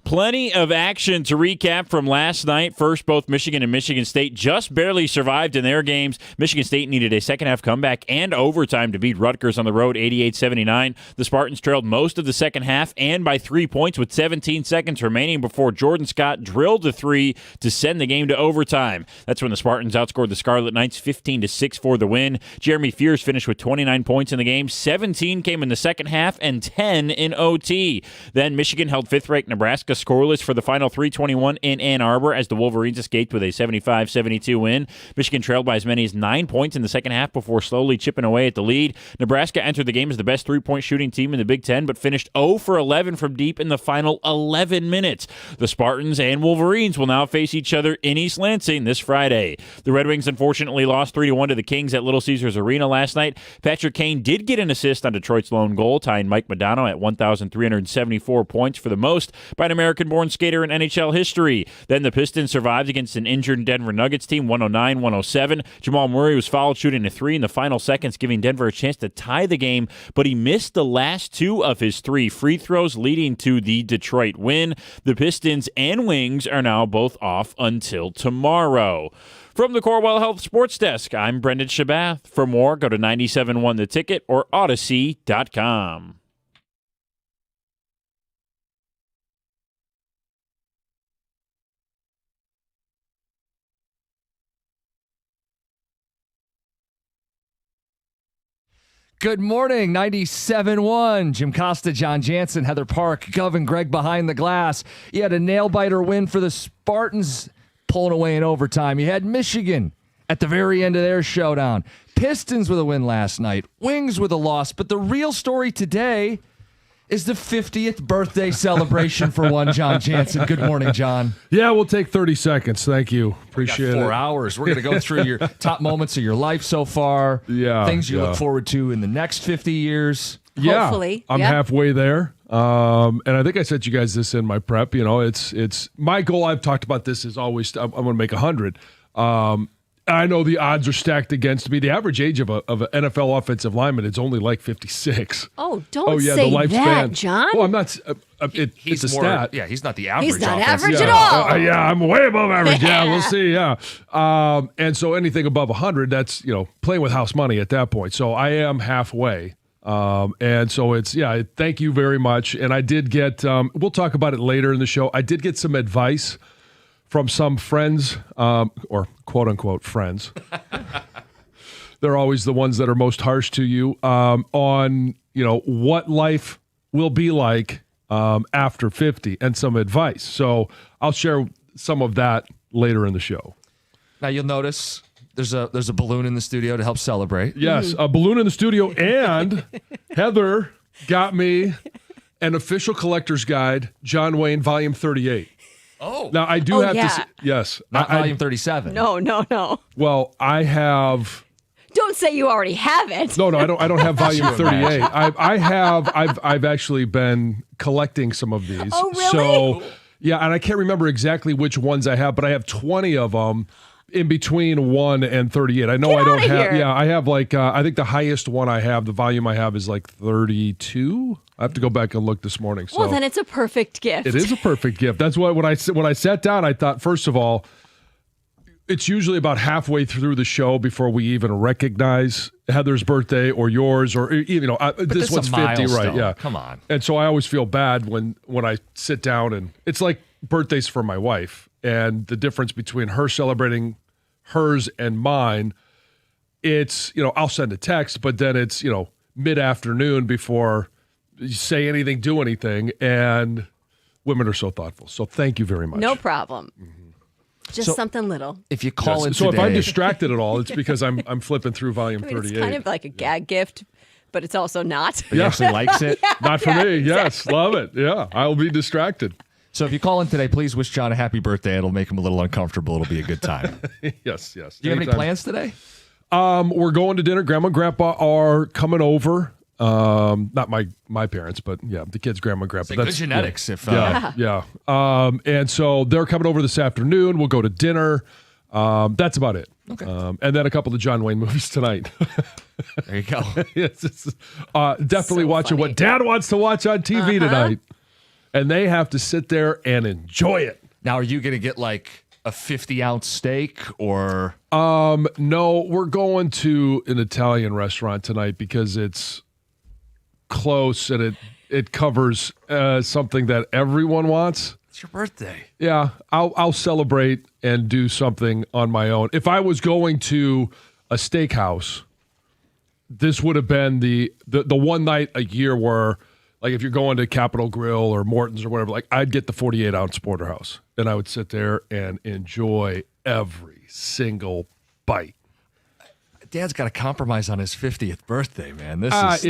Plenty of action to recap from last night. First, both Michigan and Michigan State just barely survived in their games. Michigan State needed a second-half comeback and overtime to beat Rutgers on the road 88-79. The Spartans trailed most of the second half and by 3 points with 17 seconds remaining before Jordan Scott drilled the three to send the game to overtime. That's when the Spartans outscored the Scarlet Knights 15-6 for the win. Jeremy Fears finished with 29 points in the game. 17 came in the second half and 10 in OT. Then Michigan held fifth-ranked Nebraska scoreless for the final 3:21 in Ann Arbor as the Wolverines escaped with a 75-72 win. Michigan trailed by as many as 9 points in the second half before slowly chipping away at the lead. Nebraska entered the game as the best three-point shooting team in the Big Ten, but finished 0 for 11 from deep in the final 11 minutes. The Spartans and Wolverines will now face each other in East Lansing this Friday. The Red Wings unfortunately lost 3-1 to the Kings at Little Caesars Arena last night. Patrick Kane did get an assist on Detroit's lone goal, tying Mike Modano at 1,374 points for the most by an American-born skater in NHL history. Then the Pistons survived against an injured Denver Nuggets team, 109-107. Jamal Murray was fouled shooting a three in the final seconds, giving Denver a chance to tie the game, but he missed the last two of his 3 free throws, leading to the Detroit win. The Pistons and Wings are now both off until tomorrow. From the Corewell Health Sports Desk, I'm Brendan Shabath. For more, go to 97.1 The Ticket or Odyssey.com. Good morning, 97.1. Jim Costa, John Jansen, Heather Park, Gov and Greg behind the glass. You had a nail-biter win for the Spartans pulling away in overtime. You had Michigan at the very end of their showdown. Pistons with a win last night. Wings with a loss. But the real story today is the 50th birthday celebration for one John Jansen. Good morning, John. Yeah, we'll take 30 seconds. Thank you. Appreciate it. 4 hours. We're going to go through your top moments of your life so far. Yeah. Things you look forward to in the next 50 years. Yeah, Hopefully. I'm Yep. halfway there. And I think I sent you guys this in my prep. You know, it's my goal. I've talked about this is always I'm going to make 100. I know the odds are stacked against me. The average age of an NFL offensive lineman is only like 56. Oh, don't yeah, say the lifespan. that, John. Well, I'm not. It's a stat. Yeah, he's not the average. He's not offensive. average at all. Yeah, I'm way above average. Yeah, we'll see. Yeah. And so anything above 100, that's, playing with house money at that point. So I am halfway. And so thank you very much. And I did get, we'll talk about it later in the show. I did get some advice from some friends, or quote unquote friends. They're always the ones that are most harsh to you, on, what life will be like after 50 and some advice. So I'll share some of that later in the show. Now you'll notice there's a balloon in the studio to help celebrate. Yes, a balloon in the studio, and Heather got me an official collector's guide, John Wayne, volume 38. Oh, Now I do have yeah. to say, yes. not volume 37. No. Well, I have. Don't say you already have it. No, I don't have volume Could you 38. imagine? I've actually been collecting some of these. Oh, really? So, yeah, and I can't remember exactly which ones I have, but I have 20 of them in between 1 and 38. I know Get I don't outta have. here. Yeah, I have I think the highest one I have, the volume I have is like 32. I have to go back and look this morning. So Well, then it's a perfect gift. it is a perfect gift. That's why when I sat down, I thought, first of all, it's usually about halfway through the show before we even recognize Heather's birthday or yours, or this one's a 50, milestone. right? Yeah, Come on. And so I always feel bad when I sit down, and it's like birthdays for my wife, and the difference between her celebrating hers and mine. It's I'll send a text, but then it's mid-afternoon before you say anything, do anything, and women are so thoughtful. So thank you very much. No problem. Just So- something little. If you call in So today, if I'm distracted at all, it's because I'm flipping through volume I mean, 38. it's kind of like a gag gift, but it's also not. he actually likes it. Not for me. Yes, love it. Yeah, I'll be distracted. So if you call in today, please wish John a happy birthday. It'll make him a little uncomfortable. It'll be a good time. Yes. Do you have any Anytime. plans today? We're going to dinner. Grandma and Grandpa are coming over. Not my parents, but yeah, the kids' grandma and grandpa. Good genetics. If Yeah. And so they're coming over this afternoon. We'll go to dinner. That's about it. Okay. And then a couple of John Wayne movies tonight. there you go. Definitely So watching funny. what Dad wants to watch on TV tonight. and they have to sit there and enjoy it. Now, are you going to get like a 50-ounce steak or? No, we're going to an Italian restaurant tonight because it's close and it covers something that everyone wants. It's your birthday. Yeah, I'll celebrate and do something on my own. If I was going to a steakhouse, this would have been the one night a year where, like, if you're going to Capitol Grill or Morton's or whatever, like, I'd get the 48-ounce porterhouse, and I would sit there and enjoy every single bite. Dad's got to compromise on his 50th birthday, man. That's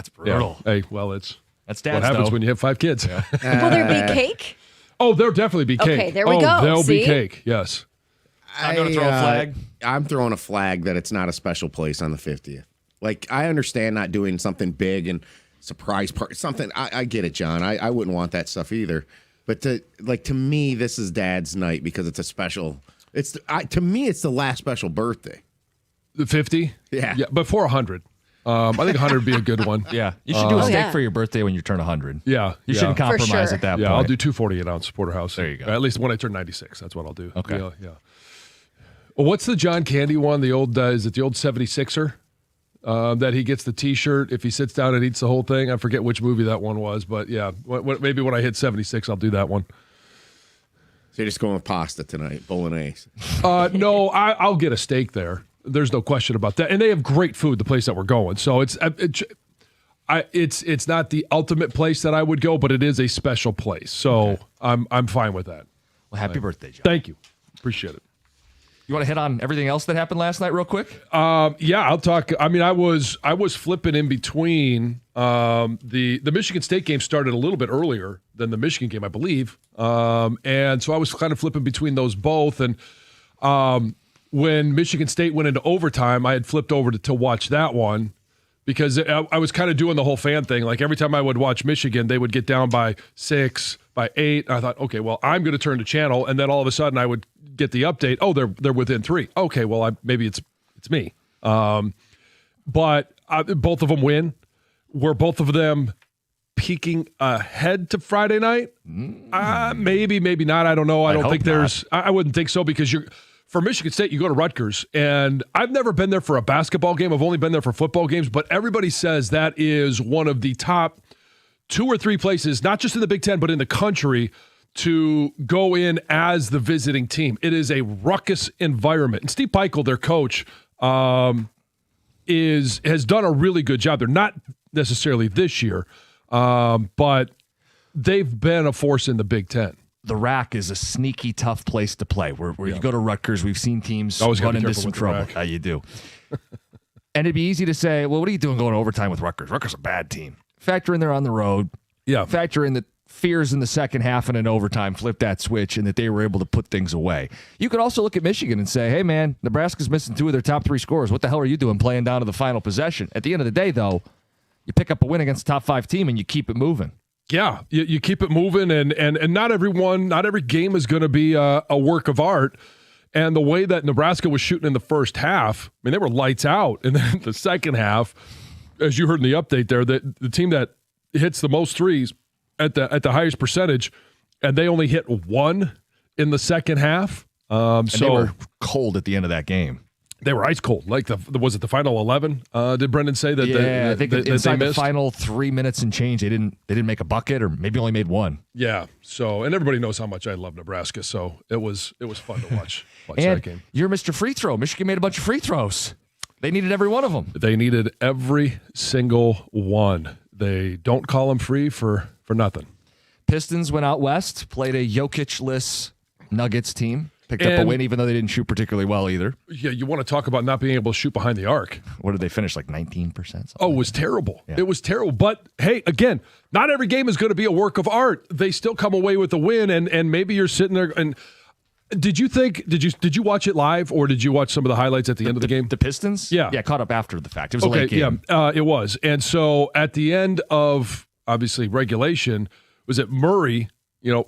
brutal. Yeah. Hey, well, that's Dad's, what happens though. when you have 5 kids. Yeah. Will there be cake? Oh, there'll definitely be cake. Okay, there we go. There'll be See? cake, yes. I'm going to throw a flag. I'm throwing a flag that it's not a special place on the 50th. Like, I understand not doing something big and surprise party, something. I get it, John. I wouldn't want that stuff either. But to me, this is Dad's night because it's a special. To me, it's the last special birthday. The 50? Yeah. Before 100. I think 100 would be a good one. Yeah. You should do a steak yeah. for your birthday when you turn 100. Yeah. You shouldn't compromise sure. at that Yeah, point. I'll do 2 48-ounce porterhouse. There you go. At least when I turn 96, that's what I'll do. Okay. Yeah. Well, what's the John Candy one? The old is it the old 76er? That he gets the T-shirt if he sits down and eats the whole thing. I forget which movie that one was, but yeah, maybe when I hit 76, I'll do that one. So you're just going with pasta tonight, bolognese. No, I'll get a steak there. There's no question about that, and they have great food. The place that we're going, so it's not the ultimate place that I would go, but it is a special place. So okay. I'm fine with that. Well, happy birthday, John. Thank you, appreciate it. You want to hit on everything else that happened last night real quick? Yeah, I'll talk. I mean, I was flipping in between. The Michigan State game started a little bit earlier than the Michigan game, I believe, and so I was kind of flipping between those both. And when Michigan State went into overtime, I had flipped over to watch that one because I was kind of doing the whole fan thing. Like every time I would watch Michigan, they would get down by 6, by 8. I thought, okay, well, I'm going to turn the channel, and then all of a sudden I would get the update. Oh, they're within 3. Okay, well, maybe it's me. But both of them win. Were both of them peeking ahead to Friday night? Maybe not. I don't know. I don't think there's. I wouldn't think so because for Michigan State, you go to Rutgers, and I've never been there for a basketball game. I've only been there for football games, but everybody says that is one of the top 2 or 3 places, not just in the Big Ten, but in the country, to go in as the visiting team. It is a ruckus environment. And Steve Pikiell, their coach, has done a really good job. They're not necessarily this year, but they've been a force in the Big Ten. The RAC is a sneaky, tough place to play. Where you go to Rutgers, we've seen teams Always run gotta be into some careful with the trouble. RAC. You do. And it'd be easy to say, well, what are you doing going to overtime with Rutgers? Rutgers is a bad team. Factor in they're on the road. Yeah. Factor in the fears in the second half and in overtime, flip that switch, and that they were able to put things away. You could also look at Michigan and say, hey, man, Nebraska's missing 2 of their top 3 scorers. What the hell are you doing playing down to the final possession? At the end of the day, though, you pick up a win against a top 5 team and you keep it moving. Yeah, you keep it moving, and not every game is going to be a work of art. And the way that Nebraska was shooting in the first half, I mean, they were lights out. And then the second half, as you heard in the update there, that the team that hits the most threes at the highest percentage, and they only hit 1 in the second half. And they were cold at the end of that game. They were ice cold. Like was it the final 11? Did Brendan say that? Yeah, I think inside they the final 3 minutes and change, they didn't make a bucket, or maybe only made 1. Yeah. So, and everybody knows how much I love Nebraska. So it was fun to watch and that game. You're Mr. Free Throw. Michigan made a bunch of free throws. They needed every one of them. They needed every single one. They don't call them free for nothing. Pistons went out west, played a Jokic-less Nuggets team. Picked up a win, even though they didn't shoot particularly well either. Yeah, you want to talk about not being able to shoot behind the arc. What did they finish, like 19%? Oh, it was terrible. Yeah. It was terrible. But, hey, again, not every game is going to be a work of art. They still come away with a win, and maybe you're sitting there and did you watch it live, or did you watch some of the highlights at the end of the game? The Pistons? Yeah. Yeah, caught up after the fact. It was a late game. Yeah, it was. And so at the end of, obviously, regulation, was it Murray,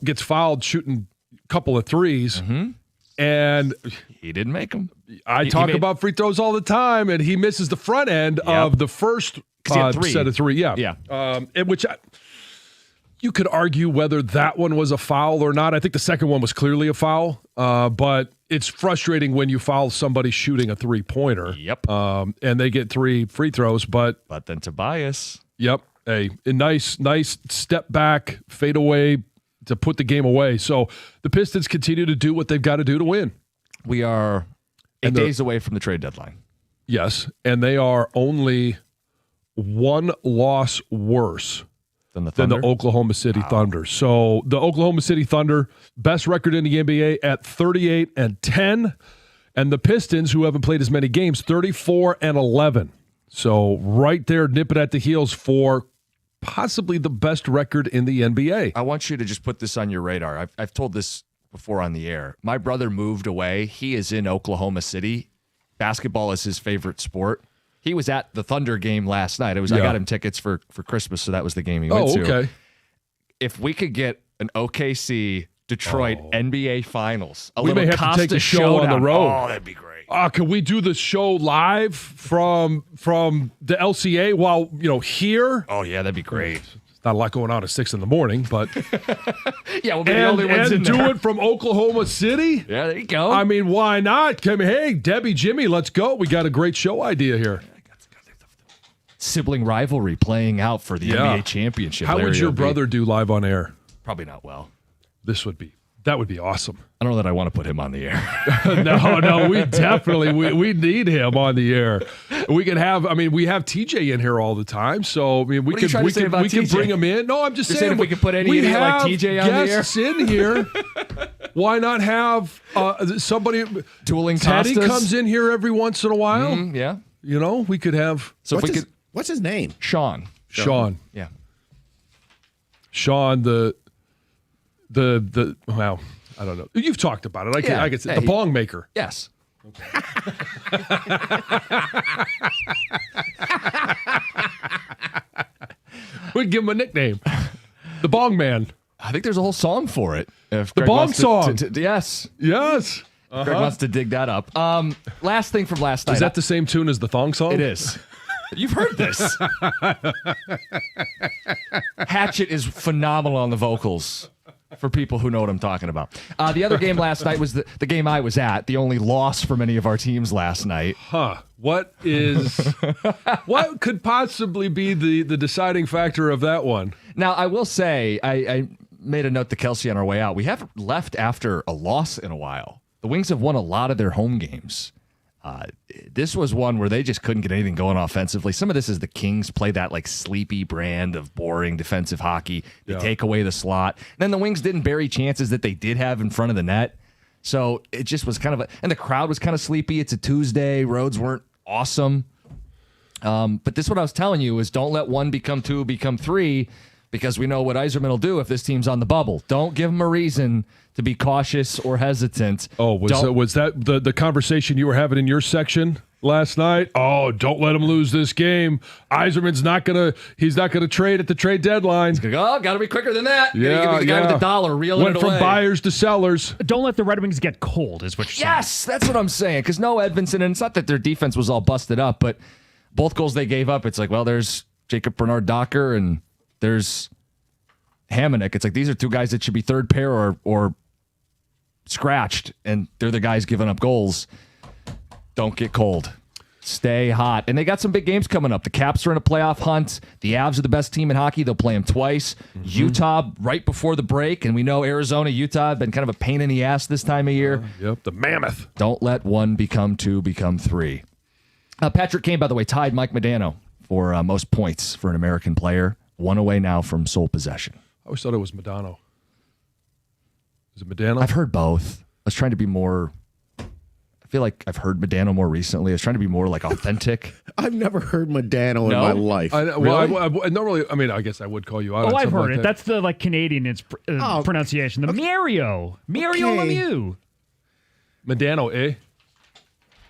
gets fouled shooting a couple of threes. Mm-hmm. And he didn't make them. I talk about free throws all the time, and he misses the front end of the first set of 3. Yeah. Yeah. In which You could argue whether that one was a foul or not. I think the second one was clearly a foul, but it's frustrating when you foul somebody shooting a three-pointer. Yep. And they get 3 free throws, but then Tobias. yep, a nice step back, fade away to put the game away. So the Pistons continue to do what they've got to do to win. We are 8 And days away from the trade deadline. Yes, and they are only 1 loss worse Than the than Thunder. the Oklahoma City Thunder. So the Oklahoma City Thunder, best record in the NBA at 38-10, and the Pistons, who haven't played as many games, 34-11. So right there, nipping at the heels for possibly the best record in the NBA. I want you to just put this on your radar. I've told this before on the air. My brother moved away. He is in Oklahoma City. Basketball is his favorite sport. He was at the Thunder game last night. I got him tickets for Christmas, so that was the game he went to. Okay. If we could get an OKC Detroit NBA Finals, We may have to take a show on the road. Oh, that'd be great. Can we do the show live from the LCA while here? Oh yeah, that'd be great. Not a lot going on at 6 in the morning, but Yeah, we'll be the only ones in and do there. it from Oklahoma City. Yeah, there you go. I mean, why not? Hey, Debbie, Jimmy, let's go. We got a great show idea here. Sibling rivalry playing out for the Yeah. NBA championship. How would Larry your OB. brother do live on air? Probably not well. That would be awesome. I don't know that I want to put him on the air. No, we definitely we need him on the air. We can have. I mean, we have TJ in here all the time, so I mean, we What are you can trying to say about we can TJ? bring him in. No, I'm just You're saying saying if we could put any we idiot like have TJ on the air? guests in here. Why not have somebody? Dueling Teddy Costas? comes in here every once in a while. Yeah. We could have So if we could, What's his name? Sean. Sean. Yeah. Sean, the well, I don't know. You've talked about it. Yeah. I can say Hey, the bong maker. Yes. We'd give him a nickname, the Bong Man. I think there's a whole song for it. If The Greg bong wants to- song. Yes. Yes. Greg wants to dig that up. Last thing from last night. Is that the same tune as the thong song? It is. You've heard this. Hatchet is phenomenal on the vocals for people who know what I'm talking about. The other game last night was the game I was at, the only loss for many of our teams last night. Huh. What could possibly be the deciding factor of that one? Now, I will say, I made a note to Kelsey on our way out. We haven't left after a loss in a while. The Wings have won a lot of their home games. This was one where they just couldn't get anything going offensively. Some of this is the Kings play that like sleepy brand of boring defensive hockey. They take away the slot. And then the Wings didn't bury chances that they did have in front of the net. So it just was kind of and the crowd was kind of sleepy. It's a Tuesday. Roads weren't awesome. But this is what I was telling you is don't let 1 become 2, become 3, because we know what Yzerman will do if this team's on the bubble. Don't give him a reason to be cautious or hesitant. Oh, was that the conversation you were having in your section last night? Oh, don't let him lose this game. Yzerman's not gonna trade at the trade deadline. Oh, got to be quicker than that. Yeah, Gotta give the guy with the dollar, reeling Went it from away. buyers to sellers. Don't let the Red Wings get cold, is what you're saying. Yes, that's what I'm saying. Because no Edvinson, and it's not that their defense was all busted up, but both goals they gave up, it's like, well, there's Jacob Bernard Docker and there's Hamonic. It's like these are 2 guys that should be third pair or scratched, and they're the guys giving up goals. Don't get cold. Stay hot. And they got some big games coming up. The Caps are in a playoff hunt. The Avs are the best team in hockey. They'll play them twice. Utah right before the break. And we know Arizona, Utah have been kind of a pain in the ass this time of year. Yep, the mammoth. Don't let 1 become 2, become 3. Patrick Kane, by the way, tied Mike Modano for most points for an American player. 1 away now from sole possession. I always thought it was Madonna. Is it Madonna? I've heard both. I was trying to be more... I feel like I've heard Modano more recently. I was trying to be more like authentic. I've never heard Modano in No? my life. I normally, I mean, I guess I would call you out. on Oh, I've something heard like it. that. That's the Canadian pronunciation. The Mario Lemieux. Madano, eh?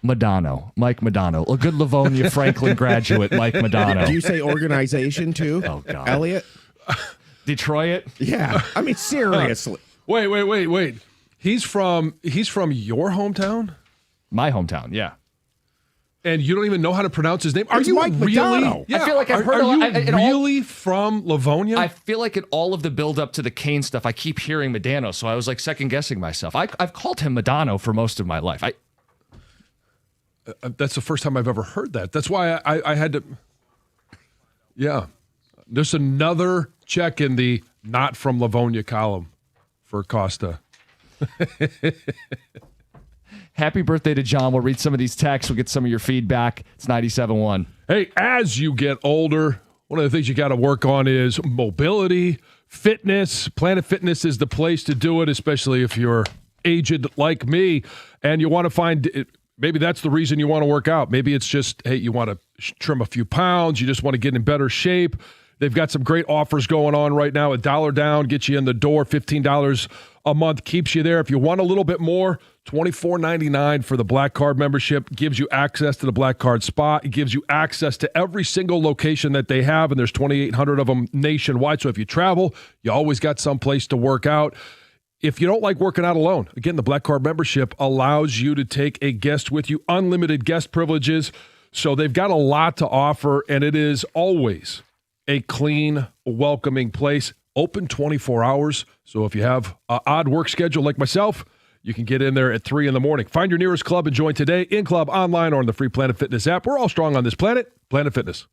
Modano. Mike Modano. A good Livonia Franklin graduate, Mike Do Modano. you say organization too? Oh, God. Elliot? Detroit? Yeah. I mean, seriously. Wait. He's from your hometown? My hometown, yeah. And you don't even know how to pronounce his name? Are It's you Mike really? Modano. Yeah. I feel like I've heard Are a lot- you in all- really from Livonia? I feel like in all of the build up to the Kane stuff, I keep hearing Modano, so I was like second guessing myself. I've called him Modano for most of my life. That's the first time I've ever heard that. That's why I had to. Yeah. There's another check in the not from Livonia column for Costa. Happy birthday to John. We'll read some of these texts. We'll get some of your feedback. It's 97.1. Hey, as you get older, one of the things you got to work on is mobility, fitness. Planet Fitness is the place to do it, especially if you're aged like me and you want to find it. Maybe that's the reason you want to work out. Maybe it's just, hey, you want to trim a few pounds. You just want to get in better shape. They've got some great offers going on right now. $1 down gets you in the door. $15 a month keeps you there. If you want a little bit more, $24.99 for the Black Card membership. Gives you access to the Black Card spot. It gives you access to every single location that they have, and there's 2,800 of them nationwide. So if you travel, you always got some place to work out. If you don't like working out alone, again, the Black Card membership allows you to take a guest with you, unlimited guest privileges. So they've got a lot to offer, and it is always a clean, welcoming place, open 24 hours. So if you have an odd work schedule like myself, you can get in there at 3 in the morning. Find your nearest club and join today, in club, online, or on the free Planet Fitness app. We're all strong on this planet. Planet Fitness.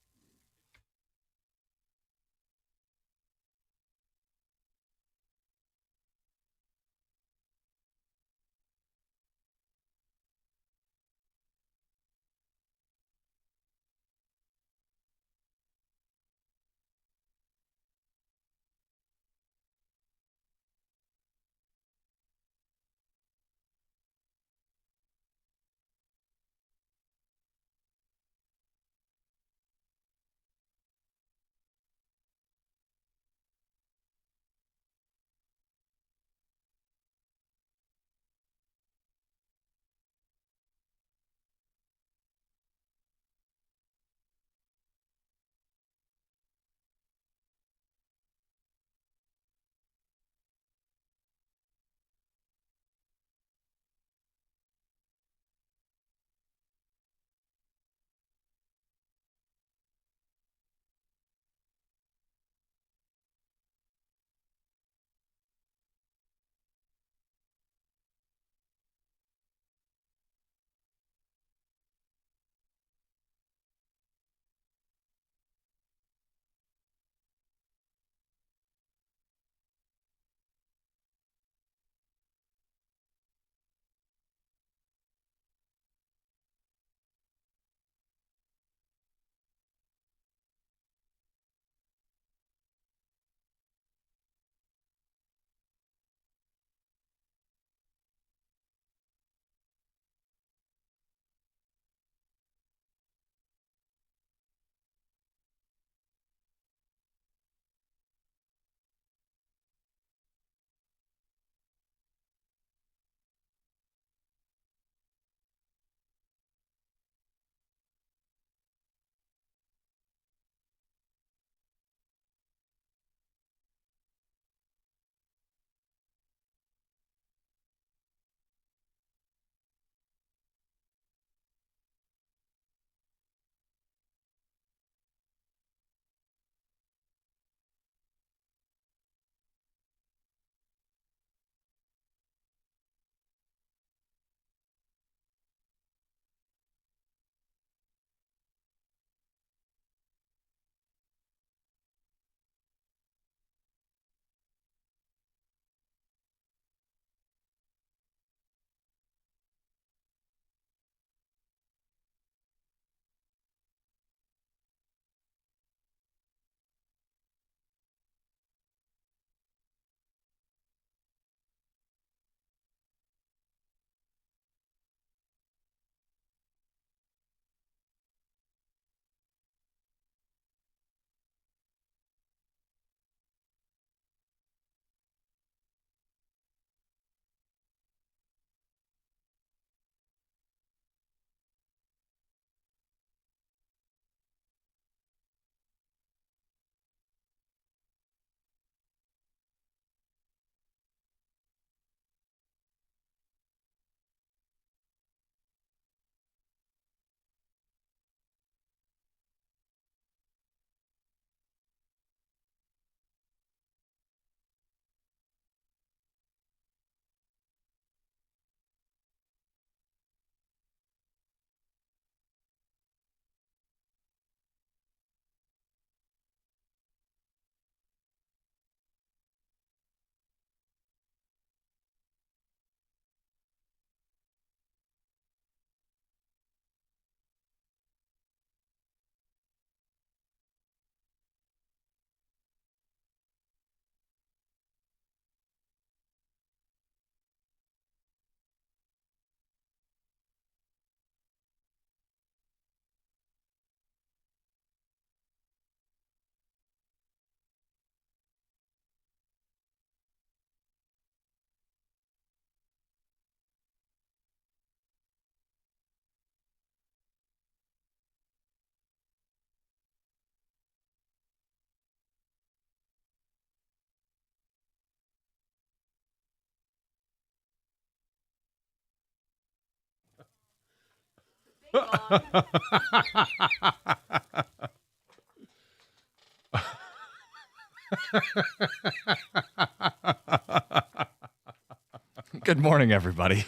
Good morning, everybody.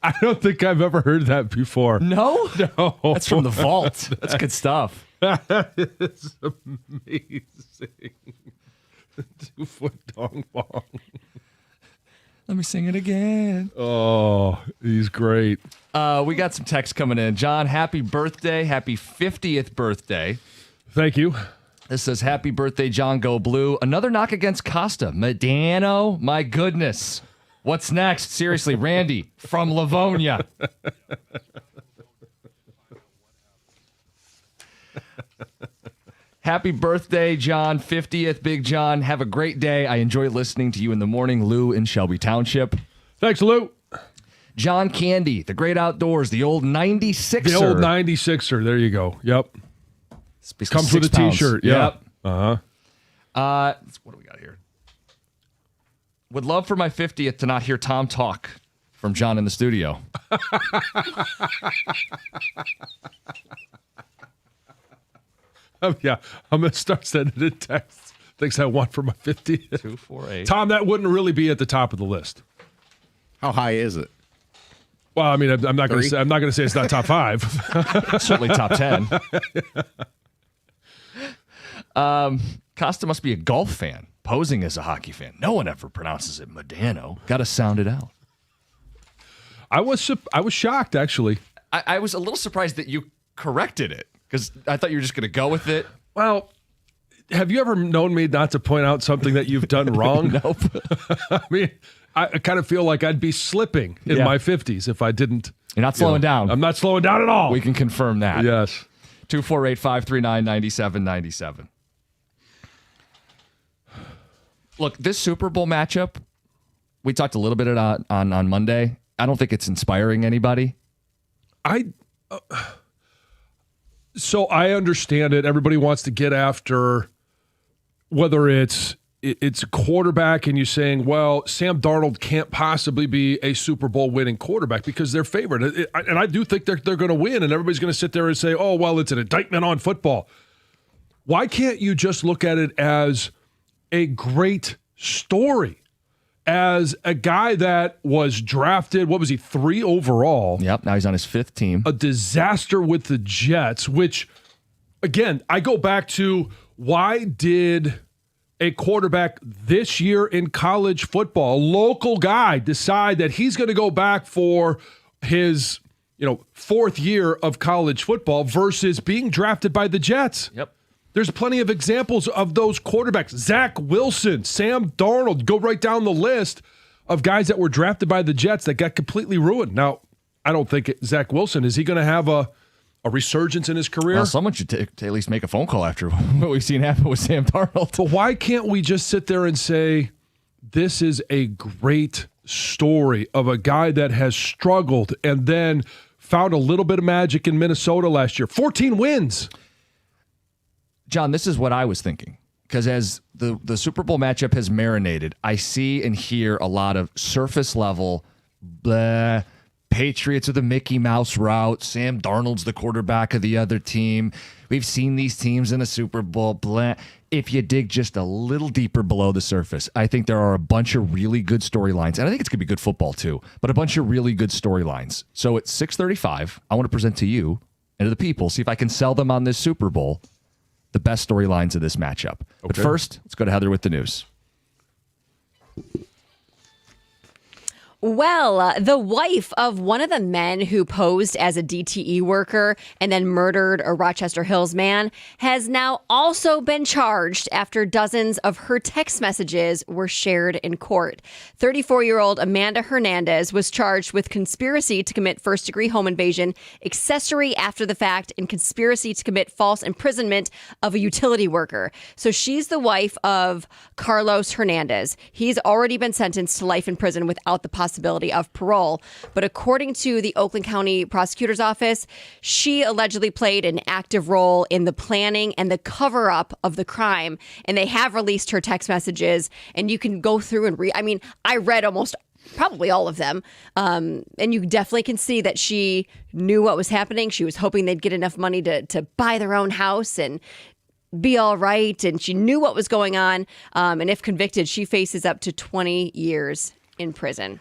I don't think I've ever heard that before. No? No. That's from the vault. That's good stuff. It's amazing. 2-foot dong bong. Let me sing it again. Oh, he's great. We got some texts coming in. John, happy birthday. Happy 50th birthday. Thank you. This says, happy birthday, John Go Blue. Another knock against Costa. Medano, my goodness. What's next? Seriously, Randy from Livonia. Happy birthday, John. 50th, Big John. Have a great day. I enjoy listening to you in the morning. Lou in Shelby Township. Thanks, Lou. John Candy, the great outdoors, the old 96er. The old 96er. There you go. Yep. Comes with a 6 pounds. T-shirt. Yeah. Yep. What do we got here? Would love for my 50th to not hear Tom talk from John in the studio. Yeah. I'm going to start sending in texts. Things I want for my 50th. 248. Tom, that wouldn't really be at the top of the list. How high is it? Well, I mean, I'm not going to say. I'm not going to say it's not top 5. Certainly top 10. Costa must be a golf fan, posing as a hockey fan. No one ever pronounces it Medano. Got to sound it out. I was shocked, actually. I was a little surprised that you corrected it because I thought you were just going to go with it. Well, have you ever known me not to point out something that you've done wrong? Nope. I mean, I kind of feel like I'd be slipping in my 50s if I didn't. You're not slowing down. I'm not slowing down at all. We can confirm that. Yes. 248-539-9797. Look, this Super Bowl matchup, we talked a little bit on Monday. I don't think it's inspiring anybody. So I understand it. Everybody wants to get after whether it's a quarterback and you're saying, well, Sam Darnold can't possibly be a Super Bowl winning quarterback because they're favored. And I do think they're going to win, and everybody's going to sit there and say, oh, well, it's an indictment on football. Why can't you just look at it as a great story? As a guy that was drafted, 3 overall? Yep, now he's on his 5th team. A disaster with the Jets, which, again, I go back to why did a quarterback this year in college football, a local guy, decide that he's going to go back for his 4th year of college football versus being drafted by the Jets? Yep. There's plenty of examples of those quarterbacks. Zach Wilson, Sam Darnold, go right down the list of guys that were drafted by the Jets that got completely ruined. Now, I don't think Zach Wilson, is he going to have a resurgence in his career? Well, someone should at least make a phone call after what we've seen happen with Sam Darnold. But why can't we just sit there and say, this is a great story of a guy that has struggled and then found a little bit of magic in Minnesota last year? 14 wins. John, this is what I was thinking. Because as the Super Bowl matchup has marinated, I see and hear a lot of surface level, blah, Patriots are the Mickey Mouse route, Sam Darnold's the quarterback of the other team. We've seen these teams in the Super Bowl, blah. If you dig just a little deeper below the surface, I think there are a bunch of really good storylines. And I think it's going to be good football too, but a bunch of really good storylines. So at 6:35, I want to present to you and to the people, see if I can sell them on this Super Bowl, the best storylines of this matchup. Okay. But first, let's go to Heather with the news. Well, the wife of one of the men who posed as a DTE worker and then murdered a Rochester Hills man has now also been charged after dozens of her text messages were shared in court. 34-year-old Amanda Hernandez was charged with conspiracy to commit first-degree home invasion, accessory after the fact, and conspiracy to commit false imprisonment of a utility worker. So she's the wife of Carlos Hernandez. He's already been sentenced to life in prison without the possibility of parole. But according to the Oakland County Prosecutor's Office, she allegedly played an active role in the planning and the cover-up of the crime. And they have released her text messages, and you can go through and read. I mean, I read almost probably all of them. And you definitely can see that she knew what was happening. She was hoping they'd get enough money to buy their own house and be all right. And she knew what was going on. And if convicted, she faces up to 20 years in prison.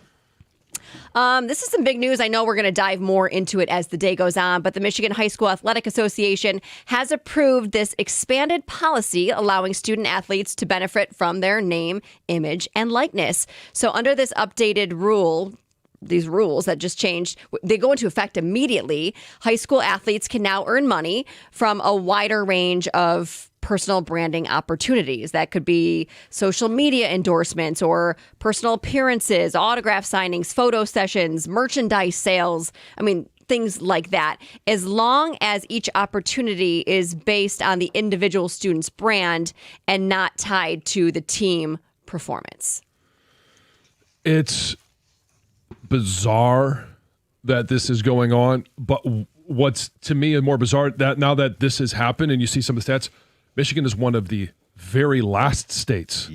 This is some big news. I know we're going to dive more into it as the day goes on, but the Michigan High School Athletic Association has approved this expanded policy allowing student athletes to benefit from their name, image, and likeness. So under this updated rule, these rules that just changed, they go into effect immediately. High school athletes can now earn money from a wider range of personal branding opportunities. That could be social media endorsements or personal appearances, autograph signings, photo sessions, merchandise sales. I mean, things like that, as long as each opportunity is based on the individual student's brand and not tied to the team performance. It's bizarre that this is going on, but what's to me more bizarre that now that this has happened and you see some of the stats, Michigan is one of the very last states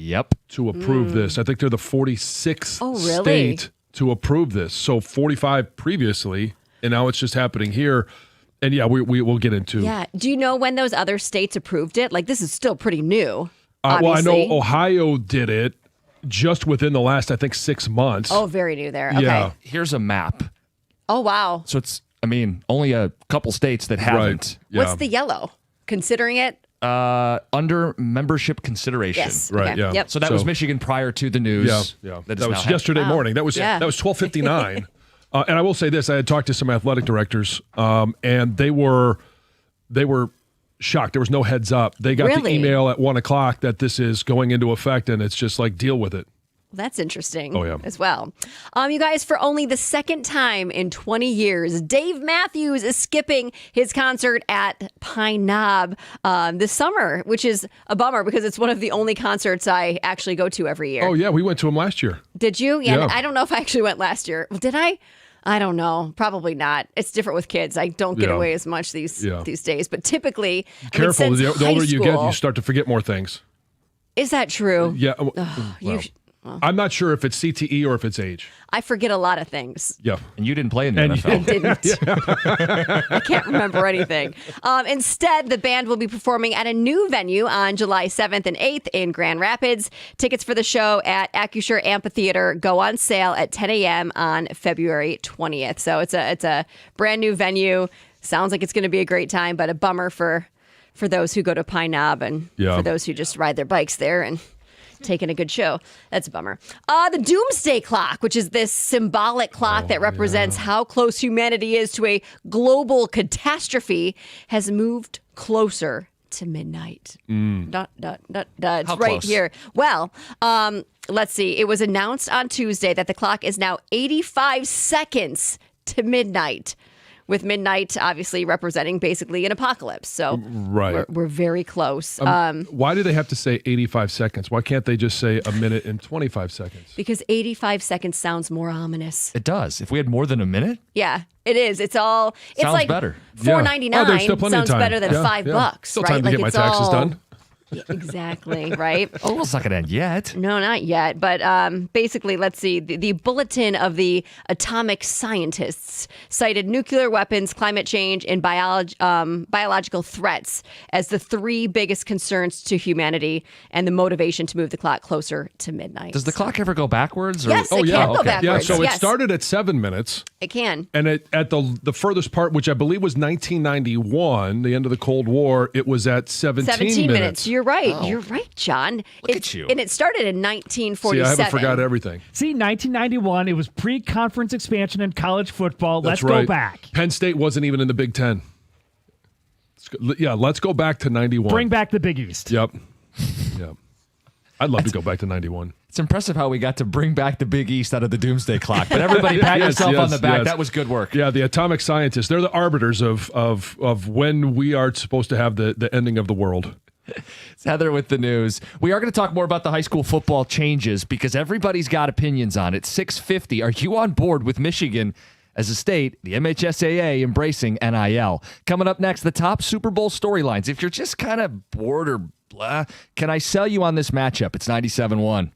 to approve this. I think they're the 46th state to approve this. So 45 previously, and now it's just happening here. And yeah, we will get into. Yeah. Do you know when those other states approved it? Like, this is still pretty new. Well, I know Ohio did it just within the last, I think, 6 months. Oh, very new there. Okay. Yeah. Here's a map. Oh, wow. So it's, only a couple states that haven't. Right. Yeah. What's the yellow? Considering it? Under membership consideration. Yes. Right, Okay. yeah. Yep. So that was Michigan prior to the news. Yeah. That That was yesterday morning. That was 12:59. And I will say this: I had talked to some athletic directors, and they were shocked. There was no heads up. They got the email at 1:00 that this is going into effect, and it's just like deal with it. That's interesting Oh, yeah. as well. You guys, for only the second time in 20 years, Dave Matthews is skipping his concert at Pine Knob this summer, which is a bummer because it's one of the only concerts I actually go to every year. Oh, yeah. We went to them last year. Did you? Yeah. Yeah. I don't know if I actually went last year. Well, did I? I don't know. Probably not. It's different with kids. I don't get Yeah. away as much these days. But typically, Careful. since The high older you get, school- you start to forget more things. Is that true? Yeah. Well, I'm not sure if it's CTE or if it's age. I forget a lot of things. Yeah. And you didn't play in the And NFL. Didn't. I can't remember anything. Instead, the band will be performing at a new venue on July 7th and 8th in Grand Rapids. Tickets for the show at Acusure Amphitheater go on sale at 10 a.m. on February 20th. So it's a brand new venue. Sounds like it's going to be a great time, but a bummer for those who go to Pine Knob and for those who just ride their bikes there and taking a good show. That's a bummer. The Doomsday Clock, which is this symbolic clock that represents how close humanity is to a global catastrophe, has moved closer to midnight. It's How right close? here. Well, let's see. It was announced on Tuesday that the clock is now 85 seconds to midnight, with midnight obviously representing basically an apocalypse. So Right. we're very close. Why do they have to say 85 seconds? Why can't they just say a minute and 25 seconds? Because 85 seconds sounds more ominous. It does. If we had more than a minute, Yeah, it is. It's Sounds like better. $4.99 Oh, there's still plenty of sounds time. better than Yeah, $5. yeah. Still right? time to Like get my it's taxes all- done. Exactly, right? oh, it's not going to end yet. No, not yet. But basically, let's see. The Bulletin of the Atomic Scientists cited nuclear weapons, climate change, and biological threats as the three biggest concerns to humanity and the motivation to move the clock closer to midnight. Does the clock ever go backwards? Or? Yes, it can go backwards. Yeah, so yes. it started at 7 minutes. It can. And at the furthest part, which I believe was 1991, the end of the Cold War, it was at 17 minutes. You're right. You're right, John. Look at you. And it started in See, 1947. I haven't forgot everything. See, 1991, it was pre-conference expansion in college football. That's Let's right. go back. Penn State wasn't even in the Big Ten. Let's go back to 91. Bring back the Big East. Yep. Yep. I'd love to go back to 91. It's impressive how we got to bring back the Big East out of the Doomsday Clock. But everybody pat yourself on the back. That was good work. Yeah, the atomic scientists, they're the arbiters of when we are supposed to have the ending of the world. It's Heather with the news. We are going to talk more about the high school football changes because everybody's got opinions on it. 6:50. Are you on board with Michigan as a state, the MHSAA embracing NIL? Coming up next, the top Super Bowl storylines. If you're just kind of bored or blah, can I sell you on this matchup? It's 97.1.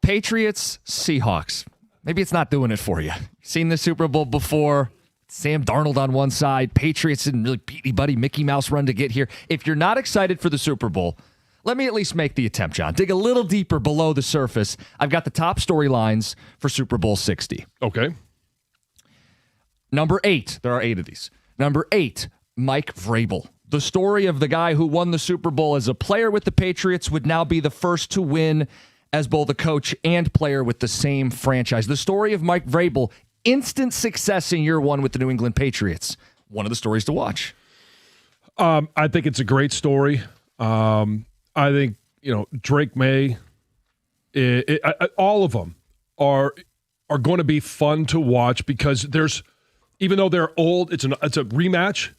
Patriots, Seahawks. Maybe it's not doing it for you. Seen the Super Bowl before. Sam Darnold on one side. Patriots didn't really beat anybody. Mickey Mouse run to get here. If you're not excited for the Super Bowl, let me at least make the attempt, John. Dig a little deeper below the surface. I've got the top storylines for Super Bowl 60. Okay. Number 8. There are 8 of these. Number 8, Mike Vrabel. The story of the guy who won the Super Bowl as a player with the Patriots would now be the first to win as both a coach and player with the same franchise. The story of Mike Vrabel, instant success in year one with the New England Patriots. One of the stories to watch. I think it's a great story. I think, Drake May, all of them are going to be fun to watch because even though they're old, it's a rematch.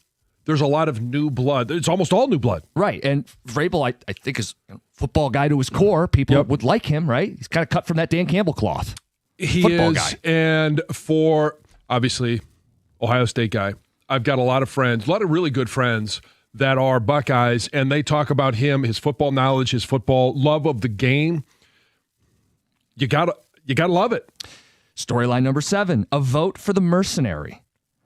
There's a lot of new blood. It's almost all new blood. Right. And Vrabel, I think, is a football guy to his core. People would like him, right? He's kind of cut from that Dan Campbell cloth. He football is. Guy. And for, obviously, Ohio State guy, I've got a lot of friends, a lot of really good friends that are Buckeyes, and they talk about him, his football knowledge, his football love of the game. You gotta love it. Storyline number 7, a vote for the mercenary.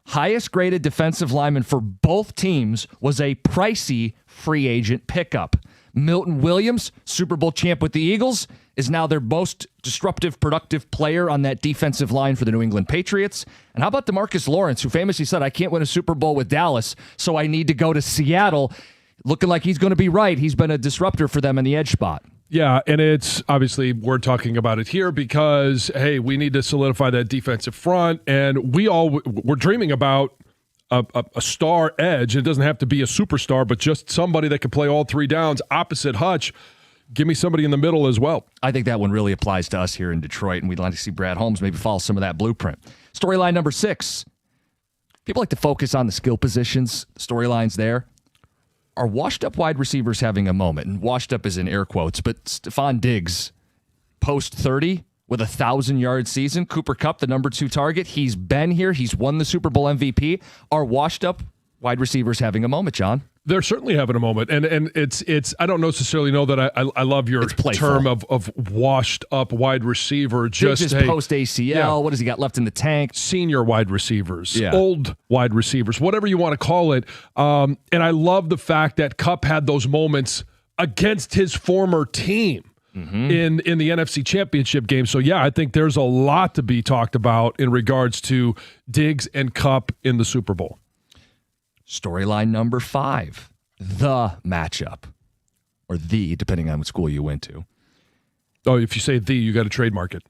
Highest graded defensive lineman for both teams was a pricey free agent pickup. Milton Williams, Super Bowl champ with the Eagles, is now their most disruptive, productive player on that defensive line for the New England Patriots. And how about DeMarcus Lawrence, who famously said, I can't win a Super Bowl with Dallas, so I need to go to Seattle. Looking like he's going to be right. He's been a disruptor for them in the edge spot. Yeah, and it's obviously we're talking about it here because, hey, we need to solidify that defensive front, and we're dreaming about a star edge. It doesn't have to be a superstar, but just somebody that can play all 3 downs opposite Hutch. Give me somebody in the middle as well. I think that one really applies to us here in Detroit, and we'd like to see Brad Holmes maybe follow some of that blueprint. Storyline number 6. People like to focus on the skill positions, storylines there. Are washed-up wide receivers having a moment? And washed up is in air quotes, but Stephon Diggs, post 30 with 1,000-yard season. Cooper Kupp, the number 2 target. He's been here. He's won the Super Bowl MVP. Are washed-up wide receivers having a moment, John? They're certainly having a moment, and it's I don't necessarily know that I love your term of washed up wide receiver. Just post ACL. What has he got left in the tank? Senior wide receivers, old wide receivers, whatever you want to call it. And I love the fact that Kupp had those moments against his former team in the NFC Championship game. So yeah, I think there's a lot to be talked about in regards to Diggs and Kupp in the Super Bowl. Storyline number 5, the matchup, or depending on what school you went to. Oh, if you say you got to trademark it.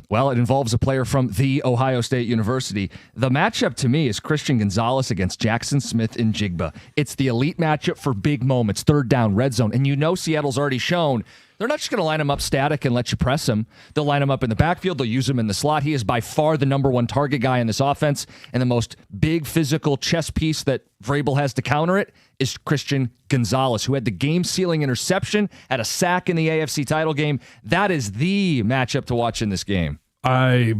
Well, it involves a player from the Ohio State University. The matchup to me is Christian Gonzalez against Jackson Smith-Njigba. It's the elite matchup for big moments, third down, red zone. And Seattle's already shown they're not just going to line him up static and let you press him. They'll line him up in the backfield. They'll use him in the slot. He is by far the number 1 target guy in this offense. And the most big physical chess piece that Vrabel has to counter it is Christian Gonzalez, who had the game-sealing interception at a sack in the AFC title game. That is the matchup to watch in this game. I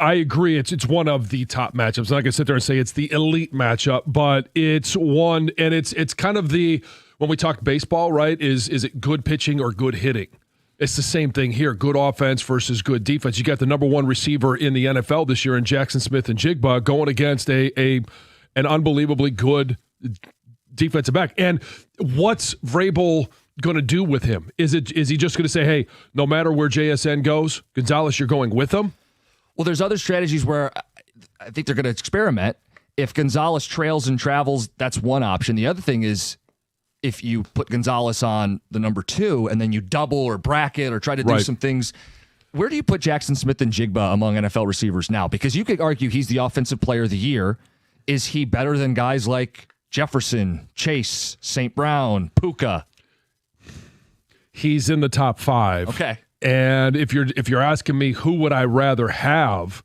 agree. It's one of the top matchups. I'm not going to sit there and say it's the elite matchup, but it's one, and it's kind of when we talk baseball, right, is it good pitching or good hitting? It's the same thing here. Good offense versus good defense. You got the number 1 receiver in the NFL this year in Jackson Smith-Njigba going against an unbelievably good defensive back. And what's Vrabel going to do with him? Is he just going to say, hey, no matter where JSN goes, Gonzalez, you're going with him? Well, there's other strategies where I think they're going to experiment. If Gonzalez trails and travels, that's one option. The other thing is if you put Gonzalez on the number 2 and then you double or bracket or try to do some things. Where do you put Jackson Smith-Njigba among NFL receivers now? Because you could argue he's the offensive player of the year. Is he better than guys like Jefferson, Chase, St. Brown, Puka? He's in the top 5. Okay. And if you're asking me who would I rather have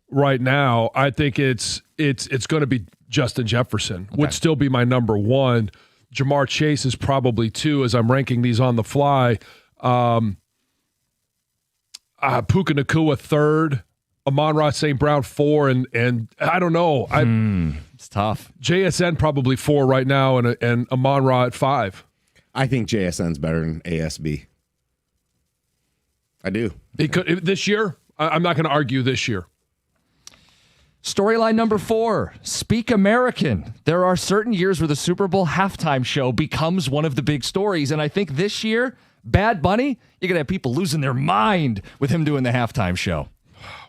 right now, I think it's going to be Justin Jefferson. Would still be my number 1. Jamar Chase is probably 2 as I'm ranking these on the fly. Puka Nacua 3rd, Amon-Ra St. Brown 4, and I don't know. It's tough. JSN probably 4 right now, and Amon-Ra at 5. I think JSN's better than ASB. I do. He could this year. I'm not going to argue this year. Storyline number 4, Speak American. There are certain years where the Super Bowl halftime show becomes one of the big stories, and I think this year, Bad Bunny, you're going to have people losing their mind with him doing the halftime show.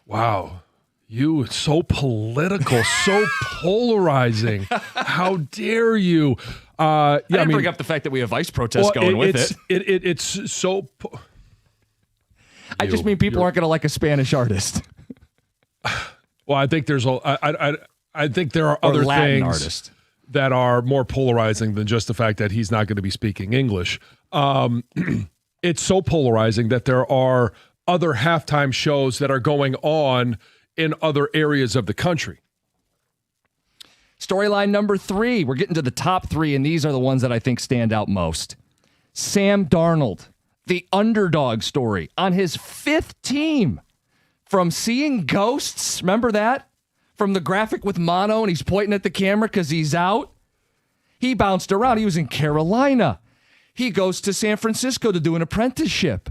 Wow. You so political, so polarizing. How dare you? I didn't bring up the fact that we have ICE protests going with it. It's so... I just mean people aren't going to like a Spanish artist. Well, I think there's I think there are other Latin things artist that are more polarizing than just the fact that he's not going to be speaking English. It's so polarizing that there are other halftime shows that are going on in other areas of the country. Storyline number 3. We're getting to the top 3, and these are the ones that I think stand out most. Sam Darnold, the underdog story on his 5th team. From seeing ghosts, remember that? From the graphic with mono and he's pointing at the camera because he's out. He bounced around. He was in Carolina. He goes to San Francisco to do an apprenticeship.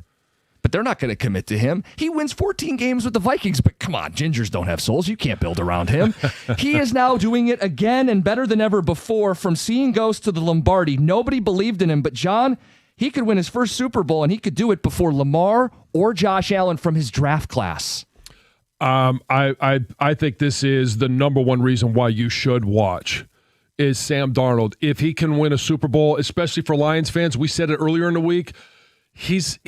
But they're not going to commit to him. He wins 14 games with the Vikings, but come on, gingers don't have souls. You can't build around him. He is now doing it again and better than ever before. From seeing ghosts to the Lombardi, nobody believed in him, but John, he could win his first Super Bowl, and he could do it before Lamar or Josh Allen from his draft class. I think this is the number one reason why you should watch is Sam Darnold. If he can win a Super Bowl, especially for Lions fans, we said it earlier in the week, he's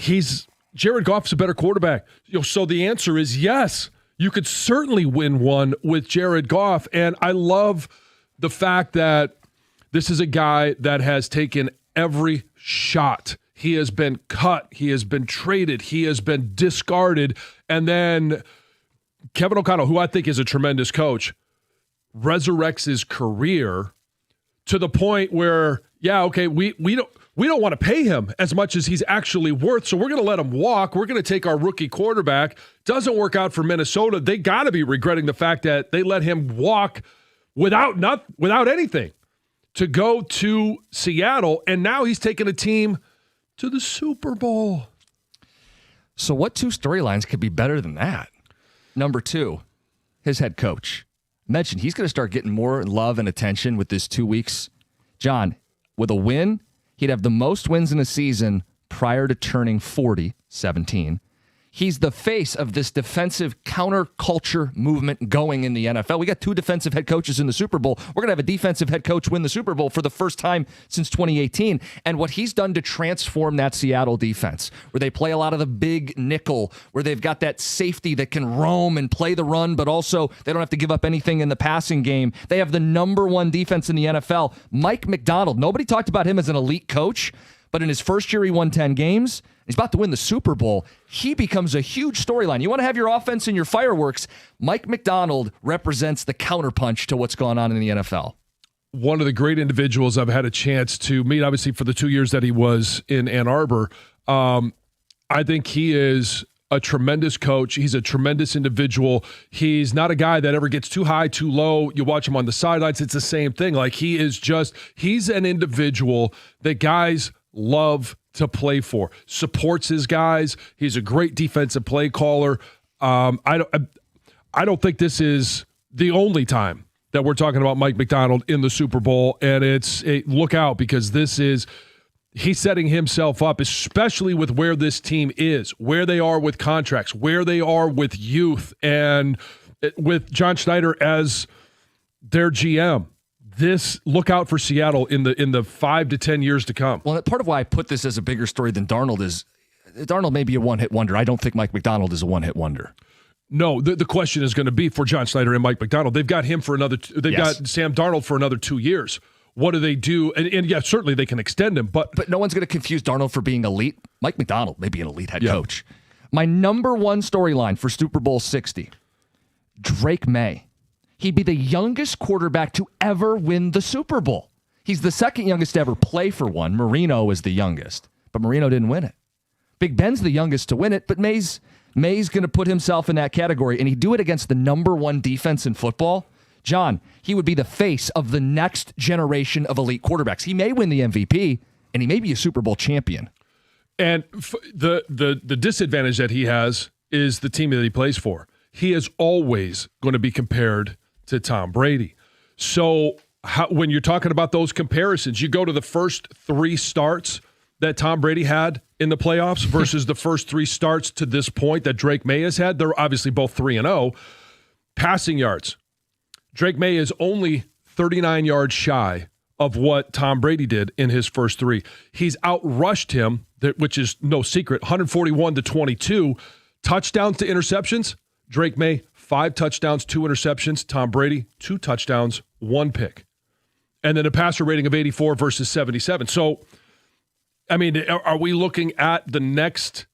Jared Goff's a better quarterback. So the answer is yes. You could certainly win one with Jared Goff, and I love the fact that this is a guy that has taken every shot. He has been cut, he has been traded, he has been discarded, and then Kevin O'Connell, who I think is a tremendous coach, resurrects his career to the point where, we don't want to pay him as much as he's actually worth, so we're going to let him walk. We're going to take our rookie quarterback. Doesn't work out for Minnesota. They got to be regretting the fact that they let him walk without anything to go to Seattle, and now he's taking a team to the Super Bowl. So what 2 storylines could be better than that? Number 2, his head coach. Mentioned he's going to start getting more love and attention with this 2 weeks. John, with a win, he'd have the most wins in a season prior to turning 40, 17. He's the face of this defensive counterculture movement going in the NFL. We got 2 defensive head coaches in the Super Bowl. We're going to have a defensive head coach win the Super Bowl for the first time since 2018. And what he's done to transform that Seattle defense, where they play a lot of the big nickel, where they've got that safety that can roam and play the run, but also they don't have to give up anything in the passing game. They have the number 1 defense in the NFL. Mike Macdonald, nobody talked about him as an elite coach, but in his first year, he won 10 games. He's about to win the Super Bowl. He becomes a huge storyline. You want to have your offense and your fireworks. Mike Macdonald represents the counterpunch to what's going on in the NFL. One of the great individuals I've had a chance to meet, obviously for the 2 years that he was in Ann Arbor. I think he is a tremendous coach. He's a tremendous individual. He's not a guy that ever gets too high, too low. You watch him on the sidelines, it's the same thing. Like he's an individual that guys love to play for, supports his guys. He's a great defensive play caller. I don't think this is the only time that we're talking about Mike Macdonald in the Super Bowl, and look out, because he's setting himself up, especially with where this team is, where they are with contracts, where they are with youth, and with John Schneider as their GM. Look out for Seattle in the 5 to 10 years to come. Well, part of why I put this as a bigger story than Darnold is Darnold may be a one-hit wonder. I don't think Mike Macdonald is a one-hit wonder. No, the question is going to be for John Schneider and Mike Macdonald. They've got him for another. They've got Sam Darnold for another 2 years. What do they do? And yeah, certainly they can extend him, but no one's going to confuse Darnold for being elite. Mike Macdonald may be an elite head coach. My number 1 storyline for Super Bowl 60, Drake May. He'd be the youngest quarterback to ever win the Super Bowl. He's the second youngest to ever play for one. Marino is the youngest, but Marino didn't win it. Big Ben's the youngest to win it, but May's going to put himself in that category, and he'd do it against the number 1 defense in football. John, he would be the face of the next generation of elite quarterbacks. He may win the MVP, and he may be a Super Bowl champion. And the disadvantage that he has is the team that he plays for. He is always going to be compared to Tom Brady. So when you're talking about those comparisons, you go to the first 3 starts that Tom Brady had in the playoffs versus the first 3 starts to this point that Drake May has had. They're obviously both 3-0. Passing yards. Drake May is only 39 yards shy of what Tom Brady did in his first 3. He's outrushed him, which is no secret, 141-22. Touchdowns to interceptions. Drake May, 5 touchdowns, 2 interceptions. Tom Brady, 2 touchdowns, 1 pick. And then a passer rating of 84 versus 77. So, I mean, are we looking at the next?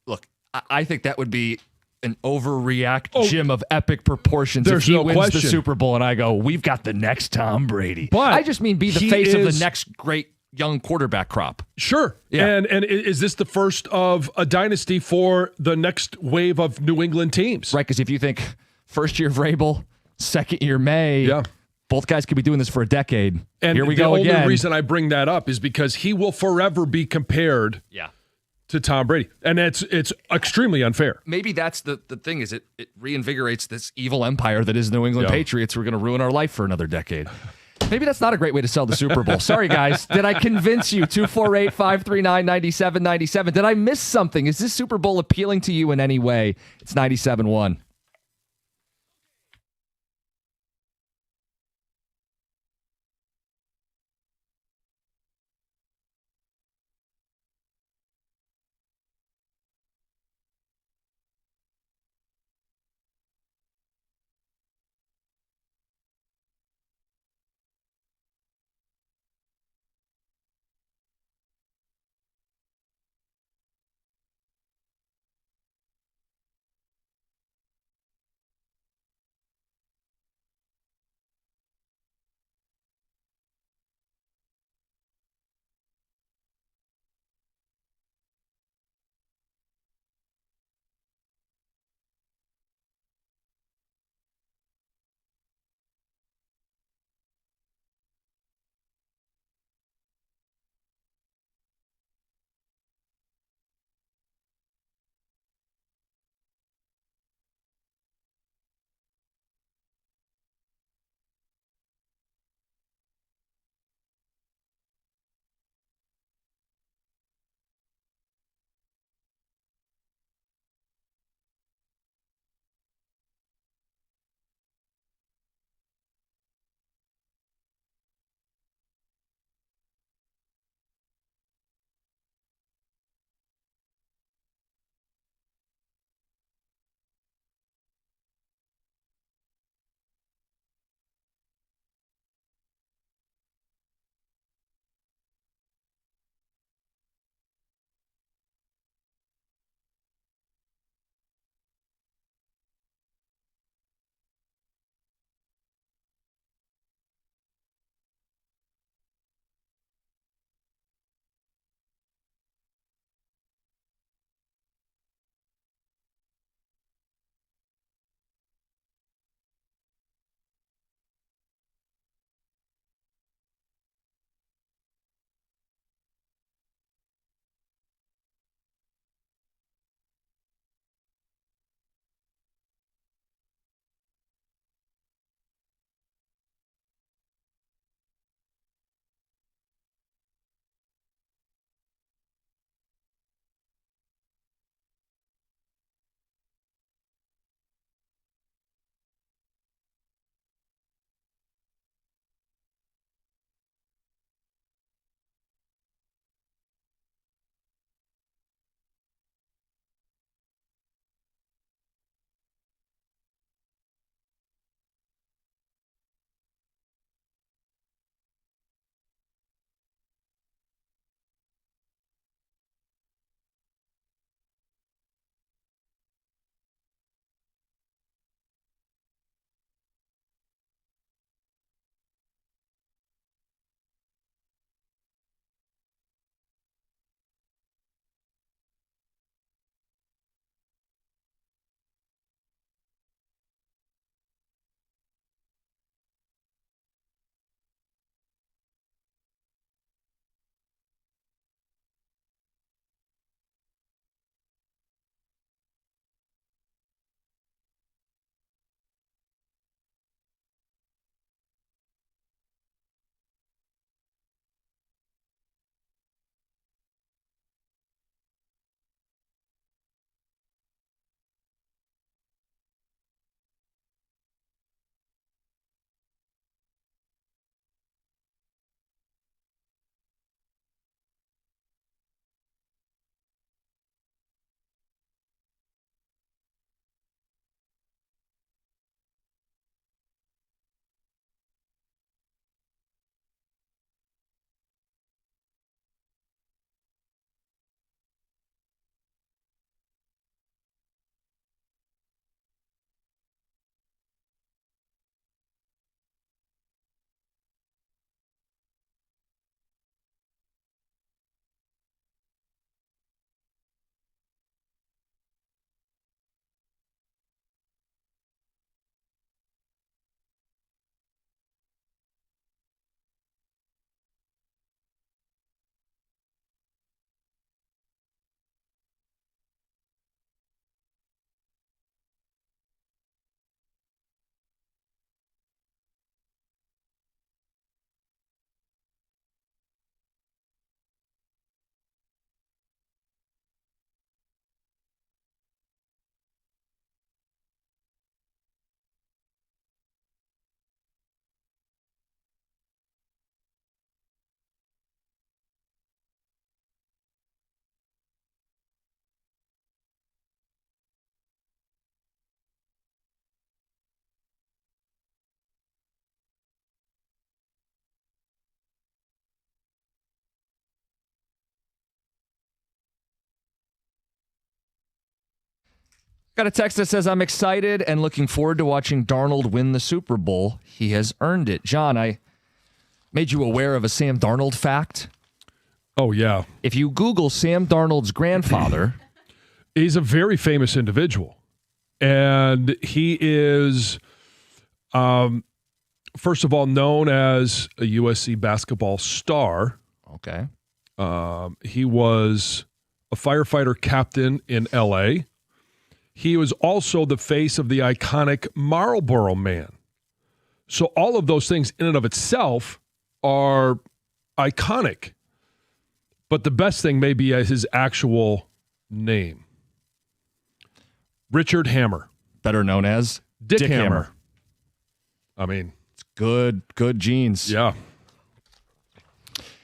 Look, I think that would be an overreact Jim of epic proportions There's if he no wins question. the Super Bowl and I go, we've got the next Tom Brady. But I just mean be the he face of is- the next great young quarterback crop. Sure. Yeah. And is this the first of a dynasty for the next wave of New England teams? Right, because if you think first year Vrabel, second year May, Yeah. both guys could be doing this for a decade. And Here we the go only again. reason I bring that up is because he will forever be compared Yeah. to Tom Brady. And it's extremely unfair. Maybe that's the thing is it reinvigorates this evil empire that is the New England Yeah. Patriots. We're going to ruin our life for another decade. Maybe that's not a great way to sell the Super Bowl. Sorry, guys. Did I convince you? 248-539-9797. Did I miss something? Is this Super Bowl appealing to you in any way? It's 97.1. Got a text that says, I'm excited and looking forward to watching Darnold win the Super Bowl. He has earned it. John, I made you aware of a Sam Darnold fact. Oh, yeah. If you Google Sam Darnold's grandfather, he's a very famous individual. And he is, first of all, known as a USC basketball star. okay, He was a firefighter captain in L.A. He was also the face of the iconic Marlboro Man. So all of those things in and of itself are iconic. But the best thing may be his actual name. Richard Hammer. better known as Dick Hammer. I mean, good genes. yeah.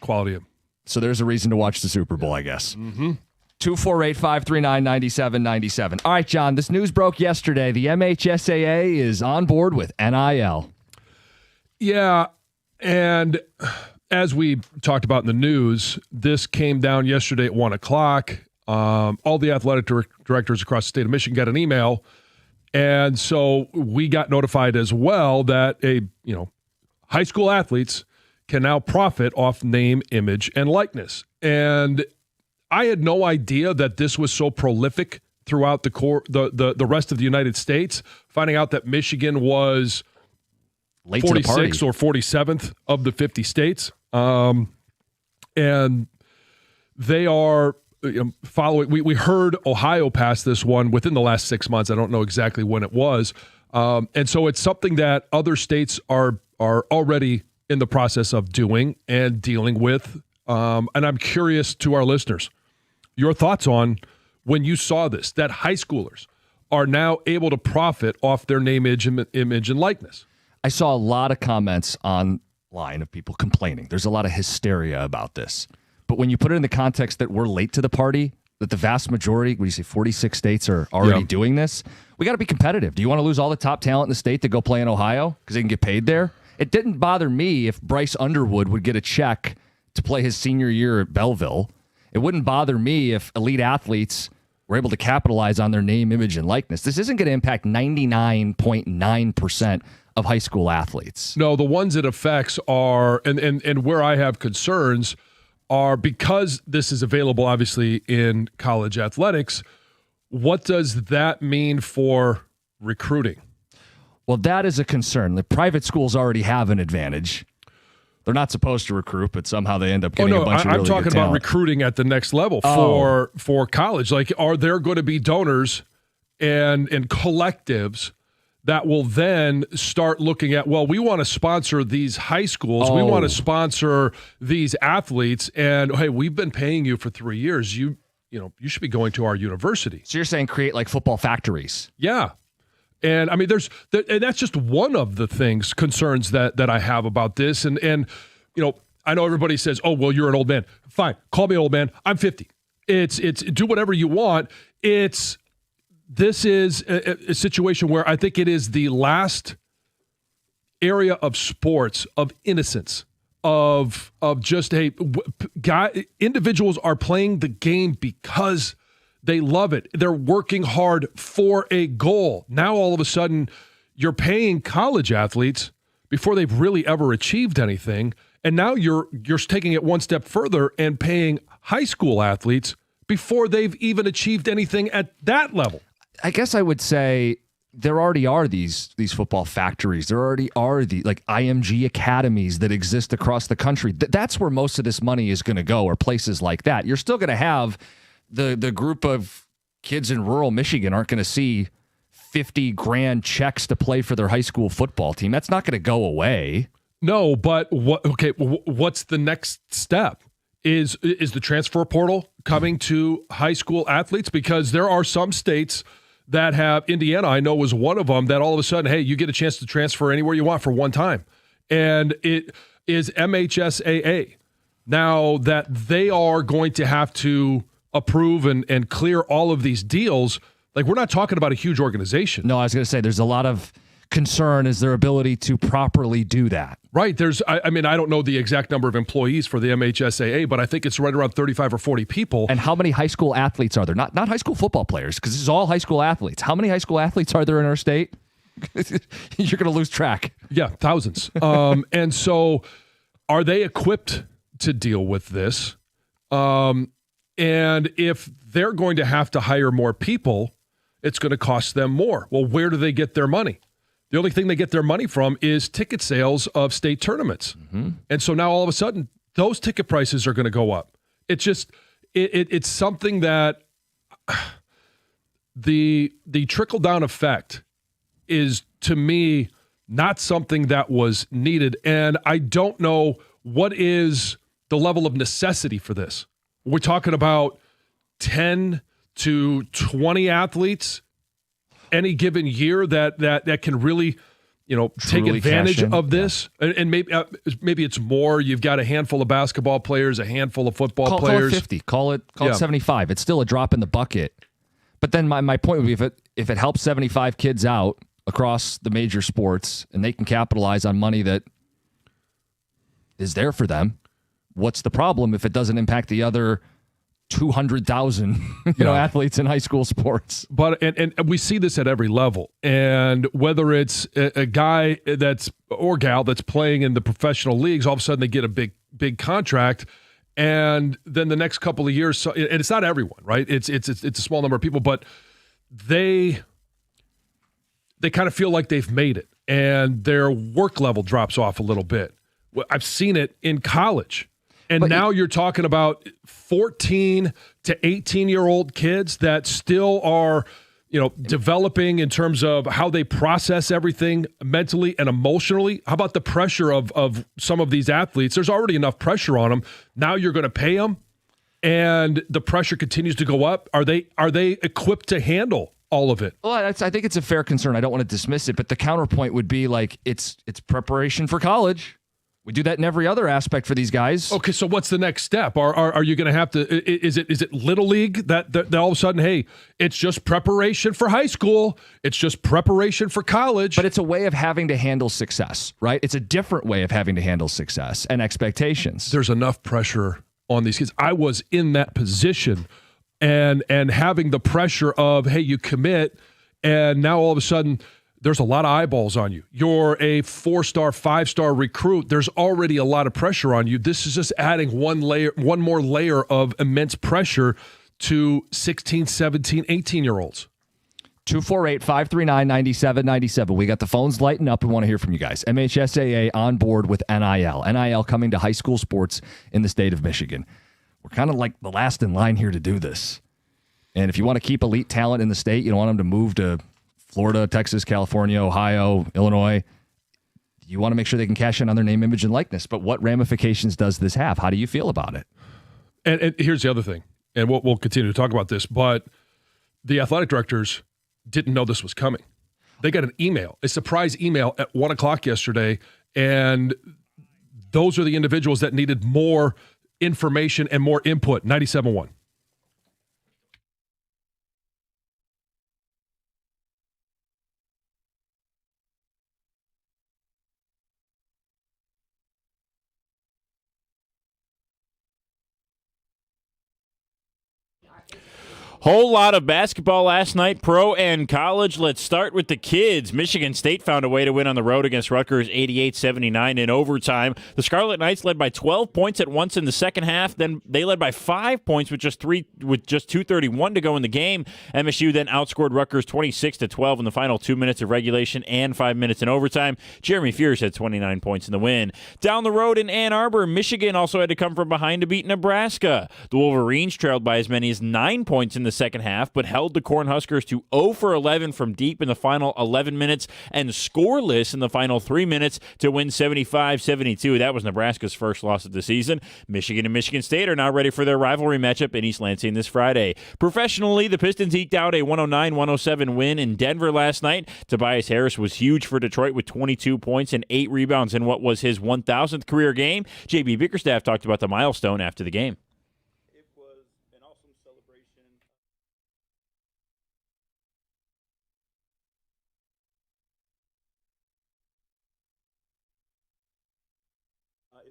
Quality of. So there's a reason to watch the Super Bowl, I guess. 248-539-9797. All right, John, this news broke yesterday. The MHSAA is on board with NIL. Yeah, and as we talked about in the news, this came down yesterday at 1 o'clock. All the athletic directors across the state of Michigan got an email, and so we got notified as well that high school athletes can now profit off name, image, and likeness. And I had no idea that this was so prolific throughout the rest of the United States. Finding out that Michigan was Late to the party. 46th or 47th of the 50 states. And they are following. We heard Ohio pass this one within the last 6 months. I don't know exactly when it was. And so it's something that other states are already in the process of doing and dealing with. And I'm curious to our listeners, your thoughts on when you saw this, that high schoolers are now able to profit off their name, image, and likeness. I saw a lot of comments online of people complaining. There's a lot of hysteria about this. But when you put it in the context that we're late to the party, that the vast majority, what do you say, 46 states are already doing this, we got to be competitive. Do you want to lose all the top talent in the state to go play in Ohio because they can get paid there? It didn't bother me if Bryce Underwood would get a check to play his senior year at Belleville. It wouldn't bother me if elite athletes were able to capitalize on their name, image, and likeness. This isn't going to impact 99.9% of high school athletes. No, the ones it affects are, and where I have concerns are because this is available, obviously, in college athletics, what does that mean for recruiting? Well, that is a concern. The private schools already have an advantage. They're not supposed to recruit, but somehow they end up getting a bunch of really I'm talking good about talent. recruiting at the next level for college. Like, are there going to be donors and collectives that will then start looking at, well, we want to sponsor these high schools. We want to sponsor these athletes. And, hey, we've been paying you for 3 years. You should be going to our university. So you're saying create like football factories? Yeah. And I mean, and that's just one of the concerns that I have about this. And I know everybody says, oh, well, you're an old man. Fine. Call me an old man. I'm 50. It's do whatever you want. This is a situation where I think it is the last area of sports of innocence, of just, hey, individuals are playing the game because they love it. They're working hard for a goal. Now, all of a sudden, you're paying college athletes before they've really ever achieved anything. And now you're taking it one step further and paying high school athletes before they've even achieved anything at that level. I guess I would say there already are these football factories. There already are the like IMG academies that exist across the country. That's where most of this money is going to go, or places like that. You're still going to have the group of kids in rural Michigan aren't going to see $50,000 checks to play for their high school football team. That's not going to go away. No, but what's the next step? Is the transfer portal coming to high school athletes? Because there are some states that have, Indiana, I know, was one of them, that all of a sudden, hey, you get a chance to transfer anywhere you want for one time. And it is MHSAA. Now that they are going to have to approve and clear all of these deals, like, we're not talking about a huge organization. No, I was going to say there's a lot of concern is their ability to properly do that. Right. I mean, I don't know the exact number of employees for the MHSAA, but I think it's right around 35 or 40 people. And how many high school athletes are there? Not high school football players, because this is all high school athletes. How many high school athletes are there in our state? You're going to lose track. Yeah, thousands. And so are they equipped to deal with this? And if they're going to have to hire more people, it's going to cost them more. Well, where do they get their money? The only thing they get their money from is ticket sales of state tournaments. Mm-hmm. And so now all of a sudden, those ticket prices are going to go up. It's just, it's something that the trickle-down effect is, to me, not something that was needed. And I don't know what is the level of necessity for this. We're talking about 10 to 20 athletes any given year that can really, take advantage of this. Yeah. And maybe it's more. You've got a handful of basketball players, a handful of football players. Call it 50. Call it 75. It's still a drop in the bucket. But then my point would be, if it helps 75 kids out across the major sports and they can capitalize on money that is there for them, what's the problem if it doesn't impact the other 200,000 athletes in high school sports? But and we see this at every level, and whether it's a guy or gal that's playing in the professional leagues, all of a sudden they get a big contract, and then the next couple of years, and it's not everyone, right? It's a small number of people, but they kind of feel like they've made it, and their work level drops off a little bit. I've seen it in college. And now you're talking about 14 to 18-year-old kids that still are, developing in terms of how they process everything mentally and emotionally. How about the pressure of some of these athletes? There's already enough pressure on them. Now you're going to pay them, and the pressure continues to go up. Are they equipped to handle all of it? Well, I think it's a fair concern. I don't want to dismiss it, but the counterpoint would be like it's preparation for college. We do that in every other aspect for these guys. Okay, so what's the next step? Are you going to have to? Is it Little League that all of a sudden, hey, it's just preparation for high school, it's just preparation for college? But it's a way of having to handle success, right? It's a different way of having to handle success and expectations. There's enough pressure on these kids. I was in that position, and having the pressure of, hey, you commit, and now all of a sudden, there's a lot of eyeballs on you. You're a 4-star, 5-star recruit. There's already a lot of pressure on you. This is just adding one more layer of immense pressure to 16, 17, 18-year-olds. 248-539-9797. We got the phones lighting up. We want to hear from you guys. MHSAA on board with NIL. NIL coming to high school sports in the state of Michigan. We're kind of like the last in line here to do this. And if you want to keep elite talent in the state, you don't want them to move to Florida, Texas, California, Ohio, Illinois. You want to make sure they can cash in on their name, image, and likeness. But what ramifications does this have? How do you feel about it? And here's the other thing, and we'll continue to talk about this, but the athletic directors didn't know this was coming. They got a surprise email at 1 o'clock yesterday, and those are the individuals that needed more information and more input. 97.1. Whole lot of basketball last night, pro and college. Let's start with the kids. Michigan State found a way to win on the road against Rutgers 88-79 in overtime. The Scarlet Knights led by 12 points at once in the second half. Then they led by 5 points with just 2:31 to go in the game. MSU then outscored Rutgers 26-12 in the final 2 minutes of regulation and 5 minutes in overtime. Jeremy Fears had 29 points in the win. Down the road in Ann Arbor, Michigan also had to come from behind to beat Nebraska. The Wolverines trailed by as many as 9 points in the second half, but held the Cornhuskers to 0 for 11 from deep in the final 11 minutes and scoreless in the final 3 minutes to win 75-72. That was Nebraska's first loss of the season. Michigan and Michigan State are now ready for their rivalry matchup in East Lansing this Friday. Professionally, the Pistons eked out a 109-107 win in Denver last night. Tobias Harris was huge for Detroit with 22 points and 8 rebounds in what was his 1,000th career game. J.B. Bickerstaff talked about the milestone after the game.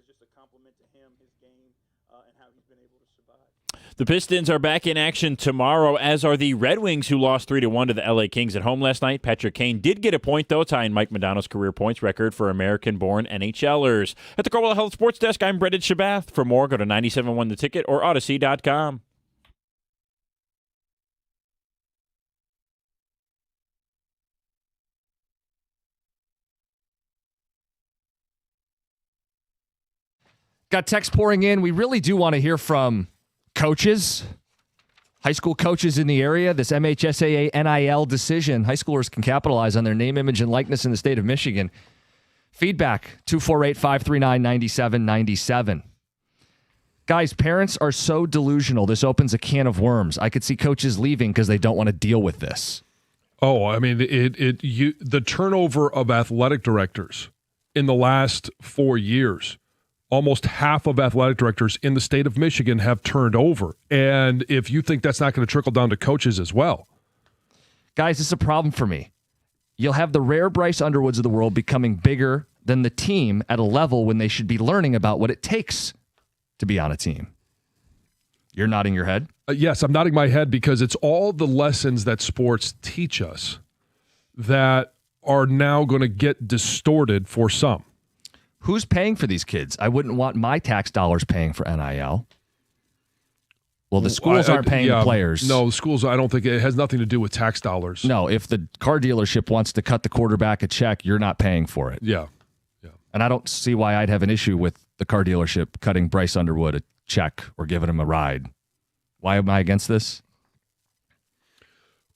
just a compliment to him, his game, and how he's been able to survive. The Pistons are back in action tomorrow, as are the Red Wings, who lost 3-1 to the LA Kings at home last night. Patrick Kane did get a point, though, tying Mike Modano's career points record for American-born NHLers. At the Coldwell Health Sports Desk, I'm Brendan Shabath. For more, go to 97.1 The Ticket or Odyssey.com. Got text pouring in. We really do want to hear from coaches, high school coaches in the area. This MHSAA NIL decision, high schoolers can capitalize on their name, image, and likeness in the state of Michigan. Feedback, 248-539-9797. Guys, parents are so delusional. This opens a can of worms. I could see coaches leaving because they don't want to deal with this. Oh, I mean, the turnover of athletic directors in the last 4 years, almost half of athletic directors in the state of Michigan have turned over. And if you think that's not going to trickle down to coaches as well. Guys, this is a problem for me. You'll have the rare Bryce Underwoods of the world becoming bigger than the team at a level when they should be learning about what it takes to be on a team. You're nodding your head? Yes, I'm nodding my head because it's all the lessons that sports teach us that are now going to get distorted for some. Who's paying for these kids? I wouldn't want my tax dollars paying for NIL. Well, the schools aren't paying the players. No, the schools, I don't think it has nothing to do with tax dollars. No, if the car dealership wants to cut the quarterback a check, you're not paying for it. Yeah. And I don't see why I'd have an issue with the car dealership cutting Bryce Underwood a check or giving him a ride. Why am I against this?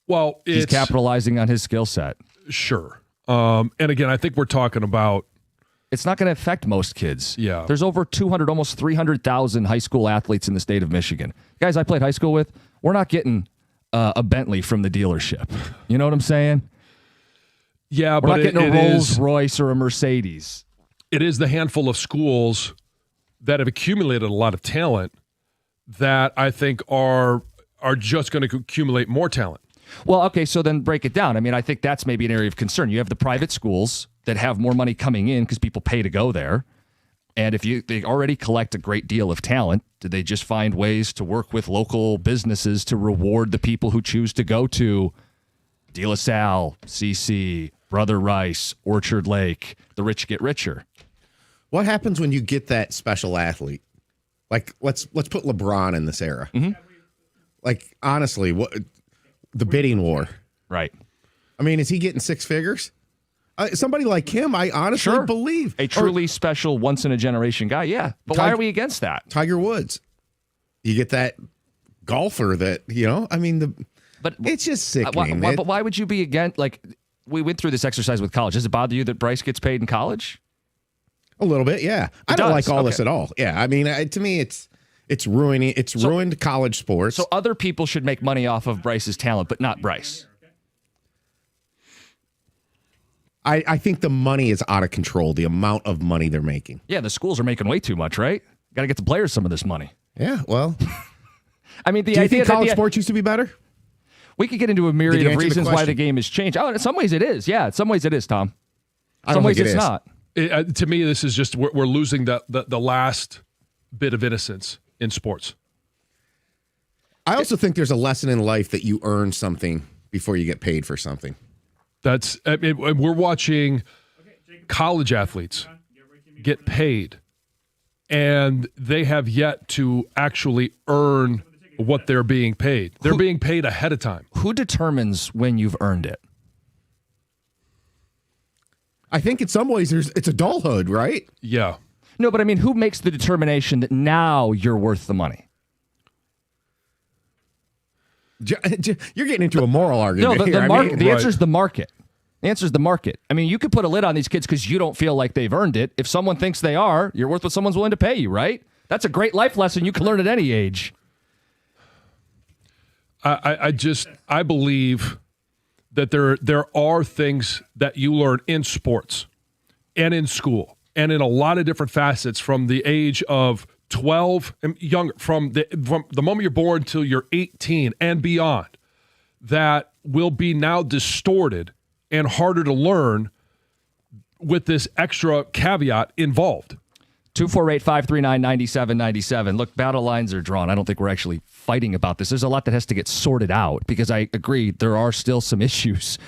Well, he's capitalizing on his skill set. Sure. And again, I think we're talking about, it's not going to affect most kids. Yeah. There's over 200, almost 300,000 high school athletes in the state of Michigan. Guys I played high school with, we're not getting a Bentley from the dealership. You know what I'm saying? Yeah, we're but not getting a Rolls Royce or a Mercedes. It is the handful of schools that have accumulated a lot of talent that I think are just going to accumulate more talent. Well, okay, so then break it down. I mean, I think that's maybe an area of concern. You have the private schools that have more money coming in because people pay to go there. And if they already collect a great deal of talent, do they just find ways to work with local businesses to reward the people who choose to go to De La Salle, CC, Brother Rice, Orchard Lake? The rich get richer. What happens when you get that special athlete? Like, let's put LeBron in this era. Mm-hmm. Like, honestly, what the bidding war? Right. I mean, is he getting six figures? Somebody like him, I honestly believe. A truly special, once-in-a-generation guy, yeah. But why are we against that? Tiger Woods. You get that golfer that, I mean, but it's just sickening. But why would you be against, like, we went through this exercise with college. Does it bother you that Bryce gets paid in college? A little bit, yeah. I don't like all this at all. Yeah, I mean, to me, it's ruining. It's ruined college sports. So other people should make money off of Bryce's talent, but not Bryce. I think the money is out of control. The amount of money they're making. Yeah, the schools are making way too much, right? Got to get the players some of this money. Yeah, well, I mean, do you think college sports used to be better? We could get into a myriad of reasons why the game has changed. Oh, in some ways it is. Yeah, in some ways it is, Tom. In some ways it's not. To me, this is just we're losing the last bit of innocence in sports. I also think there's a lesson in life that you earn something before you get paid for something. We're watching college athletes get paid, and they have yet to actually earn what they're being paid. They're being paid ahead of time. Who determines when you've earned it? I think in some ways it's adulthood, right? Yeah. No, but I mean, who makes the determination that now you're worth the money? You're getting into a moral argument. No, here. The answer is the market. The answer is the market. I mean, you could put a lid on these kids because you don't feel like they've earned it. If someone thinks they are, you're worth what someone's willing to pay you, right? That's a great life lesson you can learn at any age. I believe that there are things that you learn in sports and in school and in a lot of different facets from the age of 12 and younger, from the moment you're born till you're 18 and beyond, that will be now distorted and harder to learn with this extra caveat involved. 248-539-9797. Look, battle lines are drawn. I don't think we're actually fighting about this. There's a lot that has to get sorted out because I agree there are still some issues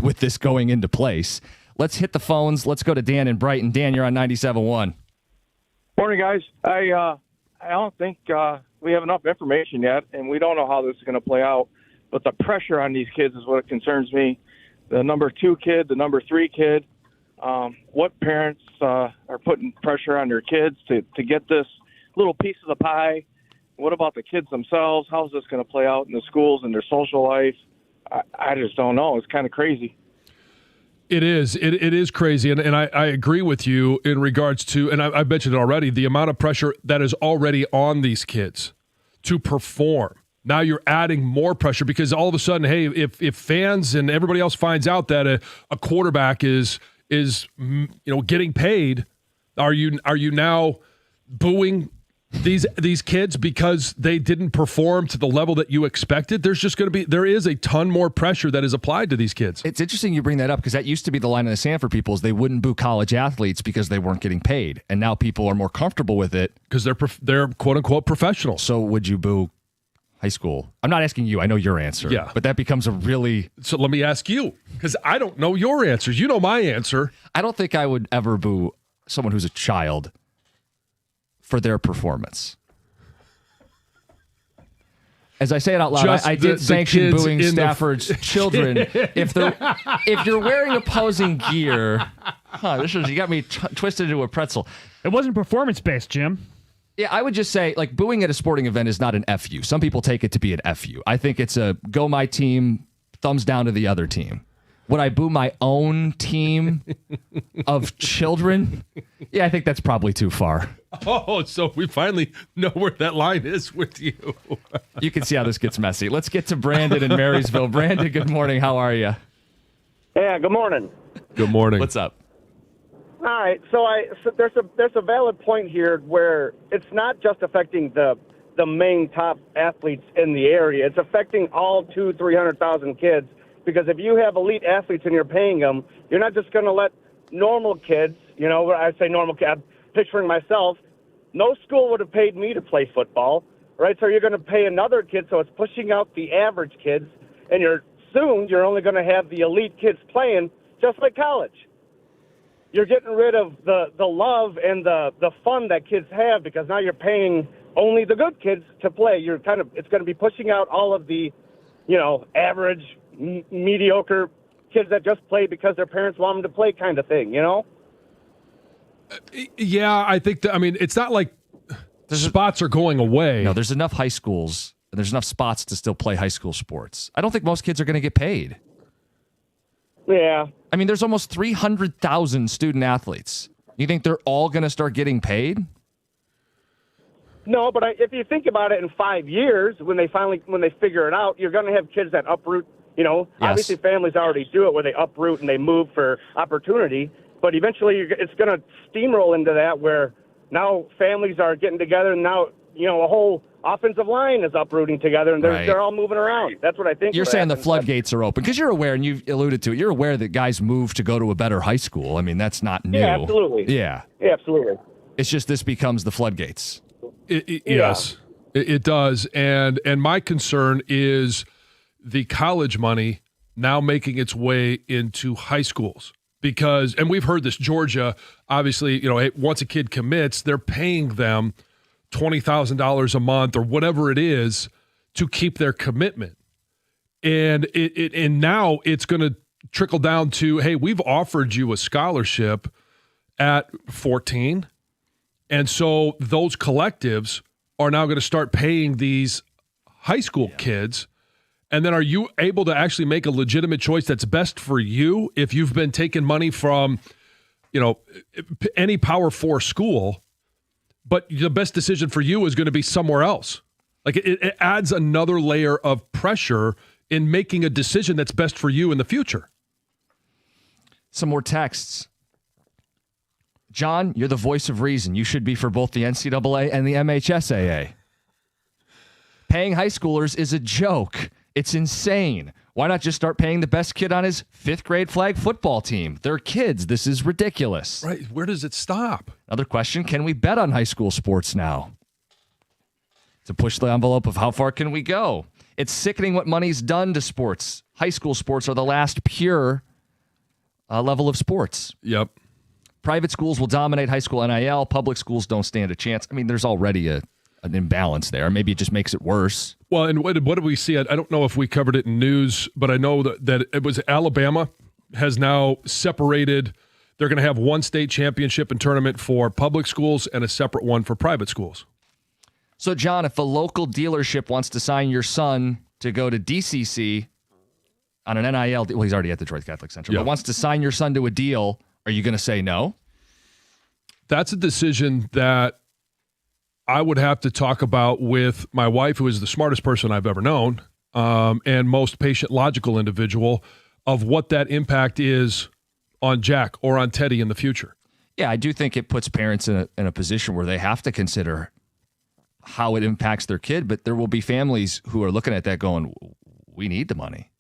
with this going into place. Let's hit the phones. Let's go to Dan in Brighton. Dan, you're on 97.1. Morning, guys. I don't think we have enough information yet, and we don't know how this is going to play out. But the pressure on these kids is what concerns me. The number 2 kid, the number 3 kid. What parents are putting pressure on their kids to get this little piece of the pie? What about the kids themselves? How's this going to play out in the schools and their social life? I just don't know. It's kind of crazy. It is. It is crazy. And I agree with you in regards to, and I mentioned it already, the amount of pressure that is already on these kids to perform. Now you're adding more pressure because all of a sudden, hey, if fans and everybody else finds out that a quarterback is getting paid, are you now booing these kids because they didn't perform to the level that you expected? There is a ton more pressure that is applied to these kids. It's interesting you bring that up because that used to be the line in the sand for people is they wouldn't boo college athletes because they weren't getting paid. And now people are more comfortable with it. Because they're quote unquote professionals. So would you boo high school? I'm not asking you. I know your answer. Yeah. But that becomes a really... So let me ask you, because I don't know your answers. You know my answer. I don't think I would ever boo someone who's a child for their performance. As I say it out loud, I did sanction booing Stafford's children. If you're wearing opposing gear, you got me twisted into a pretzel. It wasn't performance-based, Jim. Yeah, I would just say, like, booing at a sporting event is not an FU. Some people take it to be an FU. I think it's a go my team, thumbs down to the other team. Would I boo my own team of children? Yeah, I think that's probably too far. Oh, so we finally know where that line is with you. You can see how this gets messy. Let's get to Brandon in Marysville. Brandon, good morning. How are you? Yeah, good morning. Good morning. What's up? All right, so there's a valid point here where it's not just affecting the main top athletes in the area. It's affecting all 300,000 kids because if you have elite athletes and you're paying them, you're not just going to let normal kids. You know, I say normal kids. I'm picturing myself. No school would have paid me to play football, right? So you're going to pay another kid, so it's pushing out the average kids, and you're only going to have the elite kids playing, just like college. You're getting rid of the love and the fun that kids have because now you're paying only the good kids to play. It's going to be pushing out all of the, average, mediocre kids that just play because their parents want them to play kind of thing, Yeah, I think it's not like spots are going away. No, there's enough high schools and there's enough spots to still play high school sports. I don't think most kids are going to get paid. Yeah. I mean, there's almost 300,000 student athletes. You think they're all going to start getting paid? No, but if you think about it in 5 years, when they figure it out, you're going to have kids that uproot. Yes. Obviously families already do it where they uproot and they move for opportunity. But eventually it's going to steamroll into that where now families are getting together and now, a whole offensive line is uprooting together and they're all moving around. That's what I think. You're saying the floodgates are open because you're aware, and you've alluded to it, you're aware that guys move to go to a better high school. I mean, that's not new. Yeah, absolutely. Yeah, absolutely. It's just this becomes the floodgates. Yes, it does. And my concern is the college money now making its way into high schools. Because, and we've heard this, Georgia, obviously, once a kid commits, they're paying them $20,000 a month or whatever it is to keep their commitment. And and now it's going to trickle down to, hey, we've offered you a scholarship at 14. And so those collectives are now going to start paying these high school kids. And then are you able to actually make a legitimate choice that's best for you if you've been taking money from, any Power 4 school, but the best decision for you is going to be somewhere else? Like it adds another layer of pressure in making a decision that's best for you in the future. Some more texts. John, you're the voice of reason. You should be for both the NCAA and the MHSAA. Paying high schoolers is a joke. It's insane. Why not just start paying the best kid on his 5th grade flag football team? They're kids. This is ridiculous. Right. Where does it stop? Another question, can we bet on high school sports now? To push the envelope of how far can we go? It's sickening what money's done to sports. High school sports are the last pure level of sports. Yep. Private schools will dominate high school NIL. Public schools don't stand a chance. I mean, there's already an imbalance there. Maybe it just makes it worse. Well, and what did we see? I don't know if we covered it in news, but I know that it was Alabama has now separated. They're going to have one state championship and tournament for public schools and a separate one for private schools. So, John, if a local dealership wants to sign your son to go to DCC on an NIL, well, he's already at Detroit Catholic Central, but wants to sign your son to a deal, are you going to say no? That's a decision that I would have to talk about with my wife, who is the smartest person I've ever known, and most patient, logical individual, of what that impact is on Jack or on Teddy in the future. Yeah, I do think it puts parents in a position where they have to consider how it impacts their kid, but there will be families who are looking at that going, we need the money,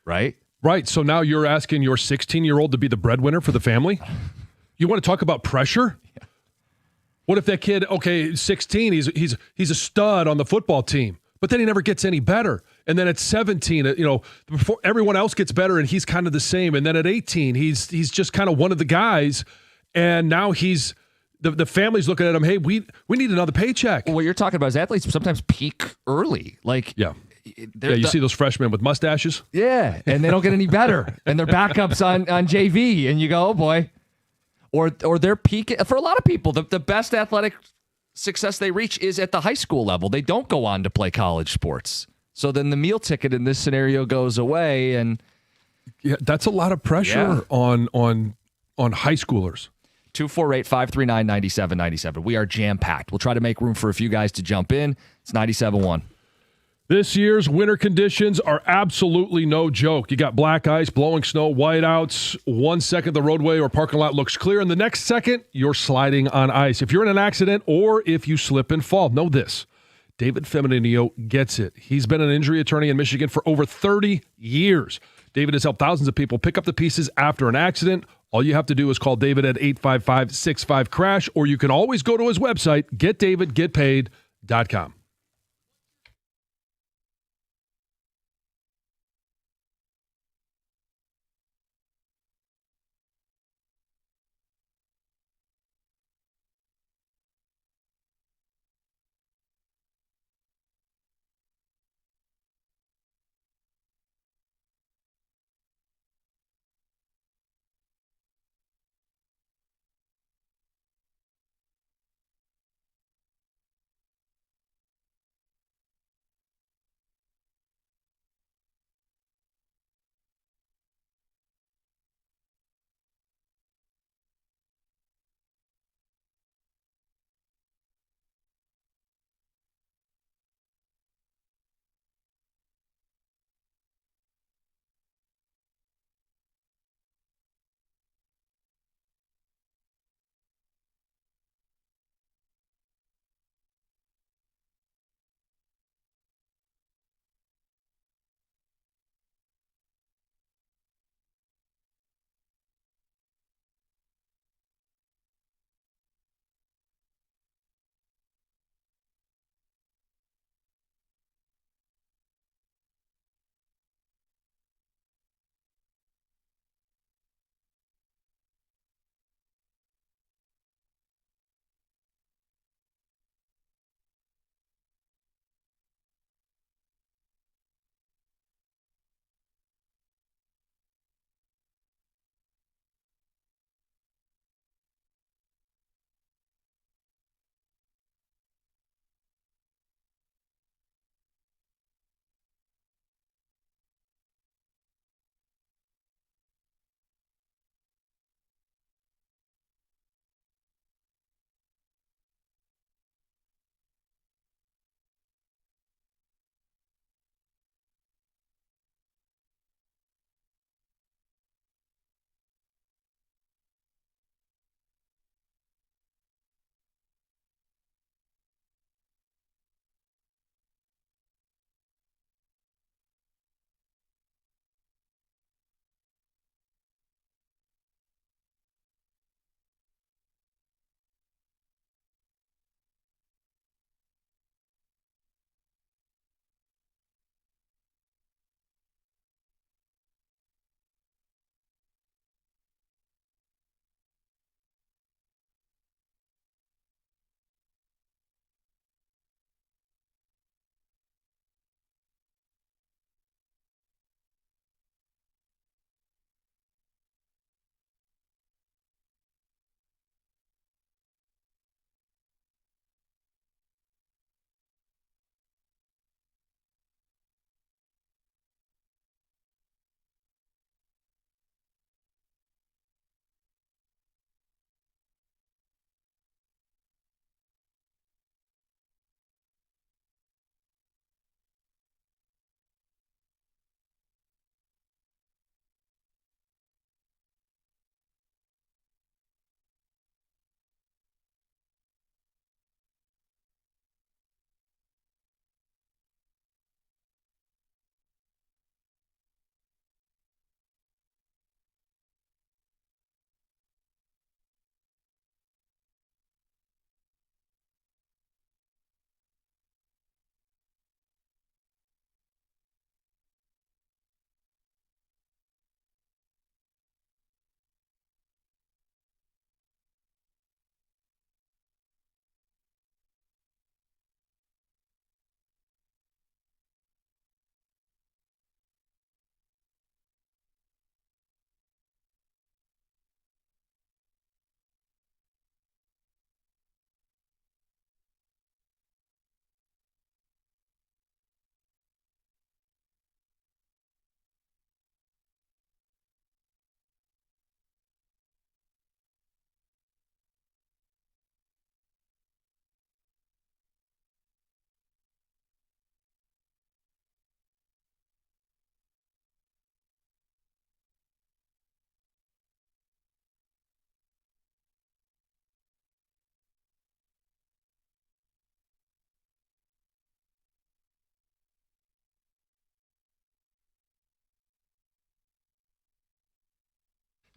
right? Right. So now you're asking your 16-year-old to be the breadwinner for the family? You want to talk about pressure? Yeah. What if that kid, 16, he's a stud on the football team, but then he never gets any better. And then at 17, before everyone else gets better and he's kind of the same. And then at 18, he's just kind of one of the guys. And now he's the family's looking at him, hey, we need another paycheck. Well, what you're talking about is athletes sometimes peak early. Like, you see those freshmen with mustaches? Yeah, and they don't get any better. And they're backups on JV, and you go, oh boy. Or they're peak. For a lot of people, the best athletic success they reach is at the high school level. They don't go on to play college sports. So then the meal ticket in this scenario goes away, and that's a lot of pressure on high schoolers. 248-539-9797. We are jam-packed. We'll try to make room for a few guys to jump in. It's 97.1. This year's winter conditions are absolutely no joke. You got black ice, blowing snow, whiteouts. 1 second the roadway or parking lot looks clear, and the next second you're sliding on ice. If you're in an accident or if you slip and fall, know this. David Feminino gets it. He's been an injury attorney in Michigan for over 30 years. David has helped thousands of people pick up the pieces after an accident. All you have to do is call David at 855-65-CRASH, or you can always go to his website, getdavidgetpaid.com.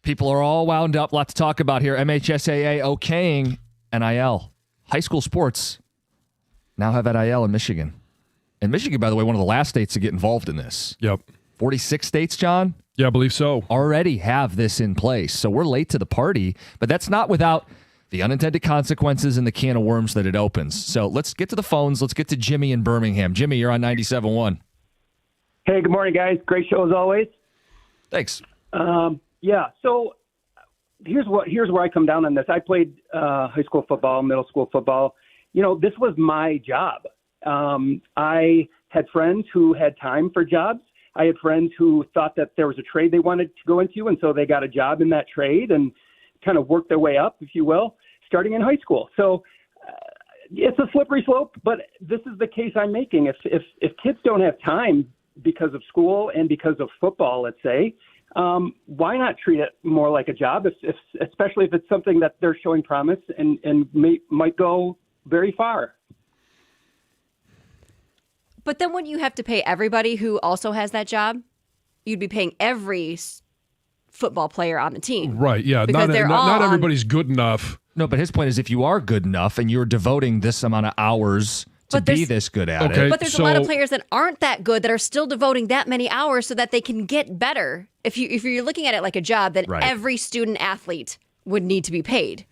People are all wound up. Lot to talk about here. MHSAA okaying NIL. High school sports now have NIL in Michigan. And Michigan, by the way, one of the last states to get involved in this. Yep. 46 states, John, Yeah, I believe so. already have this in place. So we're late to the party, but that's not without the unintended consequences and the can of worms that it opens. So let's get to the phones. Let's get to Jimmy in Birmingham. Jimmy, you're on 97.1. Hey, good morning, guys. Great show as always. Thanks. Yeah, so here's where I come down on this. I played high school football, middle school football. You know, this was my job. I had friends who had time for jobs. I had friends who thought that there was a trade they wanted to go into, and so they got a job in that trade and kind of worked their way up, if you will, starting in high school. So it's a slippery slope, but this is the case I'm making. If kids don't have time because of school and because of football, let's say, why not treat it more like a job, especially if it's something that they're showing promise and might go very far? But then wouldn't you have to pay everybody who also has that job? You'd be paying every football player on the team. Right, yeah. Because they're all Not on- everybody's good enough. No, but his point is if you are good enough and you're devoting this amount of hours to But be there's- this good at Okay. it. But there's a lot of So- players that aren't that good that are still devoting that many hours so that they can get better. If you're looking at it like a job, then Right. every student athlete would need to be paid,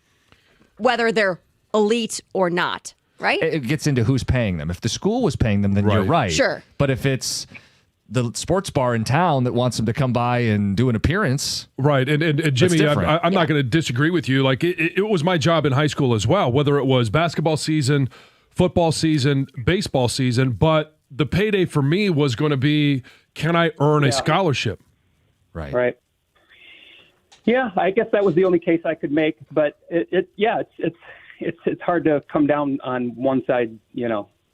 whether they're elite or not, right? It gets into who's paying them. If the school was paying them, then you're Right. right. Sure. But if it's the sports bar in town that wants them to come by and do an appearance, Right, and Jimmy, different. I'm not going to disagree with you. Like it was my job in high school as well, whether it was basketball season, football season, baseball season. But the payday for me was going to be, can I earn a scholarship? Right. Yeah, I guess that was the only case I could make, but it's hard to come down on one side,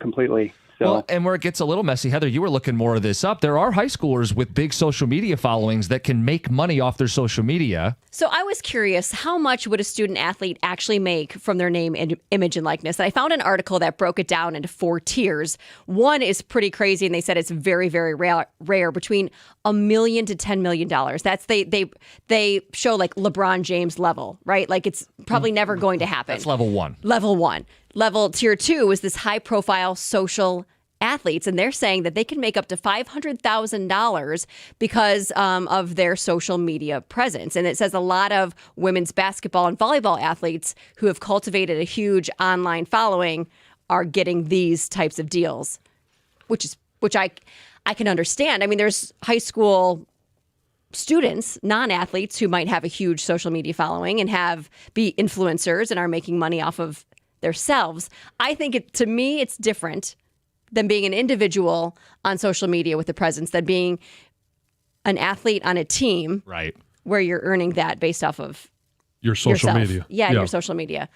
completely. So. well, and where it gets a little messy, Heather, you were looking more of this up. There are high schoolers with big social media followings that can make money off their social media. So I was curious, how much would a student athlete actually make from their name, and image, and likeness? And I found an article that broke it down into 4 tiers. One is pretty crazy, and they said it's very, very rare, between $1 million to $10 million. That's they show like LeBron James level, right? Like it's probably never going to happen. That's level 1. Level 1. Level tier 2 is this high profile social athletes, and they're saying that they can make up to $500,000 because of their social media presence. And it says a lot of women's basketball and volleyball athletes who have cultivated a huge online following are getting these types of deals, which I can understand. I mean, there's high school students, non-athletes, who might have a huge social media following and be influencers and are making money off of themselves. I think to me, it's different than being an individual on social media with a presence than being an athlete on a team, Right. where you're earning that based off of Your social yourself. media. Yeah, your social media.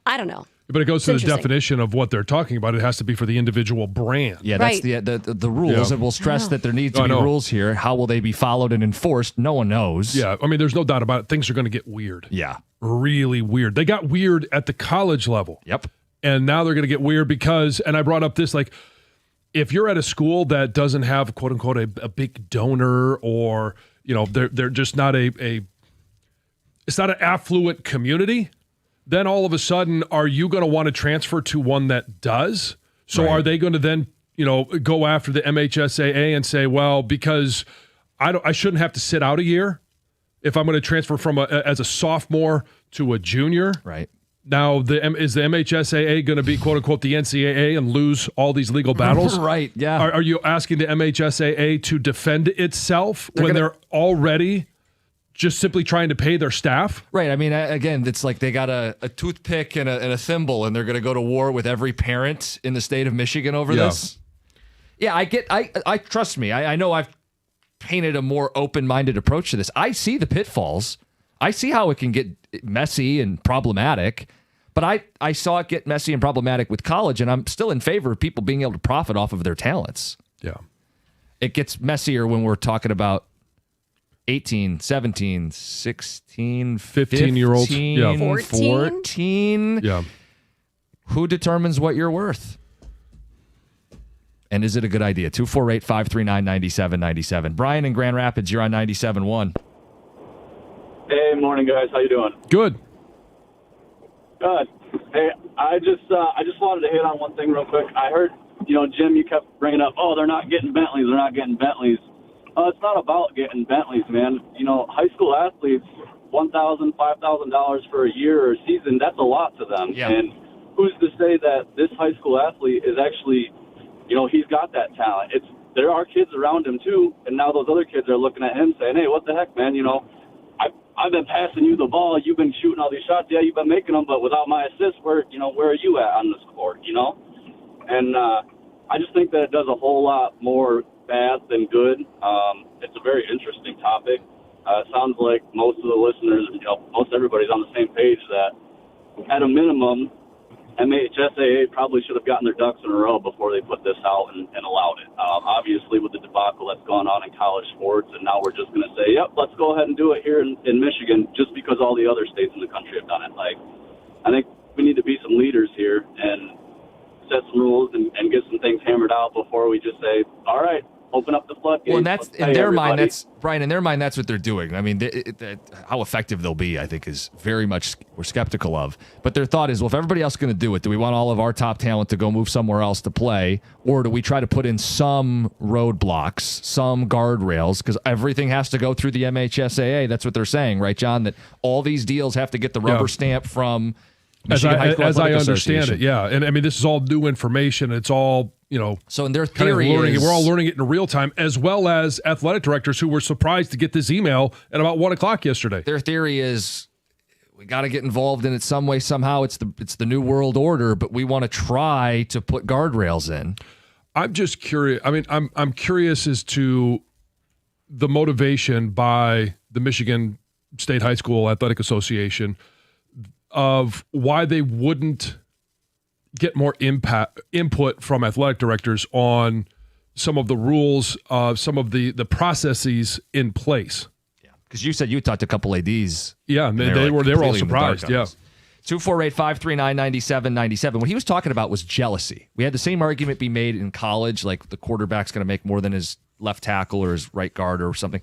I don't know. But it goes It's to the interesting. definition of what they're talking about. It has to be for the individual brand. Yeah, that's Right. the rules, Yeah. and we'll stress that there needs to I be know. rules here. How will they be followed and enforced? No one knows. Yeah, I mean, there's no doubt about it. Things are going to get weird. Yeah. Really weird. They got weird at the college level. Yep. And now they're going to get weird because, and I brought up this, like, if you're at a school that doesn't have, quote unquote, a big donor, or, they're just not it's not an affluent community, then all of a sudden, are you going to want to transfer to one that does? So Right. are they going to then, go after the MHSAA and say, well, because I shouldn't have to sit out a year if I'm going to transfer from as a sophomore to a junior? Right. Now, is the MHSAA going to be, quote unquote, the NCAA and lose all these legal battles? Right, yeah. Are you asking the MHSAA to defend itself when gonna- they're already just simply trying to pay their staff? Right. I mean, again, it's like they got a toothpick and a thimble, and they're going to go to war with every parent in the state of Michigan over Yeah. this. Yeah, I trust me. I know I've painted a more open-minded approach to this. I see the pitfalls. I see how it can get messy and problematic, but I saw it get messy and problematic with college, and I'm still in favor of people being able to profit off of their talents. Yeah. It gets messier when we're talking about 18, 17, 16, 15-year-olds. Yeah. 14. Yeah. Who determines what you're worth? And is it a good idea? 248-539-9797. Brian in Grand Rapids, you're on 97.1. Hey, morning, guys. How you doing? Good. Good. Hey, I just wanted to hit on one thing real quick. I heard, Jim, you kept bringing up, they're not getting Bentleys. They're not getting Bentleys. It's not about getting Bentleys, man. High school athletes, $1,000, $5,000 for a year or a season, that's a lot to them. Yeah. And who's to say that this high school athlete is actually, he's got that talent. There are kids around him, too, and now those other kids are looking at him saying, hey, what the heck, man, I've been passing you the ball. You've been shooting all these shots. Yeah, you've been making them, but without my assist, where are you at on this court, And I just think that it does a whole lot more bad than good. It's a very interesting topic. It sounds like most of the listeners, most everybody's on the same page that, at a minimum, MHSAA probably should have gotten their ducks in a row before they put this out and allowed it. Obviously, with the debacle that's gone on in college sports, and now we're just going to say, yep, let's go ahead and do it here in Michigan just because all the other states in the country have done it. I think we need to be some leaders here and set some rules and get some things hammered out before we just say, all right, open up the floodgates. Well, and that's in their mind. That's Brian. In their mind, that's what they're doing. I mean, how effective they'll be, I think, is very much we're skeptical of. But their thought is, well, if everybody else is going to do it, do we want all of our top talent to go move somewhere else to play, or do we try to put in some roadblocks, some guardrails, because everything has to go through the MHSAA? That's what they're saying, right, John? That all these deals have to get the rubber stamp from Michigan High School as I Athletic understand Association. it, yeah. And I mean, this is all new information. It's all, So in their kind of theory learning, is, we're all learning it in real time, as well as athletic directors who were surprised to get this email at about 1:00 yesterday. Their theory is we got to get involved in it some way, somehow. It's the new world order, but we want to try to put guardrails in. I'm just curious. I mean, I'm curious as to the motivation by the Michigan State High School Athletic Association of why they wouldn't get more input from athletic directors on some of the rules, some of the processes in place. Yeah, because you said you talked to a couple ADs. Yeah, and they were all surprised. Yeah. 248-539-9797. What he was talking about was jealousy. We had the same argument be made in college, like the quarterback's going to make more than his left tackle or his right guard or something.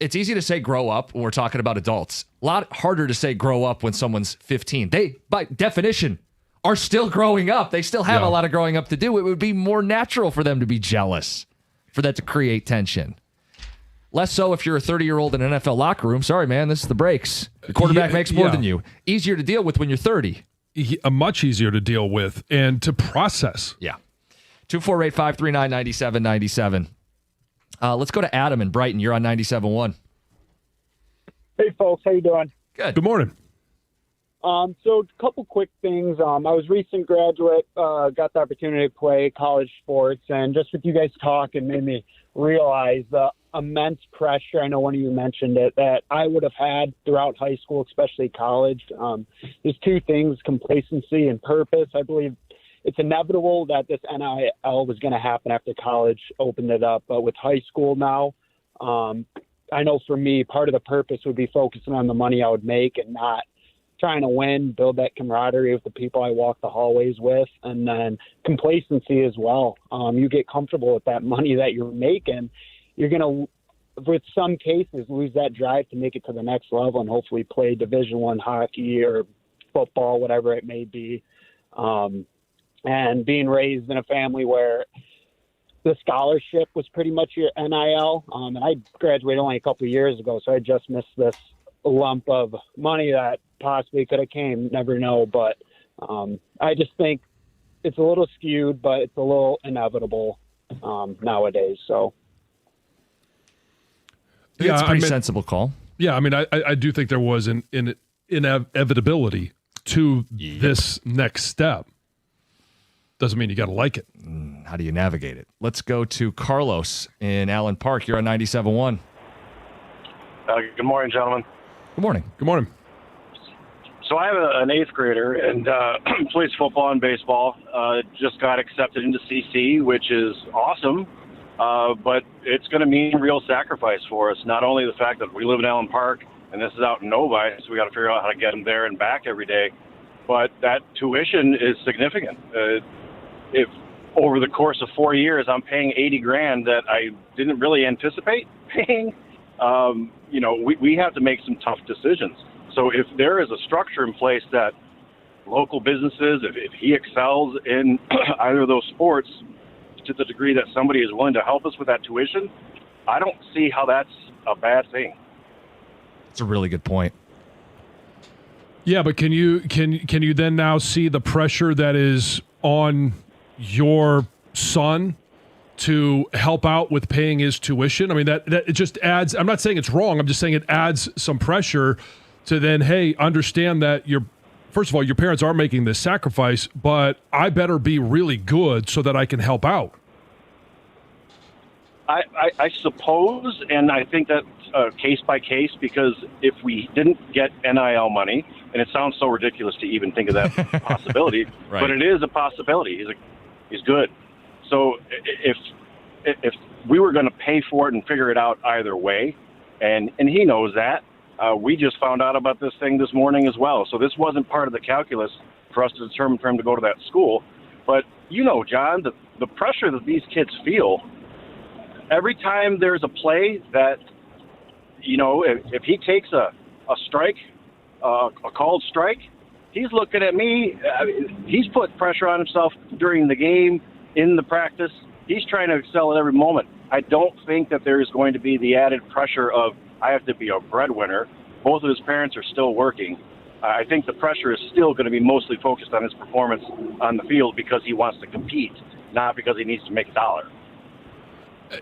It's easy to say grow up when we're talking about adults. A lot harder to say grow up when someone's 15. They, by definition, are still growing up. They still have a lot of growing up to do. It would be more natural for them to be jealous, for that to create tension. Less so if you're a 30-year-old in an NFL locker room. Sorry, man, this is the breaks. The quarterback makes more than you. Easier to deal with when you're 30. Much easier to deal with and to process. Yeah. 248-539-9797. Let's go to Adam in Brighton. You're on 97.1. Hey, folks. How you doing? Good. Good morning. So a couple quick things. I was a recent graduate, got the opportunity to play college sports, and just with you guys talking made me realize the immense pressure, I know one of you mentioned it, that I would have had throughout high school, especially college. There's two things, complacency and purpose. I believe it's inevitable that this NIL was going to happen after college opened it up. But with high school now, I know for me, part of the purpose would be focusing on the money I would make and not trying to win, build that camaraderie with the people I walk the hallways with, and then complacency as well. You get comfortable with that money that you're making, you're going to, with some cases, lose that drive to make it to the next level and hopefully play Division I hockey or football, whatever it may be. And being raised in a family where the scholarship was pretty much your NIL, and I graduated only a couple of years ago, so I just missed this lump of money that possibly could have came. Never know, but I just think it's a little skewed, but it's a little inevitable nowadays. So, it's a pretty sensible call. Yeah, I mean, I do think there was an inevitability to this next step. Doesn't mean you got to like it. How do you navigate it? Let's go to Carlos in Allen Park. You're on 97.1. Good morning, gentlemen. Good morning. Good morning. So I have an eighth grader and plays football and baseball. Just got accepted into CC, which is awesome, but it's going to mean real sacrifice for us. Not only the fact that we live in Allen Park and this is out in Novi, so we got to figure out how to get him there and back every day, but that tuition is significant. If over the course of 4 years I'm paying $80,000 that I didn't really anticipate paying, we have to make some tough decisions. So if there is a structure in place that local businesses, if he excels in either of those sports to the degree that somebody is willing to help us with that tuition, I don't see how that's a bad thing. That's a really good point. Yeah, but can you then now see the pressure that is on your son to help out with paying his tuition? I mean, that it just adds. I'm not saying it's wrong. I'm just saying it adds some pressure to then, hey, understand that first of all, your parents are making this sacrifice, but I better be really good so that I can help out. I suppose, and I think that's case by case, because if we didn't get NIL money, and it sounds so ridiculous to even think of that possibility, Right. but it is a possibility. He's good. So if we were going to pay for it and figure it out either way, and he knows that, we just found out about this thing this morning as well. So this wasn't part of the calculus for us to determine for him to go to that school. But John, the pressure that these kids feel every time there's a play that, if he takes a strike, a called strike, he's looking at me. He's put pressure on himself during the game, in the practice. He's trying to excel at every moment. I don't think that there's going to be the added pressure of, I have to be a breadwinner. Both of his parents are still working. I think the pressure is still going to be mostly focused on his performance on the field because he wants to compete, not because he needs to make a dollar.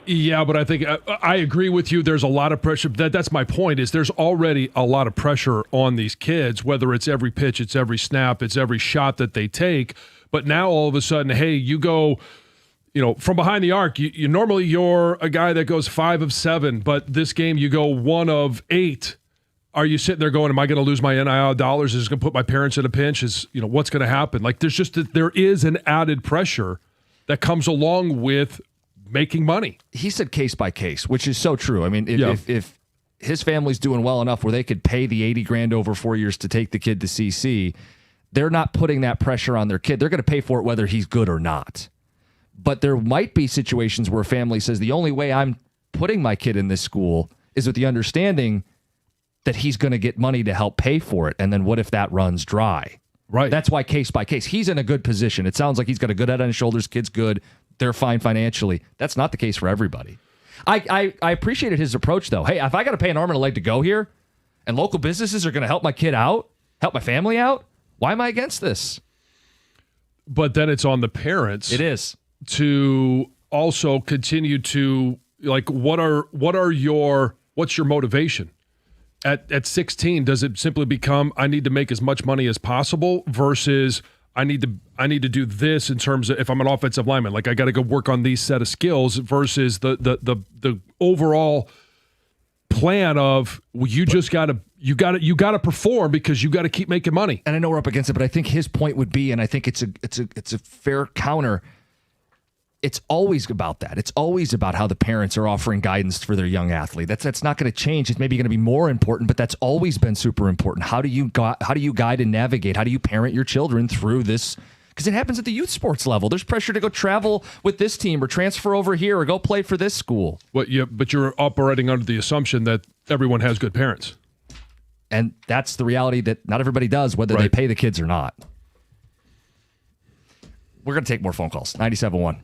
Yeah, but I think I agree with you. There's a lot of pressure. That's my point, is there's already a lot of pressure on these kids, whether it's every pitch, it's every snap, it's every shot that they take. But now all of a sudden, hey, you go, from behind the arc, you normally you're a guy that goes 5 of 7, but this game you go 1 of 8. Are you sitting there going, am I going to lose my NIL dollars? Is it going to put my parents in a pinch? What's going to happen? Like, there is an added pressure that comes along with making money. He said case by case, which is so true. I mean, if his family's doing well enough where they could pay the $80,000 over 4 years to take the kid to CC, they're not putting that pressure on their kid. They're going to pay for it whether he's good or not. But there might be situations where a family says, the only way I'm putting my kid in this school is with the understanding that he's going to get money to help pay for it. And then what if that runs dry? Right. That's why case by case. He's in a good position. It sounds like he's got a good head on his shoulders. Kid's good. They're fine financially. That's not the case for everybody. I appreciated his approach, though. Hey, if I got to pay an arm and a leg to go here, and local businesses are going to help my kid out, help my family out, why am I against this? But then it's on the parents. It is. To also continue to, like, what's your motivation? At 16, does it simply become, I need to make as much money as possible versus I need to do this in terms of, if I'm an offensive lineman, like I got to go work on these set of skills versus the overall plan of, well, you got to perform because you got to keep making money. And I know we're up against it, but I think his point would be, and I think it's a fair counter. It's always about that. It's always about how the parents are offering guidance for their young athlete. That's not going to change. It's maybe going to be more important, but that's always been super important. How do you guide and navigate? How do you parent your children through this? Because it happens at the youth sports level. There's pressure to go travel with this team or transfer over here or go play for this school. But you're operating under the assumption that everyone has good parents. And that's the reality that not everybody does, whether they pay the kids or not. We're going to take more phone calls. 97.1.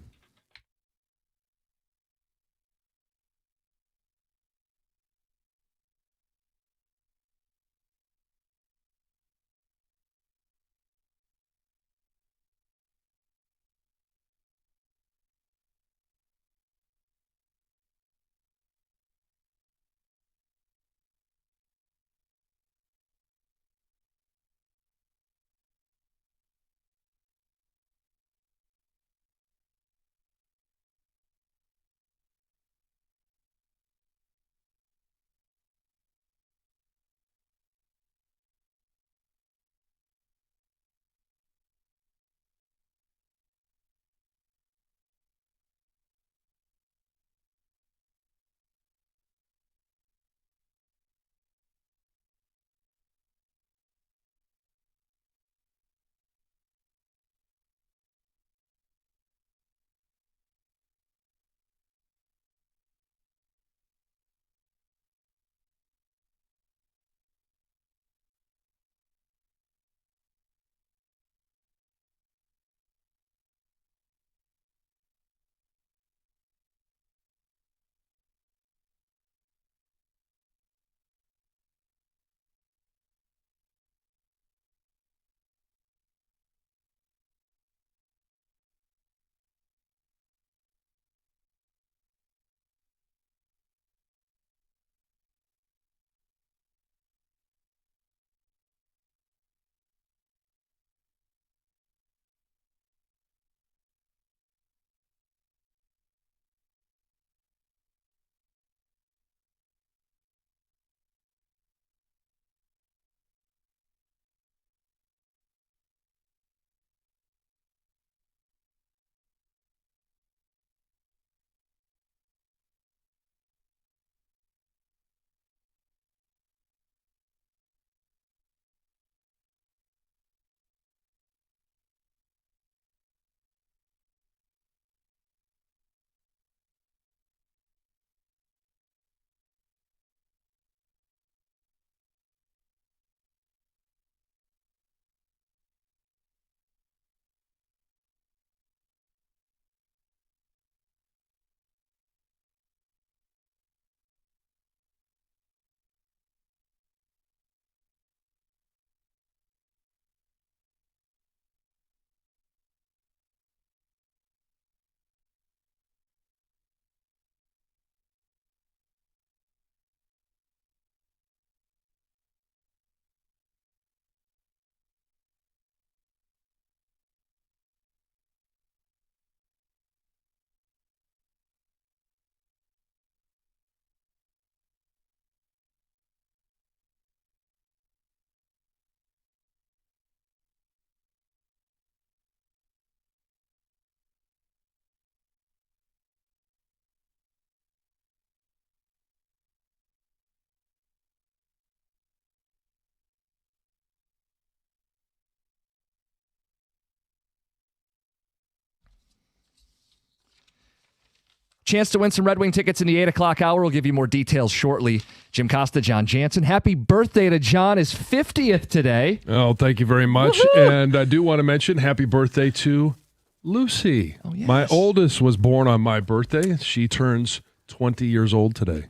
Chance to win some Red Wing tickets in the 8 o'clock hour. We'll give you more details shortly. Jim Costa, John Jansen. Happy birthday to John. His 50th today. Oh, thank you very much. Woo-hoo! And I do want to mention happy birthday to Lucy. Oh, yes. My oldest was born on my birthday. She turns 20 years old today.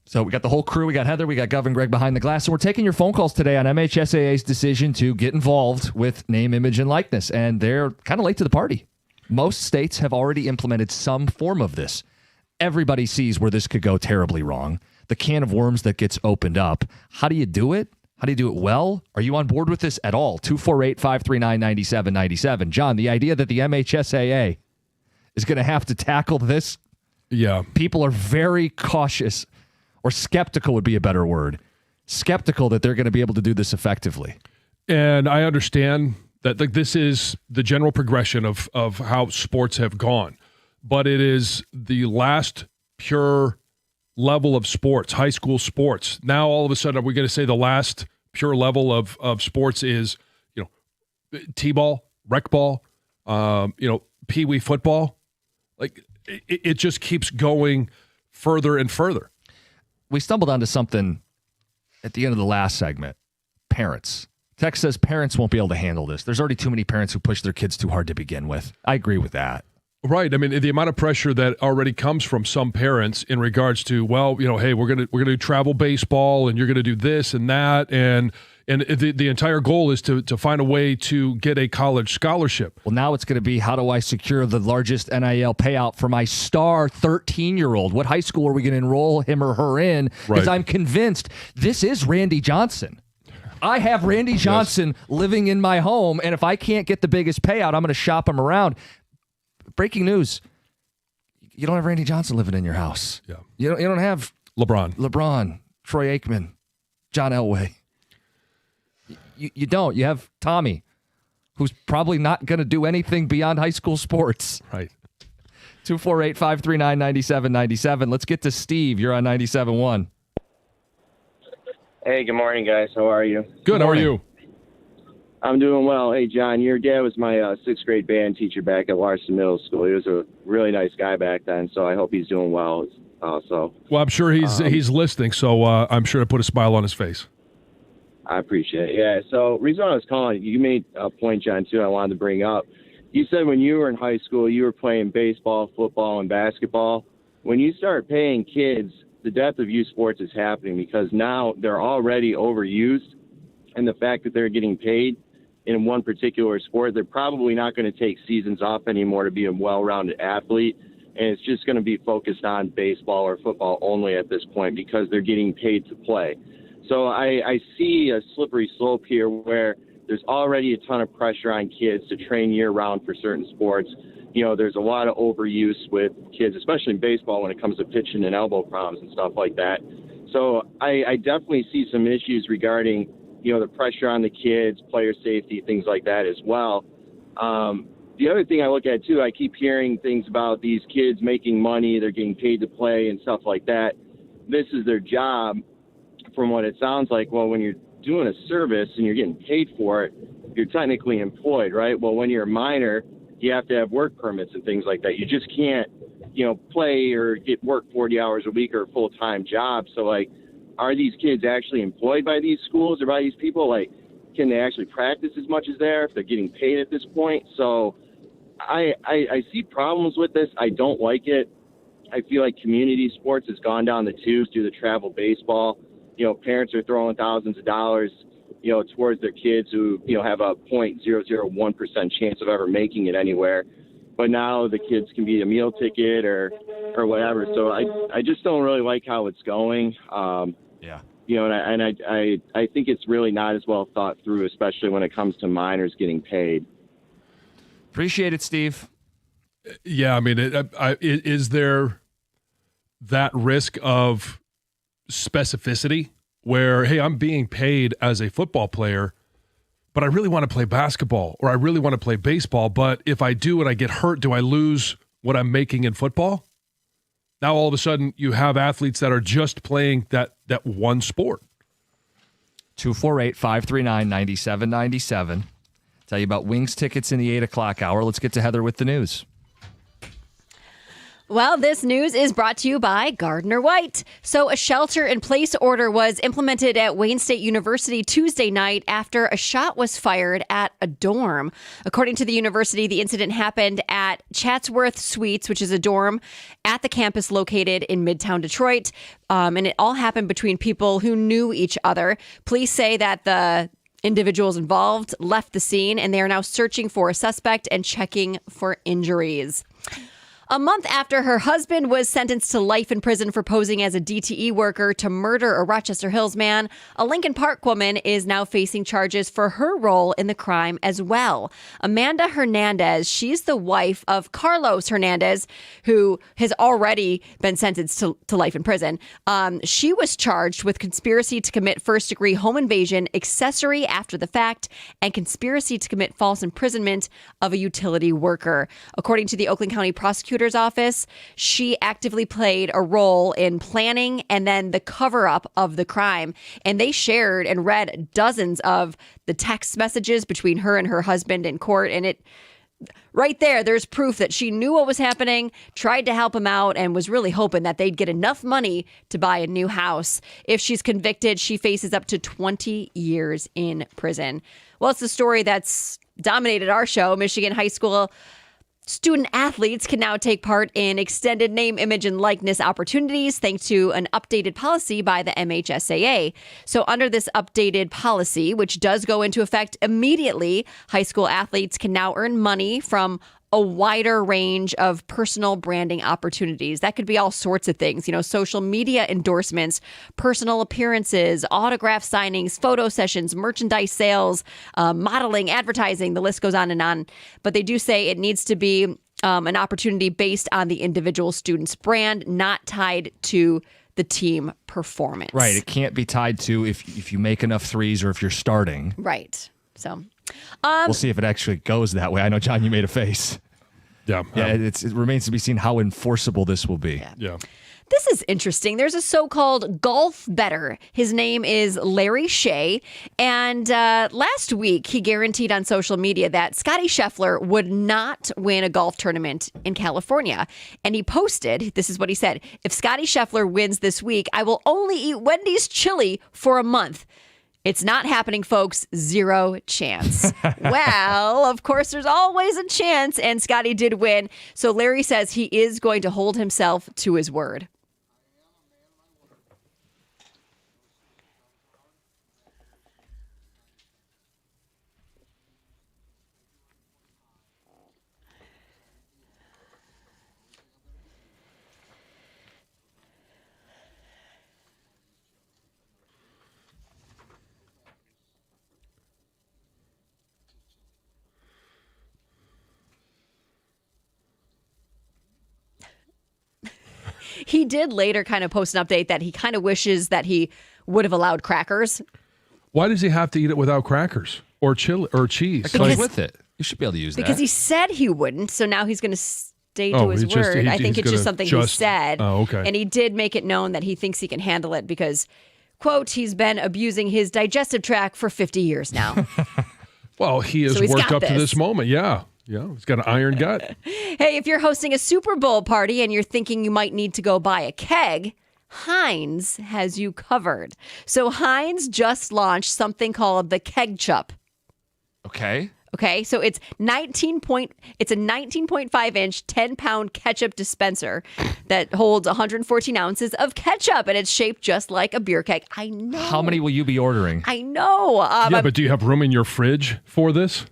So we got the whole crew. We got Heather. We got Gov and Greg behind the glass. So we're taking your phone calls today on MHSAA's decision to get involved with name, image, and likeness. And they're kind of late to the party. Most states have already implemented some form of this. Everybody sees where this could go terribly wrong. The can of worms that gets opened up. How do you do it? How do you do it well? Are you on board with this at all? 248-539-9797. John, the idea that the MHSAA is going to have to tackle this, people are very cautious, or skeptical would be a better word. Skeptical that they're going to be able to do this effectively. And I understand that this is the general progression of how sports have gone. But it is the last pure level of sports, high school sports. Now, all of a sudden, are we going to say the last pure level of sports is, T-ball, rec ball, pee-wee football? Like, it just keeps going further and further. We stumbled onto something at the end of the last segment. Parents. Text says parents won't be able to handle this. There's already too many parents who push their kids too hard to begin with. I agree with that. Right. I mean, the amount of pressure that already comes from some parents in regards to, hey, we're gonna do travel baseball, and you're gonna do this and that, and the entire goal is to find a way to get a college scholarship. Well, now it's going to be, how do I secure the largest NIL payout for my star 13-year-old? What high school are we going to enroll him or her in? Because I'm convinced this is Randy Johnson. I have Randy Johnson living in my home, and if I can't get the biggest payout, I'm going to shop him around. Breaking news. You don't have Randy Johnson living in your house. Yeah. You don't have LeBron, Troy Aikman, John Elway. You don't. You have Tommy, who's probably not going to do anything beyond high school sports. Right. 248-539-9797. Let's get to Steve. You're on 97.1. Hey, good morning, guys. How are you? Good. How are you? I'm doing well. Hey, John, your dad was my sixth grade band teacher back at Larson Middle School. He was a really nice guy back then, so I hope he's doing well also. Well, I'm sure he's listening, so I'm sure to put a smile on his face. I appreciate it. Yeah, so reason why I was calling, you made a point, John, too, I wanted to bring up. You said when you were in high school, you were playing baseball, football, and basketball. When you start paying kids, the death of youth sports is happening because now they're already overused, and the fact that they're getting paid in one particular sport, they're probably not going to take seasons off anymore to be a well-rounded athlete, and it's just going to be focused on baseball or football only at this point because they're getting paid to play. So I see a slippery slope here where there's already a ton of pressure on kids to train year-round for certain sports. There's a lot of overuse with kids, especially in baseball when it comes to pitching and elbow problems and stuff like that. So I definitely see some issues regarding, the pressure on the kids, player safety, things like that as well. The other thing I look at, too, I keep hearing things about these kids making money, they're getting paid to play and stuff like that. This is their job. From what it sounds like, well, when you're doing a service and you're getting paid for it, you're technically employed, right? Well, when you're a minor, you have to have work permits and things like that. You just can't, play or get work 40 hours a week or a full-time job. So, are these kids actually employed by these schools or by these people? Can they actually practice as much as they are if they're getting paid at this point? So I see problems with this. I don't like it. I feel like community sports has gone down the tubes due to travel baseball. Parents are throwing thousands of dollars, towards their kids who, have a 0.001% chance of ever making it anywhere. But now the kids can be a meal ticket or whatever. So I just don't really like how it's going. And I think it's really not as well thought through, especially when it comes to minors getting paid. Appreciate it, Steve. Yeah, I mean, is there that risk of specificity where, hey, I'm being paid as a football player, but I really want to play basketball or I really want to play baseball, but if I do and I get hurt, do I lose what I'm making in football? Now all of a sudden you have athletes that are just playing that one sport. 248-539-9797. Tell you about Wings tickets in the 8 o'clock hour. Let's get to Heather with the news. Well, this news is brought to you by Gardner White. So a shelter-in-place order was implemented at Wayne State University Tuesday night after a shot was fired at a dorm. According to the university, the incident happened at Chatsworth Suites, which is a dorm at the campus located in Midtown Detroit. And it all happened between people who knew each other. Police say that the individuals involved left the scene and they are now searching for a suspect and checking for injuries. A month after her husband was sentenced to life in prison for posing as a DTE worker to murder a Rochester Hills man, a Lincoln Park woman is now facing charges for her role in the crime as well. Amanda Hernandez, she's the wife of Carlos Hernandez, who has already been sentenced to life in prison. She was charged with conspiracy to commit first-degree home invasion, accessory after the fact, and conspiracy to commit false imprisonment of a utility worker. According to the Oakland County Prosecutor's Office, she actively played a role in planning and then the cover-up of the crime. And they shared and read dozens of the text messages between her and her husband in court. And it right there's proof that she knew what was happening, tried to help him out, and was really hoping that they'd get enough money to buy a new house. If she's convicted, she faces up to 20 years in prison. Well, it's the story that's dominated our show. Michigan high school student athletes can now take part in extended name, image, and likeness opportunities thanks to an updated policy by the MHSAA. So under this updated policy, which does go into effect immediately, high school athletes can now earn money from a wider range of personal branding opportunities. That could be all sorts of things, social media endorsements, personal appearances, autograph signings, photo sessions, merchandise sales, modeling, advertising, the list goes on and on. But they do say it needs to be an opportunity based on the individual student's brand, not tied to the team performance. Right. It can't be tied to if you make enough threes or if you're starting. Right. So we'll see if it actually goes that way. I know, John, you made a face. Yeah. It remains to be seen how enforceable this will be. Yeah. This is interesting. There's a so-called golf bettor. His name is Larry Shea. And last week, he guaranteed on social media that Scotty Scheffler would not win a golf tournament in California. And he posted, this is what he said, "If Scotty Scheffler wins this week, I will only eat Wendy's chili for a month. It's not happening, folks. Zero chance." Well, of course, there's always a chance, and Scotty did win. So Larry says he is going to hold himself to his word. He did later kind of post an update that he kind of wishes that he would have allowed crackers. Why does he have to eat it without crackers or chili or cheese? It comes with it. You should be able to use that. Because he said he wouldn't, so now he's going to stay to his word. I think it's just something he said. Oh, okay. And he did make it known that he thinks he can handle it because, quote, he's been abusing his digestive tract for 50 years now. Well, he has worked up to this moment. Yeah. Yeah, he's got an iron gut. Hey, if you're hosting a Super Bowl party and you're thinking you might need to go buy a keg, Heinz has you covered. So Heinz just launched something called the Keg Chup. Okay. Okay, so it's a 19.5 inch, 10-pound ketchup dispenser that holds 114 ounces of ketchup, and it's shaped just like a beer keg. I know. How many will you be ordering? I know. Yeah, but do you have room in your fridge for this?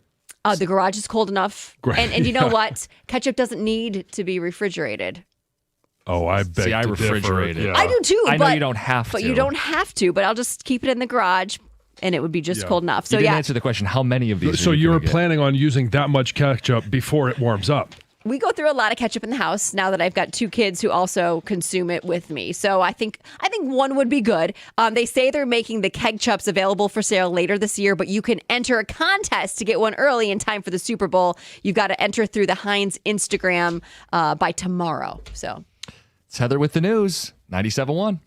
The garage is cold enough. And you know what? Ketchup doesn't need to be refrigerated. Oh, I bet. See, I refrigerate it. Yeah. I do too. I know you don't have to. But you don't have to. But I'll just keep it in the garage, and it would be just cold enough. So you didn't answer the question. How many of these? So you're planning on using that much ketchup before it warms up? We go through a lot of ketchup in the house now that I've got two kids who also consume it with me. So I think one would be good. They say they're making the Keg Chups available for sale later this year, but you can enter a contest to get one early in time for the Super Bowl. You've got to enter through the Heinz Instagram by tomorrow. So it's Heather with the news, 97.1.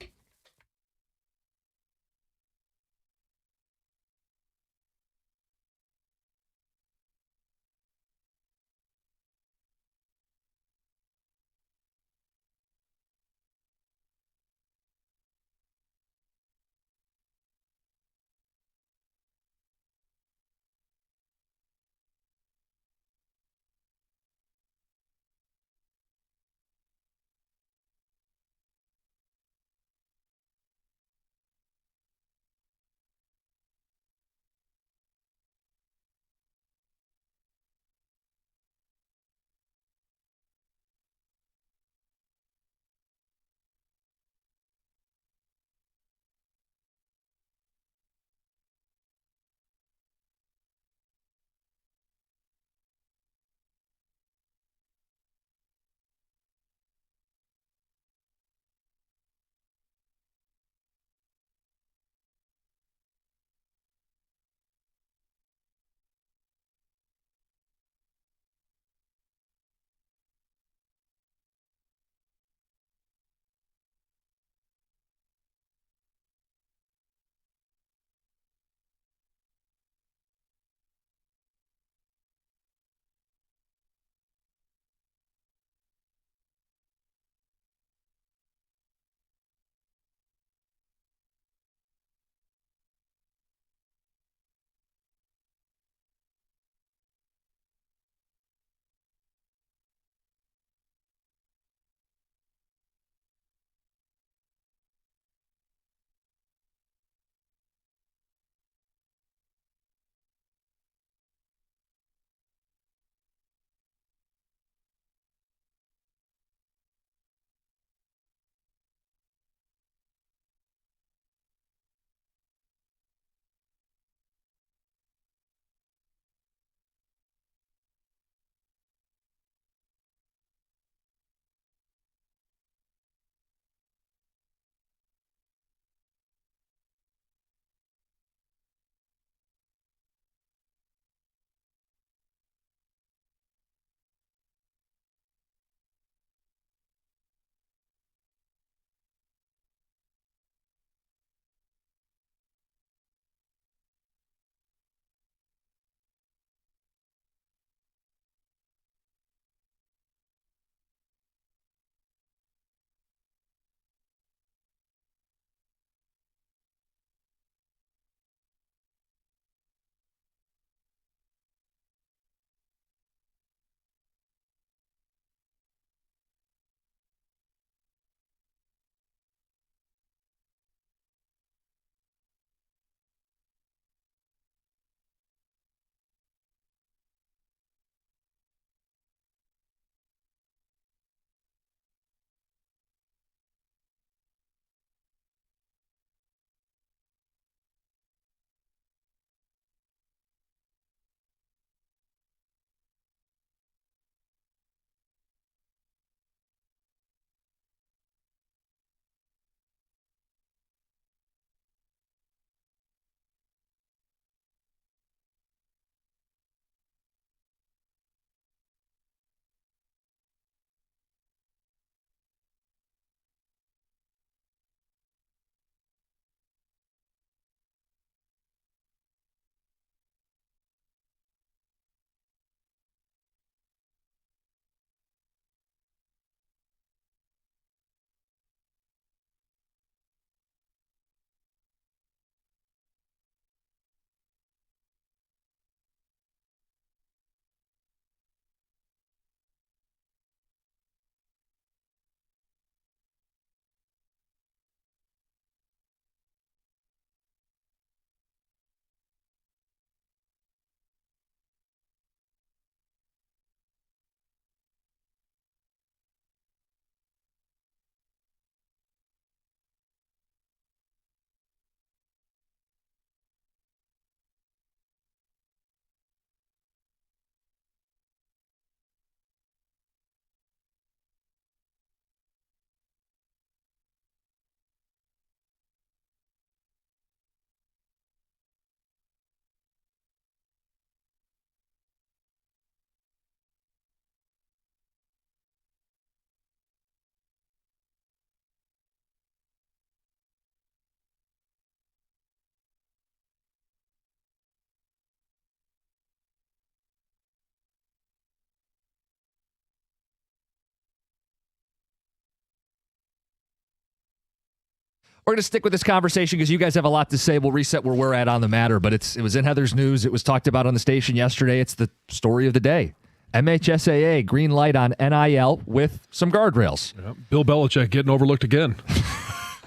We're going to stick with this conversation because you guys have a lot to say. We'll reset where we're at on the matter, but it was in Heather's news. It was talked about on the station yesterday. It's the story of the day. MHSAA, green light on NIL with some guardrails. Yeah. Bill Belichick getting overlooked again.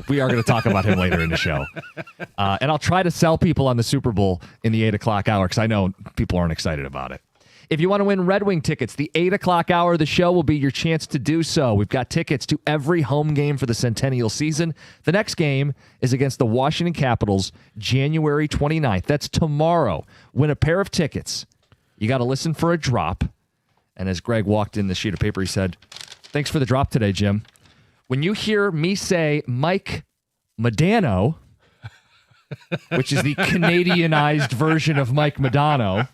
We are going to talk about him later in the show. And I'll try to sell people on the Super Bowl in the 8 o'clock hour because I know people aren't excited about it. If you want to win Red Wing tickets, the 8 o'clock hour of the show will be your chance to do so. We've got tickets to every home game for the Centennial season. The next game is against the Washington Capitals, January 29th. That's tomorrow. Win a pair of tickets. You got to listen for a drop. And as Greg walked in the sheet of paper, he said, "Thanks for the drop today, Jim." When you hear me say Mike Modano, which is the Canadianized version of Mike Modano,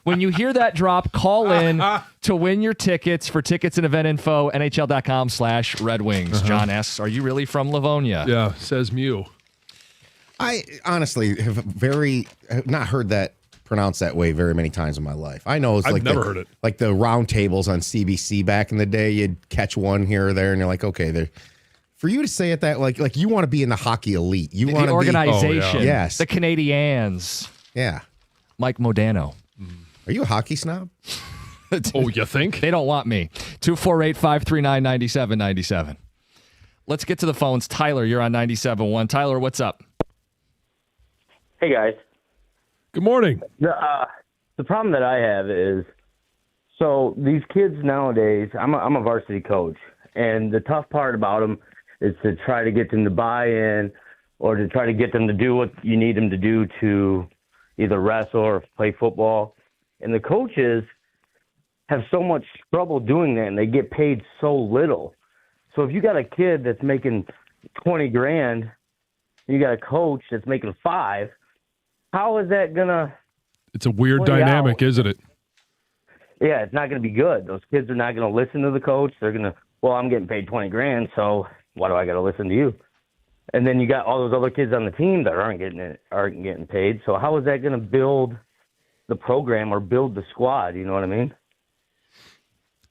when you hear that drop, call in to win your tickets. For tickets and event info, NHL.com/Red Wings. John asks, are you really from Livonia? Yeah, says Mew. I honestly have not heard that pronounced that way very many times in my life. I know it's I've like never heard it. Like the round tables on CBC back in the day, you'd catch one here or there, and you're like, okay, for you to say it that like you want to be in the hocky elite. You want the to organization. be, yes, the Canadians. Yeah. Mike Modano. Are you a hockey snob? Oh, you think? They don't want me. 248-539-9797. Let's get to the phones. Tyler, you're on 97.1. Tyler, what's up? Hey, guys. Good morning. The problem that I have is, so these kids nowadays, I'm a varsity coach, and the tough part about them is to try to get them to buy in or to try to get them to do what you need them to do to either wrestle or play football. And the coaches have so much trouble doing that, and they get paid so little. So if you got a kid that's making $20,000, and you got a coach that's making $5,000, how is that gonna? It's a weird dynamic, isn't it? Yeah, it's not gonna be good. Those kids are not gonna listen to the coach. They're gonna, well, I'm getting paid $20,000, so why do I gotta listen to you? And then you got all those other kids on the team that aren't getting paid. So how is that gonna build the program or build the squad? You know what I mean?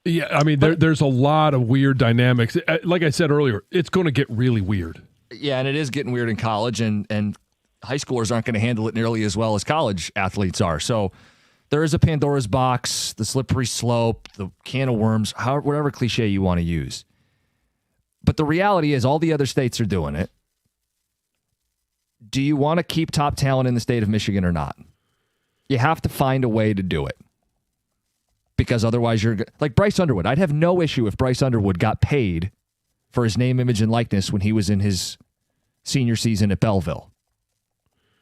Yeah, I mean, there's a lot of weird dynamics. Like I said earlier, it's going to get really weird. Yeah, and it is getting weird in college, and high schoolers aren't going to handle it nearly as well as college athletes are. So there is a Pandora's box, the slippery slope, the can of worms, whatever cliche you want to use. But the reality is all the other states are doing it. Do you want to keep top talent in the state of Michigan or not? You have to find a way to do it. Because otherwise you're like Bryce Underwood. I'd have no issue if Bryce Underwood got paid for his name, image, and likeness when he was in his senior season at Belleville.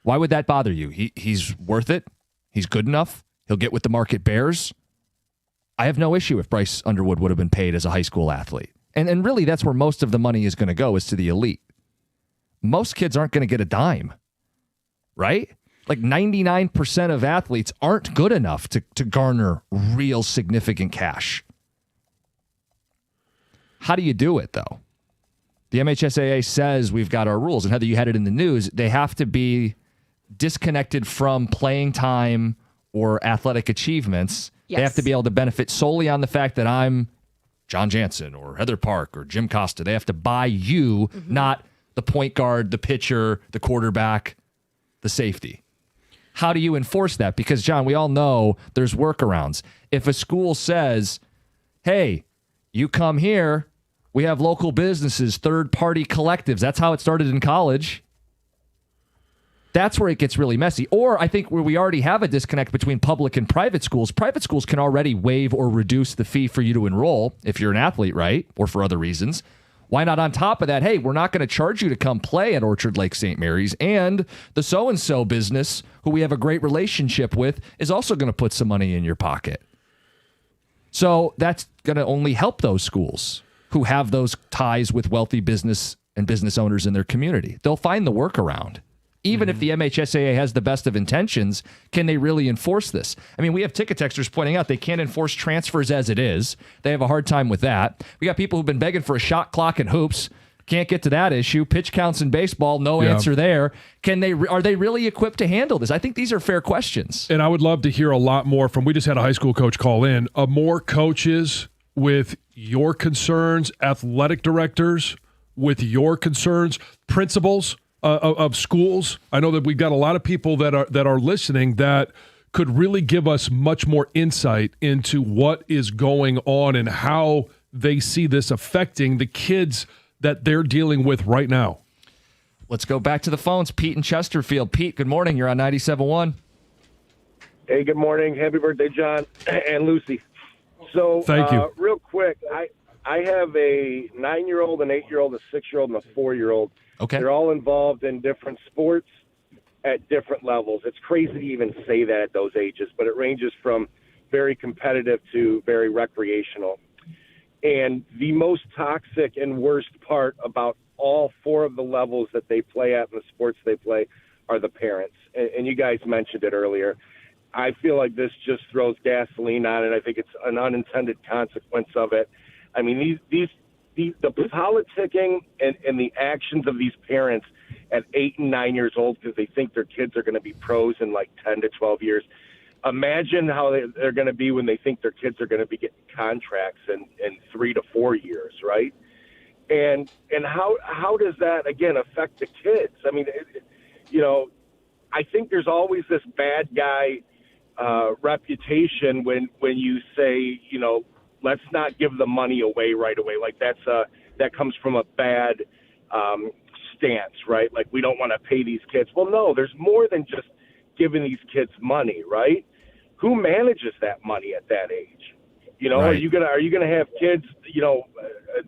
Why would that bother you? He's worth it. He's good enough. He'll get what the market bears. I have no issue if Bryce Underwood would have been paid as a high school athlete. And really that's where most of the money is going to go, is to the elite. Most kids aren't going to get a dime, right? Like 99% of athletes aren't good enough to garner real significant cash. How do you do it, though? The MHSAA says we've got our rules. And Heather, you had it in the news. They have to be disconnected from playing time or athletic achievements. Yes. They have to be able to benefit solely on the fact that I'm John Jansen or Heather Park or Jim Costa. They have to buy you, not the point guard, the pitcher, the quarterback, the safety. How do you enforce that? Because, John, we all know there's workarounds. If a school says, hey, you come here, we have local businesses, third-party collectives. That's how it started in college. That's where it gets really messy. Or I think where we already have a disconnect between public and private schools can already waive or reduce the fee for you to enroll if you're an athlete, right? Or for other reasons. Why not on top of that, hey, we're not going to charge you to come play at Orchard Lake St. Mary's, and the so-and-so business, who we have a great relationship with, is also going to put some money in your pocket. So that's going to only help those schools who have those ties with wealthy business and business owners in their community. They'll find the workaround. Even if the MHSAA has the best of intentions, can they really enforce this? I mean, we have ticket texters pointing out they can't enforce transfers as it is. They have a hard time with that. We got people who've been begging for a shot clock in hoops. Can't get to that issue. Pitch counts in baseball, no answer there. Are they really equipped to handle this? I think these are fair questions. And I would love to hear a lot more from, we just had a high school coach call in, more coaches with your concerns, athletic directors, with your concerns, principals of schools. I know that we've got a lot of people that are listening that could really give us much more insight into what is going on and how they see this affecting the kids that they're dealing with right now. Let's go back to the phones. Pete in Chesterfield. Pete, good morning. You're on 97.1. Hey, good morning. Happy birthday, John and Lucy. So, thank you. Real quick, I have a 9-year-old, an 8-year-old, a 6-year-old, and a 4-year-old. Okay. They're all involved in different sports at different levels. It's crazy to even say that at those ages, but it ranges from very competitive to very recreational. And the most toxic and worst part about all 4 of the levels that they play at and the sports they play are the parents. And you guys mentioned it earlier. I feel like this just throws gasoline on it. I think it's an unintended consequence of it. I mean, the politicking and the actions of these parents at 8 and 9 years old because they think their kids are going to be pros in like 10 to 12 years. Imagine how they're going to be when they think their kids are going to be getting contracts in 3 to 4 years, right? And how does that, again, affect the kids? I mean, I think there's always this bad guy reputation when you say, let's not give the money away right away. Like that comes from a bad stance, right? Like we don't want to pay these kids. Well, no, there's more than just giving these kids money, right? Who manages that money at that age? Right. Are you gonna have kids,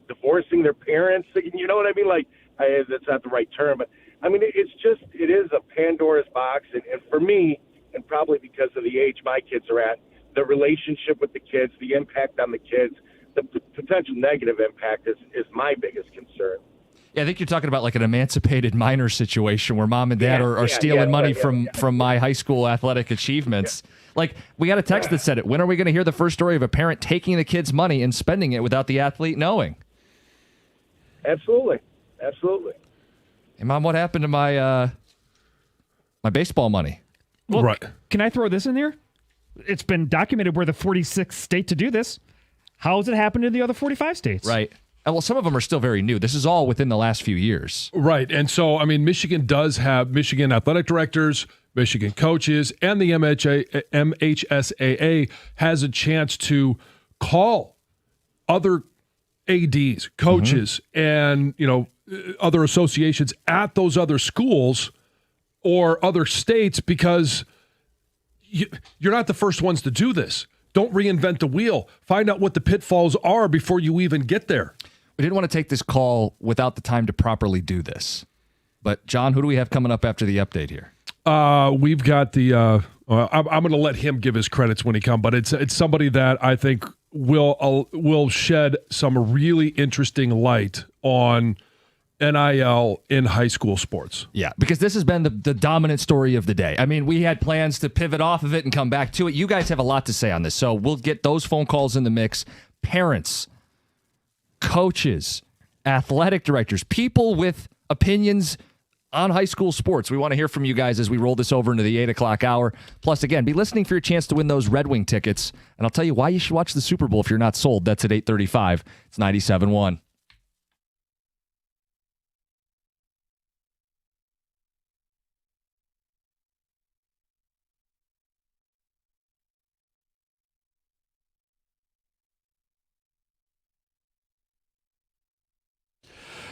divorcing their parents? You know what I mean? Like that's not the right term, but I mean it is a Pandora's box, and for me, and probably because of the age my kids are at, the relationship with the kids, the impact on the kids, the potential negative impact is my biggest concern. Yeah, I think you're talking about like an emancipated minor situation where mom and dad are stealing money from my high school athletic achievements. Yeah. Like, we got a text that said it. When are we going to hear the first story of a parent taking the kid's money and spending it without the athlete knowing? Absolutely. Hey, Mom, what happened to my my baseball money? Well, right. Can I throw this in there? It's been documented we're the 46th state to do this. How has it happened in the other 45 states? Right. Well, some of them are still very new. This is all within the last few years. Right. And so, I mean, Michigan does have Michigan athletic directors, Michigan coaches, and the MHSAA has a chance to call other ADs, coaches, and, other associations at those other schools or other states because you're not the first ones to do this. Don't reinvent the wheel. Find out what the pitfalls are before you even get there. We didn't want to take this call without the time to properly do this. But, John, who do we have coming up after the update here? We've got the I'm going to let him give his credits when he comes, but it's somebody that I think will shed some really interesting light on NIL in high school sports. Yeah, because this has been the dominant story of the day. I mean, we had plans to pivot off of it and come back to it. You guys have a lot to say on this, so we'll get those phone calls in the mix. Parents, coaches, athletic directors, people with opinions on high school sports. We want to hear from you guys as we roll this over into the 8 o'clock hour. Plus, again, be listening for your chance to win those Red Wing tickets. And I'll tell you why you should watch the Super Bowl if you're not sold. That's at 8:35. It's 97.1.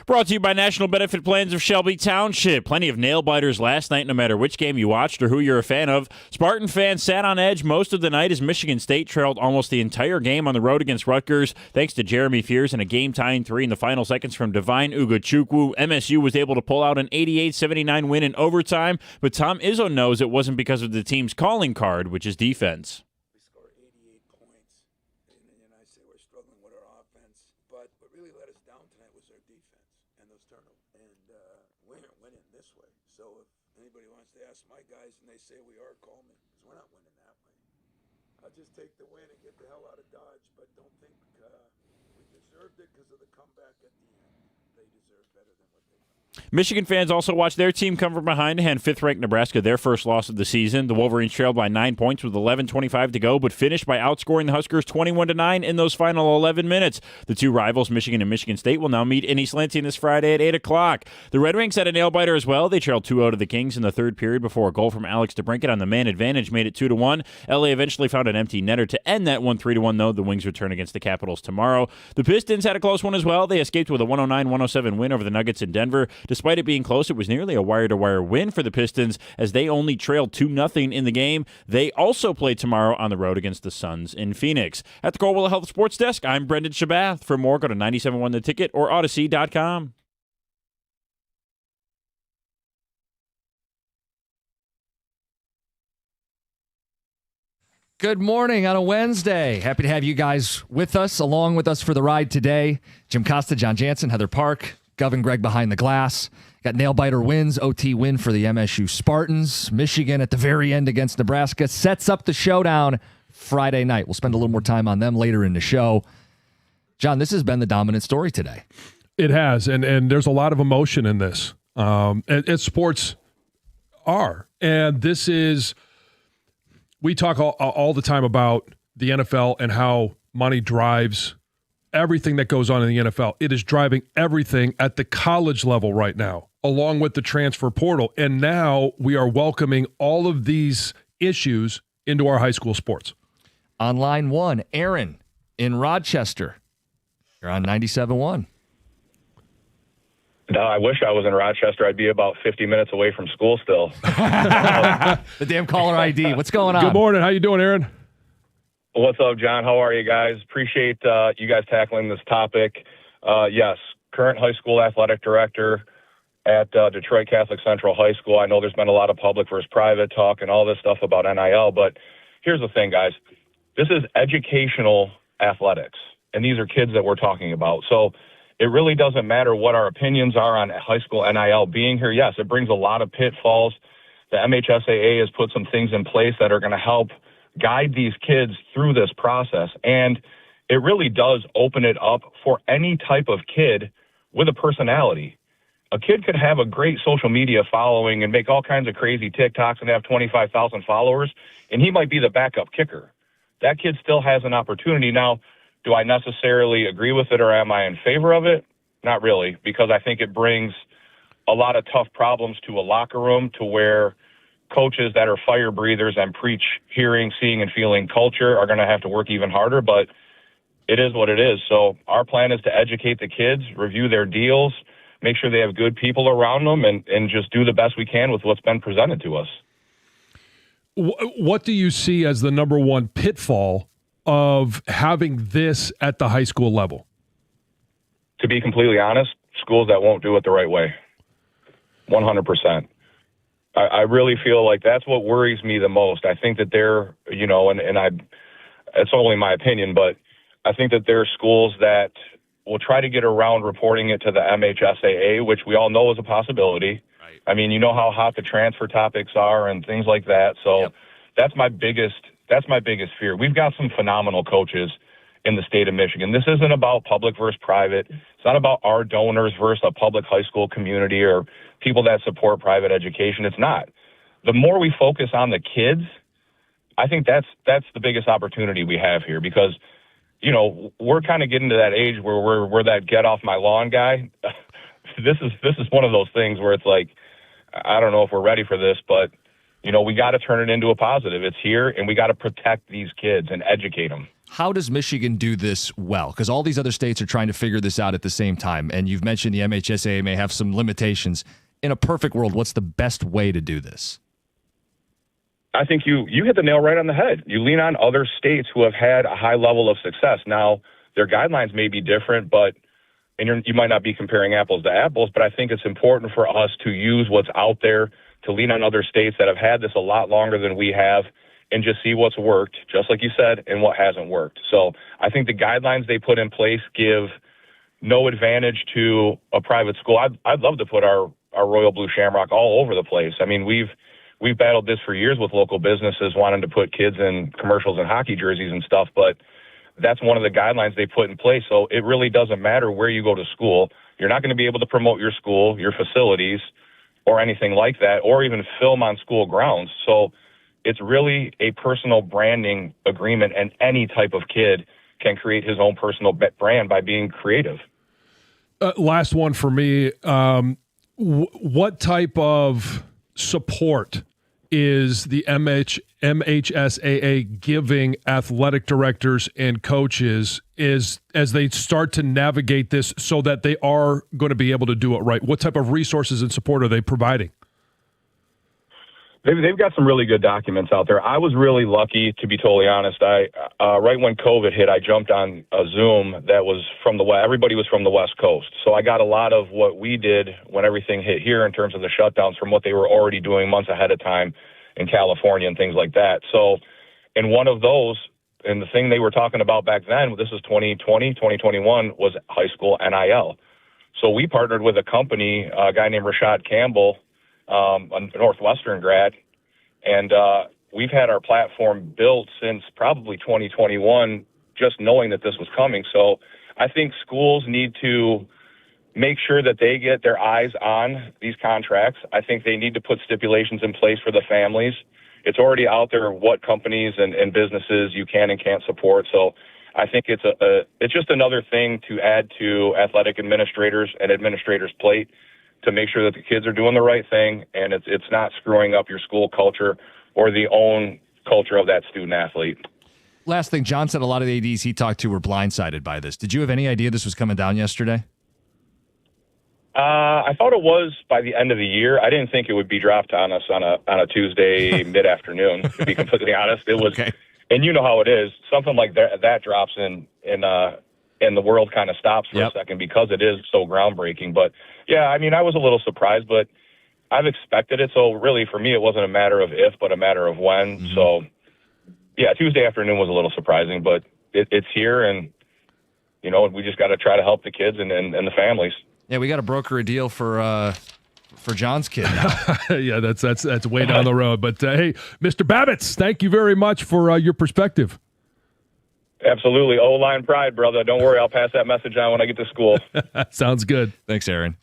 Brought to you by National Benefit Plans of Shelby Township. Plenty of nail-biters last night, no matter which game you watched or who you're a fan of. Spartan fans sat on edge most of the night as Michigan State trailed almost the entire game on the road against Rutgers. Thanks to Jeremy Fears and a game-tying 3 in the final seconds from Divine Ugochukwu, MSU was able to pull out an 88-79 win in overtime, but Tom Izzo knows it wasn't because of the team's calling card, which is defense. Say we are Coleman, because we're not winning that way. I'll just take the win and get the hell out of Dodge, but don't think we deserved it because of the comeback at the end. Michigan fans also watched their team come from behind to hand fifth-ranked Nebraska their first loss of the season. The Wolverines trailed by 9 points with 11:25 to go, but finished by outscoring the Huskers 21-9 in those final 11 minutes. The two rivals, Michigan and Michigan State, will now meet in East Lansing this Friday at 8 o'clock. The Red Wings had a nail-biter as well. They trailed 2-0 to the Kings in the third period before a goal from Alex DeBrincat on the man advantage made it 2-1. LA eventually found an empty netter to end that one 3-1, though. The Wings return against the Capitals tomorrow. The Pistons had a close one as well. They escaped with a 109-107 win over the Nuggets in Denver. Despite it being close, it was nearly a wire-to-wire win for the Pistons as they only trailed 2-0 in the game. They also play tomorrow on the road against the Suns in Phoenix. At the Coldwell Health Sports Desk, I'm Brendan Shabath. For more, go to 97.1 The Ticket or Odyssey.com. Good morning on a Wednesday. Happy to have you guys with us, along with us for the ride today. Jim Costa, John Jansen, Heather Park, Gov and Greg behind the glass. Got nail-biter wins, OT win for the MSU Spartans. Michigan at the very end against Nebraska sets up the showdown Friday night. We'll spend a little more time on them later in the show. John, this has been the dominant story today. It has, and there's a lot of emotion in this. And sports are. And this is, we talk all the time about the NFL and how money drives everything that goes on in the NFL. It is driving everything at the college level right now, along with the transfer portal. And now we are welcoming all of these issues into our high school sports. On line one, Aaron in Rochester. You're on 97.1. No, I wish I was in Rochester. I'd be about 50 minutes away from school still. The damn caller ID. What's going on? Good morning. How you doing, Aaron? What's up, John? How are you guys? Appreciate you guys tackling this topic. Yes, current high school athletic director at Detroit Catholic Central High School. I know there's been a lot of public versus private talk and all this stuff about NIL, but here's the thing, guys. This is educational athletics, and these are kids that we're talking about. So it really doesn't matter what our opinions are on high school NIL being here. Yes, it brings a lot of pitfalls. The MHSAA has put some things in place that are going to help guide these kids through this process. And it really does open it up for any type of kid with a personality. A kid could have a great social media following and make all kinds of crazy TikToks and have 25,000 followers, and he might be the backup kicker. That kid still has an opportunity. Now, do I necessarily agree with it or am I in favor of it? Not really, because I think it brings a lot of tough problems to a locker room to where coaches that are fire breathers and preach hearing, seeing, and feeling culture are going to have to work even harder, but it is what it is. So our plan is to educate the kids, review their deals, make sure they have good people around them, and just do the best we can with what's been presented to us. What do you see as the number one pitfall of having this at the high school level? To be completely honest, schools that won't do it the right way. 100%. I really feel like that's what worries me the most. I think that they're, it's only my opinion, but I think that there are schools that will try to get around reporting it to the MHSAA, which we all know is a possibility. Right. I mean, you know how hot the transfer topics are and things like that. So that's my biggest fear. We've got some phenomenal coaches in the state of Michigan. This isn't about public versus private. It's not about our donors versus a public high school community or people that support private education. It's not. The more we focus on the kids, I think that's the biggest opportunity we have here because, we're kind of getting to that age where we're that get off my lawn guy. This is one of those things where it's like, I don't know if we're ready for this, but we got to turn it into a positive. It's here, and we got to protect these kids and educate them. How does Michigan do this well? Because all these other states are trying to figure this out at the same time, and you've mentioned the MHSAA may have some limitations. In a perfect world, what's the best way to do this? I think you hit the nail right on the head. You lean on other states who have had a high level of success. Now, their guidelines may be different, and you might not be comparing apples to apples, but I think it's important for us to use what's out there, to lean on other states that have had this a lot longer than we have, and just see what's worked, just like you said, and what hasn't worked. So I think the guidelines they put in place give no advantage to a private school. I'd love to put our Royal Blue Shamrock all over the place. I mean, we've battled this for years with local businesses wanting to put kids in commercials and hockey jerseys and stuff, but that's one of the guidelines they put in place. So it really doesn't matter where you go to school. You're not going to be able to promote your school, your facilities, or anything like that, or even film on school grounds. So it's really a personal branding agreement, and any type of kid can create his own personal brand by being creative. Last one for me. What type of support is the MHSAA giving athletic directors and coaches as they start to navigate this so that they are going to be able to do it right? What type of resources and support are they providing? They've got some really good documents out there. I was really lucky, to be totally honest. Right when COVID hit, I jumped on a Zoom that was from the West. Everybody was from the West Coast. So I got a lot of what we did when everything hit here in terms of the shutdowns from what they were already doing months ahead of time in California and things like that. So in one of those, and the thing they were talking about back then, this was 2020, 2021, was high school NIL. So we partnered with a company, a guy named Rashad Campbell, a Northwestern grad, and we've had our platform built since probably 2021, just knowing that this was coming. So I think schools need to make sure that they get their eyes on these contracts. I think they need to put stipulations in place for the families. It's already out there what companies and businesses you can and can't support. So I think it's just another thing to add to athletic administrators and administrators' plate, to make sure that the kids are doing the right thing and it's not screwing up your school culture or the own culture of that student athlete. Last thing, John said a lot of the ADs he talked to were blindsided by this. Did you have any idea this was coming down yesterday? I thought it was by the end of the year. I didn't think it would be dropped on us on a Tuesday mid-afternoon, to be completely honest. It was, okay. And you know how it is. Something like that drops in the world kind of stops for a second because it is so groundbreaking. But yeah, I mean, I was a little surprised, but I've expected it. So really, for me, it wasn't a matter of if, but a matter of when. Mm-hmm. So yeah, Tuesday afternoon was a little surprising, but it's here, and you know, we just got to try to help the kids and the families. Yeah, we got to broker a deal for John's kid now. Yeah, that's way down the road. But hey, Mr. Babbitts, thank you very much for your perspective. Absolutely. O-line pride, brother. Don't worry. I'll pass that message on when I get to school. Sounds good. Thanks, Aaron.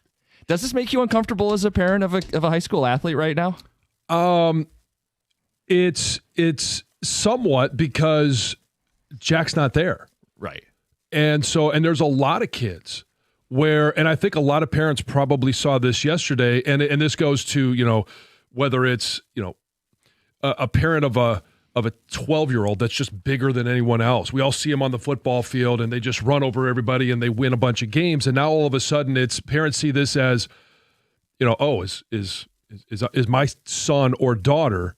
Does this make you uncomfortable as a parent of a high school athlete right now? It's somewhat, because Jack's not there. Right. And there's a lot of kids where, and I think a lot of parents probably saw this yesterday, and this goes to, you know, whether it's, you know, a parent of a 12-year-old that's just bigger than anyone else. We all see them on the football field, and they just run over everybody, and they win a bunch of games. And now all of a sudden, it's parents see this as, you know, oh, is my son or daughter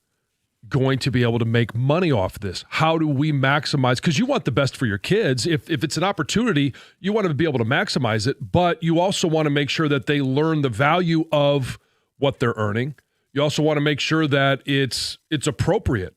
going to be able to make money off this? How do we maximize? Because you want the best for your kids. If it's an opportunity, you want to be able to maximize it, but you also want to make sure that they learn the value of what they're earning. You also want to make sure that it's appropriate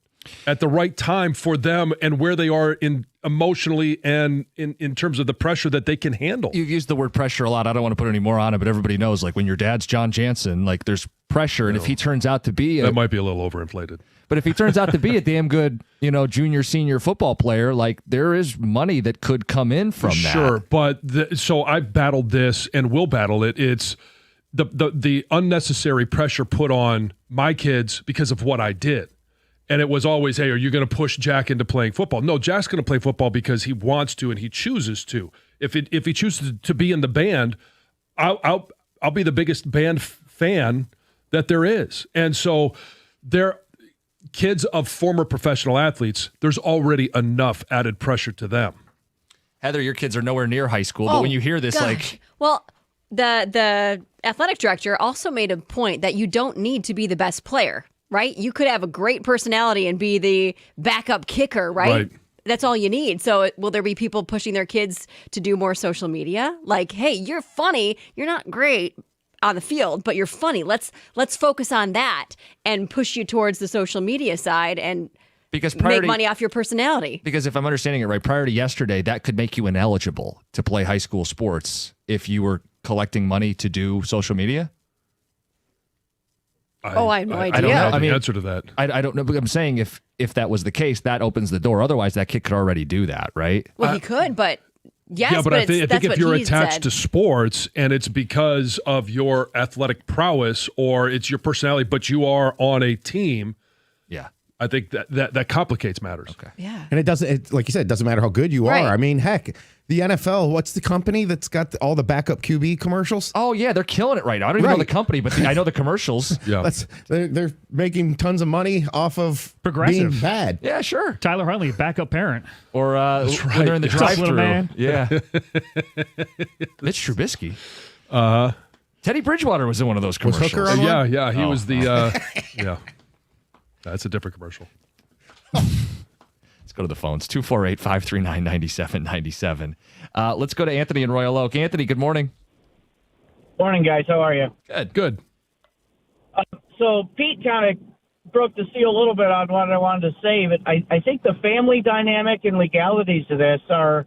at the right time for them and where they are in emotionally and in terms of the pressure that they can handle. You've used the word pressure a lot. I don't want to put any more on it, but everybody knows, like, when your dad's John Jansen, like, there's pressure. And if he turns out to be that might be a little overinflated. But if he turns out to be a damn good, you know, junior, senior football player, like, there is money that could come in from that. Sure, but so I've battled this and will battle it. It's the unnecessary pressure put on my kids because of what I did. And it was always, hey, are you going to push Jack into playing football? No, Jack's going to play football because he wants to and he chooses to. If he chooses to be in the band, I'll be the biggest band fan that there is. And so kids of former professional athletes, there's already enough added pressure to them. Heather, your kids are nowhere near high school, but when you hear this, like... Well, the athletic director also made a point that you don't need to be the best player, right? You could have a great personality and be the backup kicker, right? That's all you need. So will there be people pushing their kids to do more social media? Like, hey, you're funny. You're not great on the field, but you're funny. Let's focus on that and push you towards the social media side and make money off your personality. Because if I'm understanding it right, prior to yesterday, that could make you ineligible to play high school sports if you were collecting money to do social media? I have no idea. I don't know I the mean, answer to that. I don't know, but I'm saying if that was the case, that opens the door. Otherwise, that kid could already do that, right? Well, he could, but yes, yeah, but I think that's if what you're he attached said. to sports and it's because of your athletic prowess or it's your personality, but you are on a team, yeah, I think that complicates matters. Okay. Yeah. And it doesn't, like you said, it doesn't matter how good you Right. are. I mean, heck, the NFL, what's the company that's got all the backup QB commercials? Oh yeah, they're killing it right now. I don't even know the Right. company, but I know the commercials. Yeah. They're making tons of money off of Progressive. being bad. Yeah, sure. Tyler Huntley, backup parent. Or when they're in the What's up, little drive-through. man? Yeah. Mitch Trubisky. Uh, Teddy Bridgewater was in one of those Was commercials. Hooker on one? yeah, he Oh. was the yeah. That's a different commercial. Let's go to the phones. 248-539-9797. Let's go to Anthony in Royal Oak. Anthony, good morning. Morning, guys. How are you? Good. So Pete kind of broke the seal a little bit on what I wanted to say, but I think the family dynamic and legalities of this are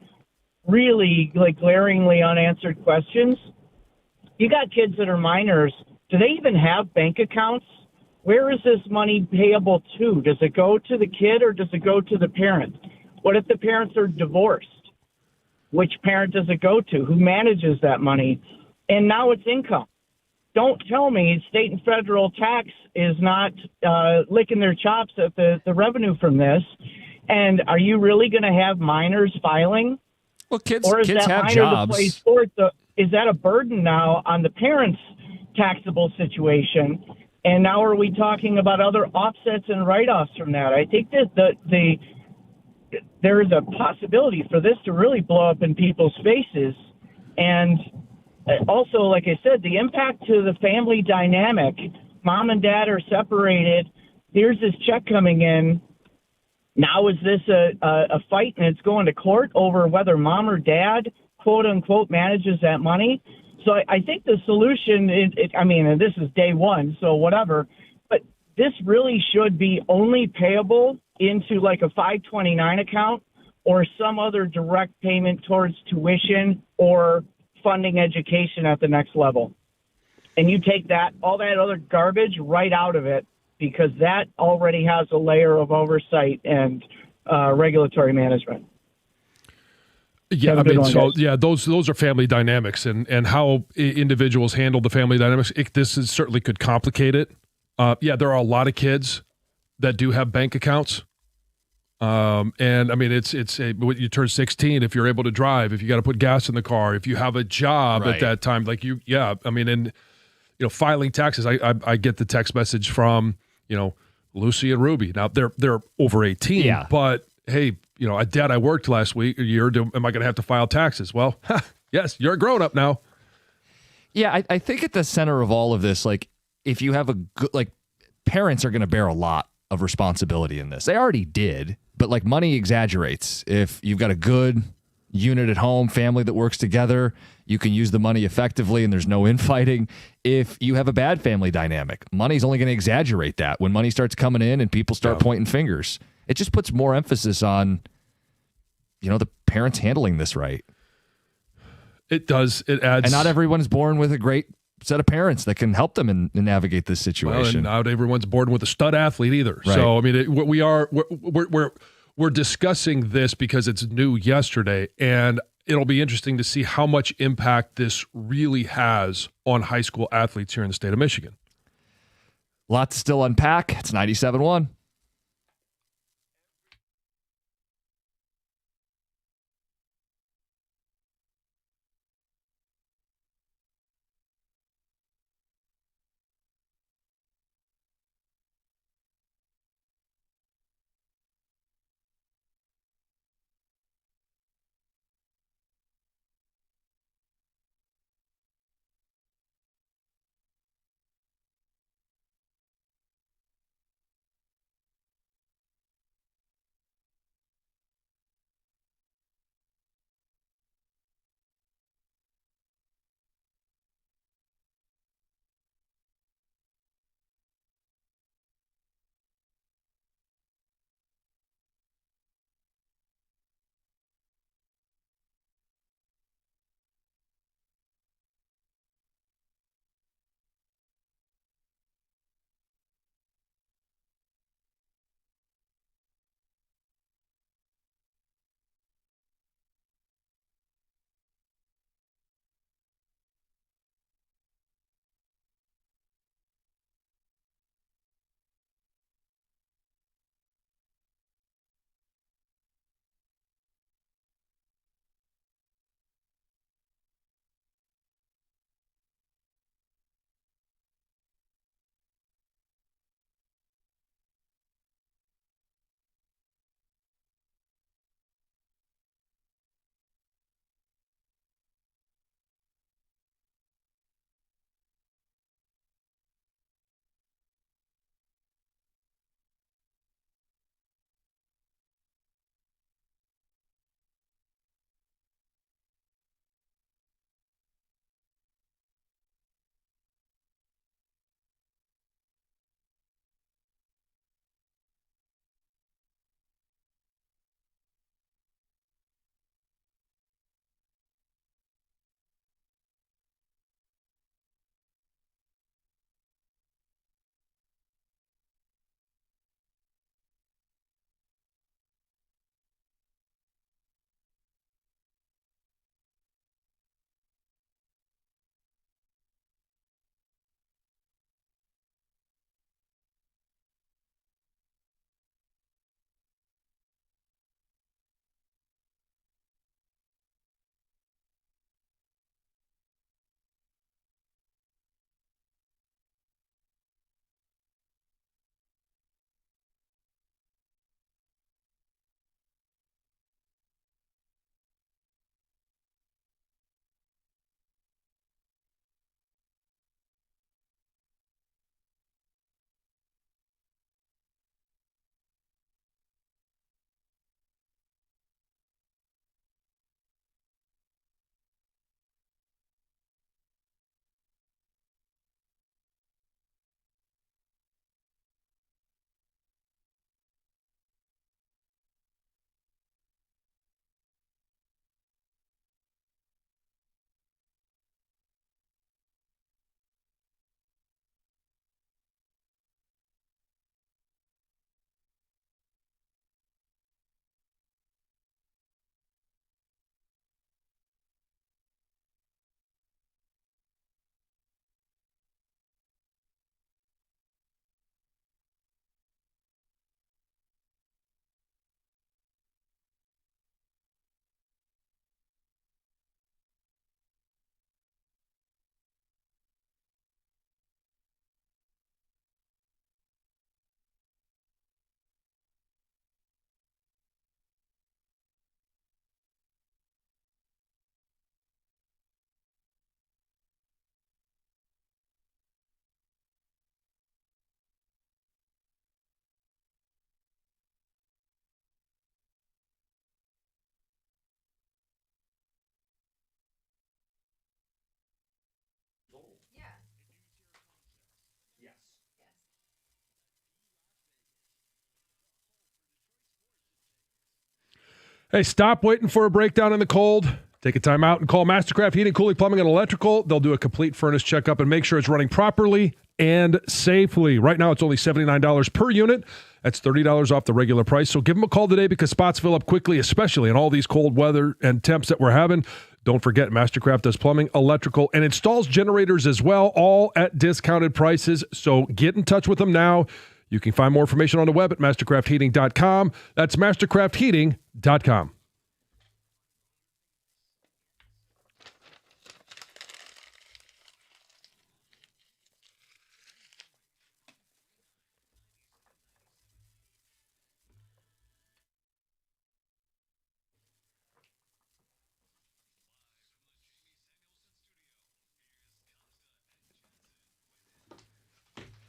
really like glaringly unanswered questions. You got kids that are minors. Do they even have bank accounts? Where is this money payable to? Does it go to the kid or does it go to the parent? What if the parents are divorced? Which parent does it go to? Who manages that money? And now it's income. Don't tell me state and federal tax is not licking their chops at the revenue from this. And are you really going to have minors filing? Well, kids or is have that minor jobs. to play sports? Is that a burden now on the parents' taxable situation? And now are we talking about other offsets and write-offs from that? I think that there is a possibility for this to really blow up in people's faces. And also, like I said, the impact to the family dynamic. Mom and dad are separated. Here's this check coming in. Now is this a fight and it's going to court over whether mom or dad, quote unquote, manages that money? So I think the solution, and this is day one, so whatever, but this really should be only payable into like a 529 account or some other direct payment towards tuition or funding education at the next level. And you take all that other garbage right out of it because that already has a layer of oversight and regulatory management. Yeah, Have a good one, guys. those are family dynamics and how individuals handle the family dynamics. Certainly could complicate it. There are a lot of kids that do have bank accounts. And I mean, when you turn 16, if you're able to drive, if you got to put gas in the car, if you have a job at that time, filing taxes. I get the text message from, Lucy and Ruby. Now they're over 18, but hey, Dad, I worked last year. Am I going to have to file taxes? Well, yes, you're a grown up now. Yeah, I think at the center of all of this, like if you have a good, parents are going to bear a lot of responsibility in this. They already did, but money exaggerates. If you've got a good unit at home, family that works together, you can use the money effectively and there's no infighting. If you have a bad family dynamic, money's only going to exaggerate that. When money starts coming in and people start pointing fingers, it just puts more emphasis on, the parents handling this right. It does. It adds. And not everyone's born with a great set of parents that can help them and navigate this situation. Well, and not everyone's born with a stud athlete either. Right. So I mean, we're discussing this because it's new yesterday, and it'll be interesting to see how much impact this really has on high school athletes here in the state of Michigan. Lots to still unpack. It's 97.1. Hey, stop waiting for a breakdown in the cold. Take a time out and call Mastercraft Heating, Cooling, Plumbing, and Electrical. They'll do a complete furnace checkup and make sure it's running properly and safely. Right now, it's only $79 per unit. That's $30 off the regular price. So give them a call today because spots fill up quickly, especially in all these cold weather and temps that we're having. Don't forget, Mastercraft does plumbing, electrical, and installs generators as well, all at discounted prices. So get in touch with them now. You can find more information on the web at mastercraftheating.com. That's mastercraftheating.com.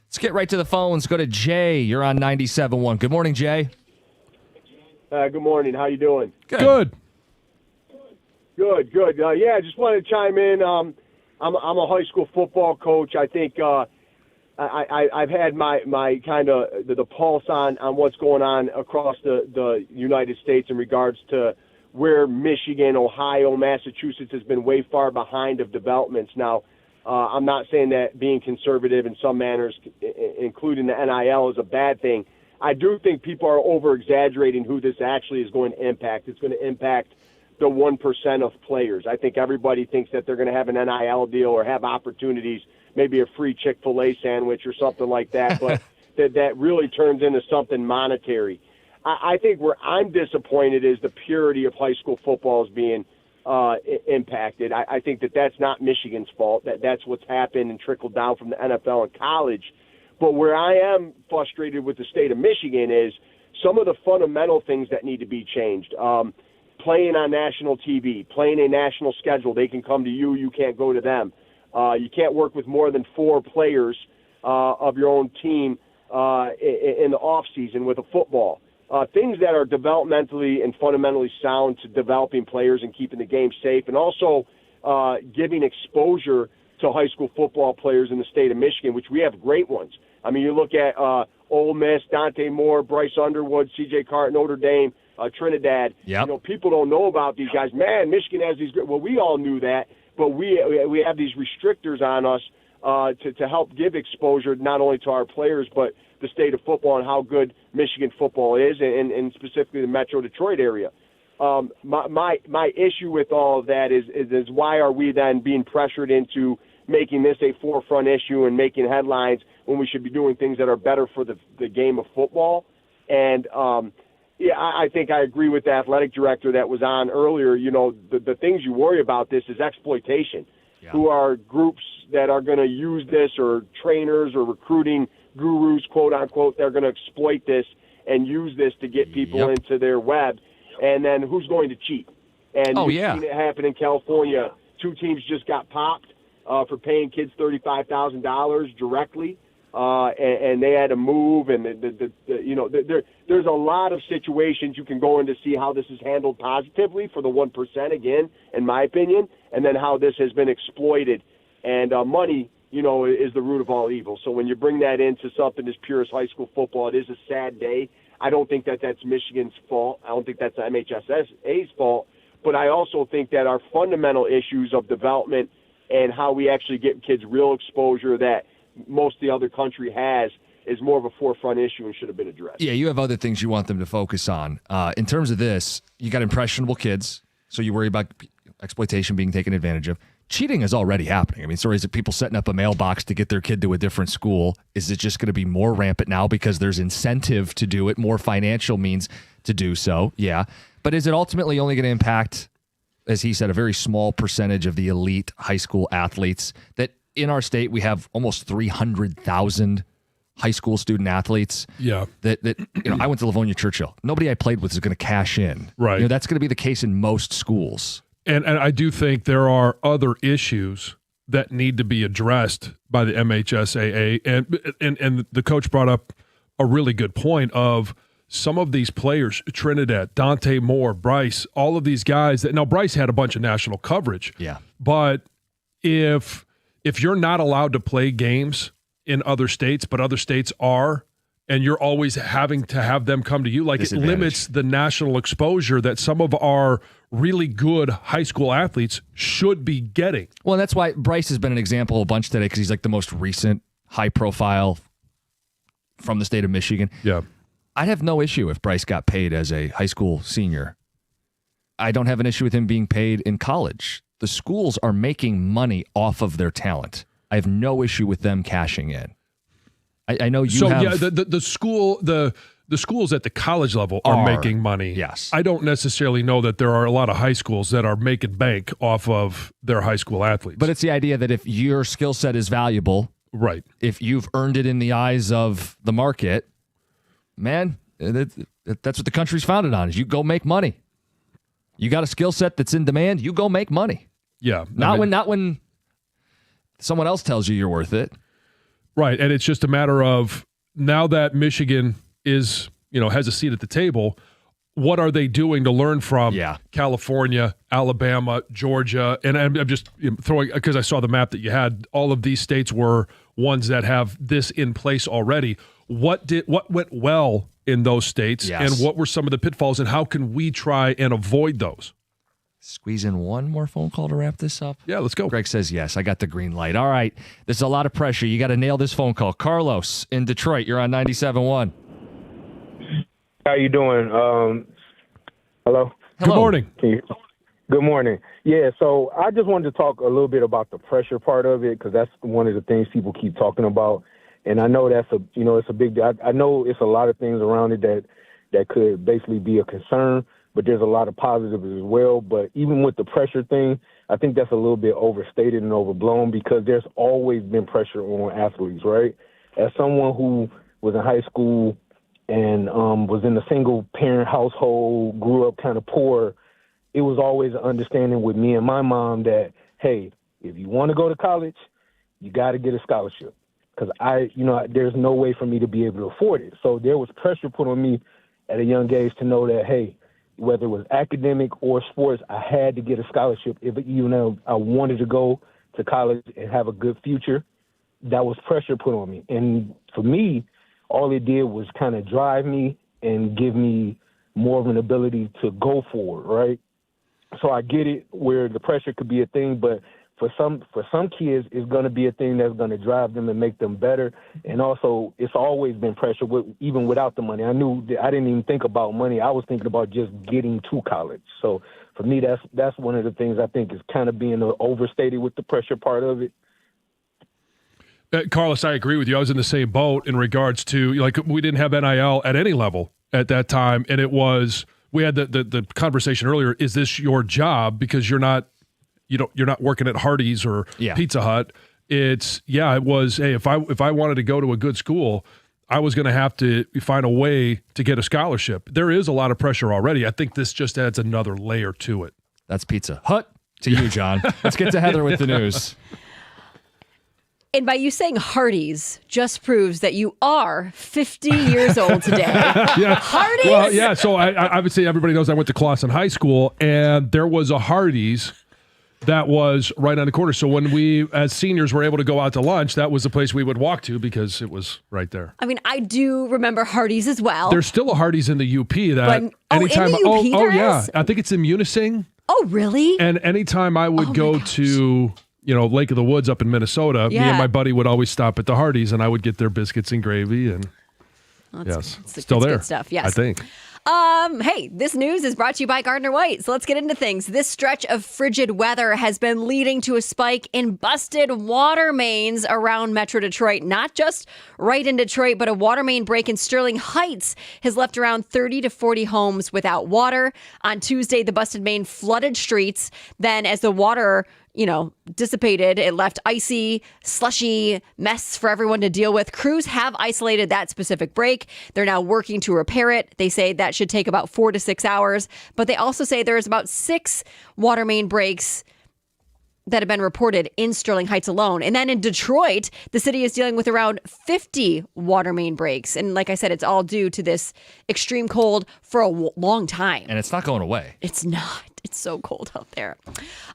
Let's get right to the phones. Go to Jay. You're on 97.1. Good morning, Jay. Good morning. How you doing? Good. Good. Yeah, I just wanted to chime in. I'm a high school football coach. I think I've had my kind of the pulse on what's going on across the United States in regards to where Michigan, Ohio, Massachusetts has been way far behind of developments. Now, I'm not saying that being conservative in some manners, including the NIL, is a bad thing. I do think people are over-exaggerating who this actually is going to impact. It's going to impact the 1% of players. I think everybody thinks that they're going to have an NIL deal or have opportunities, maybe a free Chick-fil-A sandwich or something like that, but that really turns into something monetary. I think where I'm disappointed is the purity of high school football is being impacted. I think that's not Michigan's fault. That's what's happened and trickled down from the NFL and college. But where I am frustrated with the state of Michigan is some of the fundamental things that need to be changed. Playing on national TV, playing a national schedule. They can come to you. You can't go to them. You can't work with more than 4 players of your own team in the off season with a football. Things that are developmentally and fundamentally sound to developing players and keeping the game safe, and also giving exposure to high school football players in the state of Michigan, which we have great ones. I mean, you look at Ole Miss, Dante Moore, Bryce Underwood, C.J. Carr, Notre Dame, Trinidad. Yep. You know, people don't know about these guys. Man, Michigan has these. Well, we all knew that, but we have these restrictors on us to help give exposure not only to our players but the state of football and how good Michigan football is, and specifically the Metro Detroit area. My issue with all of that is why are we then being pressured into making this a forefront issue and making headlines when we should be doing things that are better for the game of football? And I think I agree with the athletic director that was on earlier. You know, the things you worry about this is exploitation. Yeah. Who are groups that are going to use this, or trainers or recruiting gurus, quote unquote, they're going to exploit this and use this to get people into their web. And then who's going to cheat? And you've seen it happen in California. 2 teams just got popped for paying kids $35,000 directly, and they had to move. And there's a lot of situations you can go in to see how this is handled positively for the 1%, again, in my opinion, and then how this has been exploited. And money, is the root of all evil. So when you bring that into something as pure as high school football, it is a sad day. I don't think that that's Michigan's fault. I don't think that's MHSA's fault. But I also think that our fundamental issues of development and how we actually get kids real exposure that most of the other country has is more of a forefront issue and should have been addressed. Yeah, you have other things you want them to focus on. In terms of this, you got impressionable kids, so you worry about exploitation being taken advantage of. Cheating is already happening. I mean, stories of people setting up a mailbox to get their kid to a different school. Is it just going to be more rampant now because there's incentive to do it, more financial means to do so? Yeah. But is it ultimately only going to impact, as he said, a very small percentage of the elite high school athletes? That in our state, we have almost 300,000 high school student athletes. Yeah. That I went to Livonia Churchill. Nobody I played with is going to cash in. Right. That's going to be the case in most schools. And I do think there are other issues that need to be addressed by the MHSAA. And the coach brought up a really good point of some of these players, Trinidad, Dante Moore, Bryce, all of these guys that now Bryce had a bunch of national coverage. Yeah. But if you're not allowed to play games in other states, but other states are, and you're always having to have them come to you. Like, it limits the national exposure that some of our really good high school athletes should be getting. Well, and that's why Bryce has been an example a bunch today, because he's like the most recent high profile from the state of Michigan. Yeah. I'd have no issue if Bryce got paid as a high school senior. I don't have an issue with him being paid in college. The schools are making money off of their talent. I have no issue with them cashing in. I know you have... yeah, the schools at the college level are making money. Yes. I don't necessarily know that there are a lot of high schools that are making bank off of their high school athletes. But it's the idea that if your skill set is valuable, right? If you've earned it in the eyes of the market, man, that's what the country's founded on, is you go make money. You got a skill set that's in demand, you go make money. Yeah. Not when someone else tells you you're worth it. Right, and it's just a matter of, now that Michigan is, has a seat at the table, what are they doing to learn from California, Alabama, Georgia? And I'm just throwing, because I saw the map that you had, all of these states were ones that have this in place already. What went well in those states, and what were some of the pitfalls, and how can we try and avoid those? Squeeze in one more phone call to wrap this up? Yeah, let's go. Greg says yes. I got the green light. All right. There's a lot of pressure. You got to nail this phone call. Carlos in Detroit, you're on 97.1. How you doing? Hello? Good morning. Good morning. Yeah, so I just wanted to talk a little bit about the pressure part of it, because that's one of the things people keep talking about. And I know that's it's a big deal. I know it's a lot of things around it that could basically be a concern, but there's a lot of positives as well. But even with the pressure thing, I think that's a little bit overstated and overblown, because there's always been pressure on athletes, right? As someone who was in high school and was in a single-parent household, grew up kind of poor, it was always an understanding with me and my mom that, hey, if you want to go to college, you got to get a scholarship. Because there's no way for me to be able to afford it. So there was pressure put on me at a young age to know that, hey, whether it was academic or sports, I had to get a scholarship. Even though I wanted to go to college and have a good future, that was pressure put on me. And for me, all it did was kind of drive me and give me more of an ability to go forward, right? So I get it where the pressure could be a thing, but for some kids, it's going to be a thing that's going to drive them and make them better. And also, it's always been pressure, even without the money. I knew that I didn't even think about money. I was thinking about just getting to college. So for me, that's one of the things I think is kind of being overstated with the pressure part of it. Carlos, I agree with you. I was in the same boat in regards to, like, we didn't have NIL at any level at that time, and it was, we had the conversation earlier, is this your job? Because you're not working at Hardee's or Pizza Hut. It was, hey, if I wanted to go to a good school, I was going to have to find a way to get a scholarship. There is a lot of pressure already. I think this just adds another layer to it. That's Pizza Hut to you, John. Let's get to Heather with the news. And by you saying Hardee's just proves that you are 50 years old today. Hardee's? Well, yeah. So I would say everybody knows I went to Clawson High School, and there was a Hardee's that was right on the corner. So when we, as seniors, were able to go out to lunch, that was the place we would walk to because it was right there. I mean, I do remember Hardee's as well. There's still a Hardee's in the UP that in anytime. the UP there yeah, is? I think it's in Munising. Oh, really? And anytime I would go to, Lake of the Woods up in Minnesota, me and my buddy would always stop at the Hardee's, and I would get their biscuits and gravy. And that's still there. Good stuff. Yes, I think. Hey, this news is brought to you by Gardner White. So let's get into things. This stretch of frigid weather has been leading to a spike in busted water mains around Metro Detroit. Not just right in Detroit, but a water main break in Sterling Heights has left around 30 to 40 homes without water. On Tuesday, the busted main flooded streets. Then as the water dissipated, it left icy, slushy mess for everyone to deal with. Crews have isolated that specific break. They're now working to repair it. They say that should take about 4 to 6 hours, but they also say there's about 6 water main breaks that have been reported in Sterling Heights alone. And then in Detroit, the city is dealing with around 50 water main breaks. And like I said, it's all due to this extreme cold for a long time. And it's not going away. It's not. It's so cold out there.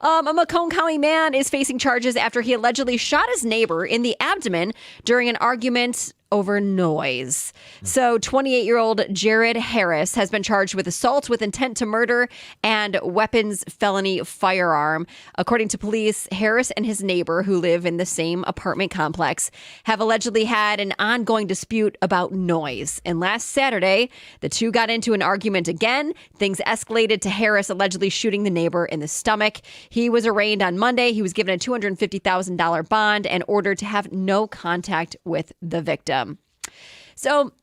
A Macomb County man is facing charges after he allegedly shot his neighbor in the abdomen during an argument over noise. So 28-year-old Jared Harris has been charged with assault with intent to murder and weapons felony firearm. According to police, Harris and his neighbor, who live in the same apartment complex, have allegedly had an ongoing dispute about noise. And last Saturday, the two got into an argument again. Things escalated to Harris allegedly shooting the neighbor in the stomach. He was arraigned on Monday. He was given a $250,000 bond and ordered to have no contact with the victim. So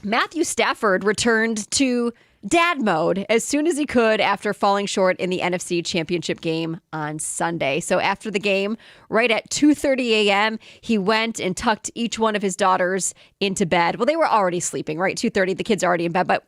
Matthew Stafford returned to dad mode as soon as he could after falling short in the NFC Championship game on Sunday. So after the game, right at 2:30 a.m., he went and tucked each one of his daughters into bed. Well, they were already sleeping, right? 2:30, the kids are already in bed, but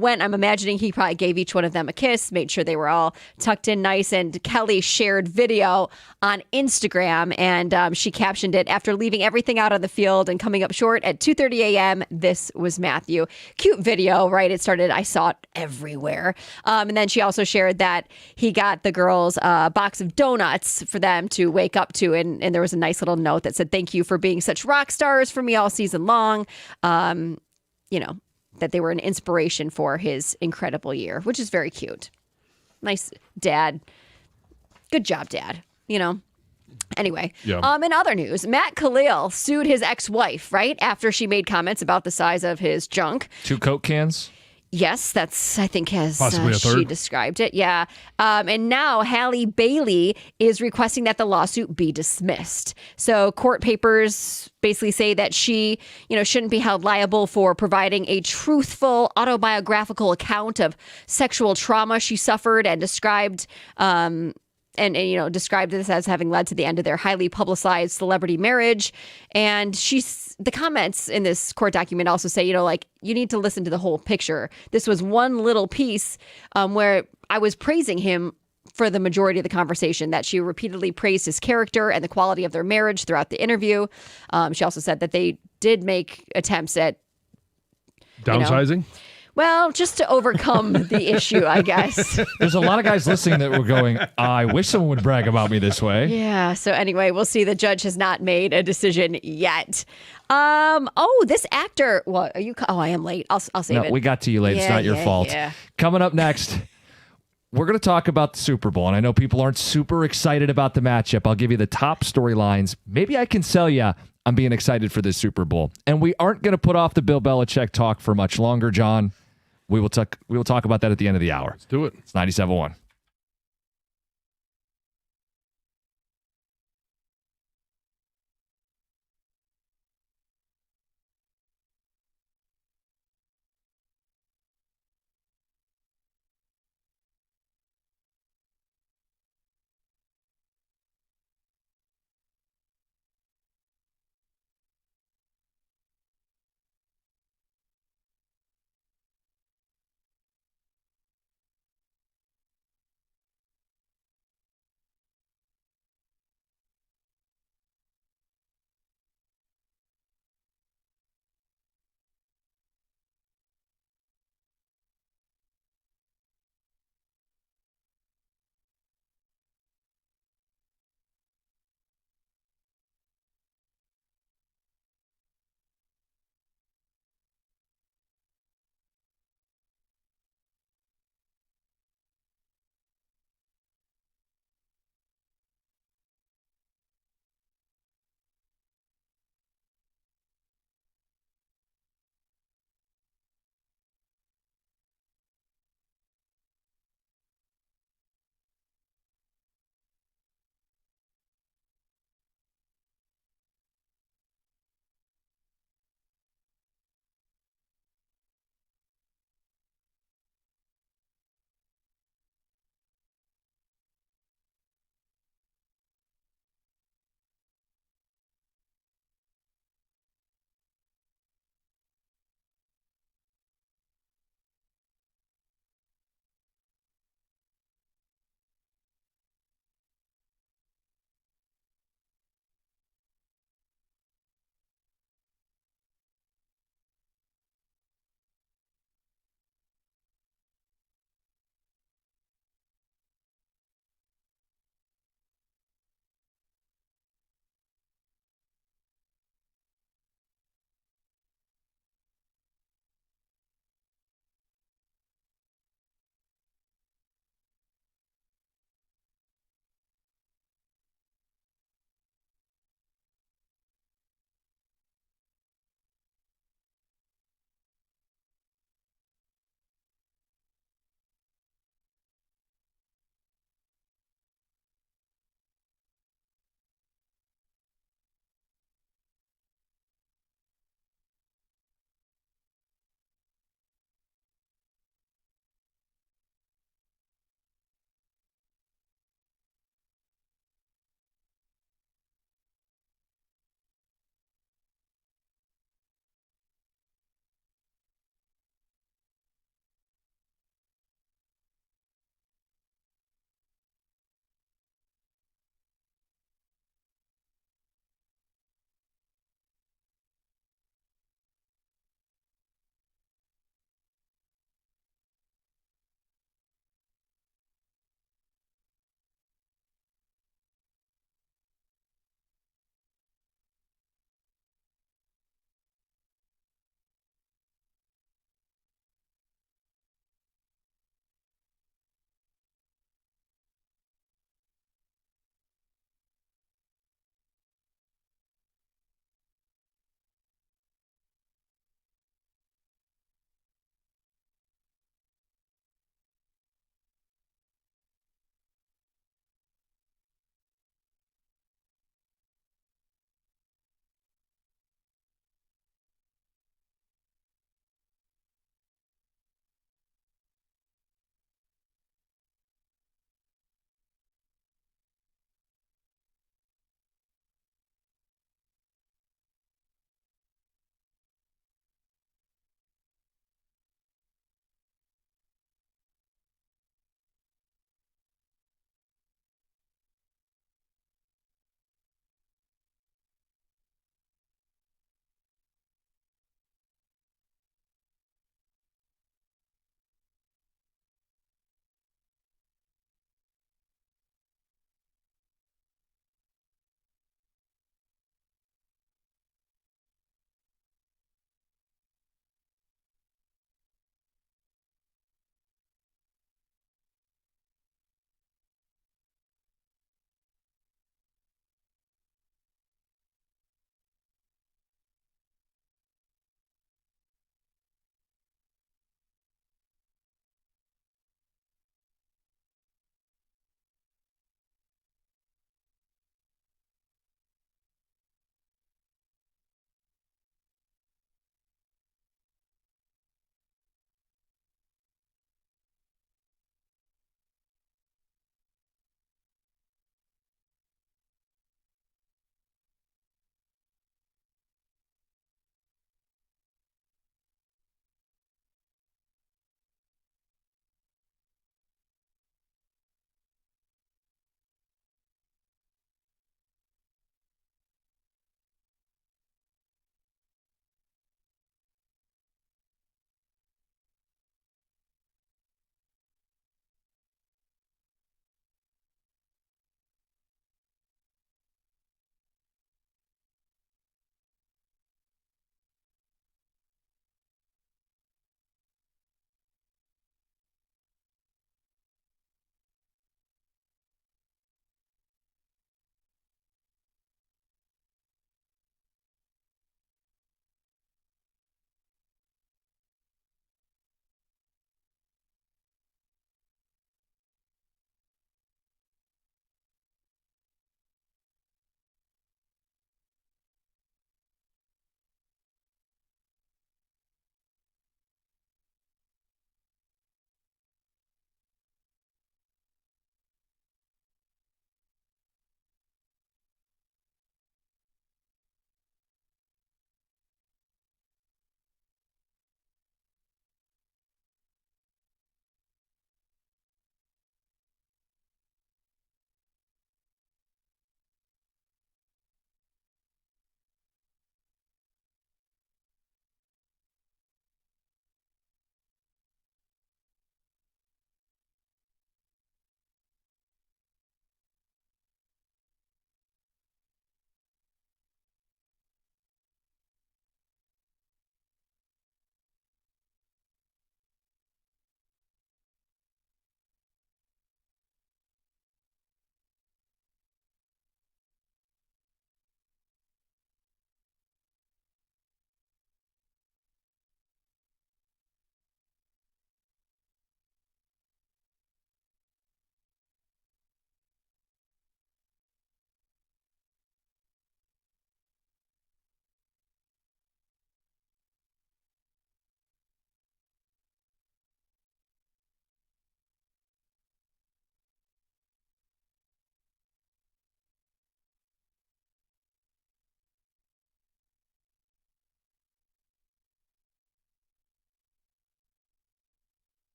when I'm imagining he probably gave each one of them a kiss, made sure they were all tucked in nice. And Kelly shared video on Instagram, and she captioned it, "After leaving everything out on the field and coming up short at 2:30 a.m., this was Matthew." Cute video, right? I saw it everywhere. And then she also shared that he got the girls a box of donuts for them to wake up to. And there was a nice little note that said, "Thank you for being such rock stars for me all season long." That they were an inspiration for his incredible year, which is very cute. Nice dad. Good job, Dad. Anyway, in other news, Matt Khalil sued his ex-wife, right? After she made comments about the size of his junk. 2 Coke cans? Yes, that's, I think, as Possibly a third. she described it. Yeah. And now Halle Bailey is requesting that the lawsuit be dismissed. So court papers basically say that she, shouldn't be held liable for providing a truthful autobiographical account of sexual trauma she suffered and described described this as having led to the end of their highly publicized celebrity marriage. And the comments in this court document also say, you need to listen to the whole picture. This was one little piece where I was praising him for the majority of the conversation, that she repeatedly praised his character and the quality of their marriage throughout the interview. She also said that they did make attempts at downsizing. Well, just to overcome the issue, I guess. There's a lot of guys listening that were going, I wish someone would brag about me this way. Yeah. So anyway, we'll see. The judge has not made a decision yet. This actor. Well, are you? Oh, I am late. I'll save it. We got to you late. It's not your fault. Yeah. Coming up next, we're going to talk about the Super Bowl. And I know people aren't super excited about the matchup. I'll give you the top storylines. Maybe I can sell you I'm being excited for this Super Bowl. And we aren't going to put off the Bill Belichick talk for much longer, John. We will talk about that at the end of the hour. Let's do it. It's 97.1.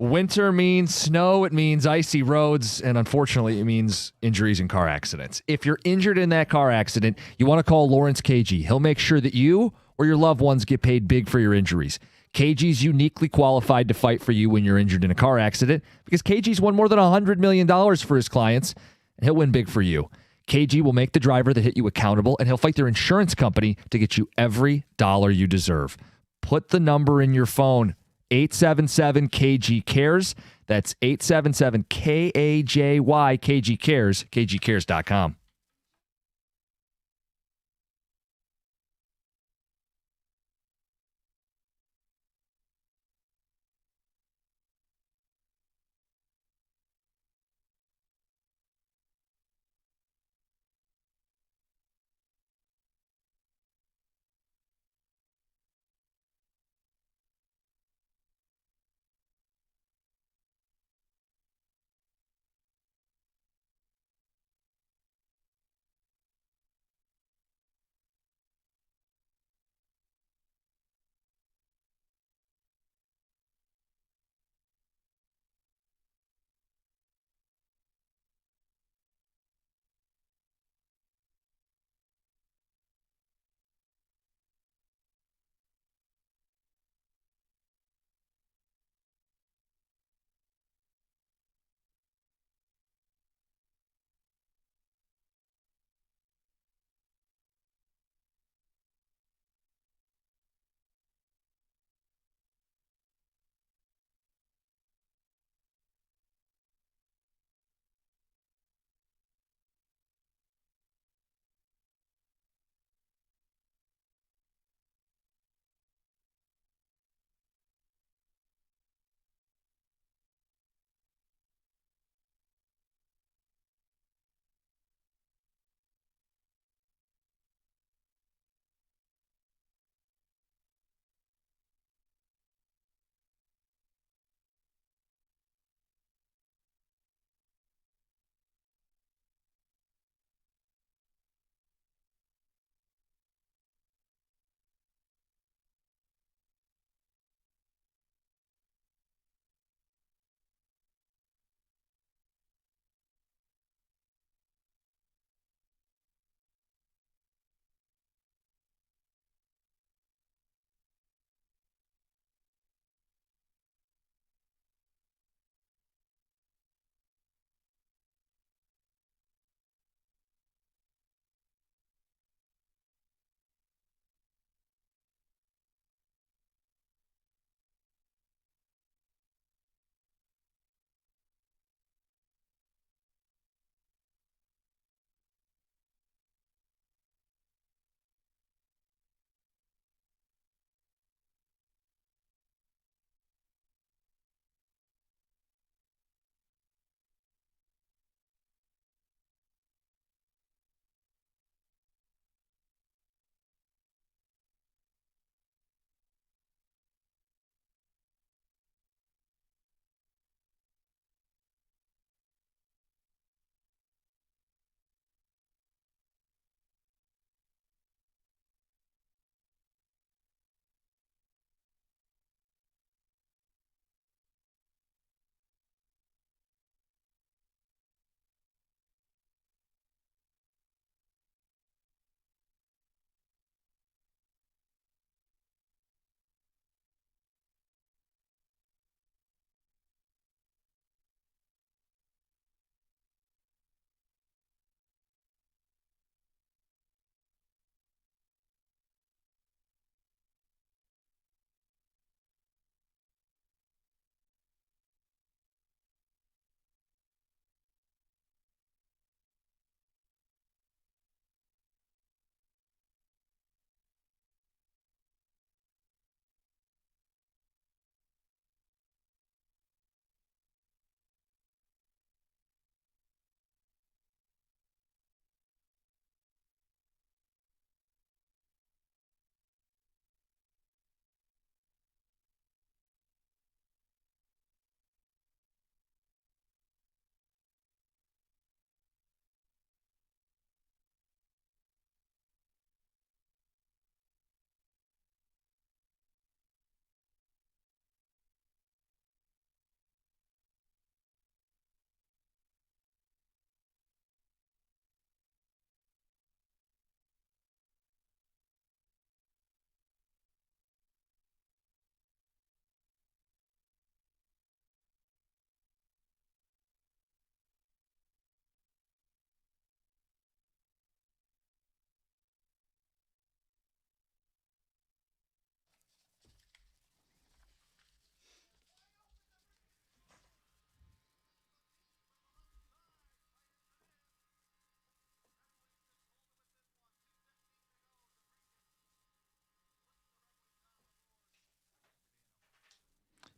Winter means snow, it means icy roads, and unfortunately, it means injuries in car accidents. If you're injured in that car accident, you want to call Lawrence KG. He'll make sure that you or your loved ones get paid big for your injuries. KG's uniquely qualified to fight for you when you're injured in a car accident because KG's won more than $100 million for his clients, and he'll win big for you. KG will make the driver that hit you accountable, and he'll fight their insurance company to get you every dollar you deserve. Put the number in your phone, 877-KG-CARES. That's 877-KAJY, KG Cares, kgcares.com.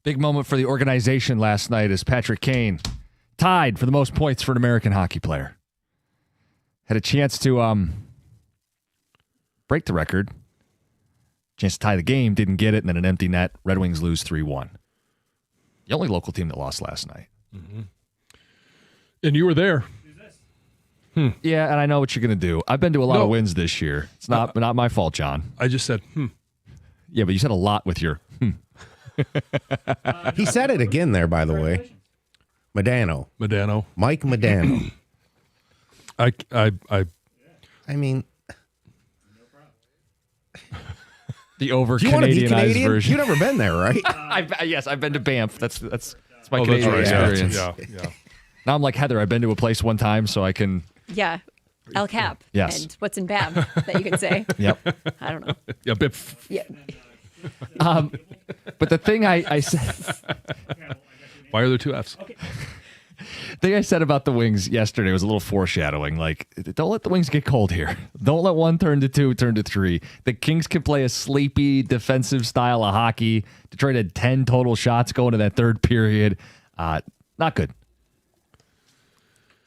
Big moment for the organization last night as Patrick Kane tied for the most points for an American hockey player. Had a chance to break the record. Chance to tie the game, didn't get it, and then an empty net. Red Wings lose 3-1. The only local team that lost last night. Mm-hmm. And you were there. Yeah, and I know what you're going to do. I've been to a lot of wins this year. It's not my fault, John. I just said, Yeah, but you said a lot with your He said it again there, by the way. Modano. Mike Modano. I mean, the over do you want to be Canadianized Canadian? version. You've never been there, right? Yes, I've been to Banff. That's my Oh, Canadian that's right. experience. Yeah. Now I'm like Heather. I've been to a place one time, so I can. Yeah. El Cap. Yes. And what's in Bab that you can say. Yep. I don't know. Yeah, Biff. Yeah. But the thing I said. Why are there two Fs? thing I said about the Wings yesterday was a little foreshadowing. Like, don't let the Wings get cold here. Don't let one turn to two, turn to three. The Kings can play a sleepy defensive style of hockey. Detroit had 10 total shots going to that third period. Not good.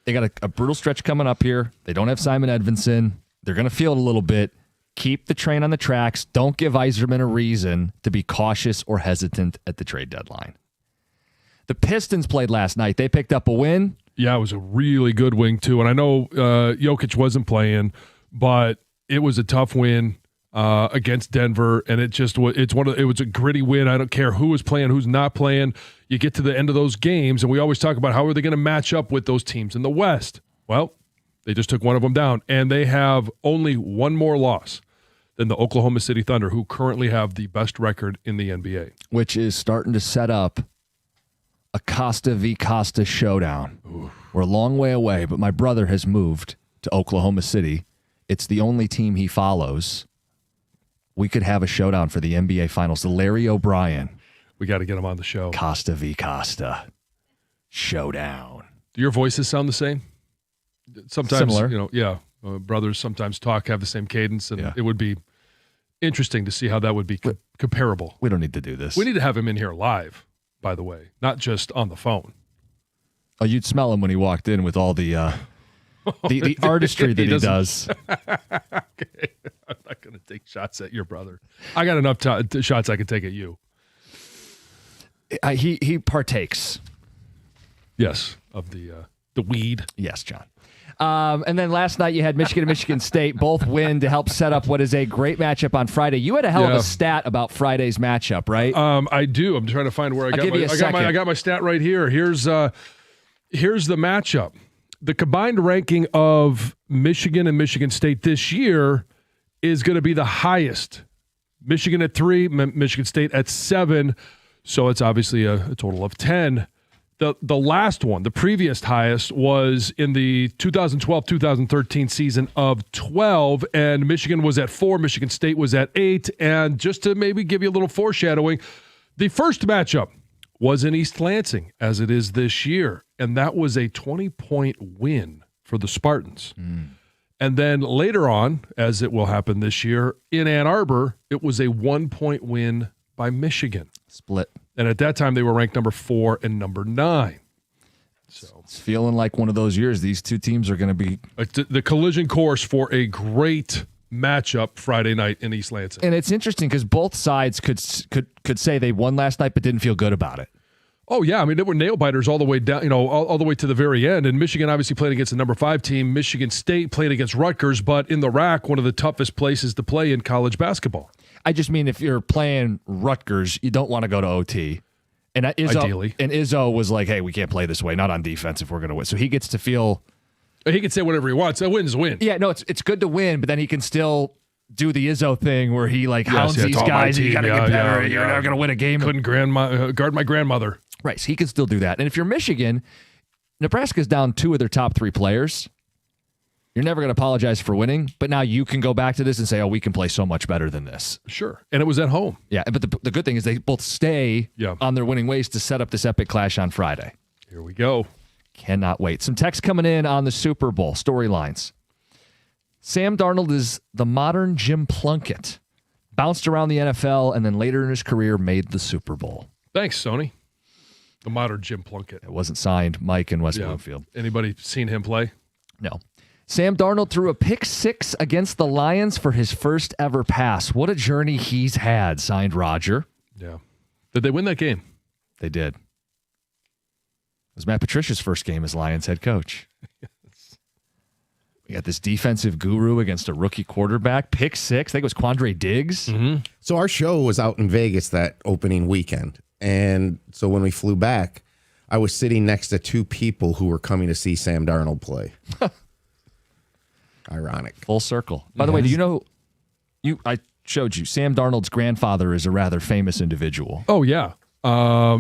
They got a brutal stretch coming up here. They don't have Simon Edvinsson. They're going to feel it a little bit. Keep the train on the tracks. Don't give Yzerman a reason to be cautious or hesitant at the trade deadline. The Pistons played last night. They picked up a win. Yeah, it was a really good win, too. And I know Jokic wasn't playing, but it was a tough win against Denver. And it was a gritty win. I don't care who was playing, who's not playing. You get to the end of those games, and we always talk about how are they going to match up with those teams in the West. Well, they just took one of them down, and they have only one more loss than the Oklahoma City Thunder, who currently have the best record in the NBA. Which is starting to set up a Costa v. Costa showdown. Ooh. We're a long way away, but my brother has moved to Oklahoma City. It's the only team he follows. We could have a showdown for the NBA Finals. The Larry O'Brien. We got to get him on the show. Costa v. Costa showdown. Do your voices sound the same? Sometimes, similar. Brothers sometimes have the same cadence, and it would be interesting to see how that would be comparable. We don't need to do this. We need to have him in here live, by the way, not just on the phone. Oh, you'd smell him when he walked in with all the artistry that he does. Okay. I'm not going to take shots at your brother. I got enough shots I can take at you. He partakes. Yes, of the weed. Yes, John. And then last night you had Michigan and Michigan State both win to help set up what is a great matchup on Friday. You had a hell of a stat about Friday's matchup, right? I do. I'm trying to find where I got my stat right here. Here's the matchup. The combined ranking of Michigan and Michigan State this year is going to be the highest. Michigan at 3, Michigan State at 7. So it's obviously a total of 10. The last one, the previous highest, was in the 2012-2013 season of 12, and Michigan was at 4, Michigan State was at 8. And just to maybe give you a little foreshadowing, the first matchup was in East Lansing, as it is this year, and that was a 20-point win for the Spartans. And then later on, as it will happen this year, in Ann Arbor, it was a 1-point win by Michigan. Split. And at that time, they were ranked number 4 and number 9. So it's feeling like one of those years. These two teams are going to be the collision course for a great matchup Friday night in East Lansing. And it's interesting because both sides could say they won last night, but didn't feel good about it. Oh, yeah. I mean, they were nail biters all the way down, all the way to the very end. And Michigan obviously played against the number 5 team. Michigan State played against Rutgers, but in the RAC, one of the toughest places to play in college basketball. I just mean if you're playing Rutgers, you don't want to go to OT. And ideally. And Izzo was like, hey, we can't play this way, not on defense if we're going to win. So he gets to feel. He can say whatever he wants. A win's a win. Yeah, no, it's good to win, but then he can still do the Izzo thing where he hounds these guys. You got to get better. You're not going to win a game. Couldn't guard my grandmother. Right, so he can still do that. And if you're Michigan, Nebraska's down 2 of their top 3 players. You're never going to apologize for winning, but now you can go back to this and say, oh, we can play so much better than this. Sure, and it was at home. Yeah, but the good thing is they both stay on their winning ways to set up this epic clash on Friday. Here we go. Cannot wait. Some text coming in on the Super Bowl storylines. Sam Darnold is the modern Jim Plunkett. Bounced around the NFL and then later in his career made the Super Bowl. Thanks, Sony. The modern Jim Plunkett. It wasn't signed Mike in West Bloomfield. Anybody seen him play? No. Sam Darnold threw a pick 6 against the Lions for his first ever pass. What a journey he's had, signed Roger. Yeah. Did they win that game? They did. It was Matt Patricia's first game as Lions head coach. We got this defensive guru against a rookie quarterback. Pick 6. I think it was Quandre Diggs. Mm-hmm. So our show was out in Vegas that opening weekend. And so when we flew back, I was sitting next to 2 people who were coming to see Sam Darnold play. Ironic. Full circle. By the way, do you know, I showed you, Sam Darnold's grandfather is a rather famous individual. Oh, yeah.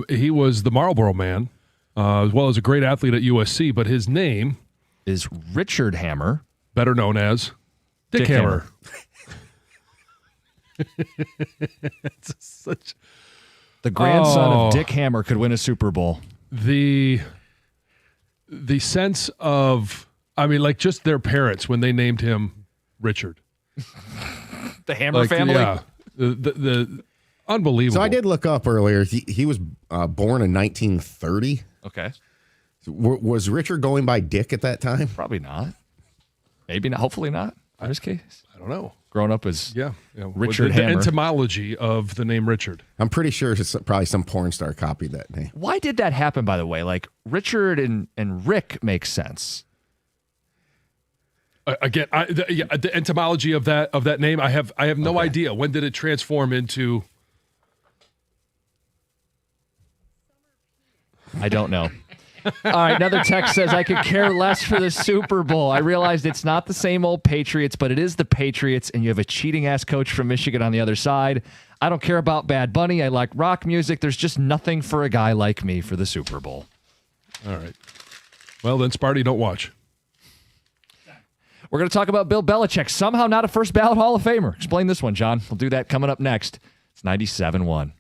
He was the Marlboro Man, as well as a great athlete at USC, but his name is Richard Hammer, better known as Dick Hammer. The grandson of Dick Hammer could win a Super Bowl. The sense of, I mean, like just their parents when they named him Richard. The Hammer family? Yeah. The unbelievable. So I did look up earlier. He was born in 1930. Okay. Was Richard going by Dick at that time? Probably not. Maybe not. Hopefully not. In this case. I don't know. Growing up as the Richard Hammer. etymology of the name Richard. I'm pretty sure it's probably some porn star copied that name. Why did that happen, by the way? Like, Richard and Rick makes sense. Again, the etymology of that name, I have no idea. When did it transform into? I don't know. All right, another text says, I could care less for the Super Bowl. I realized it's not the same old Patriots, but it is the Patriots, and you have a cheating-ass coach from Michigan on the other side. I don't care about Bad Bunny. I like rock music. There's just nothing for a guy like me for the Super Bowl. All right. Well, then, Sparty, don't watch. We're going to talk about Bill Belichick, somehow not a first-ballot Hall of Famer. Explain this one, John. We'll do that coming up next. It's 97.1.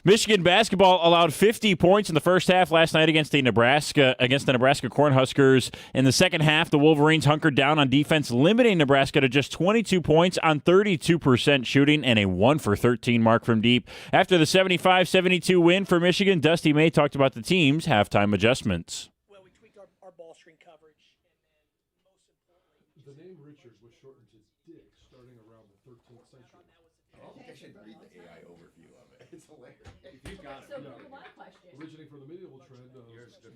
Michigan basketball allowed 50 points in the first half last night against the Nebraska Cornhuskers. In the second half, the Wolverines hunkered down on defense, limiting Nebraska to just 22 points on 32% shooting and a 1 for 13 mark from deep. After the 75-72 win for Michigan, Dusty May talked about the team's halftime adjustments. Well, we tweaked our ball screen coverage, and then most importantly, the name Richard was shortened to Dick starting around the 13th century. I think I should read the AI overview of it. It's hilarious. Originating from the medieval trend of using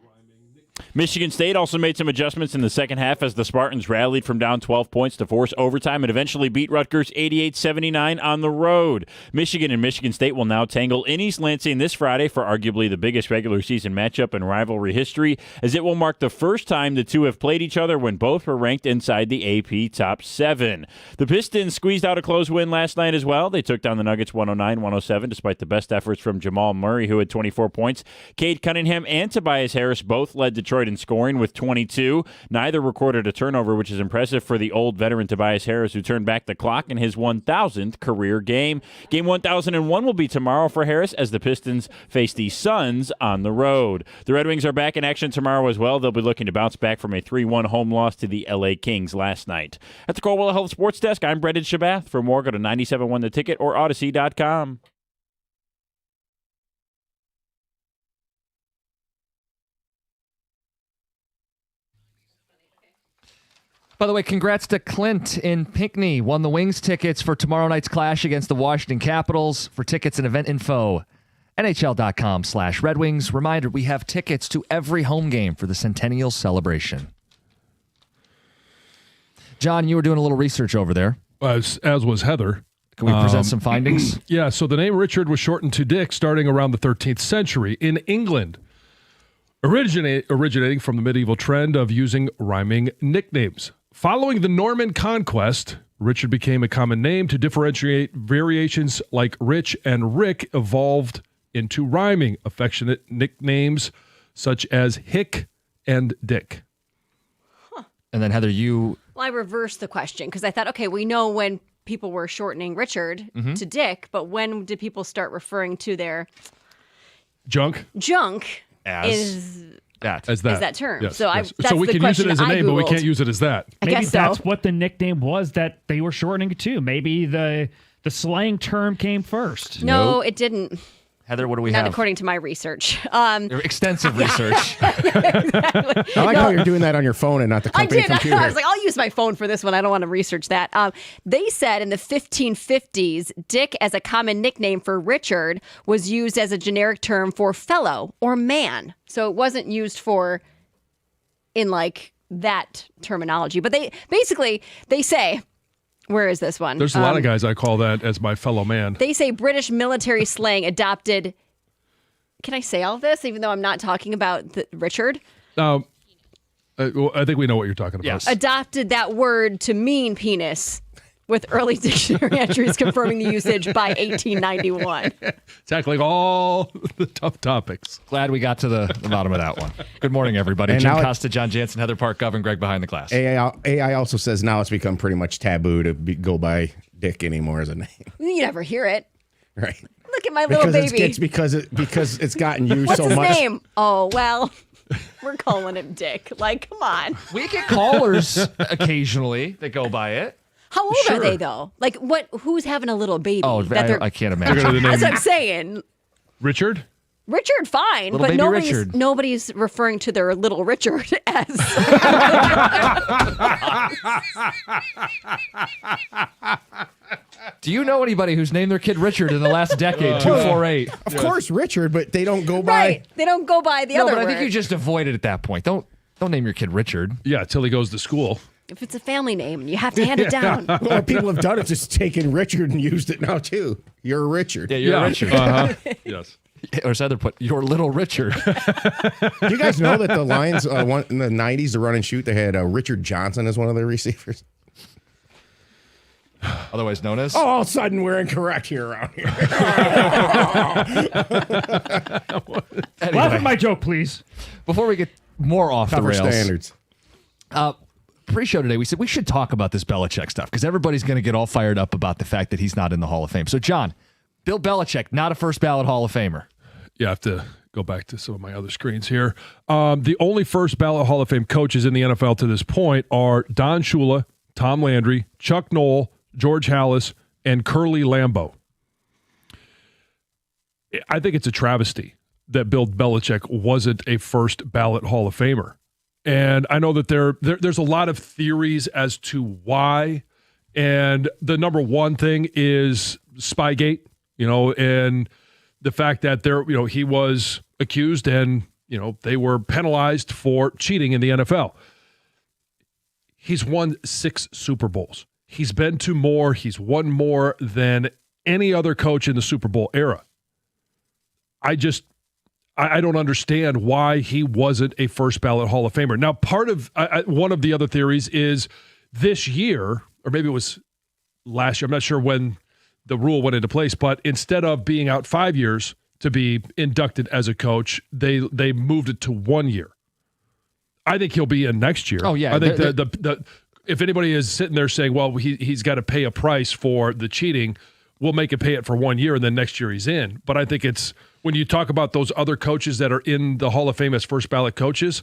rhyming nicknames. Michigan State also made some adjustments in the second half as the Spartans rallied from down 12 points to force overtime and eventually beat Rutgers 88-79 on the road. Michigan and Michigan State will now tangle in East Lansing this Friday for arguably the biggest regular season matchup in rivalry history, as it will mark the first time the two have played each other when both were ranked inside the AP top 7. The Pistons squeezed out a close win last night as well. They took down the Nuggets 109-107 despite the best efforts from Jamal Murray, who had 24 points. Cade Cunningham and Tobias Harris both led Detroit in scoring with 22. Neither recorded a turnover, which is impressive for the old veteran Tobias Harris, who turned back the clock in his 1,000th career game. Game 1,001 will be tomorrow for Harris as the Pistons face the Suns on the road. The Red Wings are back in action tomorrow as well. They'll be looking to bounce back from a 3-1 home loss to the LA Kings last night. At the Coldwell Health Sports Desk, I'm Brendan Shabath. For more, go to 97.1 The Ticket or Odyssey.com. By the way, congrats to Clint in Pinckney. Won the Wings tickets for tomorrow night's clash against the Washington Capitals. For tickets and event info, NHL.com/Red Wings. Reminder, we have tickets to every home game for the Centennial celebration. John, you were doing a little research over there. As was Heather. Can we present some findings? Yeah, so the name Richard was shortened to Dick starting around the 13th century in England, originating from the medieval trend of using rhyming nicknames. Following the Norman conquest, Richard became a common name to differentiate variations like Rich and Rick evolved into rhyming affectionate nicknames such as Hick and Dick. And then, Heather, you... Well, I reversed the question because I thought, okay, we know when people were shortening Richard Mhm. to Dick, but when did people start referring to their Junk junk as is that term? Yes, So yes. that's we the can use it question as a I name, but we Googled. can't use it as that. I Maybe guess so. that's what the nickname was that they were shortening it to. Maybe the slang term came first. No, it didn't. Heather, what do we Not have? according to my research. Extensive research. I like how you're doing that on your phone and not the I company did. computer. I was like, I'll use my phone for this one. I don't want to research that. They said in the 1550s, Dick, as a common nickname for Richard, was used as a generic term for fellow or man. So it wasn't used for in like that terminology. But they say, where is this one? There's a lot of guys I call that as my fellow man. They say British military slang adopted. Can I say all this, even though I'm not talking about Richard? Well, I think we know what you're talking about. Adopted that word to mean penis, with early dictionary entries confirming the usage by 1891. Tackling all the tough topics. Glad we got to the bottom of that one. Good morning, everybody. And Jim now Costa, John Jansen, Heather Park, Govern Greg behind the glass. AI also says now it's become pretty much taboo to go by Dick anymore as a name. You never hear it. Right. Look at my little baby. It's because it's gotten used What's so his much. name? Oh, well, we're calling him Dick. Like, come on. We get callers occasionally that go by it. How old are they, though? Like, who's having a little baby? Oh, I can't imagine. That's what I'm saying. Richard? Richard, fine, Little but baby nobody's Richard. nobody's referring to their little Richard as. Do you know anybody who's named their kid Richard in the last decade? 248. Of course, Richard, but they don't go by. Right. They don't go by the No, other but I word. think you just avoid it at that point. Don't name your kid Richard. Yeah, till he goes to school. If it's a family name, you have to hand it down. Well, people have done it, just taken Richard and used it now too. You're a Richard. Yeah, you're a Richard. Yes. Or as Heather put, your little Richard. Do you guys know that the Lions in the 90s, the run and shoot, they had Richard Johnson as one of their receivers? Otherwise known as? Oh, all of a sudden we're incorrect here around here. Laugh at my joke, please. Before we get more off the Cover rails. standards. Pre-show today, we said we should talk about this Belichick stuff because everybody's going to get all fired up about the fact that he's not in the Hall of Fame. So, John, Bill Belichick, not a first ballot Hall of Famer. Yeah, I have to go back to some of my other screens here. The only first ballot Hall of Fame coaches in the NFL to this point are Don Shula, Tom Landry, Chuck Noll, George Halas, and Curly Lambeau. I think it's a travesty that Bill Belichick wasn't a first ballot Hall of Famer. And I know that there's a lot of theories as to why. And the number one thing is Spygate, and the fact that he was accused and, they were penalized for cheating in the NFL. He's won 6 Super Bowls. He's been to more. He's won more than any other coach in the Super Bowl era. I don't understand why he wasn't a first ballot Hall of Famer. Now, part of one of the other theories is this year, or maybe it was last year, I'm not sure when the rule went into place, but instead of being out 5 years to be inducted as a coach, they moved it to 1 year. I think he'll be in next year. Oh, yeah. I think the if anybody is sitting there saying, well, he's got to pay a price for the cheating, we'll make it pay it for 1 year and then next year he's in. But I think it's when you talk about those other coaches that are in the Hall of Fame as first ballot coaches,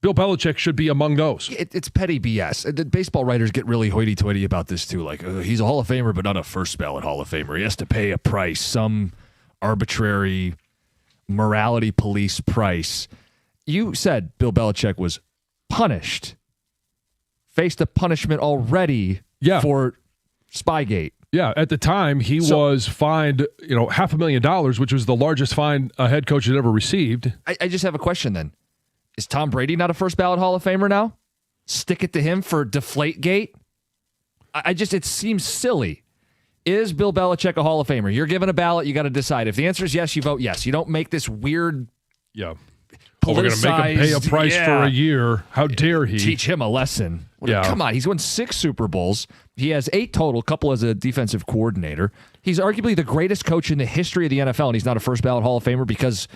Bill Belichick should be among those. It's petty BS. The baseball writers get really hoity-toity about this too. Like, he's a Hall of Famer, but not a first ballot Hall of Famer. He has to pay a price, some arbitrary morality police price. You said Bill Belichick was punished, faced a punishment already for Spygate. Yeah, at the time, he was fined, $500,000, which was the largest fine a head coach had ever received. I just have a question then. Is Tom Brady not a first ballot Hall of Famer now? Stick it to him for Deflategate? It seems silly. Is Bill Belichick a Hall of Famer? You're given a ballot, you got to decide. If the answer is yes, you vote yes. You don't make this weird we're going to make him pay a price for a year. How dare he? Teach him a lesson. Come on. He's won 6 Super Bowls. He has 8 total, a couple as a defensive coordinator. He's arguably the greatest coach in the history of the NFL, and he's not a first ballot Hall of Famer because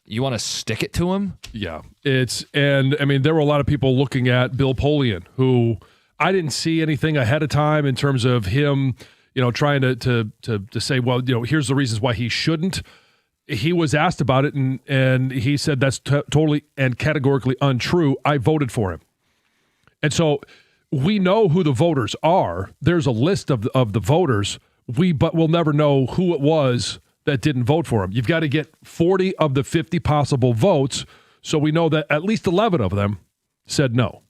you want to stick it to him? Yeah. There were a lot of people looking at Bill Polian, who I didn't see anything ahead of time in terms of him, trying to say, well, here's the reasons why he shouldn't. He was asked about it, and he said that's totally and categorically untrue. I voted for him. And so we know who the voters are. There's a list of the voters, but we'll never know who it was that didn't vote for him. You've got to get 40 of the 50 possible votes, so we know that at least 11 of them said no.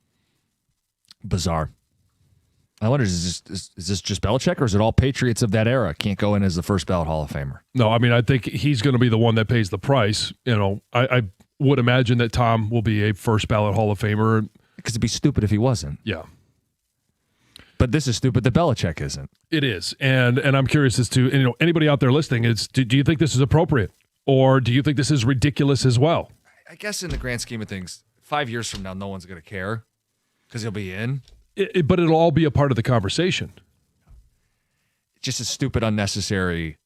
Bizarre. I wonder, is this just Belichick, or is it all Patriots of that era can't go in as the first ballot Hall of Famer? No, I mean, I think he's going to be the one that pays the price. I would imagine that Tom will be a first ballot Hall of Famer. Because it'd be stupid if he wasn't. Yeah. But this is stupid that Belichick isn't. It is. And I'm curious as to, anybody out there listening, do you think this is appropriate? Or do you think this is ridiculous as well? I guess in the grand scheme of things, 5 years from now, no one's going to care because he'll be in. But it'll all be a part of the conversation. Just a stupid, unnecessary,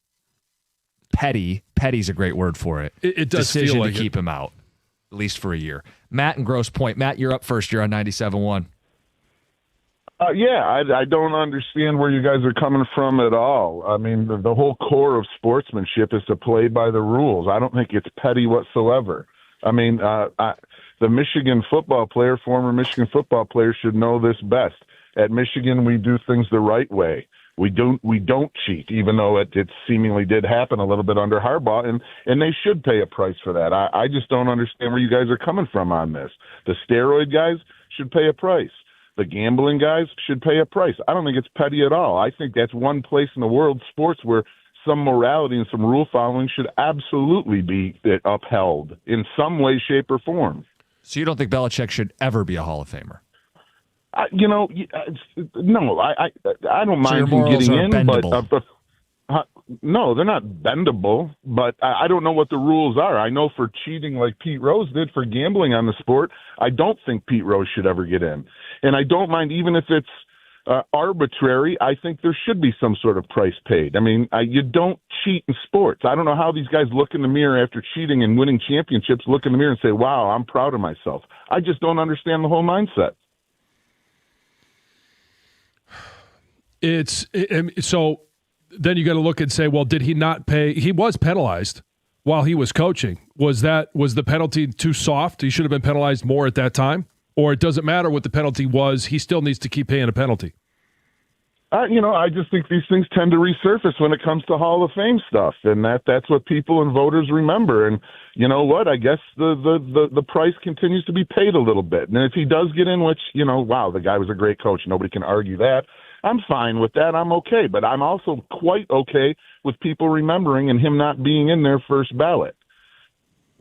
petty's a great word for it. It does decision feel like to keep him out, at least for a year. Matt in Grosse Pointe. Matt, you're up first. You're on 97.1. I don't understand where you guys are coming from at all. I mean, the whole core of sportsmanship is to play by the rules. I don't think it's petty whatsoever. I mean, the Michigan football player, former Michigan football player, should know this best. At Michigan, we do things the right way. We don't cheat, even though it seemingly did happen a little bit under Harbaugh, and they should pay a price for that. I just don't understand where you guys are coming from on this. The steroid guys should pay a price. The gambling guys should pay a price. I don't think it's petty at all. I think that's one place in the world, sports, where some morality and some rule following should absolutely be upheld in some way, shape, or form. So you don't think Belichick should ever be a Hall of Famer? No, I don't mind him getting in, but no, they're not bendable. But I don't know what the rules are. I know for cheating like Pete Rose did, for gambling on the sport, I don't think Pete Rose should ever get in. And I don't mind even if it's arbitrary. I think there should be some sort of price paid. I mean, you don't cheat in sports. I don't know how these guys look in the mirror after cheating and winning championships, look in the mirror and say, wow, I'm proud of myself. I just don't understand the whole mindset. So then you got to look and say, well, did he not pay? He was penalized while he was coaching. Was the penalty too soft? He should have been penalized more at that time? Or it doesn't matter what the penalty was, he still needs to keep paying a penalty? I just think these things tend to resurface when it comes to Hall of Fame stuff, and that's what people and voters remember. And you know what? I guess the price continues to be paid a little bit. And if he does get in, which, wow, the guy was a great coach, nobody can argue that, I'm fine with that. I'm okay. But I'm also quite okay with people remembering and him not being in their first ballot.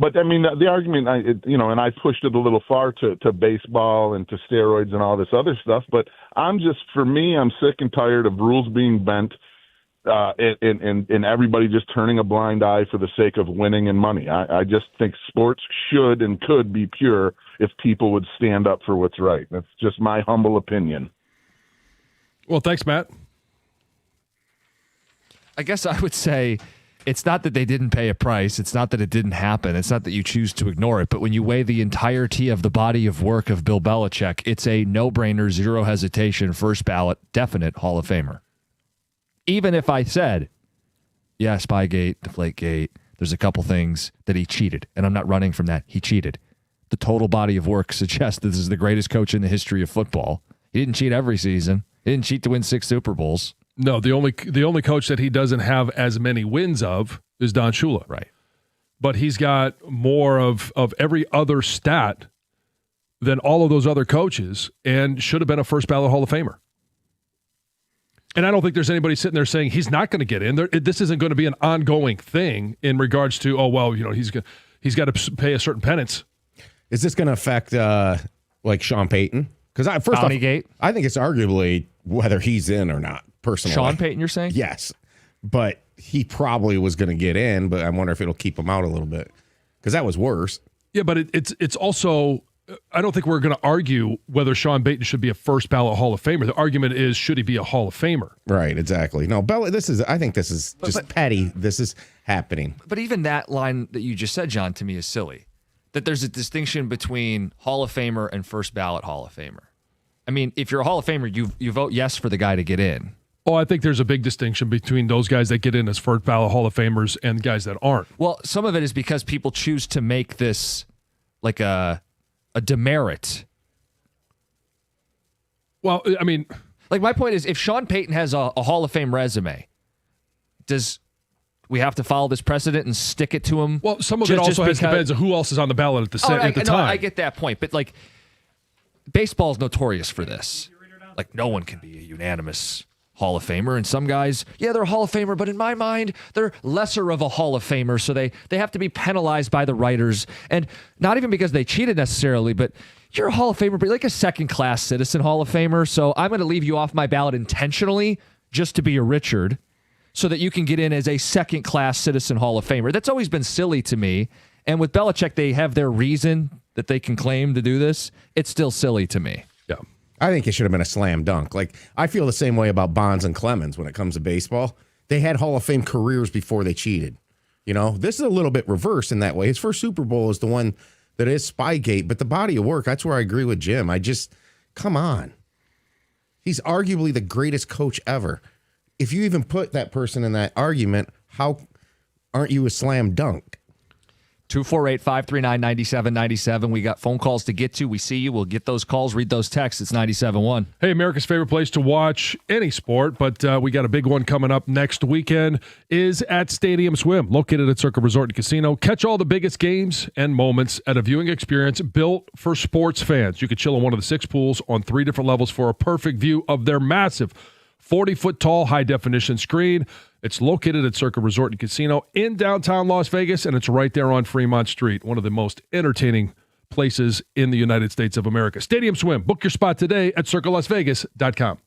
But, I mean, the argument, and I pushed it a little far to baseball and to steroids and all this other stuff. But I'm sick and tired of rules being bent and everybody just turning a blind eye for the sake of winning and money. I just think sports should and could be pure if people would stand up for what's right. That's just my humble opinion. Well, thanks, Matt. I guess I would say it's not that they didn't pay a price. It's not that it didn't happen. It's not that you choose to ignore it. But when you weigh the entirety of the body of work of Bill Belichick, it's a no-brainer, zero hesitation, first ballot, definite Hall of Famer. Even if I said, yeah, Spygate, Deflategate, there's a couple things that he cheated, and I'm not running from that. He cheated. The total body of work suggests that this is the greatest coach in the history of football. He didn't cheat every season. He didn't cheat to win 6 Super Bowls. No, the only coach that he doesn't have as many wins of is Don Shula. Right. But he's got more of every other stat than all of those other coaches and should have been a first ballot Hall of Famer. And I don't think there's anybody sitting there saying he's not going to get in. This isn't going to be an ongoing thing in regards to, he's got to pay a certain penance. Is this going to affect like Sean Payton? Because I think it's arguably whether he's in or not, personally. Sean Payton, you're saying? Yes. But he probably was going to get in, but I wonder if it'll keep him out a little bit. Because that was worse. Yeah, but it's also, I don't think we're going to argue whether Sean Payton should be a first ballot Hall of Famer. The argument is, should he be a Hall of Famer? Right, exactly. No, I think this is just petty. This is happening. But even that line that you just said, John, to me is silly. That there's a distinction between Hall of Famer and first ballot Hall of Famer. I mean, if you're a Hall of Famer, you vote yes for the guy to get in. Oh, I think there's a big distinction between those guys that get in as first ballot Hall of Famers and guys that aren't. Well, some of it is because people choose to make this like a demerit. Well, I mean, like my point is, if Sean Payton has a Hall of Fame resume, does we have to follow this precedent and stick it to him? Well, some of it also depends on who else is on the ballot at the time. I get that point, but like baseball is notorious for this. Like no one can be a unanimous Hall of Famer, and some guys, yeah, they're a Hall of Famer, but in my mind, they're lesser of a Hall of Famer, so they have to be penalized by the writers, and not even because they cheated necessarily, but you're a Hall of Famer, but like a second-class citizen Hall of Famer, so I'm going to leave you off my ballot intentionally just to be a Richard, so that you can get in as a second-class citizen Hall of Famer. That's always been silly to me, and with Belichick, they have their reason that they can claim to do this. It's still silly to me. Yeah. I think it should have been a slam dunk. Like, I feel the same way about Bonds and Clemens when it comes to baseball. They had Hall of Fame careers before they cheated. You know, this is a little bit reversed in that way. His first Super Bowl is the one that is Spygate, but the body of work, that's where I agree with Jim. Come on. He's arguably the greatest coach ever. If you even put that person in that argument, how aren't you a slam dunk? 248-539-9797. We got phone calls to get to. We see you. We'll get those calls, read those texts. It's 97.1. Hey, America's favorite place to watch any sport, but we got a big one coming up next weekend, is at Stadium Swim, located at Circa Resort and Casino. Catch all the biggest games and moments at a viewing experience built for sports fans. You can chill in one of the 6 pools on 3 different levels for a perfect view of their massive 40-foot tall high-definition screen. It's located at Circa Resort and Casino in downtown Las Vegas, and it's right there on Fremont Street, one of the most entertaining places in the United States of America. Stadium Swim. Book your spot today at circalasvegas.com.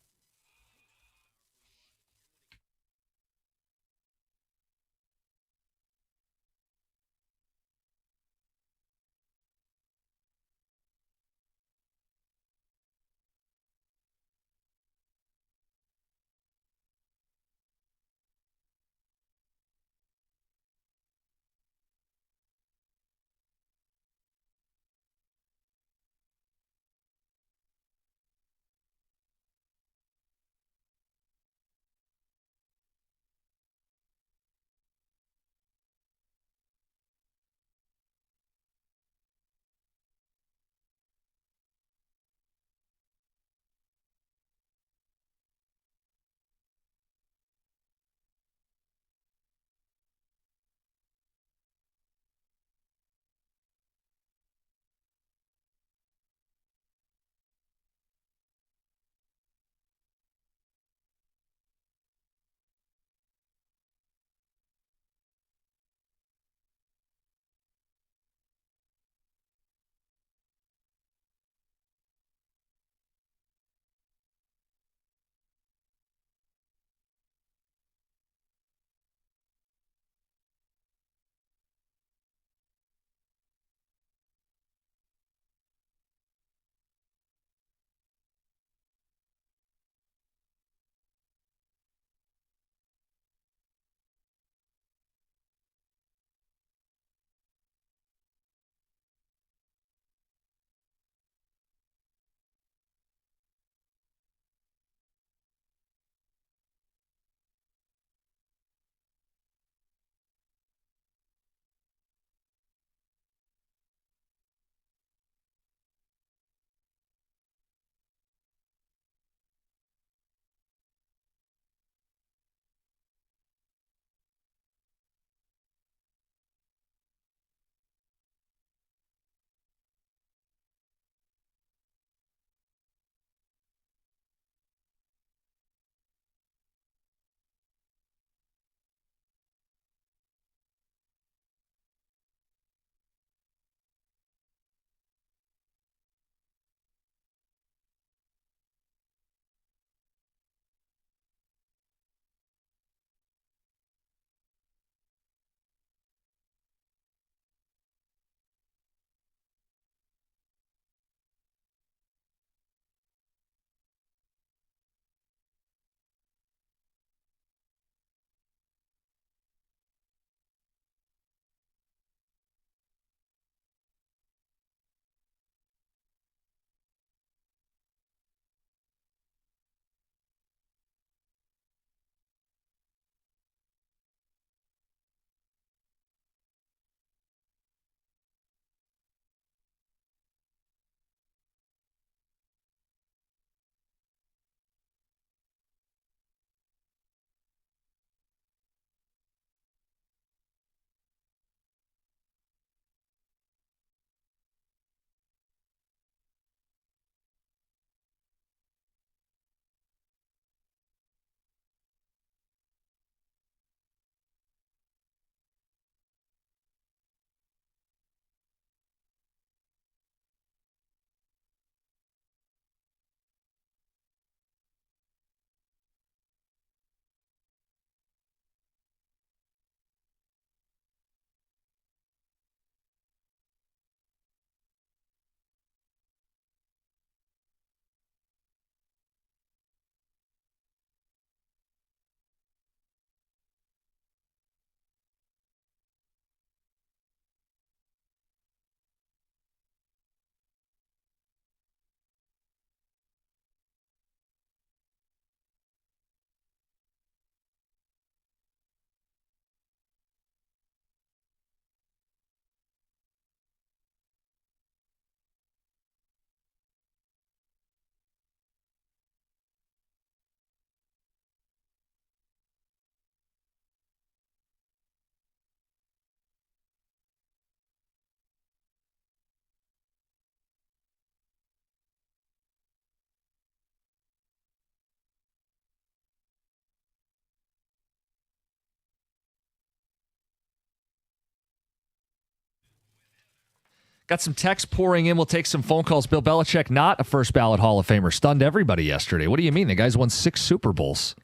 Got some texts pouring in. We'll take some phone calls. Bill Belichick, not a first ballot Hall of Famer, stunned everybody yesterday. What do you mean? The guy's won 6 Super Bowls.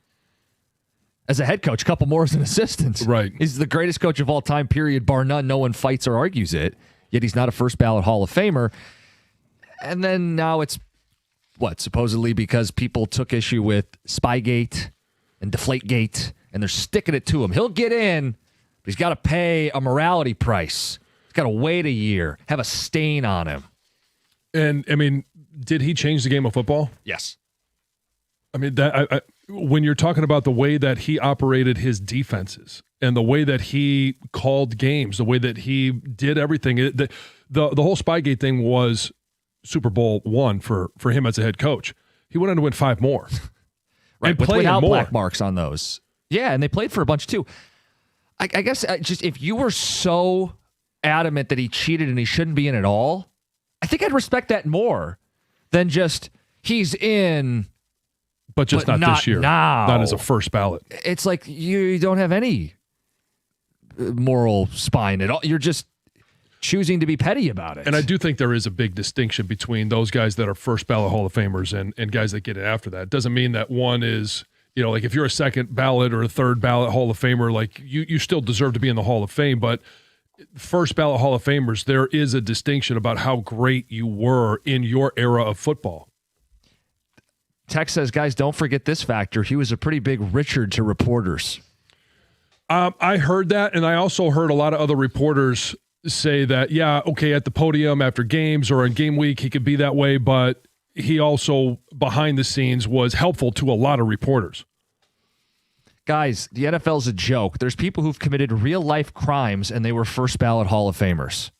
As a head coach, a couple more as an assistant. Right. He's the greatest coach of all time, period, bar none. No one fights or argues it. Yet he's not a first ballot Hall of Famer. And then now it's, supposedly because people took issue with Spygate and Deflategate, and they're sticking it to him. He'll get in, but he's got to pay a morality price. Got to wait a year, have a stain on him. And I mean, did he change the game of football? Yes. I memean, that when you're talking about the way that he operated his defenses and the way that he called games, the way that he did everything, the whole Spygate thing was Super Bowl I for him as a head coach. He went on to win 5 more, right? And Without more. black marks on those. Yeah, and they played for a bunch too. I guess just if you were so adamant that he cheated and he shouldn't be in at all, I think I'd respect that more than just he's in, but not this year. Now. Not as a first ballot. It's like you don't have any moral spine at all. You're just choosing to be petty about it. And I do think there is a big distinction between those guys that are first ballot Hall of Famers and guys that get it after that. It doesn't mean that one is, like if you're a second ballot or a third ballot Hall of Famer, like you still deserve to be in the Hall of Fame, but first ballot Hall of Famers, there is a distinction about how great you were in your era of football. Tex says, guys, don't forget this factor. He was a pretty big Richard to reporters. I heard that, and I also heard a lot of other reporters say that, at the podium after games or in game week, he could be that way, but he also, behind the scenes, was helpful to a lot of reporters. Guys, the NFL's a joke. There's people who've committed real-life crimes, and they were first ballot Hall of Famers.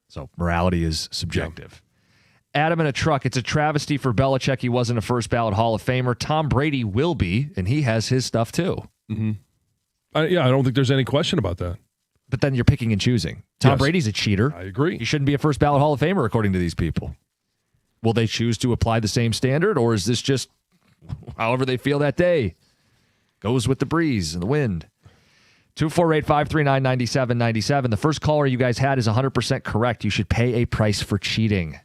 So morality is subjective. Yeah. Adam in a truck. It's a travesty for Belichick. He wasn't a first ballot Hall of Famer. Tom Brady will be, and he has his stuff too. Mm-hmm. I don't think there's any question about that. But then you're picking and choosing. Tom Yes. Brady's a cheater. I agree. He shouldn't be a first ballot Hall of Famer, according to these people. Will they choose to apply the same standard, or is this just however they feel that day? Goes with the breeze and the wind. 248-539-9797. The first caller you guys had is 100% correct. You should pay a price for cheating.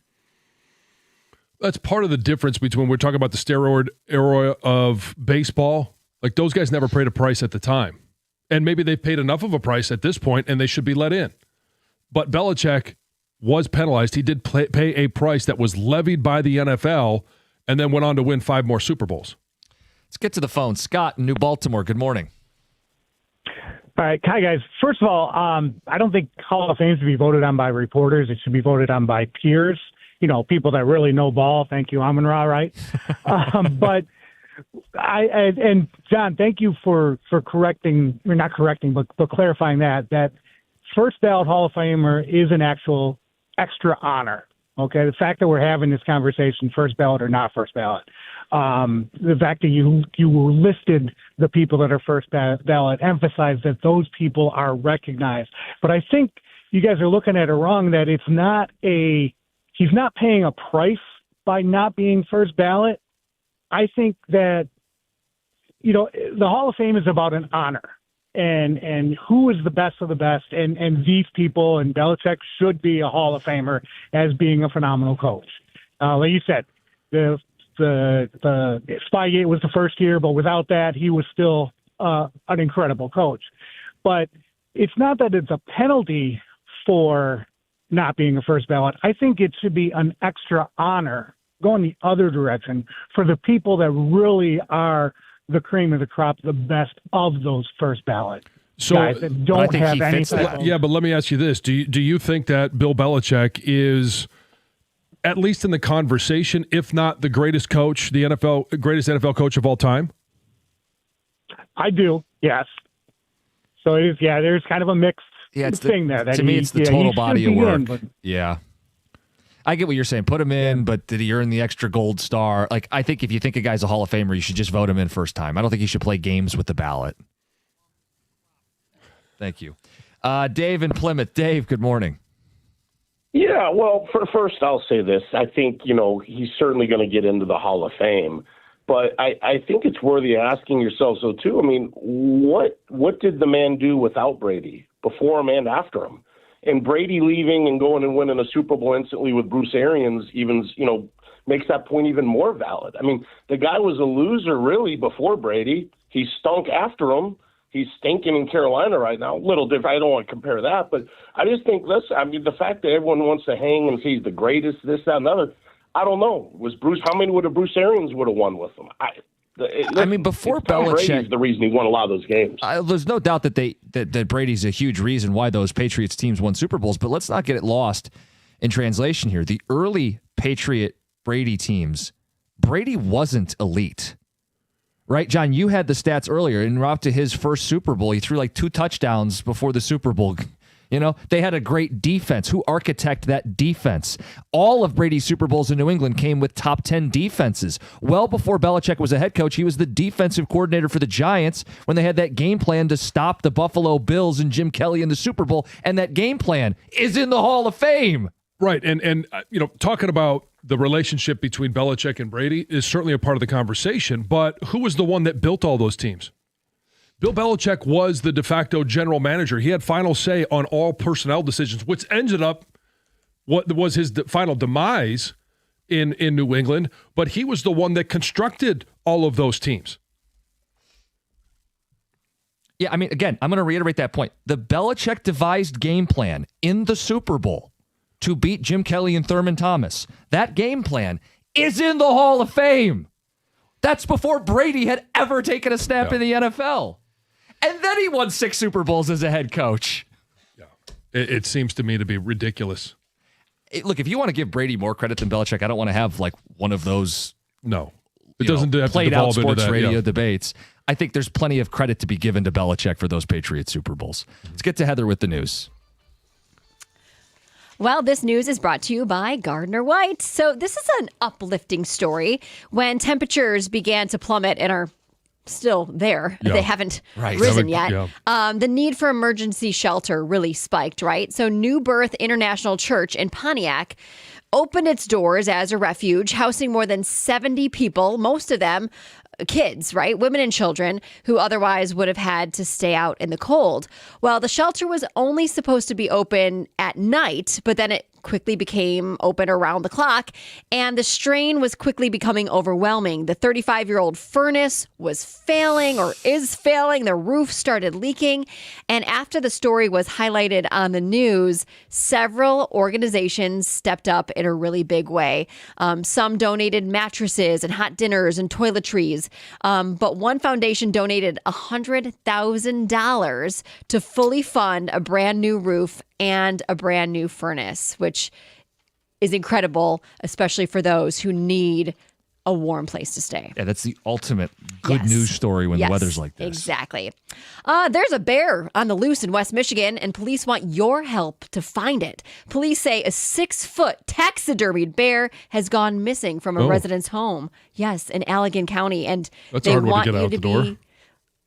That's part of the difference between we're talking about the steroid era of baseball. Like those guys never paid a price at the time. And maybe they paid enough of a price at this point and they should be let in. But Belichick was penalized. He did pay a price that was levied by the NFL and then went on to win 5 more Super Bowls. Let's get to the phone. Scott in New Baltimore. Good morning. All right. Hi, guys. First of all, I don't think Hall of Fame should be voted on by reporters. It should be voted on by peers, people that really know ball. Thank you, Amon-Ra, right? But and John, thank you for correcting, or not correcting, but clarifying that first ballot Hall of Famer is an actual extra honor. Okay. The fact that we're having this conversation, first ballot or not first ballot, the fact that you listed the people that are first ballot emphasize that those people are recognized. But I think you guys are looking at it wrong, that he's not paying a price by not being first ballot. I think that, the Hall of Fame is about an honor and who is the best of the best. And these people, and Belichick should be a Hall of Famer as being a phenomenal coach. Like you said, the Spygate was the first year, but without that, he was still an incredible coach. But it's not that it's a penalty for not being a first ballot. I think it should be an extra honor going the other direction for the people that really are the cream of the crop, the best of those first ballot guys that don't have anything. Yeah, but let me ask you this. Do you think that Bill Belichick is, at least in the conversation, if not the greatest coach, greatest NFL coach of all time? I do, yes. So it is, there's kind of a mixed thing there. To me, it's the total body of work. Yeah. I get what you're saying. Put him in, but did he earn the extra gold star? Like, I think if you think a guy's a Hall of Famer, you should just vote him in first time. I don't think he should play games with the ballot. Thank you. Dave in Plymouth. Dave, good morning. Yeah, well, first I'll say this. I think, he's certainly going to get into the Hall of Fame. But I think it's worthy asking yourself, so too, I mean, what did the man do without Brady, before him and after him? And Brady leaving and going and winning a Super Bowl instantly with Bruce Arians even, makes that point even more valid. I mean, the guy was a loser really before Brady. He stunk after him. He's stinking in Carolina right now. A little different. I don't want to compare that, but I just think the fact that everyone wants to hang and say he's the greatest, this, that, and the other, I don't know. How many would have Bruce Arians would have won with him? Before Tom Belichick, Brady's the reason he won a lot of those games. There's no doubt that that Brady's a huge reason why those Patriots teams won Super Bowls, but let's not get it lost in translation here. The early Patriot Brady teams, Brady wasn't elite. Right, John, you had the stats earlier. And up to his first Super Bowl, he threw like 2 touchdowns before the Super Bowl. They had a great defense. Who architected that defense? All of Brady's Super Bowls in New England came with top 10 defenses. Well before Belichick was a head coach, he was the defensive coordinator for the Giants when they had that game plan to stop the Buffalo Bills and Jim Kelly in the Super Bowl. And that game plan is in the Hall of Fame. Right. And talking about the relationship between Belichick and Brady is certainly a part of the conversation, but who was the one that built all those teams? Bill Belichick was the de facto general manager. He had final say on all personnel decisions, which ended up what was his final demise in New England, but he was the one that constructed all of those teams. Yeah, I mean, again, I'm going to reiterate that point. The Belichick devised game plan in the Super Bowl to beat Jim Kelly and Thurman Thomas. That game plan is in the Hall of Fame. That's before Brady had ever taken a snap in the NFL. And then he won 6 Super Bowls as a head coach. Yeah, it seems to me to be ridiculous. Look, if you want to give Brady more credit than Belichick, I don't want to have like one of those it doesn't have to played out devolve into sports that, radio debates. I think there's plenty of credit to be given to Belichick for those Patriots Super Bowls. Let's get to Heather with the news. Well, this news is brought to you by Gardner White. So this is an uplifting story. When temperatures began to plummet and are still there, they haven't risen yet, the need for emergency shelter really spiked, right? So New Birth International Church in Pontiac opened its doors as a refuge, housing more than 70 people, most of them kids, right? Women and children who otherwise would have had to stay out in the cold. Well, the shelter was only supposed to be open at night, but then it quickly became open around the clock, and the strain was quickly becoming overwhelming. The 35-year-old furnace was failing or is failing. The roof started leaking. And after the story was highlighted on the news, several organizations stepped up in a really big way. Some donated mattresses and hot dinners and toiletries. But one foundation donated $100,000 to fully fund a brand new roof and a brand new furnace, which is incredible, especially for those who need a warm place to stay. Yeah, that's the ultimate good news story when the weather's like this. Exactly. There's a bear on the loose in West Michigan, and police want your help to find it. Police say a 6-foot taxidermied bear has gone missing from a resident's home. Yes, in Allegan County, and that's a they hard one want to get you out to the door. be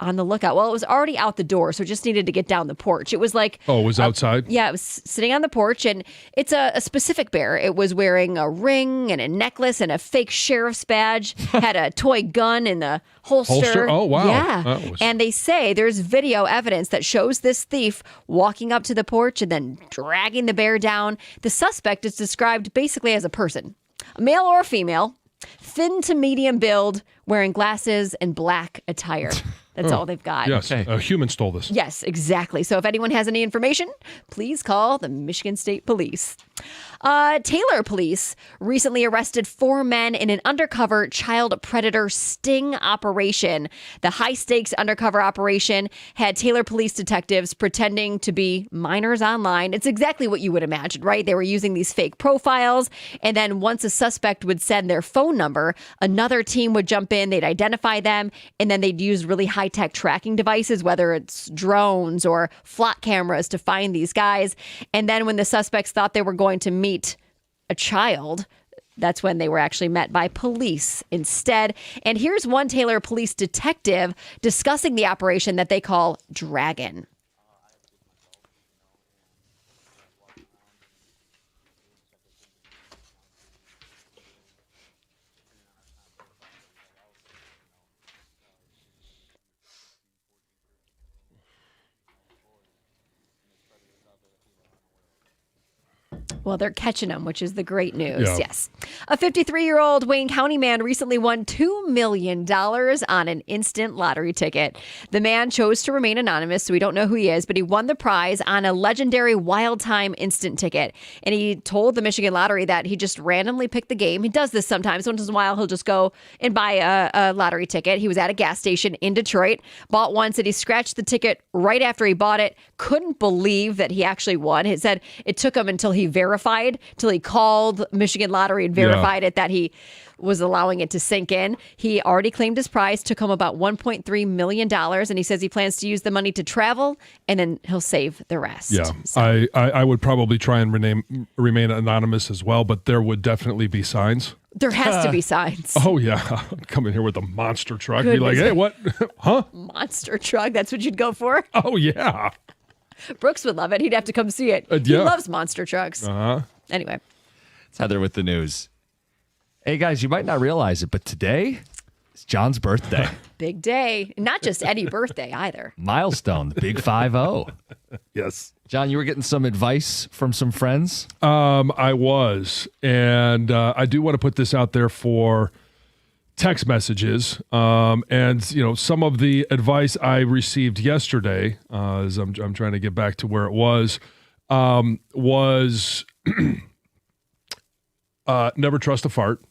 on the lookout. Well, it was already out the door, so it just needed to get down the porch. It was like... Oh, it was outside? Yeah, it was sitting on the porch, and it's a specific bear. It was wearing a ring and a necklace and a fake sheriff's badge, had a toy gun in the holster. Oh, wow. Yeah. And they say there's video evidence that shows this thief walking up to the porch and then dragging the bear down. The suspect is described basically as a person, a male or a female, thin to medium build, wearing glasses and black attire. That's all they've got. Yes, a human stole this. Yes, exactly. So if anyone has any information, please call the Michigan State Police. Taylor Police recently arrested 4 men in an undercover child predator sting operation. The high-stakes undercover operation had Taylor Police detectives pretending to be minors online. It's exactly what you would imagine, right? They were using these fake profiles, and then once a suspect would send their phone number, another team would jump in, they'd identify them, and then they'd use really high-tech tracking devices, whether it's drones or flock cameras, to find these guys. And then when the suspects thought they were going to meet a child, that's when they were actually met by police instead. And here's one Taylor Police detective discussing the operation that they call Dragon. Well, they're catching him, which is the great news. Yeah. Yes. A 53-year-old Wayne County man recently won $2 million on an instant lottery ticket. The man chose to remain anonymous, so we don't know who he is, but he won the prize on a legendary Wild Time instant ticket. And he told the Michigan Lottery that he just randomly picked the game. He does this sometimes. Once in a while, he'll just go and buy a lottery ticket. He was at a gas station in Detroit, bought one, said he scratched the ticket right after he bought it. Couldn't believe that he actually won. He said it took him until he called Michigan Lottery and verified it, that he was allowing it to sink in. He already claimed his prize, took home about $1.3 million, and he says he plans to use the money to travel, and then he'll save the rest. Yeah, so. I would probably try and remain anonymous as well, but there would definitely be signs. There has to be signs. Oh, yeah. Come in here with a monster truck. Goodness. Be like, hey, what? Huh? Monster truck. That's what you'd go for? Oh, yeah. Brooks would love it. He'd have to come see it. Yeah. He loves monster trucks. Uh-huh. Anyway. It's Heather with the news. Hey, guys, you might not realize it, but today is John's birthday. Big day. Not just any birthday either. Milestone, the big 5-0. Yes. John, you were getting some advice from some friends? I was. And I do want to put this out there for text messages. And, you know, some of the advice I received yesterday, as I'm trying to get back to where it was never trust a fart.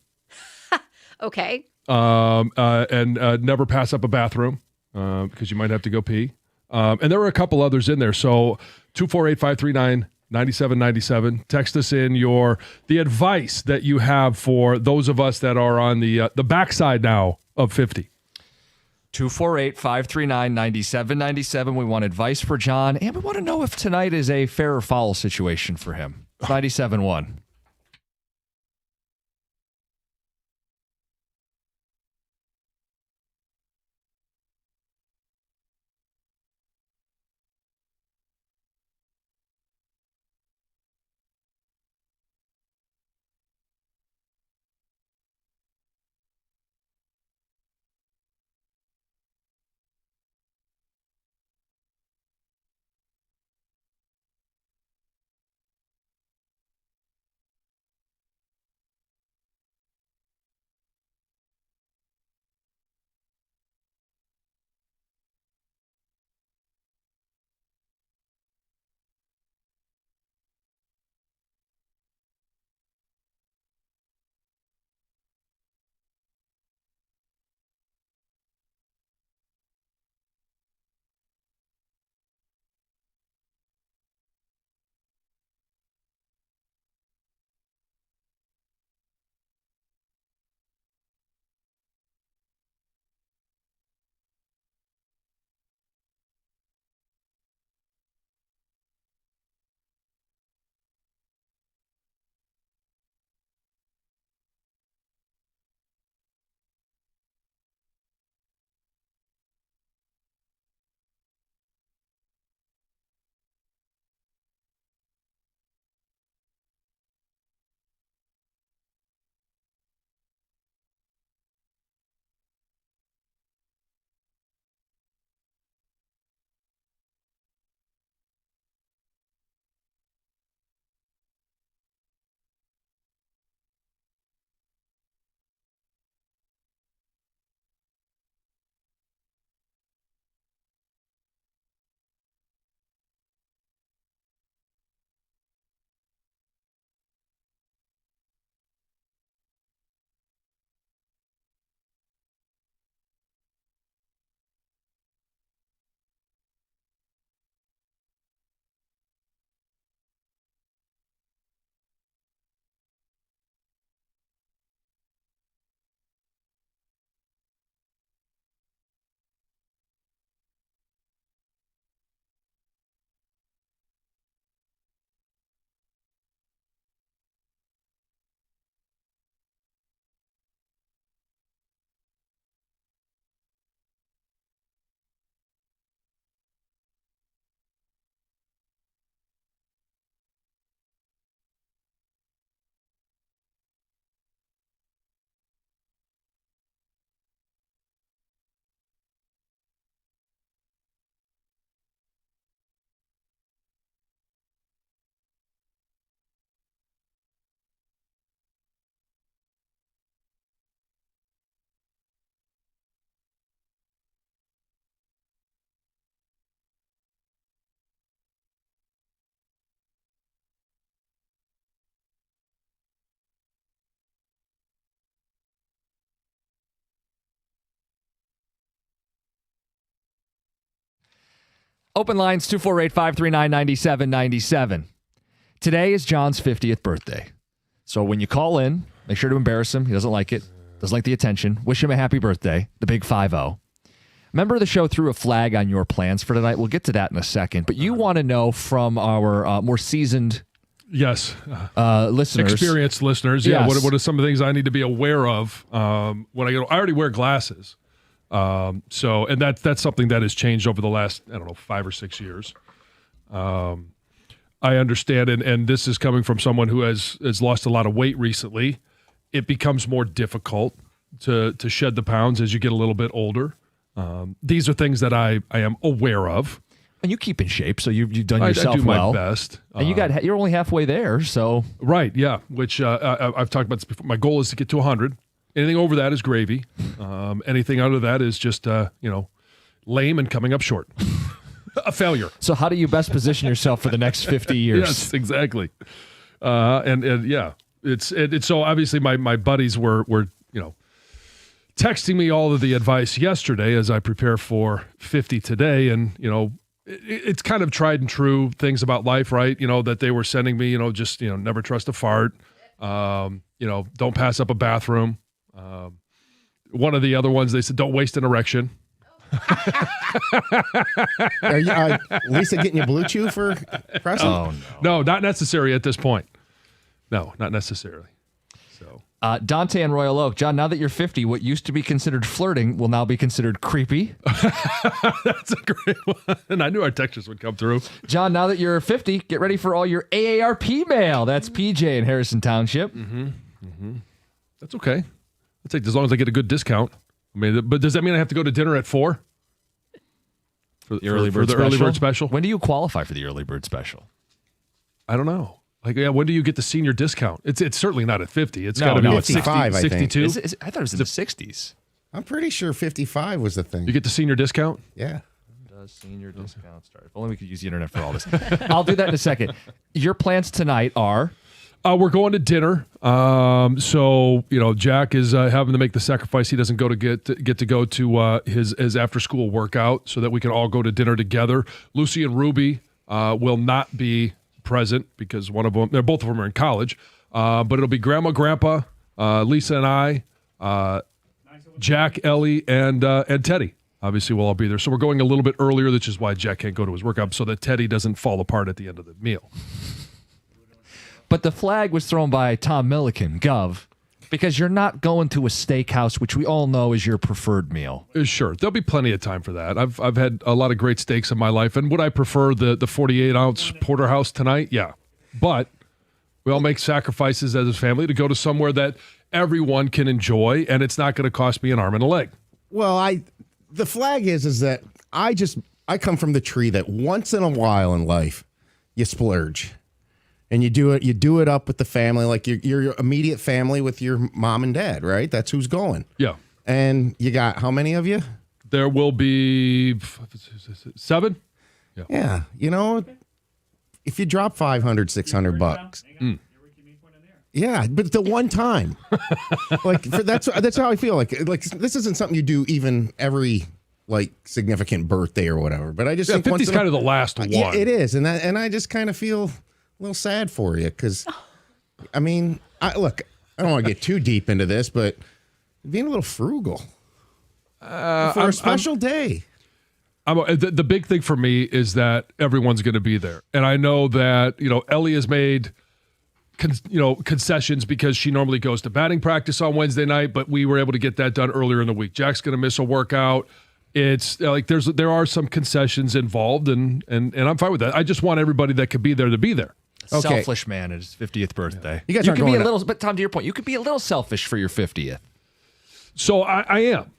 Okay. And never pass up a bathroom because you might have to go pee. And there were a couple others in there. So 248-539-9797. Text us in the advice that you have for those of us that are on the backside now of 50. 248-539-9797. We want advice for John, and we want to know if tonight is a fair or foul situation for him. 97.1. Open lines 248-539-9797. Today is John's 50th birthday. So when you call in, make sure to embarrass him. He doesn't like it. Doesn't like the attention. Wish him a happy birthday. The big 5-0. Member of the show threw a flag on your plans for tonight. We'll get to that in a second. But you want to know from our more seasoned listeners. Experienced listeners. Yeah. Yes. What are some of the things I need to be aware of when I go? I already wear glasses. And that's something that has changed over the last, 5 or 6 years. I understand, and this is coming from someone who has lost a lot of weight recently. It becomes more difficult to shed the pounds as you get a little bit older. These are things that I am aware of. And you keep in shape, so you've done yourself I do well. my best. And you're only halfway there, so. Right, yeah, which I've talked about this before. My goal is to get to 100. Anything over that is gravy. Anything under that is just, lame and coming up short. A failure. So how do you best position yourself for the next 50 years? Yes, exactly. It's so obviously my buddies were texting me all of the advice yesterday as I prepare for 50 today, and it's kind of tried and true things about life, right? That they were sending me, just never trust a fart, don't pass up a bathroom. One of the other ones, they said, don't waste an erection. Are you, Lisa getting you Blue Chew for present? Oh, no, not necessary at this point. No, not necessarily. So Dante and Royal Oak. John, now that you're 50, what used to be considered flirting will now be considered creepy. That's a great one. And I knew our textures would come through. John, now that you're 50, get ready for all your AARP mail. That's PJ in Harrison Township. That's okay. I'll take as long as I get a good discount. I mean, but does that mean I have to go to dinner at 4? For the early bird special? When do you qualify for the early bird special? I don't know. When do you get the senior discount? It's certainly not at 50. It's got to be 55, 60, 62. I thought it was in the 60s. I'm pretty sure 55 was the thing. You get the senior discount? Yeah. Does senior discount start? If only we could use the internet for all this. I'll do that in a second. Your plans tonight are? We're going to dinner. So Jack is having to make the sacrifice. He doesn't get to go to his after school workout so that we can all go to dinner together. Lucy and Ruby will not be present because both of them are in college. But it'll be Grandma, Grandpa, Lisa and I, Jack, Ellie, and Teddy. Obviously, we'll all be there. So we're going a little bit earlier, which is why Jack can't go to his workout, so that Teddy doesn't fall apart at the end of the meal. But the flag was thrown by Tom Milliken, Gov, because you're not going to a steakhouse, which we all know is your preferred meal. Sure. There'll be plenty of time for that. I've had a lot of great steaks in my life. And would I prefer the 48-ounce porterhouse tonight? Yeah. But we all make sacrifices as a family to go to somewhere that everyone can enjoy, and it's not going to cost me an arm and a leg. Well, the flag is that I come from the tree that once in a while in life you splurge. And you do it up with the family, like your immediate family with your mom and dad, right? That's who's going. Yeah. And you got how many of you? There will be 7. Yeah. If you drop $500, $600. Yeah, but the one time. That's how I feel. Like this isn't something you do even every significant birthday or whatever. But I just think 50's kind of the last one. Yeah, it is. And I just kind of feel a little sad for you because, I don't want to get too deep into this, but being a little frugal for a special day. The big thing for me is that everyone's going to be there. And I know that, Ellie has made, concessions because she normally goes to batting practice on Wednesday night, but we were able to get that done earlier in the week. Jack's going to miss a workout. It's there are some concessions involved, and I'm fine with that. I just want everybody that could be there to be there. Okay. Selfish man at his 50th birthday. You guys can be a little, but Tom, to your point, you could be a little selfish for your 50th. So I am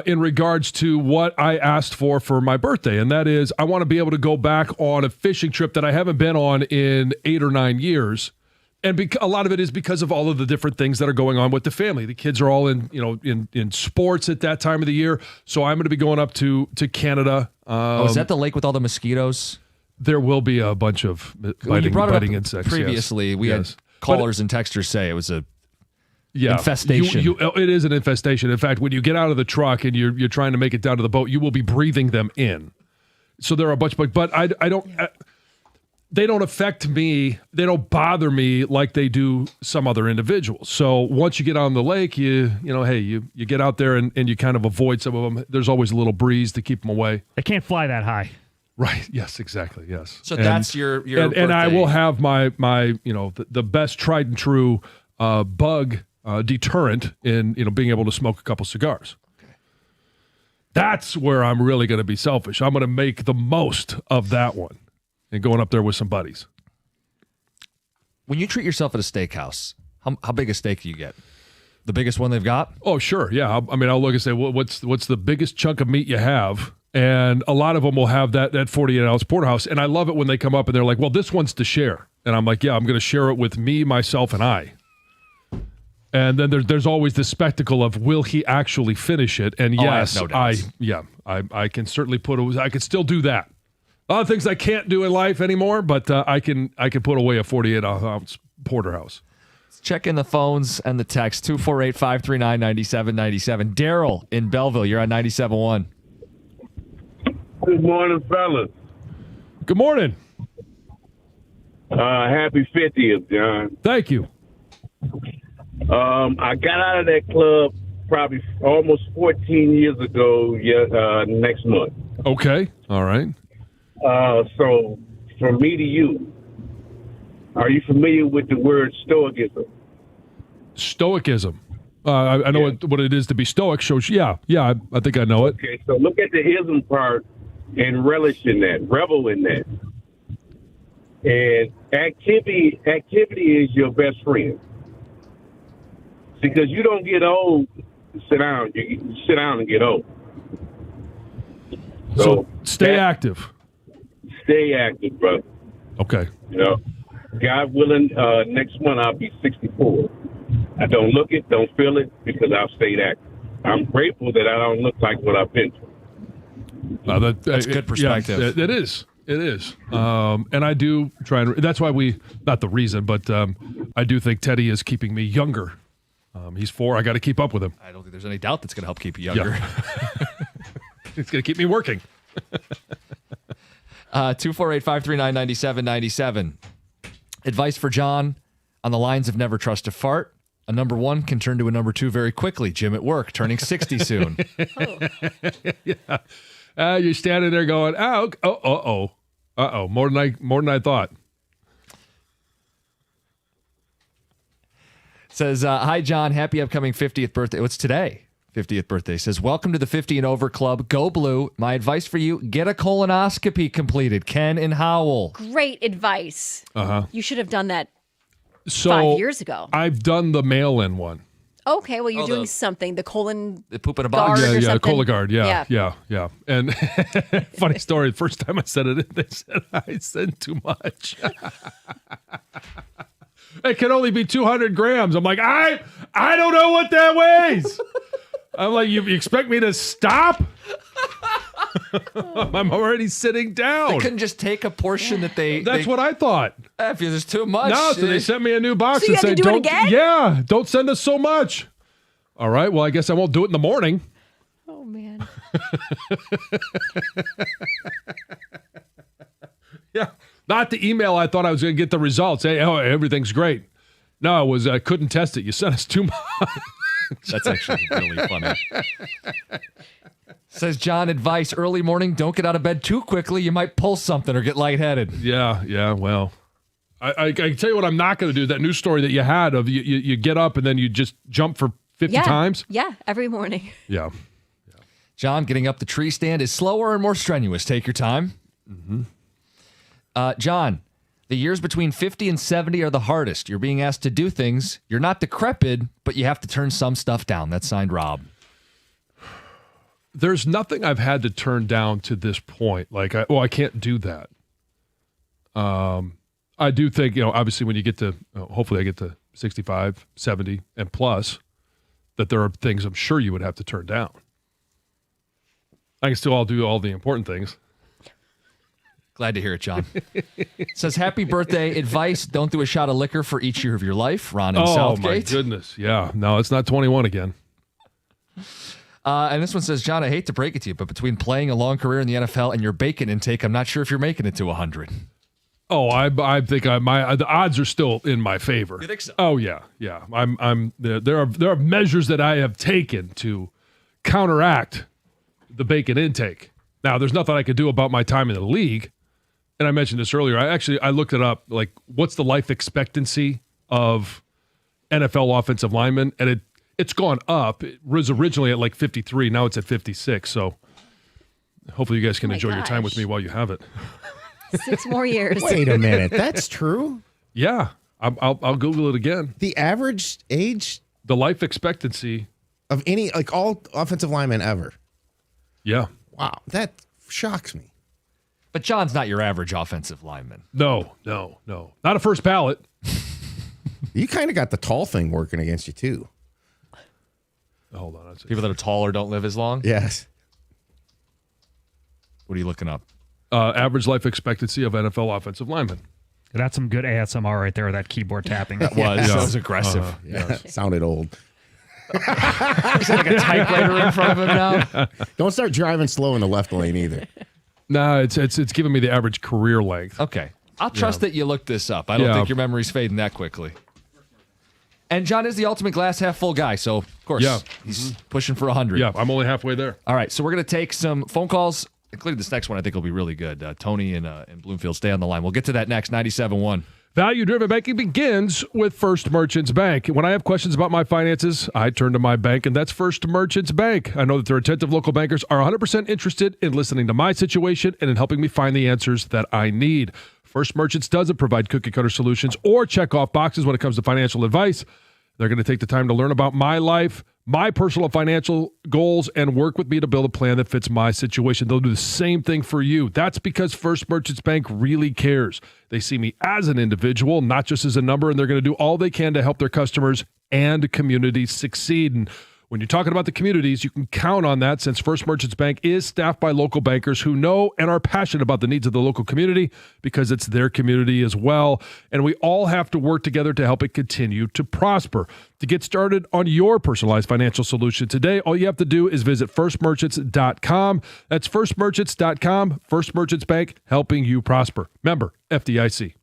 in regards to what I asked for my birthday, and that is I want to be able to go back on a fishing trip that I haven't been on in 8 or 9 years. And a lot of it is because of all of the different things that are going on with the family. The kids are all in sports at that time of the year. So I'm going to be going up to Canada. Is that the lake with all the mosquitoes? There will be a bunch of biting insects. Previously, we had callers and texters say it was a infestation. It is an infestation. In fact, when you get out of the truck and you're trying to make it down to the boat, you will be breathing them in. So there are a bunch, but I don't. They don't affect me. They don't bother me like they do some other individuals. So once you get on the lake, you get out there and you kind of avoid some of them. There's always a little breeze to keep them away. They can't fly that high. Right. Yes, exactly. Yes. So that's your and I will have my the best tried and true bug deterrent in being able to smoke a couple cigars. Okay. That's where I'm really going to be selfish. I'm going to make the most of that one and going up there with some buddies. When you treat yourself at a steakhouse, how big a steak do you get? The biggest one they've got? Oh, sure. Yeah. I'll look and say, what's the biggest chunk of meat you have? And a lot of them will have that 48-ounce porterhouse. And I love it when they come up and they're like, well, this one's to share. And I'm like, yeah, I'm going to share it with me, myself, and I. And then there's always this spectacle of, will he actually finish it? And yes, I can certainly I can still do that. A lot of things I can't do in life anymore, but I can put away a 48-ounce porterhouse. Let's check in the phones and the text, 248-539-9797. Daryl in Belleville, you're on 97.1. Good morning, fellas. Good morning. Happy 50th, John. Thank you. I got out of that club probably almost 14 years ago next month. Okay. All right. So from me to you, are you familiar with the word stoicism? Stoicism. I know what it is to be stoic. So I think I know it. Okay, so look at the ism part and relish in that, revel in that. And activity is your best friend. Because you don't get old, sit down. You sit down and get old. So stay active. Stay active, brother. Okay. God willing, next month I'll be 64. I don't look it, don't feel it, because I've stayed active. I'm grateful that I don't look like what I've been through. That's good perspective. Yeah, it is. It is. And I do try and that's why not the reason, but I do think Teddy is keeping me younger. He's 4. I got to keep up with him. I don't think there's any doubt that's going to help keep you younger. Yeah. It's going to keep me working. 248-539-9797. Advice for John on the lines of never trust a fart. A number 1 can turn to a number 2 very quickly. Jim at work, turning 60 soon. Yeah. You're standing there going, more than I thought. Says, hi, John. Happy upcoming 50th birthday. What's today? 50th birthday. Says, welcome to the 50 and over club. Go Blue. My advice for you, get a colonoscopy completed. Ken and Howell. Great advice. Uh-huh. You should have done that So 5 years ago. I've done the mail-in one. Okay, well, you're doing something. The colon the poop in a box. guard or something. Cologuard. Yeah. And funny story, the first time I said it, they said I said too much. It can only be 200 grams. I'm like, I don't know what that weighs. I'm like, you expect me to stop? I'm already sitting down. They couldn't just take a portion that they... That's what I thought. If there's too much. No, so they sent me a new box So you and had to said, do it again? Yeah, don't send us so much. All right, well, I guess I won't do it in the morning. Oh, man. Yeah, not the email I thought I was going to get the results. Hey, everything's great. No, it was I couldn't test it. You sent us too much. That's actually really funny. Says John, advice, early morning, don't get out of bed too quickly. You might pull something or get lightheaded. Yeah, well. I can tell you what I'm not going to do. That news story that you had of you get up and then you just jump for 50 times. Yeah, every morning. Yeah. John, getting up the tree stand is slower and more strenuous. Take your time. Mm-hmm. John, the years between 50 and 70 are the hardest. You're being asked to do things. You're not decrepit, but you have to turn some stuff down. That's signed Rob. There's nothing I've had to turn down to this point. Like, I can't do that. I do think, obviously when you get to, hopefully I get to 65, 70, and plus, that there are things I'm sure you would have to turn down. I can still do all the important things. Glad to hear it, John. Says, happy birthday. Advice, don't do a shot of liquor for each year of your life. Ron in Southgate. Oh, my goodness. Yeah. No, it's not 21 again. And this one says, John, I hate to break it to you, but between playing a long career in the NFL and your bacon intake, I'm not sure if you're making it to 100. Oh, I think the odds are still in my favor. You think so? Oh yeah. There are measures that I have taken to counteract the bacon intake. Now, there's nothing I could do about my time in the league, and I mentioned this earlier. I looked it up. Like, what's the life expectancy of NFL offensive linemen? And it's gone up. It was originally at like 53. Now it's at 56. So hopefully you guys can enjoy your time with me while you have it. 6 more years. Wait a minute. That's true? Yeah. I'll Google it again. The average age? The life expectancy. Of any, like all offensive linemen ever? Yeah. Wow. That shocks me. But John's not your average offensive lineman. No. Not a first ballot. You kind of got the tall thing working against you, too. Hold on. People that are taller don't live as long? Yes. What are you looking up? Average life expectancy of NFL offensive linemen. That's some good ASMR right there, that keyboard tapping. That was aggressive. Sounded old. He's got like a typewriter in front of him now. Don't start driving slow in the left lane either. No, it's giving me the average career length. Okay. I'll trust that you looked this up. I don't think your memory's fading that quickly. And John is the ultimate glass half full guy, so of course he's pushing for 100. Yeah, I'm only halfway there. All right, so we're going to take some phone calls, including this next one I think will be really good. Tony and Bloomfield, stay on the line. We'll get to that next, 97.1. Value-driven banking begins with First Merchants Bank. When I have questions about my finances, I turn to my bank, and that's First Merchants Bank. I know that their attentive local bankers are 100% interested in listening to my situation and in helping me find the answers that I need. First Merchants doesn't provide cookie-cutter solutions or check-off boxes when it comes to financial advice. They're going to take the time to learn about my life, my personal financial goals, and work with me to build a plan that fits my situation. They'll do the same thing for you. That's because First Merchants Bank really cares. They see me as an individual, not just as a number, and they're going to do all they can to help their customers and communities succeed. And when you're talking about the communities, you can count on that, since First Merchants Bank is staffed by local bankers who know and are passionate about the needs of the local community, because it's their community as well. And we all have to work together to help it continue to prosper. To get started on your personalized financial solution today, all you have to do is visit firstmerchants.com. That's firstmerchants.com. First Merchants Bank, helping you prosper. Member FDIC.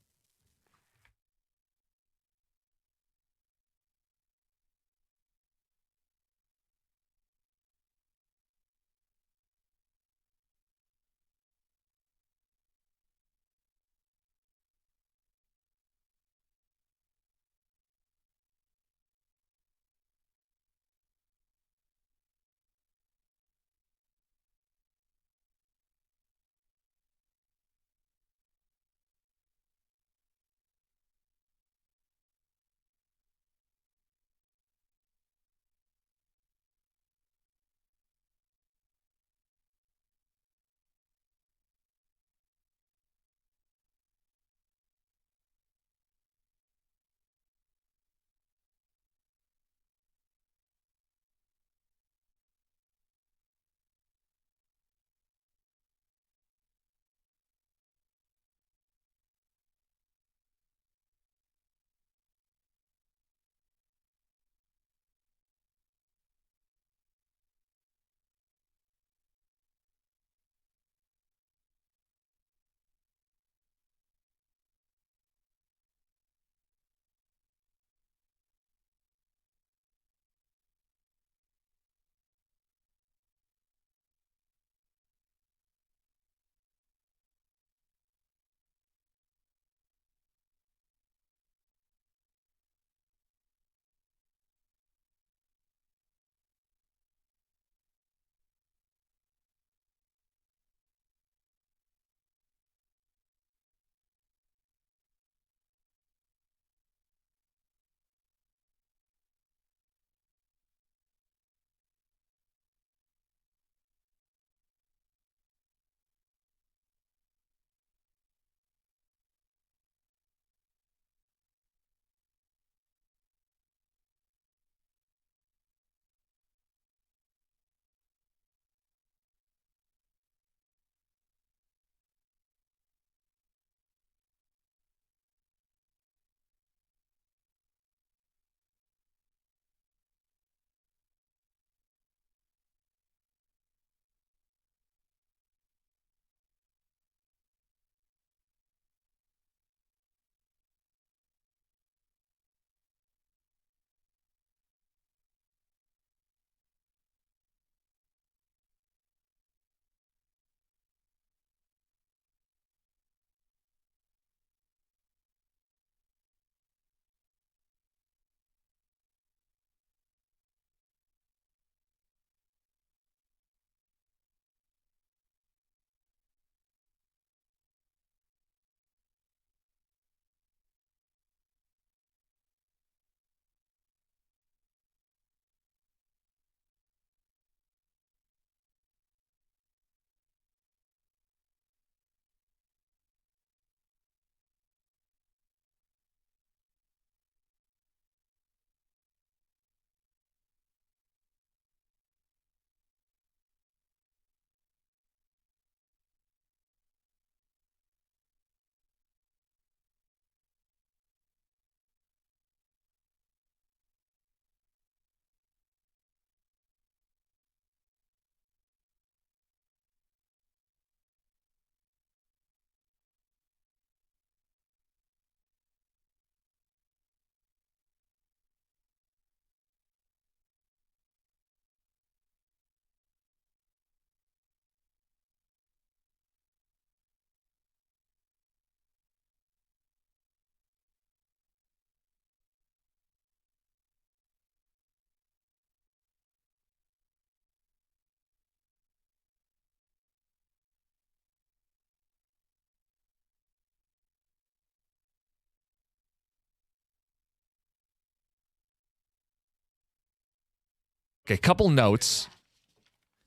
Okay, couple notes.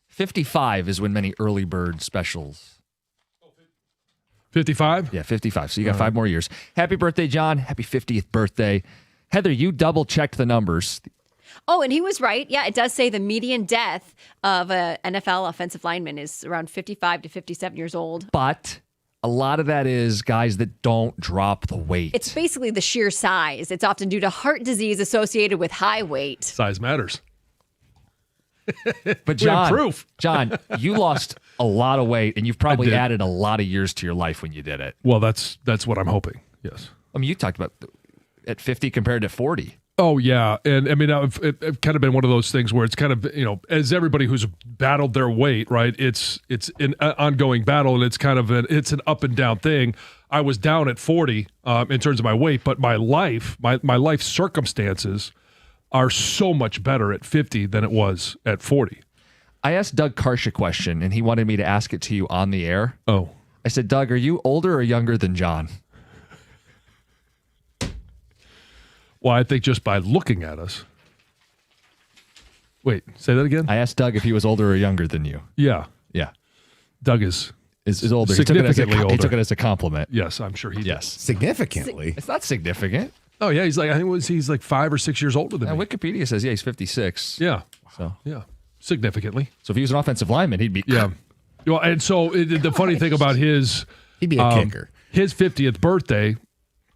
55 is when many early bird specials. 55? Yeah, 55. So you got 5 more years. Happy birthday, John. Happy 50th birthday. Heather, you double-checked the numbers. Oh, and he was right. Yeah, it does say the median death of a NFL offensive lineman is around 55 to 57 years old. But a lot of that is guys that don't drop the weight. It's basically the sheer size. It's often due to heart disease associated with high weight. Size matters. But We have John, proof. John, you lost a lot of weight, and you've probably did. added a lot of years to your life when you did it. Well, that's what I'm hoping. Yes. I mean, you talked about at 50 compared to 40. Oh, yeah. And I mean, it's kind of been one of those things where it's kind of, as everybody who's battled their weight, right, it's an ongoing battle, and it's kind of it's an up and down thing. I was down at 40 in terms of my weight, but my life circumstances are so much better at 50 than it was at 40. I asked Doug Karsh a question, and he wanted me to ask it to you on the air. Oh. I said, Doug, are you older or younger than John? Well, I think just by looking at us. Wait, say that again? I asked Doug if he was older or younger than you. Yeah. Yeah. Doug is older. Significantly older. He took it as a compliment. Yes, I'm sure he did. Yes. Significantly? It's not significant. Oh, yeah. He's like 5 or 6 years older than me. Wikipedia says, he's 56. Yeah. So Yeah. Significantly. So if he was an offensive lineman, he'd be. Yeah. Well, and so the funny thing about his. He'd be a kicker. His 50th birthday,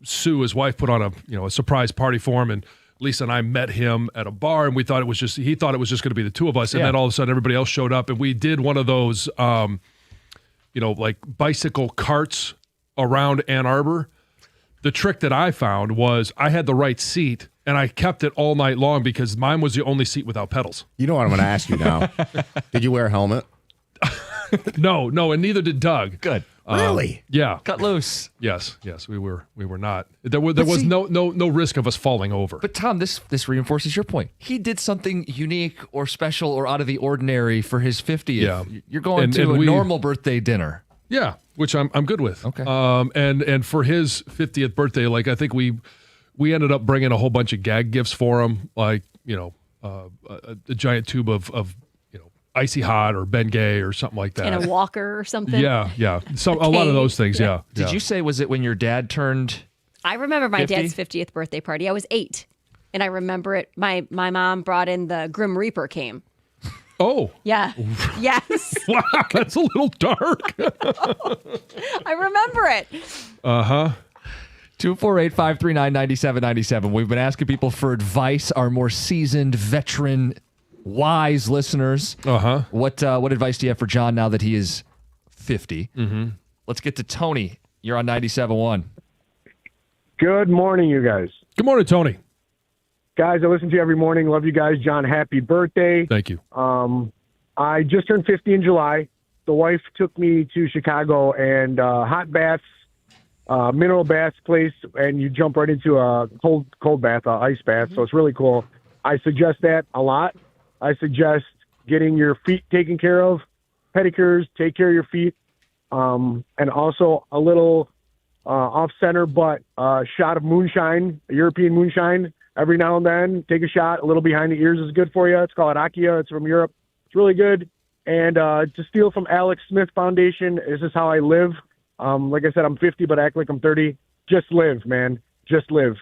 Sue, his wife, put on a surprise party for him, and Lisa and I met him at a bar, and he thought it was just going to be the two of us, and then all of a sudden everybody else showed up, and we did one of those, like bicycle carts around Ann Arbor. The trick that I found was I had the right seat, and I kept it all night long because mine was the only seat without pedals. You know what I'm going to ask you now? Did you wear a helmet? No, and neither did Doug. Good. Really? Yeah. Cut loose. Yes, we were not. There was no risk of us falling over. But Tom, this reinforces your point. He did something unique or special or out of the ordinary for his 50th. Yeah. You're going to a normal birthday dinner. Yeah, which I'm good with. Okay. And for his 50th birthday, like I think we ended up bringing a whole bunch of gag gifts for him, like a giant tube of Icy Hot or Bengay or something like that, And a walker or something. Yeah. A lot of those things. Yeah. Did you say, was it when your dad turned? I remember my 50? dad's 50th birthday party. I was 8. And I remember it. My mom brought in the Grim Reaper came. Oh. Yeah. Yes. Wow, that's a little dark. I remember it. 248-539-9797. We've been asking people for advice, our more seasoned, veteran, wise listeners. What advice do you have for John now that he is 50? Mm-hmm. Let's get to Tony. You're on 97.1. Good morning, you guys. Good morning, Tony. Guys, I listen to you every morning. Love you guys. John, happy birthday. Thank you. I just turned 50 in July. The wife took me to Chicago, and hot baths, mineral baths place, and you jump right into a cold bath, ice bath. So it's really cool. I suggest that a lot. I suggest getting your feet taken care of, pedicures, take care of your feet, and also a little off-center, but shot of moonshine, European moonshine. Every now and then, take a shot. A little behind the ears is good for you. It's called Akia. It's from Europe. It's really good. And to steal from Alex Smith Foundation, this is how I live. Like I said, I'm 50, but I act like I'm 30. Just live, man. Just live.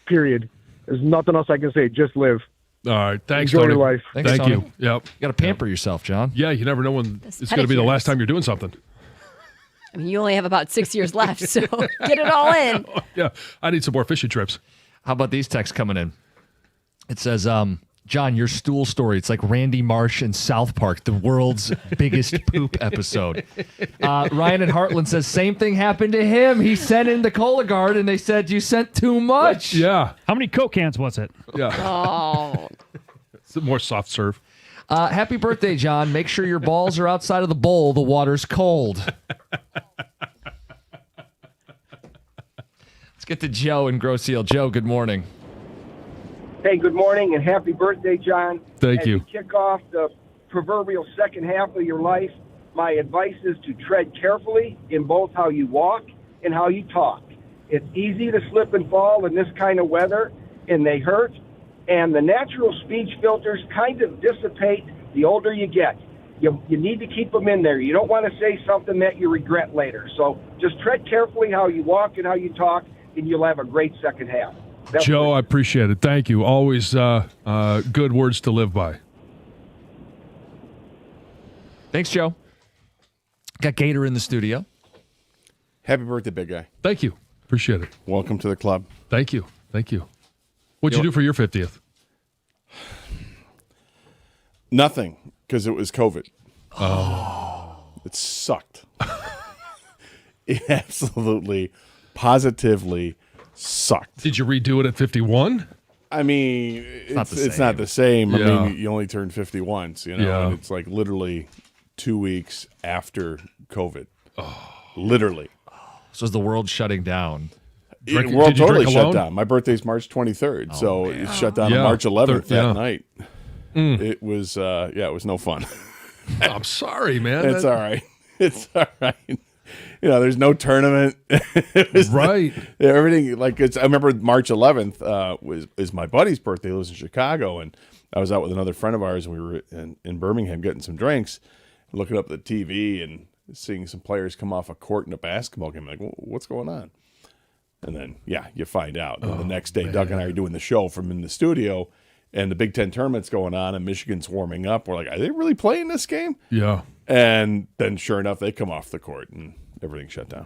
Period. There's nothing else I can say. Just live. All right. Thanks, Enjoy Tony. your life. Thanks, Thank Tony. you. Yep. You got to pamper yourself, John. Yeah, you never know when it's going to be the last time you're doing something. I mean, you only have about 6 years left, so get it all in. Yeah, I need some more fishing trips. How about these texts coming in? It says, John, your stool story. It's like Randy Marsh in South Park, the world's biggest poop episode. Ryan in Heartland says, same thing happened to him. He sent in the Cologuard, and they said, you sent too much. Yeah. How many Coke cans was it? Yeah. Oh. It's a more soft serve. Happy birthday, John. Make sure your balls are outside of the bowl. The water's cold. Let's get to Joe in Grosse Ile. Joe, good morning. Hey, good morning and happy birthday, John. Thank As you. you kick off the proverbial second half of your life, my advice is to tread carefully in both how you walk and how you talk. It's easy to slip and fall in this kind of weather, and they hurt. and the natural speech filters kind of dissipate the older you get. You need to keep them in there. You don't want to say something that you regret later. So just tread carefully how you walk and how you talk, and you'll have a great second half. Joe, I appreciate it. Thank you. Always good words to live by. Thanks, Joe. Got Gator in the studio. Happy birthday, big guy. Thank you. Appreciate it. Welcome to the club. Thank you. Thank you. What'd you do for your 50th? Nothing, because it was COVID. Oh. It sucked. It absolutely, positively sucked. Did you redo it at 51? I mean, it's not the same. Yeah. I mean, you only turn 50 once, you know, Yeah. and it's like literally 2 weeks after COVID. Literally. So is the world shutting down? The world totally shut down. My birthday's March 23rd, so it shut down on March 11th that night. It was, it was no fun. I'm sorry, man. It's all right. It's all right. You know, there's no tournament. It was right. Everything I remember March 11th is my buddy's birthday. He lives in Chicago, and I was out with another friend of ours, and we were in Birmingham getting some drinks, looking up at the TV and seeing some players come off a court in a basketball game. I'm like, what's going on? And then, you find out. And the next day, Doug and I are doing the show from in the studio, and the Big Ten tournament's going on, and Michigan's warming up. We're like, are they really playing this game? Yeah. And then, sure enough, they come off the court, and everything shut down.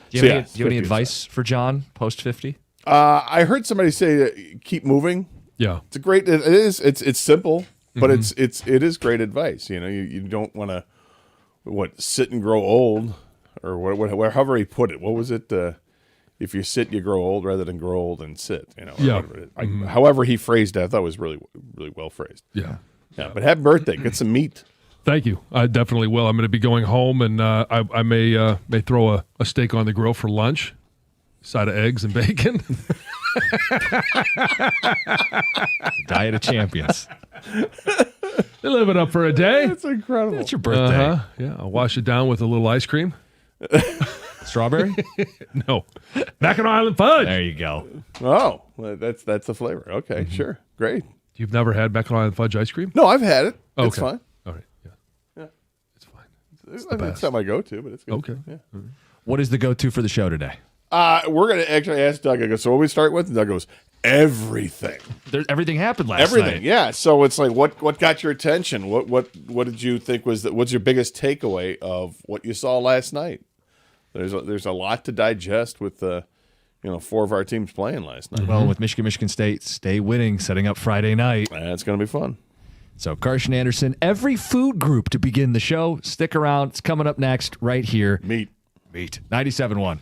Do you have any advice for John post 50? I heard somebody say, keep moving. Yeah. It's a great. It is. It's simple, but it is great advice. You know, you don't want to sit and grow old, or however he put it. What was it? If you sit, you grow old, rather than grow old and sit. You know. Yeah. However he phrased it, I thought it was really, really well phrased. Yeah. Yeah. But happy birthday! Get some meat. Thank you. I definitely will. I'm going to be going home, and I may throw a steak on the grill for lunch, side of eggs and bacon. Diet of champions. They live it up for a day. That's incredible. It's your birthday. Yeah, I'll wash it down with a little ice cream. Strawberry? No. Mackinac Island fudge. There you go. Oh, well, that's the flavor. Okay, sure, great. You've never had Mackinac Island fudge ice cream? No, I've had it. Okay. It's fine. All right. Yeah, it's fine. It's not my go-to, but it's good. Okay. Yeah. What is the go-to for the show today? We're going to actually ask Doug. I go, so what we start with? And Doug goes, everything. Everything happened last night. Yeah. So it's like, what got your attention? What did you think what's your biggest takeaway of what you saw last night? There's a lot to digest with four of our teams playing last night. Well, with Michigan State, stay winning, setting up Friday night. That's going to be fun. So Carson Anderson, every food group to begin the show. Stick around. It's coming up next right here. Meat. 97.1.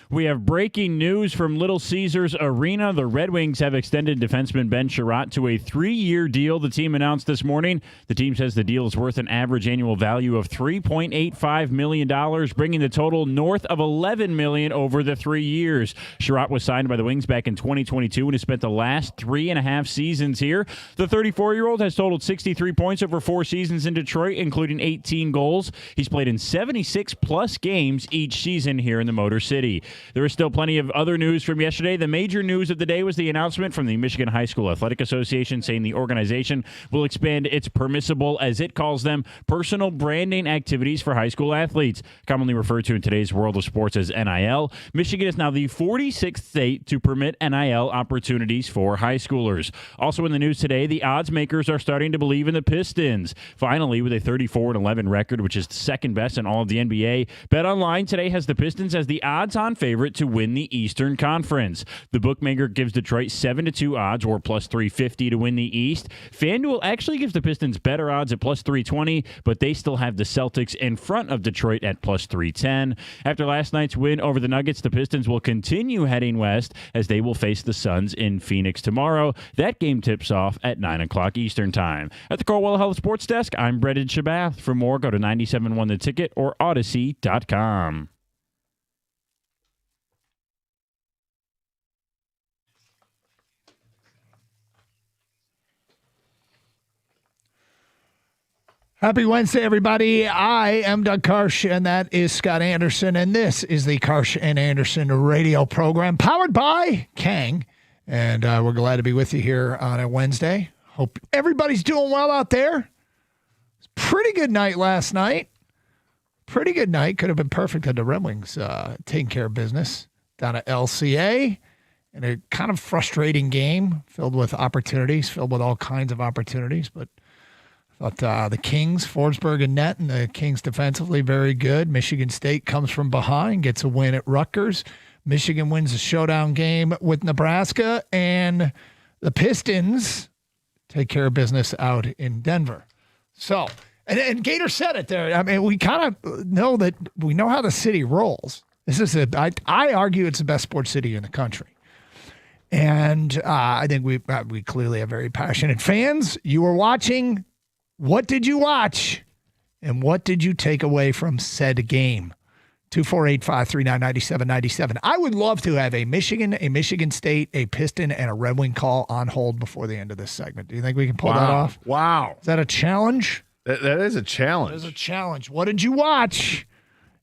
We have breaking news from Little Caesars Arena. The Red Wings have extended defenseman Ben Sherratt to a 3-year deal, the team announced this morning. The team says the deal is worth an average annual value of $3.85 million, bringing the total north of $11 million over the 3 years. Sherratt was signed by the Wings back in 2022 and has spent the last 3.5 seasons here. The 34-year-old has totaled 63 points over 4 seasons in Detroit, including 18 goals. He's played in 76-plus games each season here in the Motor City. There is still plenty of other news from yesterday. The major news of the day was the announcement from the Michigan High School Athletic Association saying the organization will expand its permissible, as it calls them, personal branding activities for high school athletes, commonly referred to in today's world of sports as NIL. Michigan is now the 46th state to permit NIL opportunities for high schoolers. Also in the news today, the odds makers are starting to believe in the Pistons. Finally, with a 34-11 record, which is the second best in all of the NBA, BetOnline today has the Pistons as the odds-on favorite to win the Eastern Conference. The bookmaker gives Detroit 7-2 odds, or plus 350 to win the East. FanDuel actually gives the Pistons better odds at plus 320, but they still have the Celtics in front of Detroit at plus 310. After last night's win over the Nuggets, the Pistons will continue heading west as they will face the Suns in Phoenix tomorrow. That game tips off at 9 o'clock Eastern Time. At the Corwell Health Sports Desk, I'm Brendan Shabath. For more, go to 97.1 The Ticket or Odyssey.com. Happy Wednesday, everybody. I am Doug Karsch, and that is Scott Anderson, and this is the Karsch and Anderson radio program powered by Kang, and we're glad to be with you here on a Wednesday. Hope everybody's doing well out there. It's a pretty good night last night. Pretty good night. Could have been perfect had the Red Wings taking care of business down at LCA in a kind of frustrating game filled with opportunities, filled with all kinds of opportunities, but thought the Kings, Forsberg and net, and the Kings defensively very good. Michigan State comes from behind, gets a win at Rutgers. Michigan wins the showdown game with Nebraska, and the Pistons take care of business out in Denver. So, and Gator said it there. I mean, we kind of know that we know how the city rolls. This is I argue it's the best sports city in the country. And I think we clearly have very passionate fans. You were watching. What did you watch, and what did you take away from said game? 248-539-9797. I would love to have a Michigan State, a Piston, and a Red Wing call on hold before the end of this segment. Do you think we can pull that off? Wow. Is that a challenge? That is a challenge. That is a challenge. What did you watch,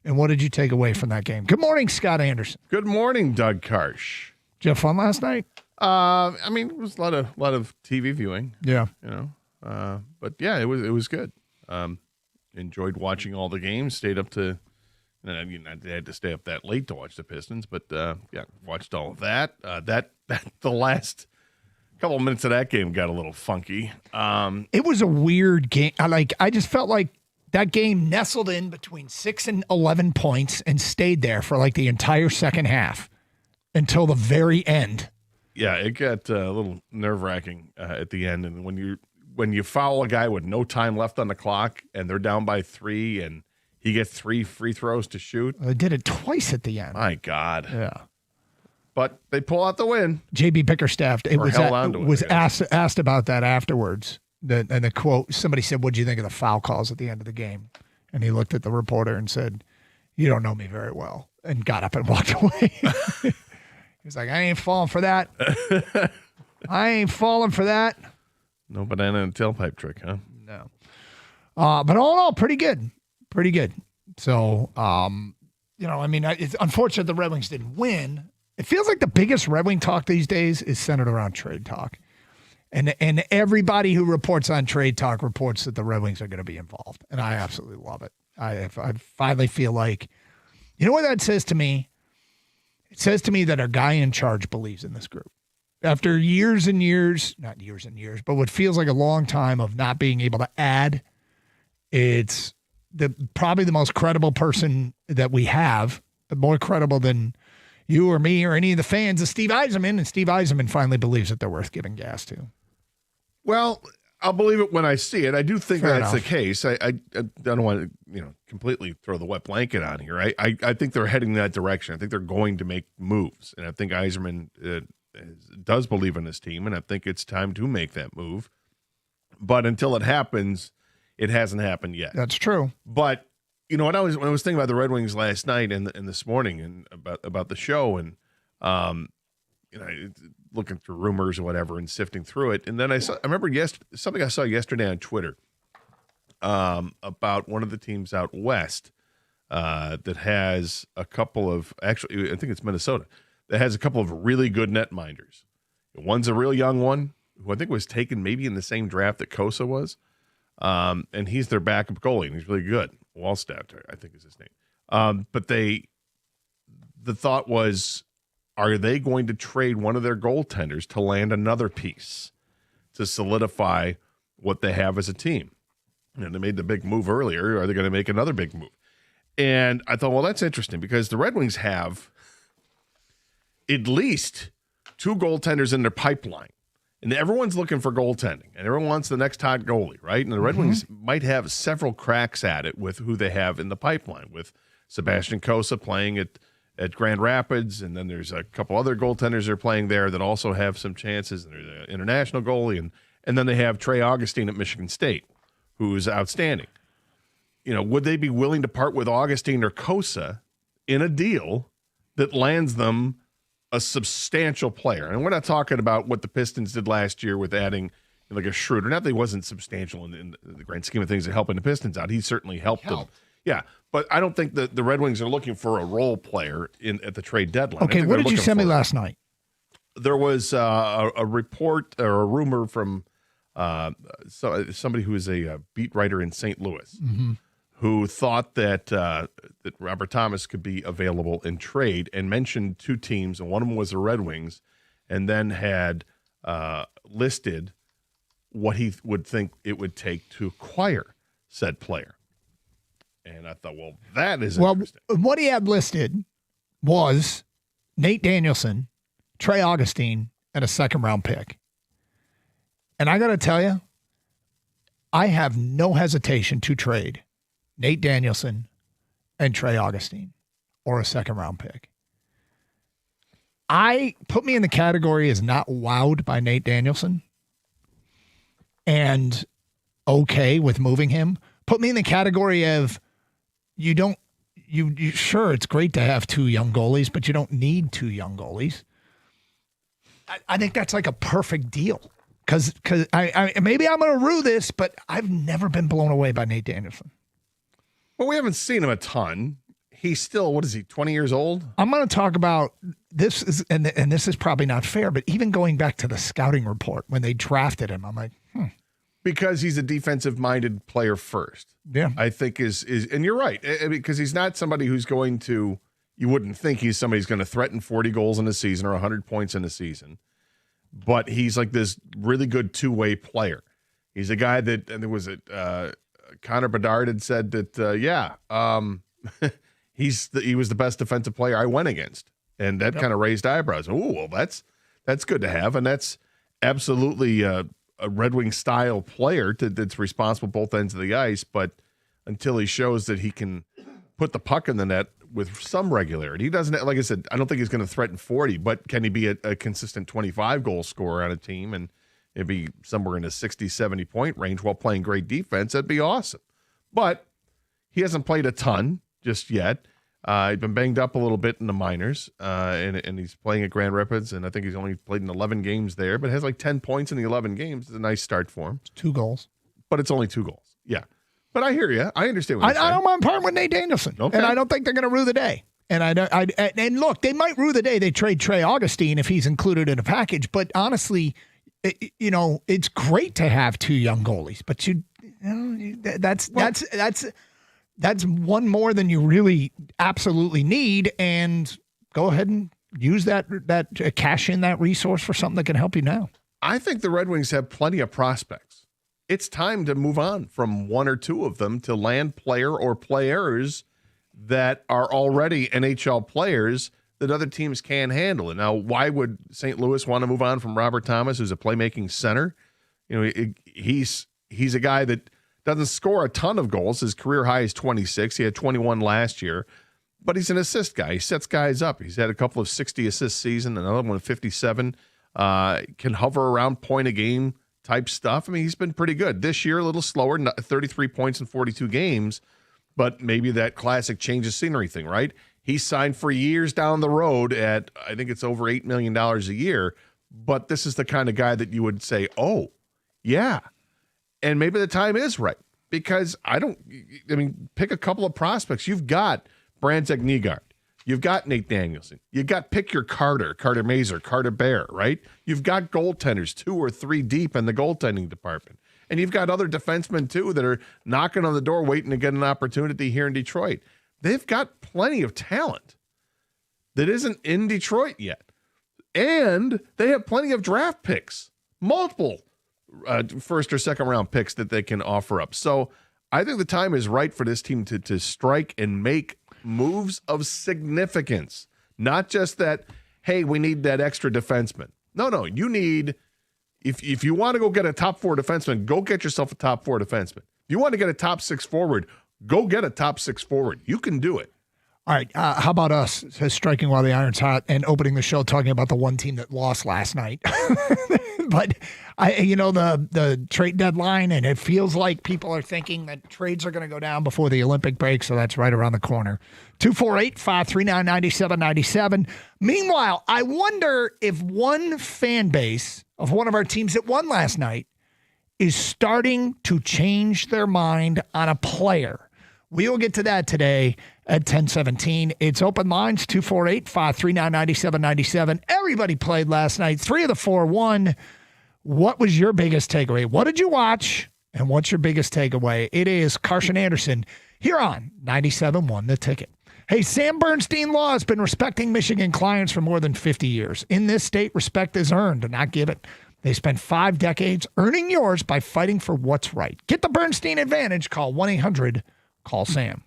and what did you take away from that game? Good morning, Scott Anderson. Good morning, Doug Karsch. Did you have fun last night? I mean, it was a lot of TV viewing. Yeah. You know. But yeah, it was good. Enjoyed watching all the games. Stayed up to, I had to stay up that late to watch the Pistons, but yeah, watched all of that. That the last couple of minutes of that game got a little funky. It was a weird game. I just felt like that game nestled in between 6 and 11 points and stayed there for like the entire second half until the very end. Yeah, it got a little nerve-wracking at the end, and when you foul a guy with no time left on the clock and they're down by 3 and he gets 3 free throws to shoot. They did it twice at the end. My God. Yeah. But they pull out the win. J.B. Bickerstaff was asked about that afterwards. And the quote, somebody said, "What do you think of the foul calls at the end of the game?" And he looked at the reporter and said, "You don't know me very well," and got up and walked away. He was like, "I ain't falling for that. I ain't falling for that." No banana in a tailpipe trick, huh? No. But all in all, pretty good. Pretty good. So, it's unfortunate the Red Wings didn't win. It feels like the biggest Red Wing talk these days is centered around trade talk. And everybody who reports on trade talk reports that the Red Wings are going to be involved. And I absolutely love it. I finally feel like, you know what that says to me? It says to me that our guy in charge believes in this group. After years and years, not years and years, but what feels like a long time of not being able to add, it's probably the most credible person that we have, more credible than you or me or any of the fans, is Steve Yzerman, and Steve Yzerman finally believes that they're worth giving gas to. Well, I'll believe it when I see it. I do think Fair that's enough. the case. I don't want to completely throw the wet blanket on here. I think they're heading that direction. I think they're going to make moves, and I think Yzerman does believe in his team, and I think it's time to make that move. But until it happens, it hasn't happened yet. That's true. But when I was thinking about the Red Wings last night and this morning and about the show and looking through rumors or whatever and sifting through it, and then I remember something I saw yesterday on Twitter about one of the teams out west that has a couple of, actually I think it's Minnesota, that has a couple of really good netminders. One's a real young one who I think was taken maybe in the same draft that Kosa was, and he's their backup goalie, and he's really good. Wallstat, I think is his name. But the thought was, are they going to trade one of their goaltenders to land another piece to solidify what they have as a team? And they made the big move earlier. Are they going to make another big move? And I thought, well, that's interesting because the Red Wings have at least 2 goaltenders in their pipeline. And everyone's looking for goaltending, and everyone wants the next hot goalie, right? And the Red Wings might have several cracks at it with who they have in the pipeline, with Sebastian Kosa playing at Grand Rapids, and then there's a couple other goaltenders that are playing there that also have some chances. And there's an international goalie, and then they have Trey Augustine at Michigan State, who is outstanding. Would they be willing to part with Augustine or Kosa in a deal that lands them a substantial player? And we're not talking about what the Pistons did last year with adding, like a Schroeder. Not that he wasn't substantial in the grand scheme of things of helping the Pistons out. He certainly helped them. Yeah, but I don't think the Red Wings are looking for a role player at the trade deadline. Okay, what did you send me last night? There was a report or a rumor from somebody who is a beat writer in St. Louis who thought that Robert Thomas could be available in trade and mentioned two teams, and one of them was the Red Wings, and then had listed what he would think it would take to acquire said player. And I thought, well, that is interesting. What he had listed was Nate Danielson, Trey Augustine, and a second-round pick. And I got to tell you, I have no hesitation to trade Nate Danielson and Trey Augustine or a second-round pick. Put me in the category as not wowed by Nate Danielson and okay with moving him. Put me in the category of you sure, it's great to have two young goalies, but you don't need two young goalies. I think that's like a perfect deal. Because I maybe I'm going to rue this, but I've never been blown away by Nate Danielson. Well, we haven't seen him a ton. He's still, what is he, 20 years old? I'm going to talk about this, and this is probably not fair, but even going back to the scouting report when they drafted him, I'm like, Because he's a defensive-minded player first. Yeah. I think is and you're right, because he's not somebody who's going to, you wouldn't think he's somebody who's going to threaten 40 goals in a season or 100 points in a season. But he's like this really good two-way player. He's a guy that, and there was Connor Bedard had said that, he was the best defensive player I went against. And that kind of raised eyebrows. Oh, well, that's good to have. And that's absolutely a Red Wing style player that's responsible both ends of the ice. But until he shows that he can put the puck in the net with some regularity, he doesn't, like I said, I don't think he's going to threaten 40, but can he be a consistent 25 goal scorer on a team and it'd be somewhere in a 60, 70 point range while playing great defense? That'd be awesome. But he hasn't played a ton just yet. He's been banged up a little bit in the minors, and he's playing at Grand Rapids, and I think he's only played in 11 games there, but has like 10 points in the 11 games. It's a nice start for him. 2 goals. But it's only 2 goals. Yeah. But I hear you. I understand what you're saying. I don't mind parting with Nate Danielson, and I don't think they're going to rue the day. And look, they might rue the day they trade Trey Augustine if he's included in a package, but honestly, it's great to have 2 young goalies, but that's one more than you really absolutely need, and go ahead and use that cash in that resource for something that can help you now. I think the Red Wings have plenty of prospects. It's time to move on from 1 or 2 of them to land player or players that are already NHL players that other teams can handle. And now, why would St. Louis want to move on from Robert Thomas, who's a playmaking center? He's a guy that doesn't score a ton of goals. His career high is 26. He had 21 last year, but he's an assist guy. He sets guys up. He's had a couple of 60 assist season, another one 57. Can hover around point a game type stuff. I mean, he's been pretty good. This year, a little slower, 33 points in 42 games, but maybe that classic change of scenery thing, right? He signed for years down the road at, I think it's over $8 million a year, but this is the kind of guy that you would say, oh, yeah. And maybe the time is right, because pick a couple of prospects. You've got Brandzek Nygaard. You've got Nate Danielson. You've got pick your Carter Mazer, Carter Bear, right? You've got goaltenders 2 or 3 deep in the goaltending department. And you've got other defensemen, too, that are knocking on the door waiting to get an opportunity here in Detroit. They've got plenty of talent that isn't in Detroit yet. And they have plenty of draft picks, multiple first or second round picks that they can offer up. So I think the time is right for this team to strike and make moves of significance. Not just that, hey, we need that extra defenseman. No, you need, if you want to go get a top 4 defenseman, go get yourself a top 4 defenseman. If you want to get a top 6 forward, go get a top 6 forward. You can do it. All right. How about us striking while the iron's hot and opening the show talking about the one team that lost last night? But the trade deadline, and it feels like people are thinking that trades are going to go down before the Olympic break, so that's right around the corner. 248-539-9797. Meanwhile, I wonder if one fan base of one of our teams that won last night is starting to change their mind on a player. We will get to that today at 10:17. It's open lines, 248-539-9797. Everybody played last night. 3 of the 4 won. What was your biggest takeaway? What did you watch? And what's your biggest takeaway? It is Karsch Anderson here on 97.1 The Ticket. Hey, Sam Bernstein Law has been respecting Michigan clients for more than 50 years. In this state, respect is earned, not given. They spent 5 decades earning yours by fighting for what's right. Get the Bernstein advantage. Call 1-800-CALL-SAM.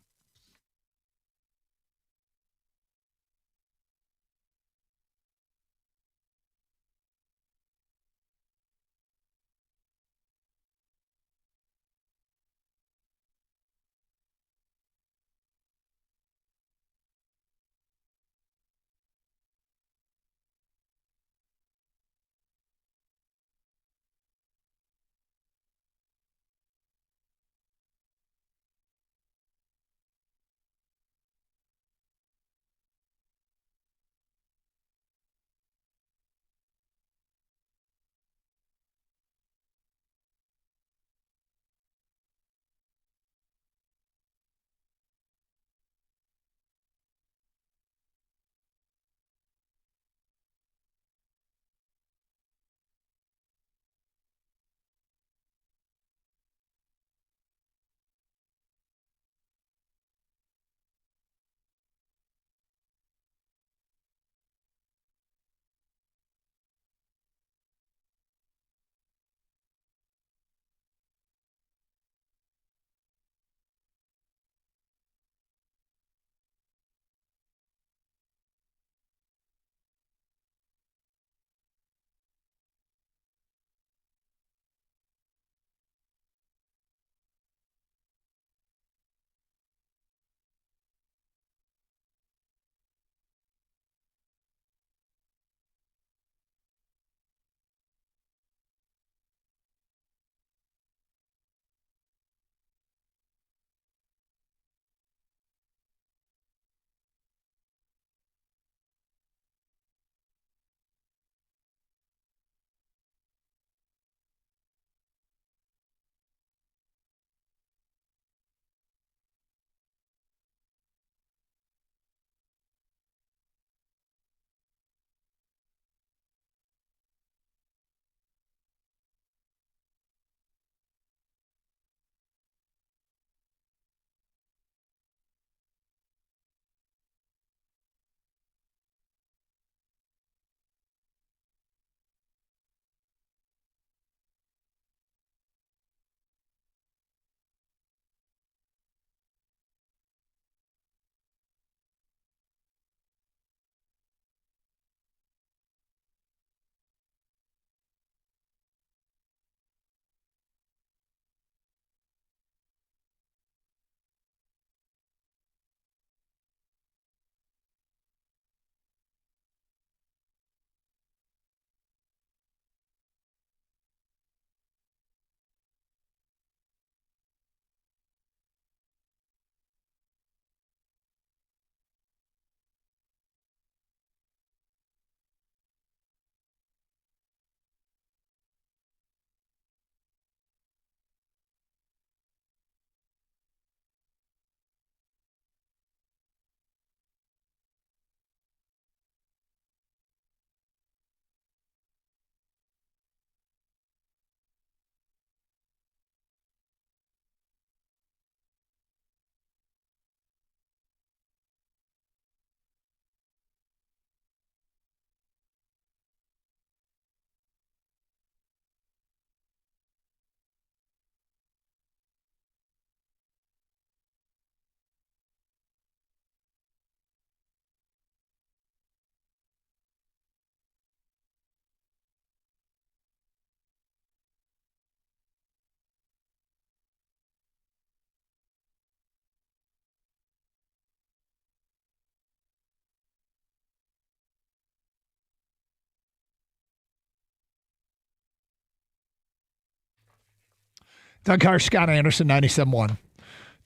Doug Karsch, Scott Anderson, 97.1.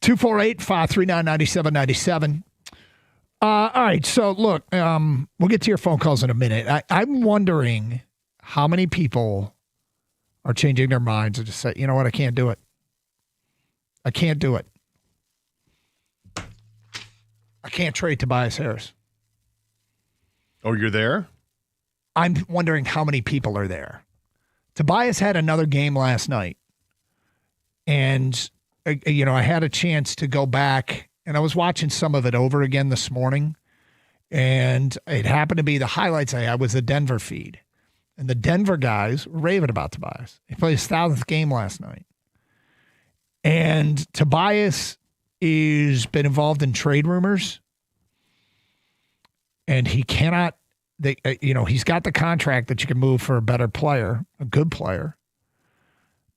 248-539-9797. All right, so look, we'll get to your phone calls in a minute. I'm wondering how many people are changing their minds and just say, you know what, I can't do it. I can't do it. I can't trade Tobias Harris. Oh, you're there? I'm wondering how many people are there. Tobias had another game last night. And, I had a chance to go back, and I was watching some of it over again this morning. And it happened to be the highlights I had was the Denver feed. And the Denver guys were raving about Tobias. He played his 1,000th game last night. And Tobias has been involved in trade rumors. And he cannot, he's got the contract that you can move for a better player, a good player.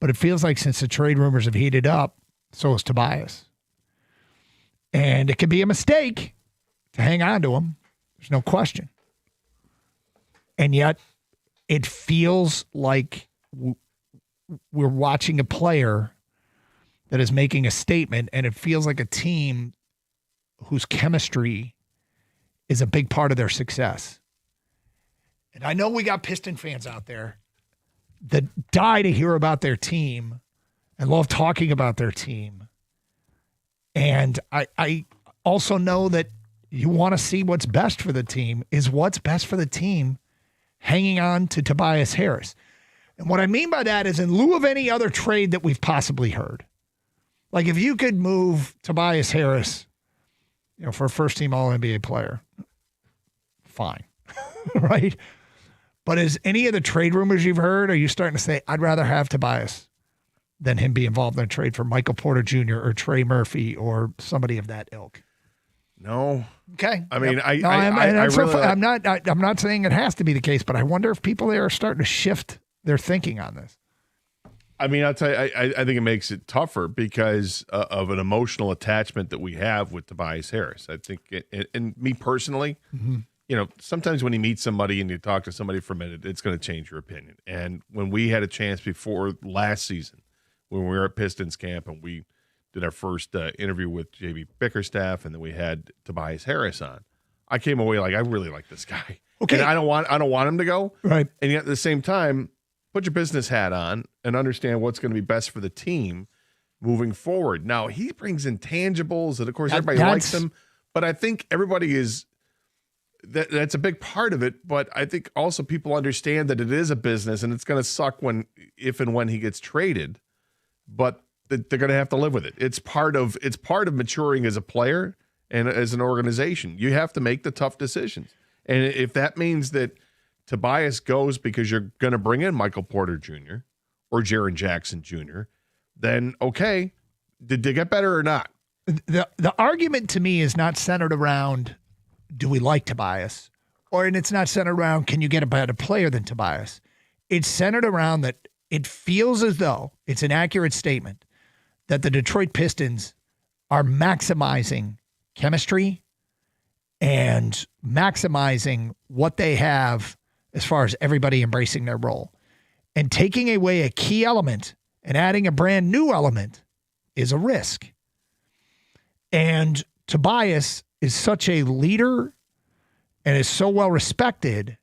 But it feels like since the trade rumors have heated up, so has Tobias. And it could be a mistake to hang on to him. There's no question. And yet, it feels like we're watching a player that is making a statement, and it feels like a team whose chemistry is a big part of their success. And I know we got Piston fans out there that die to hear about their team and love talking about their team. And I also know that you want to see what's best for the team. Is what's best for the team hanging on to Tobias Harris? And what I mean by that is in lieu of any other trade that we've possibly heard. Like if you could move Tobias Harris, for a first-team All-NBA player, fine, right? But is any of the trade rumors you've heard, are you starting to say, I'd rather have Tobias than him be involved in a trade for Michael Porter Jr. or Trey Murphy or somebody of that ilk? No. Okay. I mean, I'm not saying it has to be the case, but I wonder if people there are starting to shift their thinking on this. I mean, I'll tell you, I think it makes it tougher because of an emotional attachment that we have with Tobias Harris. I think, and me personally, sometimes when you meet somebody and you talk to somebody for a minute, it's going to change your opinion. And when we had a chance before last season, when we were at Pistons camp and we did our first interview with JB Bickerstaff, and then we had Tobias Harris on, I came away like, I really like this guy. Okay. And I don't want him to go. Right. And yet at the same time, put your business hat on and understand what's going to be best for the team moving forward. Now, he brings intangibles, and of course, everybody likes him. But I think everybody is that's a big part of it. But I think also people understand that it is a business, and it's going to suck if and when he gets traded. But they're going to have to live with it. It's part of maturing as a player and as an organization. You have to make the tough decisions, and if that means that Tobias goes because you're going to bring in Michael Porter Jr. or Jaren Jackson Jr., then okay, did they get better or not? The argument to me is not centered around do we like Tobias, and it's not centered around can you get a better player than Tobias. It's centered around that it feels as though it's an accurate statement that the Detroit Pistons are maximizing chemistry and maximizing what they have as far as everybody embracing their role. And taking away a key element and adding a brand new element is a risk. And Tobias is such a leader and is so well respected.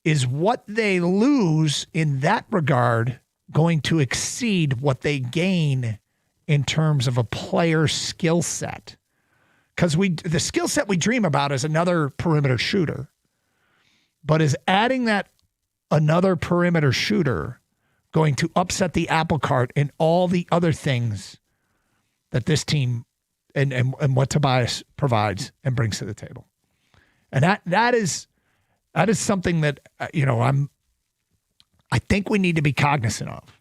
Is what they lose in that regard going to exceed what they gain in terms of a player's skill set? Because the skill set we dream about is another perimeter shooter. But is adding that another perimeter shooter going to upset the apple cart in all the other things that this team and what Tobias provides and brings to the table? And that is something that I think we need to be cognizant of.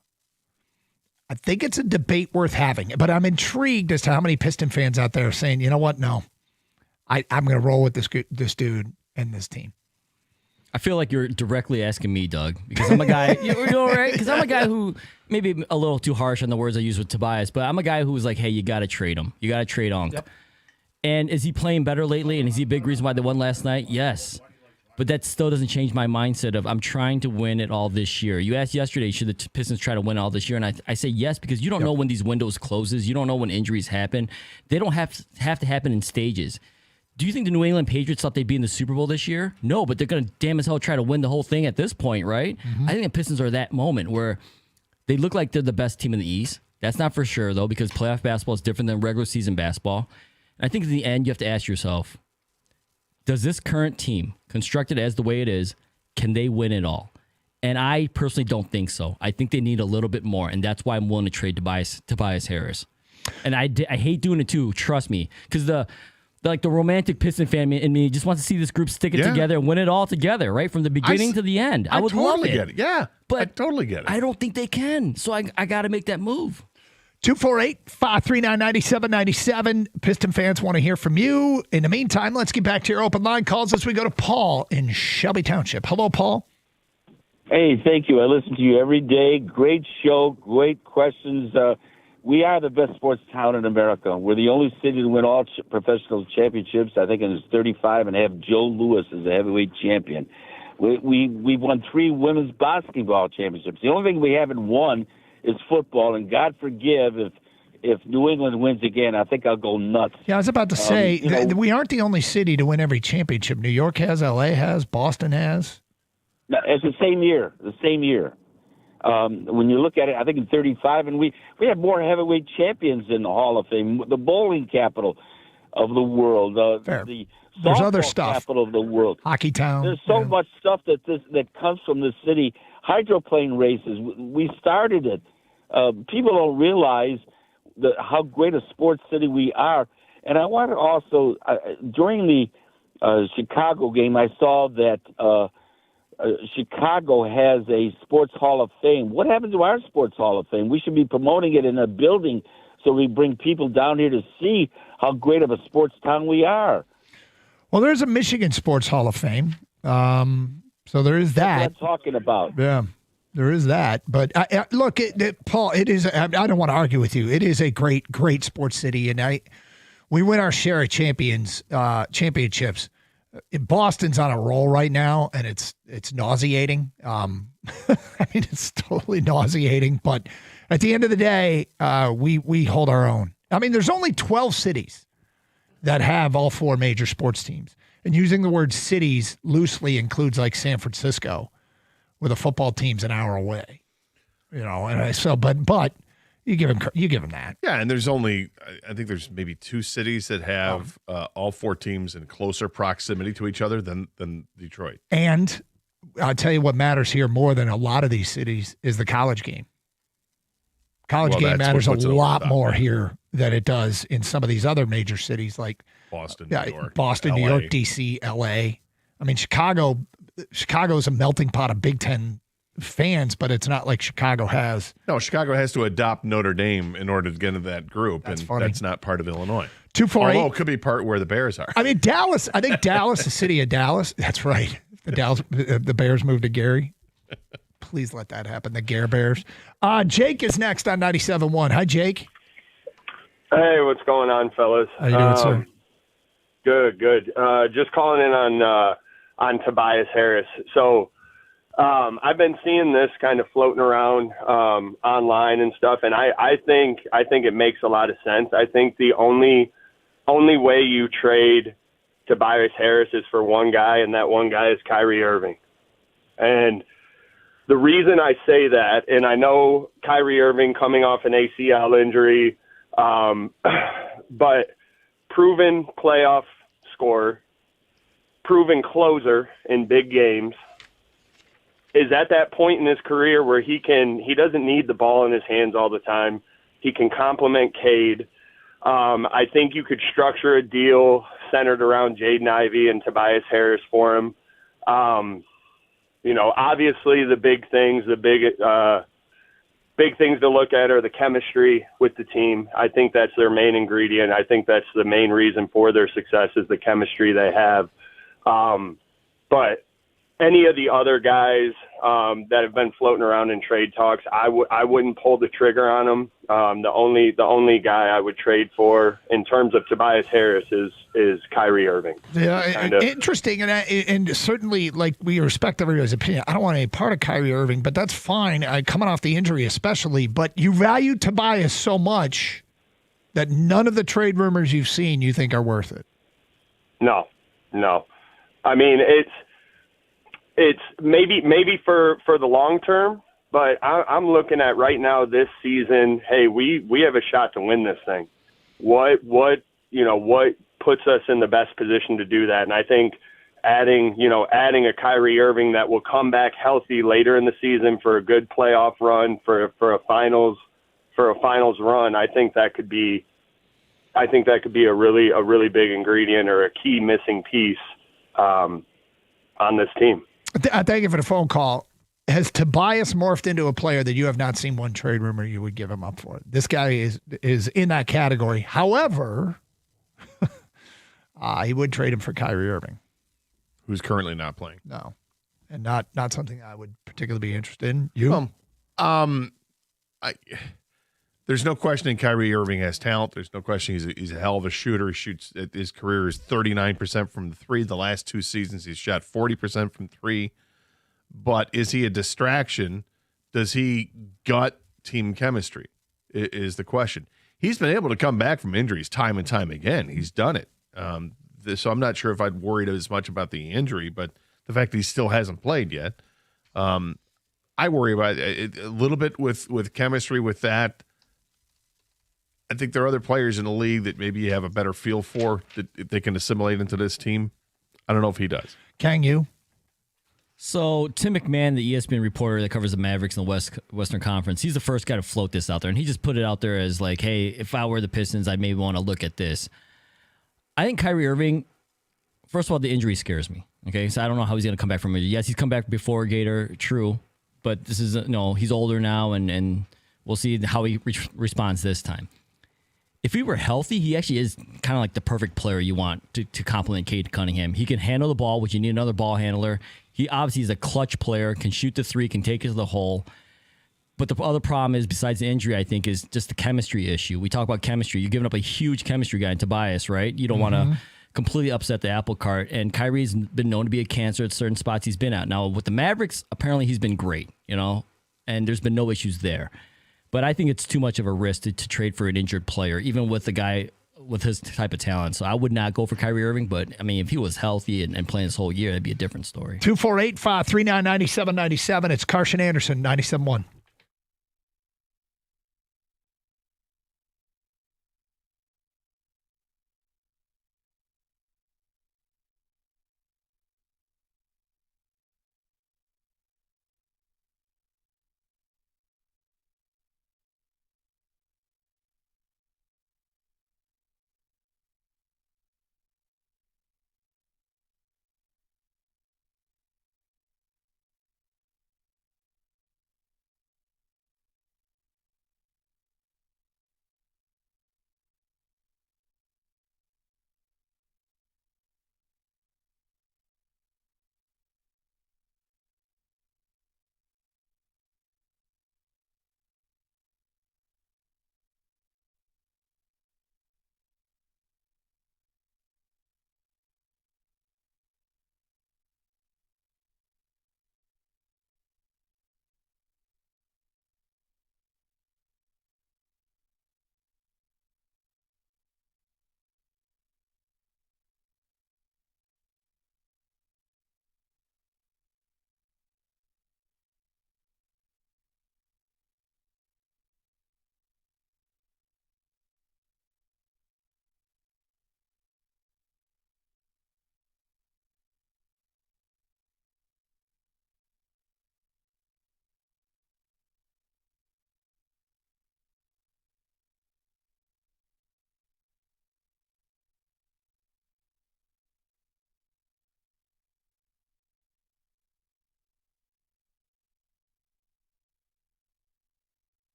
I think it's a debate worth having, but I'm intrigued as to how many Piston fans out there are saying, you know what? No, I'm going to roll with this dude and this team. I feel like you're directly asking me, Doug, because I'm a guy, right? Because I'm a guy who maybe a little too harsh on the words I use with Tobias, but I'm a guy who was like, hey, you got to trade him. You got to trade Onk. Yep. And is he playing better lately? And is he a big reason why they won last night? Yes. But that still doesn't change my mindset of I'm trying to win it all this year. You asked yesterday, should the Pistons try to win all this year? And I say yes, because you don't know when these windows closes. You don't know when injuries happen. They don't have to happen in stages. Do you think the New England Patriots thought they'd be in the Super Bowl this year? No, but they're going to damn as hell try to win the whole thing at this point, right? I think the Pistons are that moment where they look like they're the best team in the East. That's not for sure, though, because playoff basketball is different than regular season basketball. And I think in the end, you have to ask yourself, does this current team, constructed as the way it is, can they win it all? And I personally don't think so. I think they need a little bit more, and that's why I'm willing to trade Tobias Harris. And I hate doing it too, trust me, because the romantic Piston fan in me just wants to see this group stick it together and win it all together, right? From the beginning to the end. I would totally love get it. Yeah, but I totally get it. I don't think they can. So I got to make that move. 248-539-9797. Piston fans want to hear from you. In the meantime, let's get back to your open line calls as we go to Paul in Shelby Township. Hello, Paul. Hey, thank you. I listen to you every day. Great show, great questions. We are the best sports town in America. We're the only city to win all professional championships. I think it's 35 and have Joe Louis as the heavyweight champion. We've won 3 women's basketball championships. The only thing we haven't won is football, and God forgive if New England wins again. I think I'll go nuts. Yeah, I was about to say, we aren't the only city to win every championship. New York has, L.A. has, Boston has. No, it's the same year. When you look at it, I think in 35, and we have more heavyweight champions in the Hall of Fame, the bowling capital of the world, the There's other softball stuff. capital of the world. Hockey town. There's so much stuff that comes from this city. Hydroplane races, we started it. People don't realize how great a sports city we are. And I want to also, during the Chicago game, I saw that Chicago has a sports hall of fame. What happened to our sports hall of fame? We should be promoting it in a building so we bring people down here to see how great of a sports town we are. Well, there's a Michigan Sports Hall of Fame. So there is that. That's what I'm talking about. Yeah, there is that. But look, Paul, it is. I don't want to argue with you. It is a great, great sports city, and we win our share of championships. Boston's on a roll right now, and it's nauseating. I mean, it's totally nauseating. But at the end of the day, we hold our own. I mean, there's only 12 cities that have all 4 major sports teams, and using the word cities loosely includes like San Francisco, where the football team's an hour away. And so, but you give them that. Yeah, and there's only, I think there's maybe 2 cities that have all 4 teams in closer proximity to each other than Detroit. And I'll tell you what matters here more than a lot of these cities is the college game. College game matters a lot more here than it does in some of these other major cities like Boston, New York, New York, D.C., L.A. I mean, Chicago is a melting pot of Big Ten fans, but it's not like Chicago has. No, Chicago has to adopt Notre Dame in order to get into that group, That's and funny. that's not part of Illinois. 248. Although it could be part where the Bears are. I mean, Dallas. I think Dallas, the city of Dallas. That's right. The Bears moved to Gary. Please let that happen. The Gare Bears. Jake is next on 97.1. Hi, Jake. Hey, what's going on, fellas? How you doing, sir? Good. Just calling in on Tobias Harris. So I've been seeing this kind of floating around online and stuff, and I think it makes a lot of sense. I think the only way you trade Tobias Harris is for one guy, and that one guy is Kyrie Irving. And the reason I say that, and I know Kyrie Irving coming off an ACL injury, but proven playoff scorer, proven closer in big games, is at that point in his career where he doesn't need the ball in his hands all the time. He can complement Cade. I think you could structure a deal centered around Jaden Ivey and Tobias Harris for him. Obviously the big things to look at are the chemistry with the team. I think that's their main ingredient. I think that's the main reason for their success is the chemistry they have. But any of the other guys that have been floating around in trade talks, I wouldn't pull the trigger on them. The only guy I would trade for in terms of Tobias Harris is Kyrie Irving. Yeah, interesting, and certainly, like, we respect everybody's opinion. I don't want any part of Kyrie Irving, but that's fine. Coming off the injury, especially. But you value Tobias so much that none of the trade rumors you've seen you think are worth it. No. I mean, it's maybe for the long term, but I'm looking at right now this season. Hey, we have a shot to win this thing. What puts us in the best position to do that? And I think adding a Kyrie Irving that will come back healthy later in the season for a good playoff run, for a finals run, I think that could be a really big ingredient or a key missing piece on this team. Thank you for the phone call. Has Tobias morphed into a player that you have not seen one trade rumor you would give him up for? This guy is in that category. However, he would trade him for Kyrie Irving, who's currently not playing. No, and not something I would particularly be interested in. You? There's no questioning Kyrie Irving has talent. There's no question he's a hell of a shooter. He shoots. His career is 39% from the three. The last 2 seasons, he's shot 40% from three. But is he a distraction? Does he gut team chemistry? Is the question. He's been able to come back from injuries time and time again. He's done it. So I'm not sure if I'd worried as much about the injury, but the fact that he still hasn't played yet. I worry about it a little bit with chemistry with that. I think there are other players in the league that maybe you have a better feel for that they can assimilate into this team. I don't know if he does. Can you? So Tim McMahon, the ESPN reporter that covers the Mavericks in the Western Conference, he's the first guy to float this out there, and he just put it out there as like, hey, if I were the Pistons, I may want to look at this. I think Kyrie Irving, first of all, the injury scares me. Okay, so I don't know how he's going to come back from it. Yes, he's come back before Gator, true, but this is he's older now, and we'll see how he responds this time. If he were healthy, he actually is kind of like the perfect player you want to complement Cade Cunningham. He can handle the ball, which you need another ball handler. He obviously is a clutch player, can shoot the three, can take it to the hole. But the other problem is, besides the injury, I think, is just the chemistry issue. We talk about chemistry. You've given up a huge chemistry guy in Tobias, right? You don't want to completely upset the apple cart. And Kyrie's been known to be a cancer at certain spots he's been at. Now, with the Mavericks, apparently he's been great, and there's been no issues there. But I think it's too much of a risk to trade for an injured player, even with the guy with his type of talent. So I would not go for Kyrie Irving. But, I mean, if he was healthy and playing this whole year, that'd be a different story. 248-539-9797. It's Karsch and Anderson, 97.1.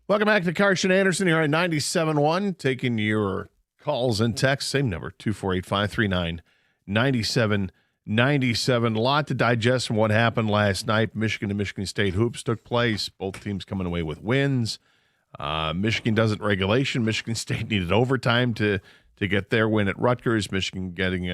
Welcome back to Karsch and Anderson here on 97.1, taking your calls and texts. Same number, 248-539-9797. A lot to digest from what happened last night. Michigan and Michigan State hoops took place. Both teams coming away with wins. Michigan does it in regulation. Michigan State needed overtime to to get their win at Rutgers. Michigan getting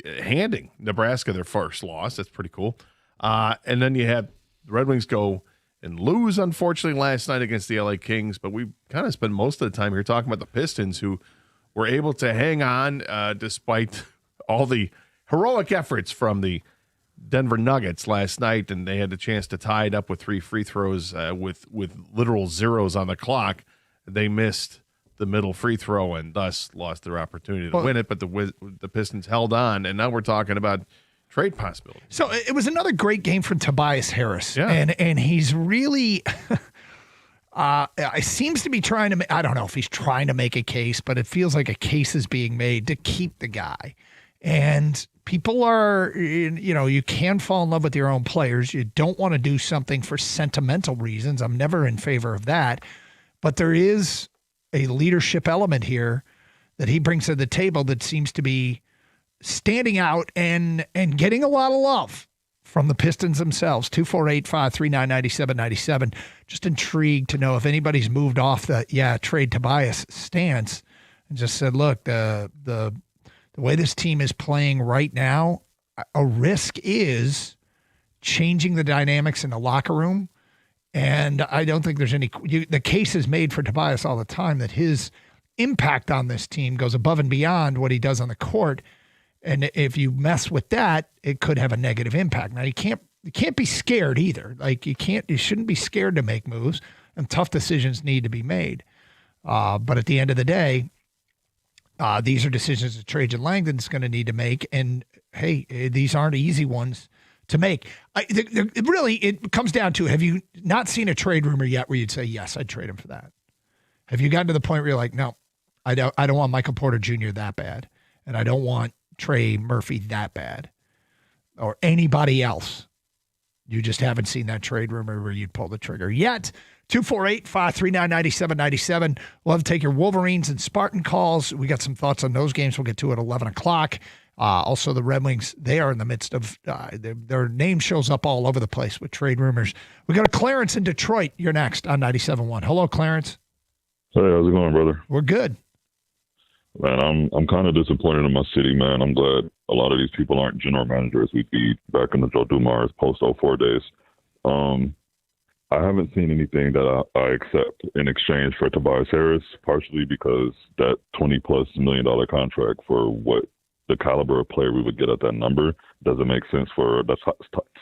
handing Nebraska their first loss. That's pretty cool. And then you had the Red Wings go and lose, unfortunately, last night against the LA Kings. But we kind of spent most of the time here talking about the Pistons, who were able to hang on despite all the heroic efforts from the Denver Nuggets last night, and they had the chance to tie it up with 3 free throws with literal zeros on the clock. They missed the middle free throw and thus lost their opportunity to win it, but the Pistons held on, and now we're talking about trade possibilities. So it was another great game from Tobias Harris, Yeah. and he's really seems to be trying to. I don't know if he's trying to make a case, but it feels like a case is being made to keep the guy. And people are, you can fall in love with your own players. You don't want to do something for sentimental reasons. I'm never in favor of that. But there is a leadership element here that he brings to the table that seems to be standing out and getting a lot of love from the Pistons themselves. 248-539-9797. Just intrigued to know if anybody's moved off the trade Tobias stance and just said, look, the way this team is playing right now, a risk is changing the dynamics in the locker room. And I don't think there's the case is made for Tobias all the time that his impact on this team goes above and beyond what he does on the court. And if you mess with that, it could have a negative impact. Now you can't be scared either. Like you shouldn't be scared to make moves, and tough decisions need to be made. But at the end of the day, these are decisions that Trajan Langdon's going to need to make. And hey, these aren't easy ones to make. It comes down to, have you not seen a trade rumor yet where you'd say, yes, I'd trade him for that? Have you gotten to the point where you're like, no, I don't want Michael Porter Jr. that bad, and I don't want Trey Murphy that bad, or anybody else? You just haven't seen that trade rumor where you'd pull the trigger yet. 248-539-9797. Love to take your Wolverines and Spartan calls. We got some thoughts on those games we'll get to at 11 o'clock. Also, the Red Wings, they are in the midst of their name shows up all over the place with trade rumors. We got a Clarence in Detroit. You're next on 97.1. Hello, Clarence. Hey, how's it going, brother? We're good. Man, I'm kind of disappointed in my city, man. I'm glad a lot of these people aren't general managers. We'd be back in the Joe Dumars post-04 days. I haven't seen anything that I accept in exchange for Tobias Harris, partially because that $20+ million contract for what the caliber of player we would get at that number doesn't make sense for the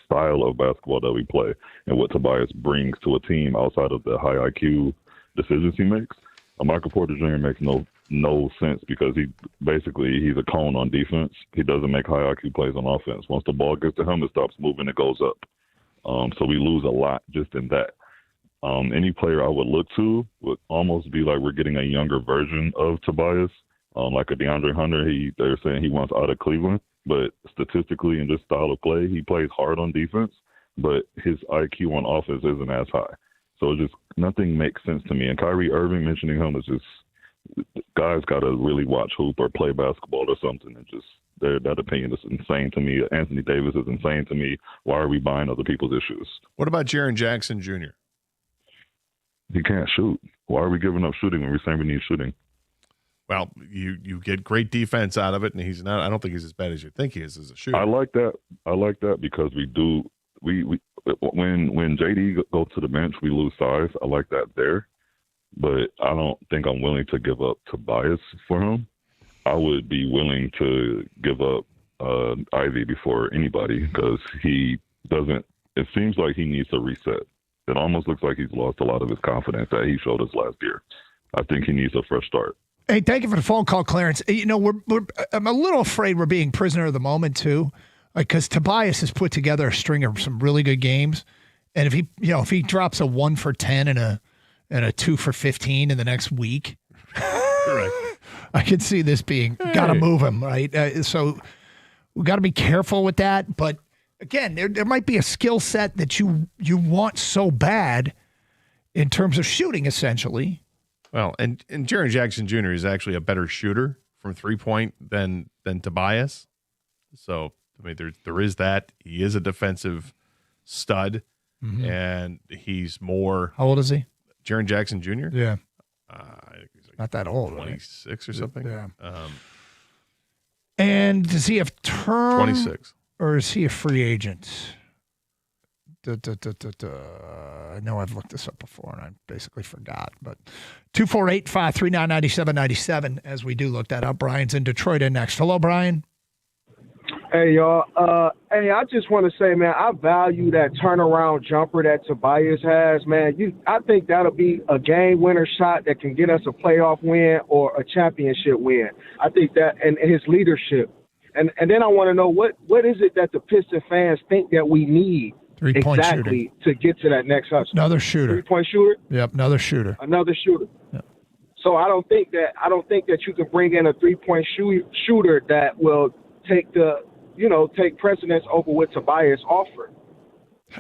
style of basketball that we play and what Tobias brings to a team outside of the high IQ decisions he makes. Michael Porter Jr. makes no sense because he's a cone on defense. He doesn't make high IQ plays on offense. Once the ball gets to him, it stops moving, it goes up. So we lose a lot just in that. Any player I would look to would almost be like we're getting a younger version of Tobias, like a DeAndre Hunter. They're saying he wants out of Cleveland, but statistically and just style of play, he plays hard on defense, but his IQ on offense isn't as high. So just nothing makes sense to me. And Kyrie Irving, mentioning him is just, guys got to really watch hoop or play basketball or something. And just that opinion is insane to me. Anthony Davis is insane to me. Why are we buying other people's issues? What about Jaren Jackson Jr.? He can't shoot. Why are we giving up shooting when we're saying we need shooting? Well, you get great defense out of it, and he's not. I don't think he's as bad as you think he is as a shooter. I like that because we do. We when JD goes to the bench, we lose size. I like that there, but I don't think I'm willing to give up Tobias for him. I would be willing to give up Ivy before anybody because he doesn't. It seems like he needs to reset. It almost looks like he's lost a lot of his confidence that he showed us last year. I think he needs a fresh start. Hey, thank you for the phone call, Clarence. You know, I'm a little afraid we're being prisoner of the moment too, because Tobias has put together a string of some really good games, and if he drops a 1 for 10 and a 2 for 15 in the next week, I can see this being got to move him, right? So we got to be careful with that. But again, there might be a skill set that you want so bad in terms of shooting, essentially. Well, and Jaren Jackson Jr. is actually a better shooter from 3-point than Tobias. So, I mean, there is that. He is a defensive stud, and he's more. How old is he? Jaren Jackson Jr.? Yeah. I think he's Not that old, right? 26 or something. Yeah. And does he have term? 26. Or is he a free agent? I know I've looked this up before and I basically forgot. But 248-539-9797 as we do look that up. Brian's in Detroit and next. Hello, Brian. Hey, y'all. Hey, I just want to say, man, I value that turnaround jumper that Tobias has, man. I think that'll be a game winner shot that can get us a playoff win or a championship win. I think that, and his leadership. And then I want to know what is it that the Piston fans think that we need exactly to get to that next hustle? Another shooter. 3-point shooter? Yep, another shooter. Another shooter. Yep. So I don't think that you can bring in a 3-point shooter that will take precedence over what Tobias offered.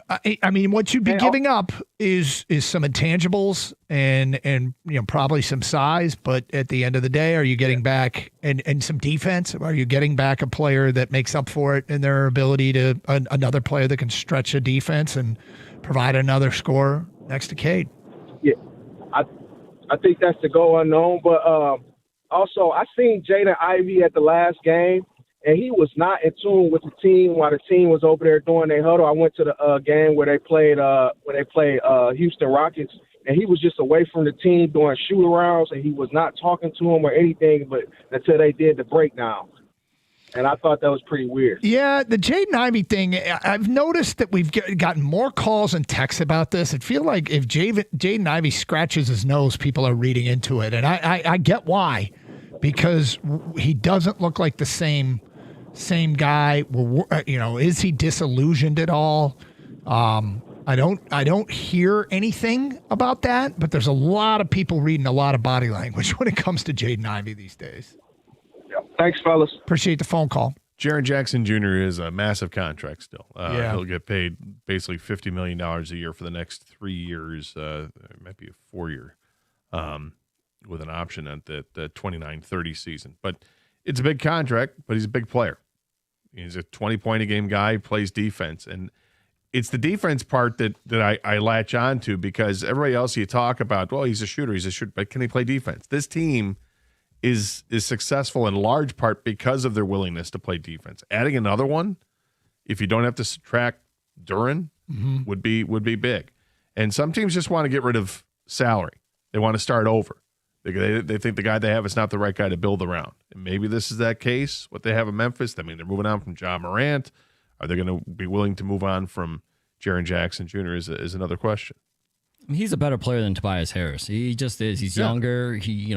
I mean, what you'd be giving up is some intangibles and probably some size, but at the end of the day, are you getting back and some defense? Are you getting back a player that makes up for it in their ability to another player that can stretch a defense and provide another score next to Cade? Yeah, I think that's the go unknown, but also I seen Jaden Ivey at the last game. And he was not in tune with the team while the team was over there doing their huddle. I went to the game where they played Houston Rockets, and he was just away from the team doing shoot-arounds, and he was not talking to them or anything but until they did the breakdown. And I thought that was pretty weird. Yeah, the Jaden Ivey thing, I've noticed that we've gotten more calls and texts about this. It feels like if Jaden Ivey scratches his nose, people are reading into it. And I get why, because he doesn't look like the same guy. Is he disillusioned at all? I don't hear anything about that, but there's a lot of people reading a lot of body language when it comes to Jaden Ivey these days. Yeah. Thanks, fellas. Appreciate the phone call. Jaren Jackson Jr. is a massive contract still. Yeah. He'll get paid basically $50 million a year for the next 3 years. It might be a 4-year with an option at the 29-30 season. But it's a big contract, but he's a big player. He's a 20-point-a-game guy, plays defense. And it's the defense part that I latch on to, because everybody else you talk about, well, he's a shooter, but can he play defense? This team is successful in large part because of their willingness to play defense. Adding another one, if you don't have to subtract Duren, would be big. And some teams just want to get rid of salary. They want to start over. They think the guy they have is not the right guy to build around. And maybe this is that case, what they have in Memphis. I mean, they're moving on from John Morant. Are they going to be willing to move on from Jaren Jackson Jr. is another question. He's a better player than Tobias Harris. He just is. He's younger. He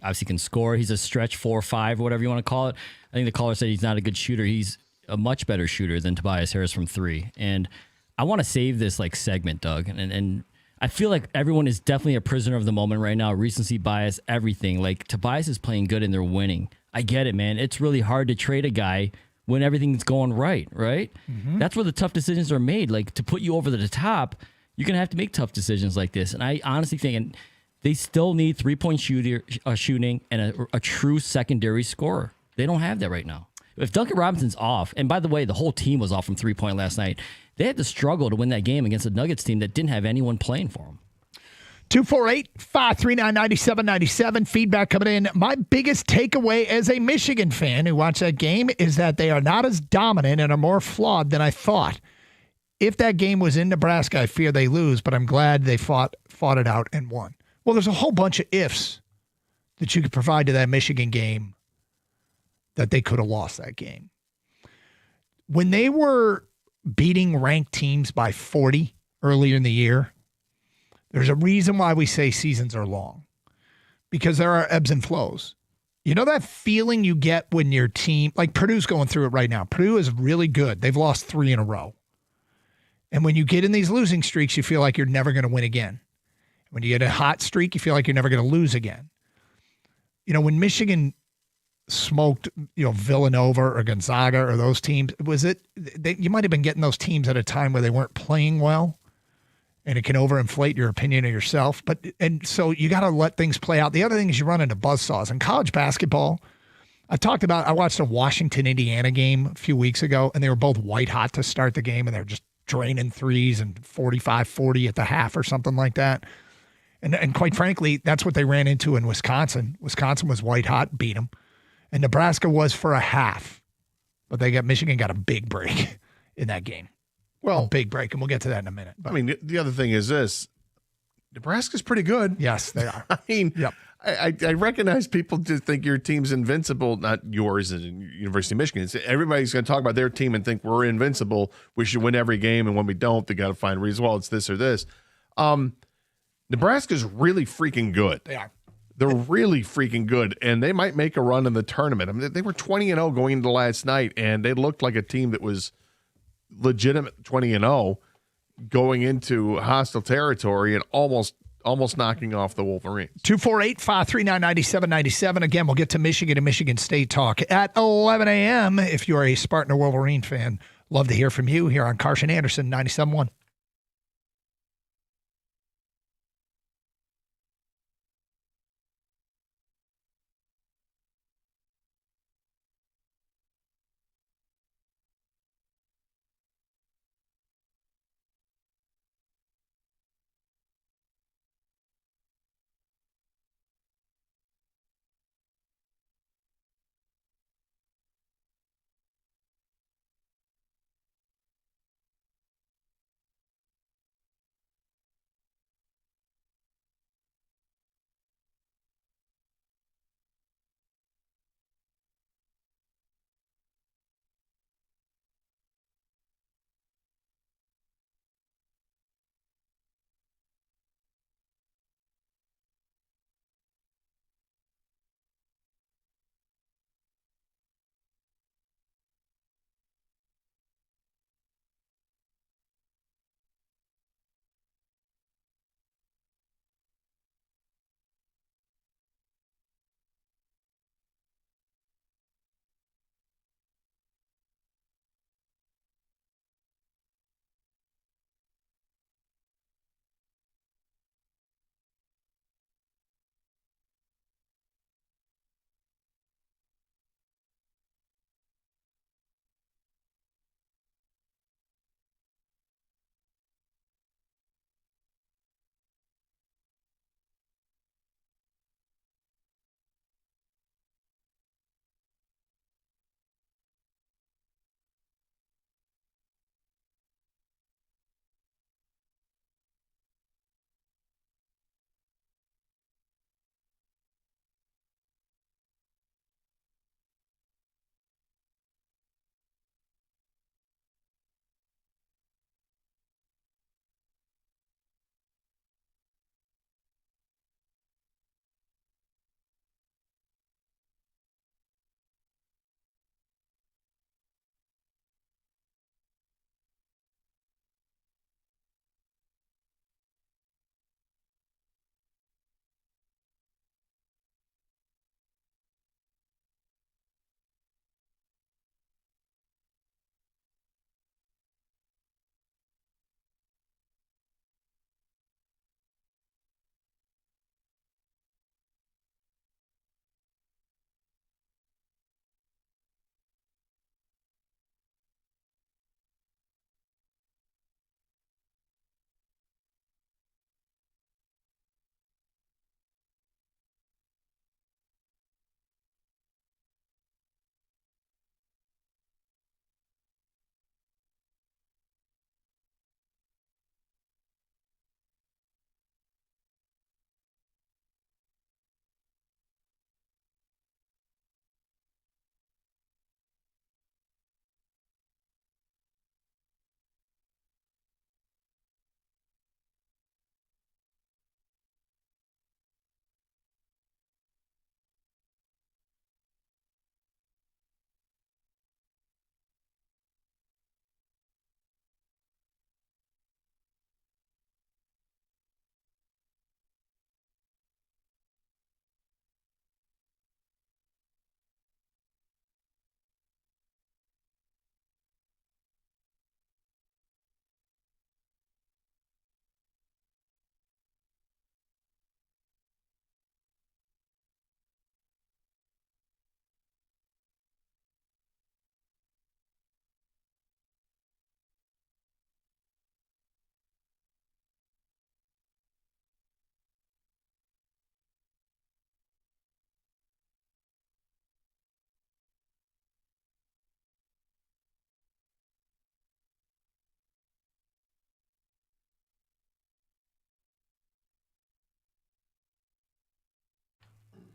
obviously can score. He's a stretch 4-5, whatever you want to call it. I think the caller said he's not a good shooter. He's a much better shooter than Tobias Harris from 3. And I want to save this segment, Doug, and I feel like everyone is definitely a prisoner of the moment right now. Recency bias, everything. Like, Tobias is playing good and they're winning. I get it, man. It's really hard to trade a guy when everything's going right? Mm-hmm. That's where the tough decisions are made. Like, to put you over the top, you're going to have to make tough decisions like this. And I honestly think, and they still need 3-point shooting and a true secondary scorer. They don't have that right now. If Duncan Robinson's off, and by the way, the whole team was off from 3-point last night, they had to struggle to win that game against the Nuggets team that didn't have anyone playing for them. 248-539-9797. Feedback coming in. My biggest takeaway as a Michigan fan who watched that game is that they are not as dominant and are more flawed than I thought. If that game was in Nebraska, I fear they lose, but I'm glad they fought it out and won. Well, there's a whole bunch of ifs that you could provide to that Michigan game that they could have lost that game. When they were beating ranked teams by 40 earlier in the year, there's a reason why we say seasons are long, because there are ebbs and flows. You know that feeling you get when your team, like Purdue's going through it right now. Purdue is really good. They've lost 3 in a row. And when you get in these losing streaks, you feel like you're never going to win again. When you get a hot streak, you feel like you're never going to lose again. You know, when Michigan smoked, Villanova or Gonzaga or those teams, you might have been getting those teams at a time where they weren't playing well, and it can overinflate your opinion of yourself. And so you got to let things play out. The other thing is you run into buzzsaws. In college basketball, I watched a Washington-Indiana game a few weeks ago, and they were both white hot to start the game, and they're just draining threes and 45-40 at the half or something like that. And quite frankly, that's what they ran into in Wisconsin. Wisconsin was white hot, beat them. And Nebraska was for a half. But Michigan got a big break in that game. Well, a big break, and we'll get to that in a minute. But, I mean, the other thing is this. Nebraska's pretty good. Yes, they are. I mean, yep. I recognize people just think your team's invincible, not yours and University of Michigan. Everybody's going to talk about their team and think we're invincible. We should win every game, and when we don't, they got to find reasons. Well, it's this or this. Nebraska's really freaking good. They are. They're really freaking good, and they might make a run in the tournament. I mean, they were 20-0 going into last night, and they looked like a team that was legitimate 20-0 going into hostile territory and almost knocking off the Wolverines. 248-539-9797. Again, we'll get to Michigan and Michigan State talk at 11 a.m. If you're a Spartan or Wolverine fan, love to hear from you here on Karsch and Anderson 97.1.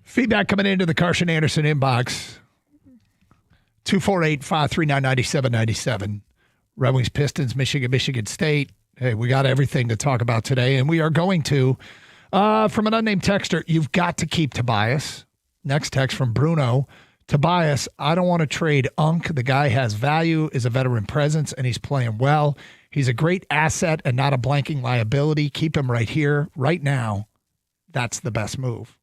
Feedback coming into the Karsch and Anderson inbox. 248-539-9797. Red Wings, Pistons, Michigan State. Hey, we got everything to talk about today, and we are going to. From an unnamed texter, you've got to keep Tobias. Next text from Bruno. Tobias, I don't want to trade Unk. The guy has value, is a veteran presence, and he's playing well. He's a great asset and not a blanking liability. Keep him right here, right now. That's the best move.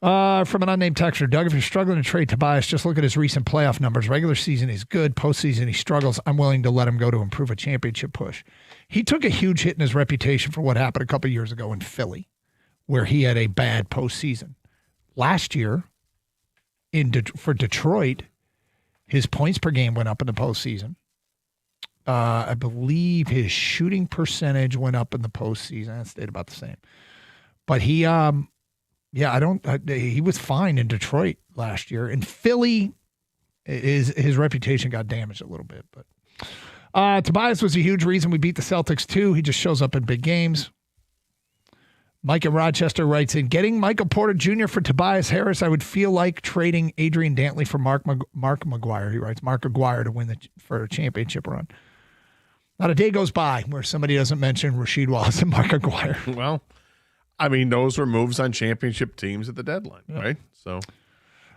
From an unnamed texter, Doug, if you're struggling to trade Tobias, just look at his recent playoff numbers. Regular season, he's good. Postseason, he struggles. I'm willing to let him go to improve a championship push. He took a huge hit in his reputation for what happened a couple years ago in Philly, where he had a bad postseason. Last year, for Detroit, his points per game went up in the postseason. I believe his shooting percentage went up in the postseason. It stayed about the same. But he, he was fine in Detroit last year. In Philly, his reputation got damaged a little bit. But Tobias was a huge reason we beat the Celtics too. He just shows up in big games. Mike in Rochester writes in, getting Michael Porter Jr. for Tobias Harris, I would feel like trading Adrian Dantley for Mark McGuire. He writes, Mark McGuire to win for a championship run. Not a day goes by where somebody doesn't mention Rasheed Wallace and Mark McGuire. Well, I mean, those were moves on championship teams at the deadline, right? So,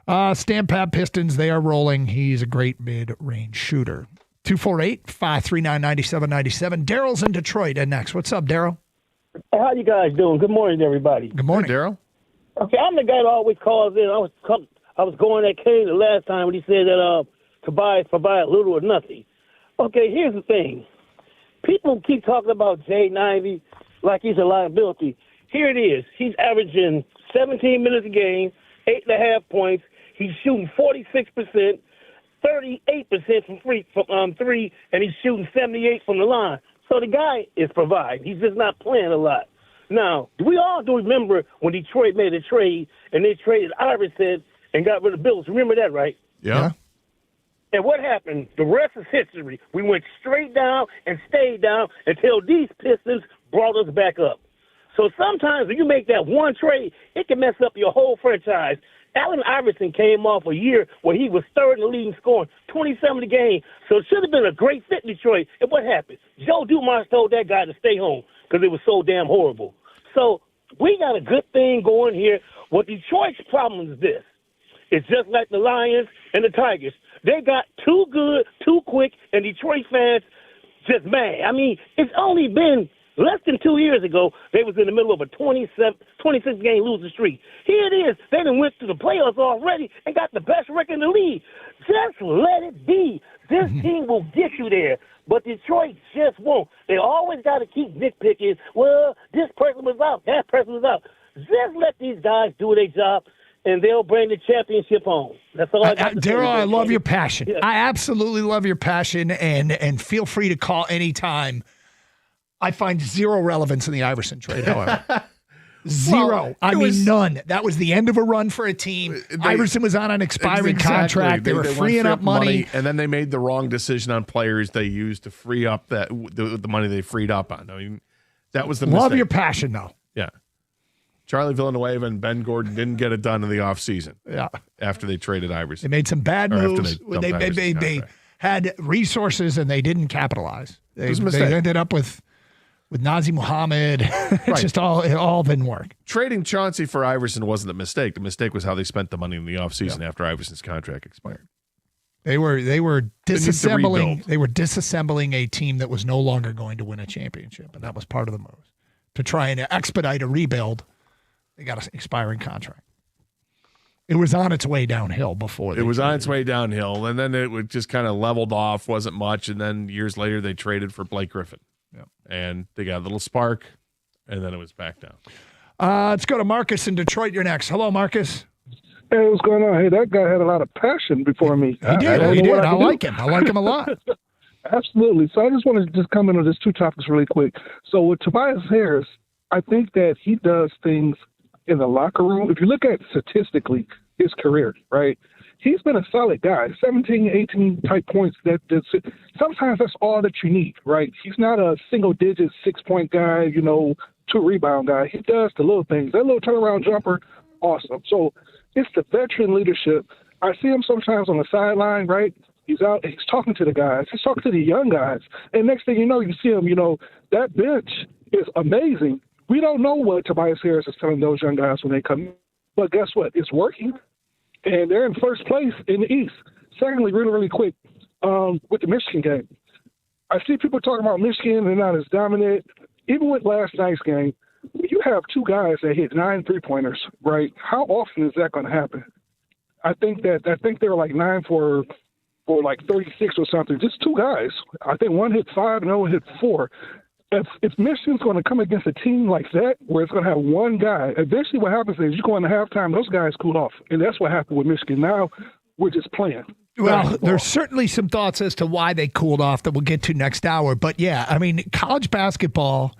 Stampab Pistons, they are rolling. He's a great mid-range shooter. 248-539-9797. Daryl's in Detroit. And next, what's up, Daryl? How you guys doing? Good morning, everybody. Good morning, Daryl. Okay, I'm the guy that always calls in. I was going at Kane the last time when he said that Tobias provide little or nothing. Okay, here's the thing. People keep talking about J90 like he's a liability. Here it is. He's averaging 17 minutes a game, 8.5 points. He's shooting 46%, 38% from three, and he's shooting 78 from the line. So the guy is providing. He's just not playing a lot. Now, we all do remember when Detroit made a trade and they traded Iverson and got rid of Bills. Remember that, right? Yeah. And what happened? The rest is history. We went straight down and stayed down until these Pistons brought us back up. So sometimes when you make that one trade, it can mess up your whole franchise. Allen Iverson came off a year where he was third in the league in scoring, 27 a game. So it should have been a great fit in Detroit. And what happened? Joe Dumars told that guy to stay home because it was so damn horrible. So we got a good thing going here. What Detroit's problem is this. It's just like the Lions and the Tigers. They got too good, too quick, and Detroit fans just mad. I mean, it's only been less than 2 years ago, they was in the middle of a 26-game losing streak. Here it is. They done went to the playoffs already and got the best record in the league. Just let it be. This team will get you there. But Detroit just won't. They always got to keep nitpicking. Well, this person was out. That person was out. Just let these guys do their job, and they'll bring the championship home. That's all I got to say. Daryl, I love your passion. Yeah. I absolutely love your passion, and feel free to call anytime. I find zero relevance in the Iverson trade, however. Zero. Well, none. That was the end of a run for a team. Iverson was on an expiring contract. They were freeing up money. And then they made the wrong decision on players they used to free up the money they freed up on. I mean, that was the mistake. Love your passion, though. Yeah. Charlie Villanueva and Ben Gordon didn't get it done in the offseason. Yeah. After they traded Iverson. They made some bad moves. They had resources and they didn't capitalize. They ended up with Nazi Muhammad. It all didn't work. Trading Chauncey for Iverson wasn't a mistake. The mistake was how they spent the money in the offseason after Iverson's contract expired. They were disassembling. They were disassembling a team that was no longer going to win a championship, and that was part of the move. To try and expedite a rebuild, they got an expiring contract. It was on its way downhill before. It was on its way downhill, and then it just kind of leveled off, wasn't much, and then years later they traded for Blake Griffin. Yep. And they got a little spark, and then it was back down. Let's go to Marcus in Detroit. You're next. Hello, Marcus. Hey, what's going on? Hey, that guy had a lot of passion before me. He did. I like him. I like him a lot. Absolutely. So I just want to just come in on just two topics really quick. So with Tobias Harris, I think that he does things in the locker room. If you look at statistically his career, right, he's been a solid guy, 17, 18 type points. Sometimes that's all that you need, right? He's not a single-digit 6-point guy, 2-rebound guy. He does the little things. That little turnaround jumper awesome. So it's the veteran leadership. I see him sometimes on the sideline, right? He's out, he's talking to the guys. He's talking to the young guys. And next thing you know, you see him, that bench is amazing. We don't know what Tobias Harris is telling those young guys when they come in. But guess what? It's working. And they're in first place in the East. Secondly, really, really quick, with the Michigan game. I see people talking about Michigan and not as dominant. Even with last night's game, you have two guys that hit 9 3-pointers, right? How often is that going to happen? I think they were like 9 for like 36 or something. Just two guys. I think one hit 5 and the other hit 4. If Michigan's going to come against a team like that, where it's going to have one guy, eventually what happens is you go into halftime, those guys cool off. And that's what happened with Michigan. Now we're just playing. Well, there's certainly some thoughts as to why they cooled off that we'll get to next hour. But yeah, I mean, college basketball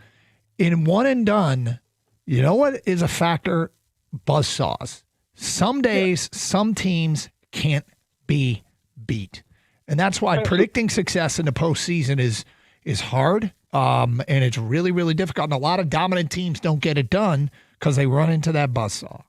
in one and done, you know what is a factor? Buzzsaws. Some days, some teams can't be beat. And that's why predicting success in the postseason is hard. And it's really, really difficult. And a lot of dominant teams don't get it done because they run into that buzzsaw.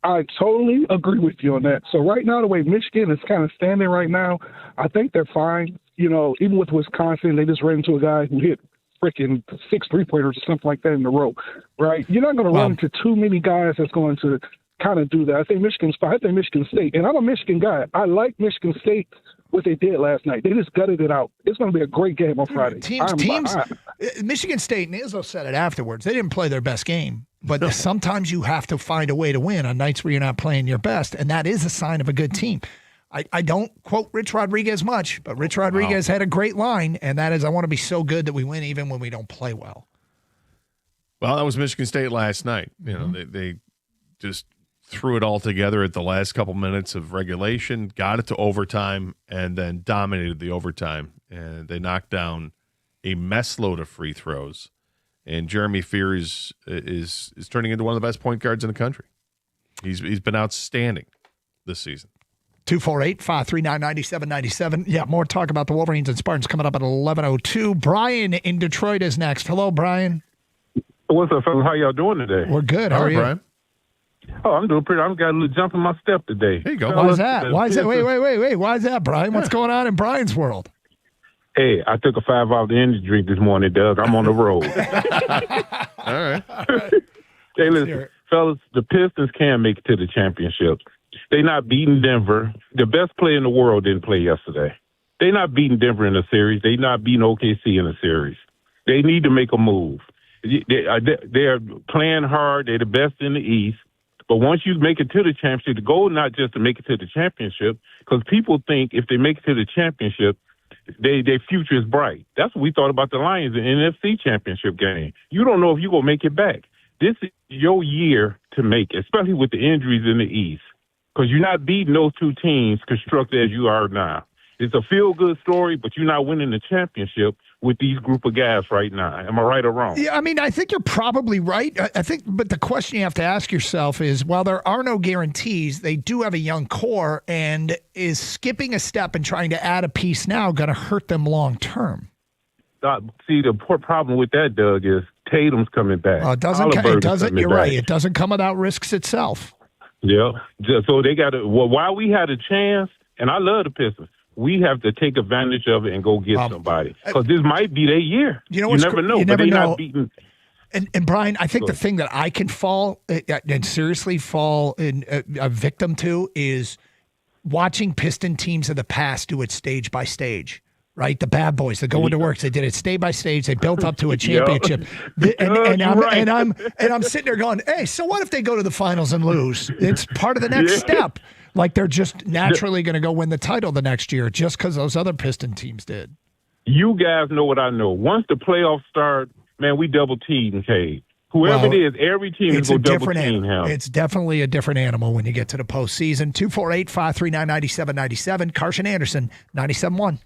I totally agree with you on that. So right now, the way Michigan is kind of standing right now, I think they're fine. Even with Wisconsin, they just ran into a guy who hit freaking 6 3-pointers or something like that in a row, right? You're not going to run into too many guys that's going to kind of do that. I think Michigan's fine. I think Michigan State, and I'm a Michigan guy. I like Michigan State, what they did last night. They just gutted it out. It's going to be a great game on Friday. Michigan State, and Izzo said it afterwards, they didn't play their best game. But sometimes you have to find a way to win on nights where you're not playing your best, and that is a sign of a good team. I don't quote Rich Rodriguez much, but Rich Rodriguez had a great line, and that is, I want to be so good that we win even when we don't play well. Well, that was Michigan State last night. They just threw it all together at the last couple minutes of regulation, got it to overtime, and then dominated the overtime. And they knocked down a mess load of free throws. And Jeremy Fear is turning into one of the best point guards in the country. He's been outstanding this season. 248-539-9797. Yeah, more talk about the Wolverines and Spartans coming up at 11:02. Brian in Detroit is next. Hello, Brian. What's up, fellas? How y'all doing today? We're good. How are you? Brian? Oh, I'm doing pretty. I've got a little jump in my step today. There you go. Why is that? Why is that? Wait. Why is that, Brian? What's going on in Brian's world? Hey, I took a 5 off the energy drink this morning, Doug. I'm on the road. All right. Hey, listen, fellas, the Pistons can make it to the championship. They not beating Denver. The best player in the world didn't play yesterday. They not beating Denver in a series. They not beating OKC in a series. They need to make a move. They are playing hard. They're the best in the East. But once you make it to the championship, the goal not just to make it to the championship, because people think if they make it to the championship, their future is bright. That's what we thought about the Lions in the NFC championship game. You don't know if you're going to make it back. This is your year to make it, especially with the injuries in the East, because you're not beating those two teams constructed as you are now. It's a feel-good story, but you're not winning the championship with these group of guys right now. Am I right or wrong? Yeah, I mean, I think you're probably right. I think, but the question you have to ask yourself is, while there are no guarantees, they do have a young core, and is skipping a step and trying to add a piece now going to hurt them long term? See, the poor problem with that, Doug, is Tatum's coming back. It doesn't. You're right. It doesn't come without risks itself. Yeah. So they got to. Well, while we had a chance, and I love the Pistons, we have to take advantage of it and go get somebody, because this might be their year. You know, you never know. But they're not beating. And Brian, I think the thing that I can fall and seriously fall in a victim to is watching Piston teams of the past do it stage by stage. Right, the bad boys that go into work. They did it stage by stage. They built up to a championship, and I'm sitting there going, "Hey, so what if they go to the finals and lose? It's part of the next step. Like they're just naturally going to go win the title the next year just because those other Piston teams did." You guys know what I know. Once the playoffs start, man, we double team Cade. Whoever it is, every team is going to double team him. It's definitely a different animal when you get to the postseason. 248-539-9797. Karsch and Anderson, 97.1.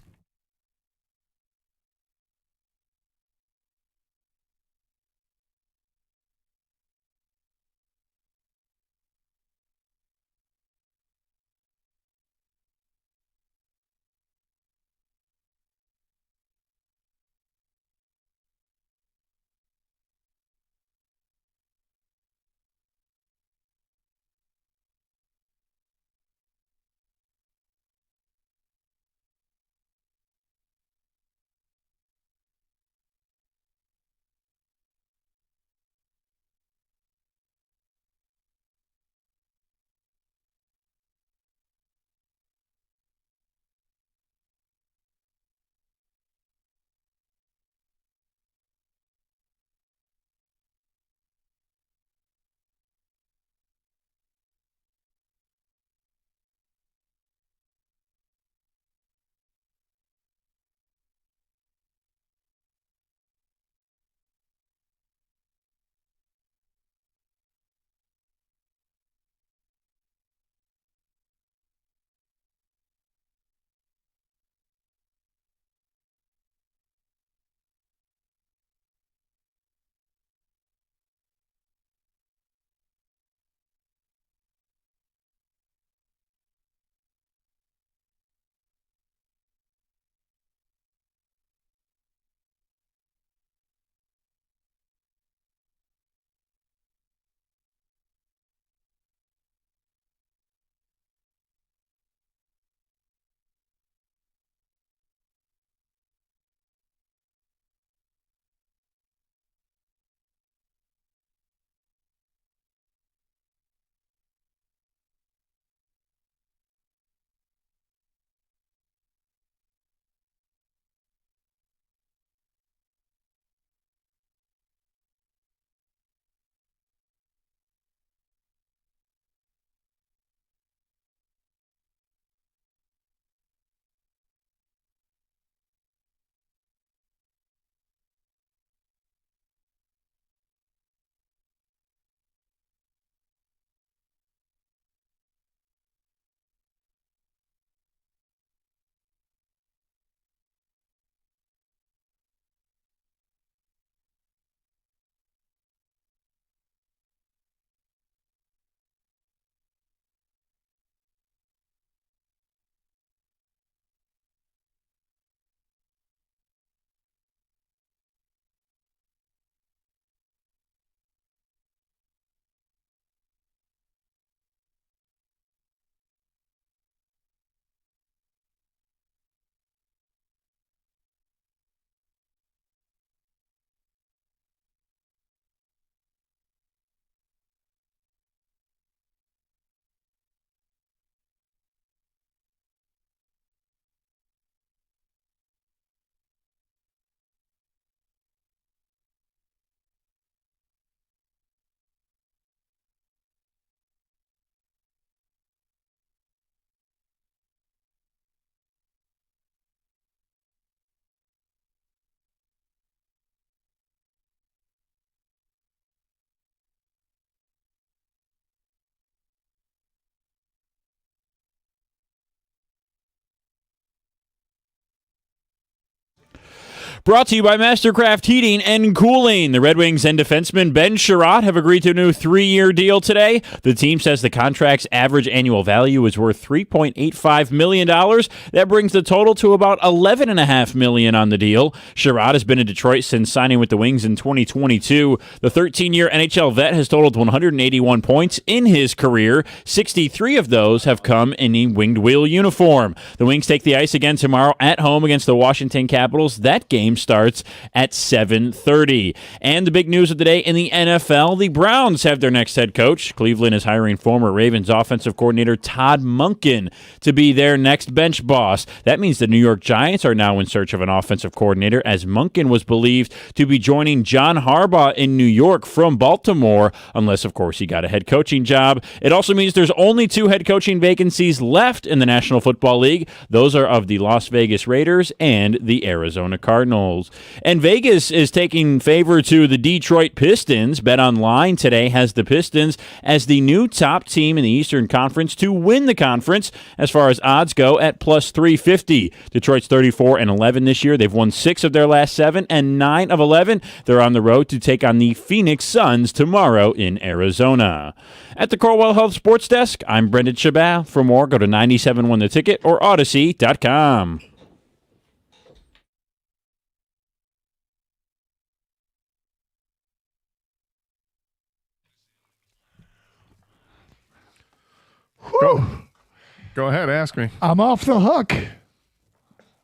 Brought to you by Mastercraft Heating and Cooling. The Red Wings and defenseman Ben Sherratt have agreed to a new 3-year deal today. The team says the contract's average annual value is worth $3.85 million. That brings the total to about $11.5 million on the deal. Sherratt has been in Detroit since signing with the Wings in 2022. The 13-year NHL vet has totaled 181 points in his career. 63 of those have come in a winged wheel uniform. The Wings take the ice again tomorrow at home against the Washington Capitals. That game starts at 7:30. And the big news of the day in the NFL, the Browns have their next head coach. Cleveland is hiring former Ravens offensive coordinator Todd Monken to be their next bench boss. That means the New York Giants are now in search of an offensive coordinator, as Monken was believed to be joining John Harbaugh in New York from Baltimore, unless, of course, he got a head coaching job. It also means there's only 2 head coaching vacancies left in the National Football League. Those are of the Las Vegas Raiders and the Arizona Cardinals. And Vegas is taking favor to the Detroit Pistons. BetOnline today has the Pistons as the new top team in the Eastern Conference to win the conference as far as odds go at plus 350. Detroit's 34-11 this year. They've won 6 of their last 7 and 9 of 11. They're on the road to take on the Phoenix Suns tomorrow in Arizona. At the Corwell Health Sports Desk, I'm Brendan Chabot. For more, go to 97.1 The Ticket or Odyssey.com. Go ahead, ask me. I'm off the hook.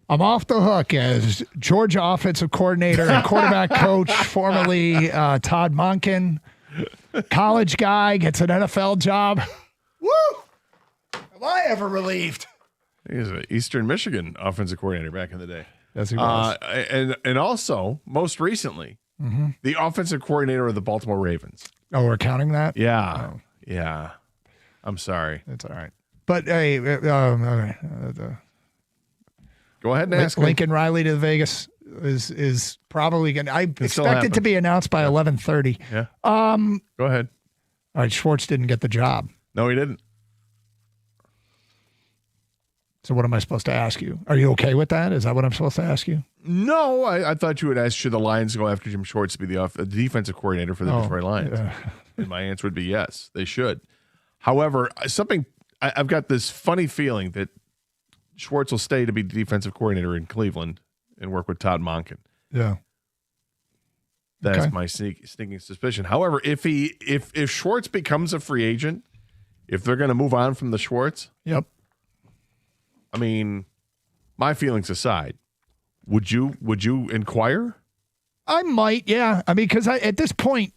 I'm off the hook as Georgia offensive coordinator and quarterback coach, formerly Todd Monken. College guy gets an NFL job. Woo! Am I ever relieved? He was an Eastern Michigan offensive coordinator back in the day. Yes, he was. And also, most recently, the offensive coordinator of the Baltimore Ravens. Oh, we're counting that? Yeah. Oh. Yeah. I'm sorry. That's all right. But hey, go ahead and ask me. Lincoln Riley to Vegas is probably going to. I expect it to be announced by 11:30. Yeah. Go ahead. All right. Schwartz didn't get the job. No, he didn't. So what am I supposed to ask you? Are you okay with that? Is that what I'm supposed to ask you? No, I thought you would ask, should the Lions go after Jim Schwartz to be the defensive coordinator for the Detroit Lions? And my answer would be yes, they should. However, I've got this funny feeling that Schwartz will stay to be defensive coordinator in Cleveland and work with Todd Monken. Yeah. That's my sneaking suspicion. However, if Schwartz becomes a free agent, if they're going to move on from the Schwartz, yep. I mean, my feelings aside, would you inquire? I might, yeah. I mean, because at this point,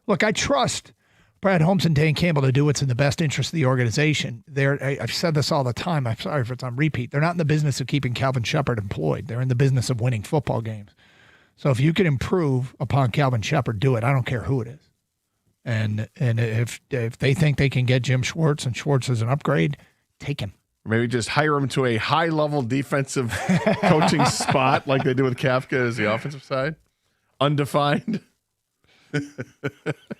look, I trust Brad Holmes and Dan Campbell to do what's in the best interest of the organization. I've said this all the time. I'm sorry if it's on repeat. They're not in the business of keeping Calvin Shepard employed. They're in the business of winning football games. So if you can improve upon Calvin Shepard, do it. I don't care who it is. And if they think they can get Jim Schwartz and Schwartz is an upgrade, take him. Maybe just hire him to a high-level defensive coaching spot like they do with Kafka as the offensive side, undefined.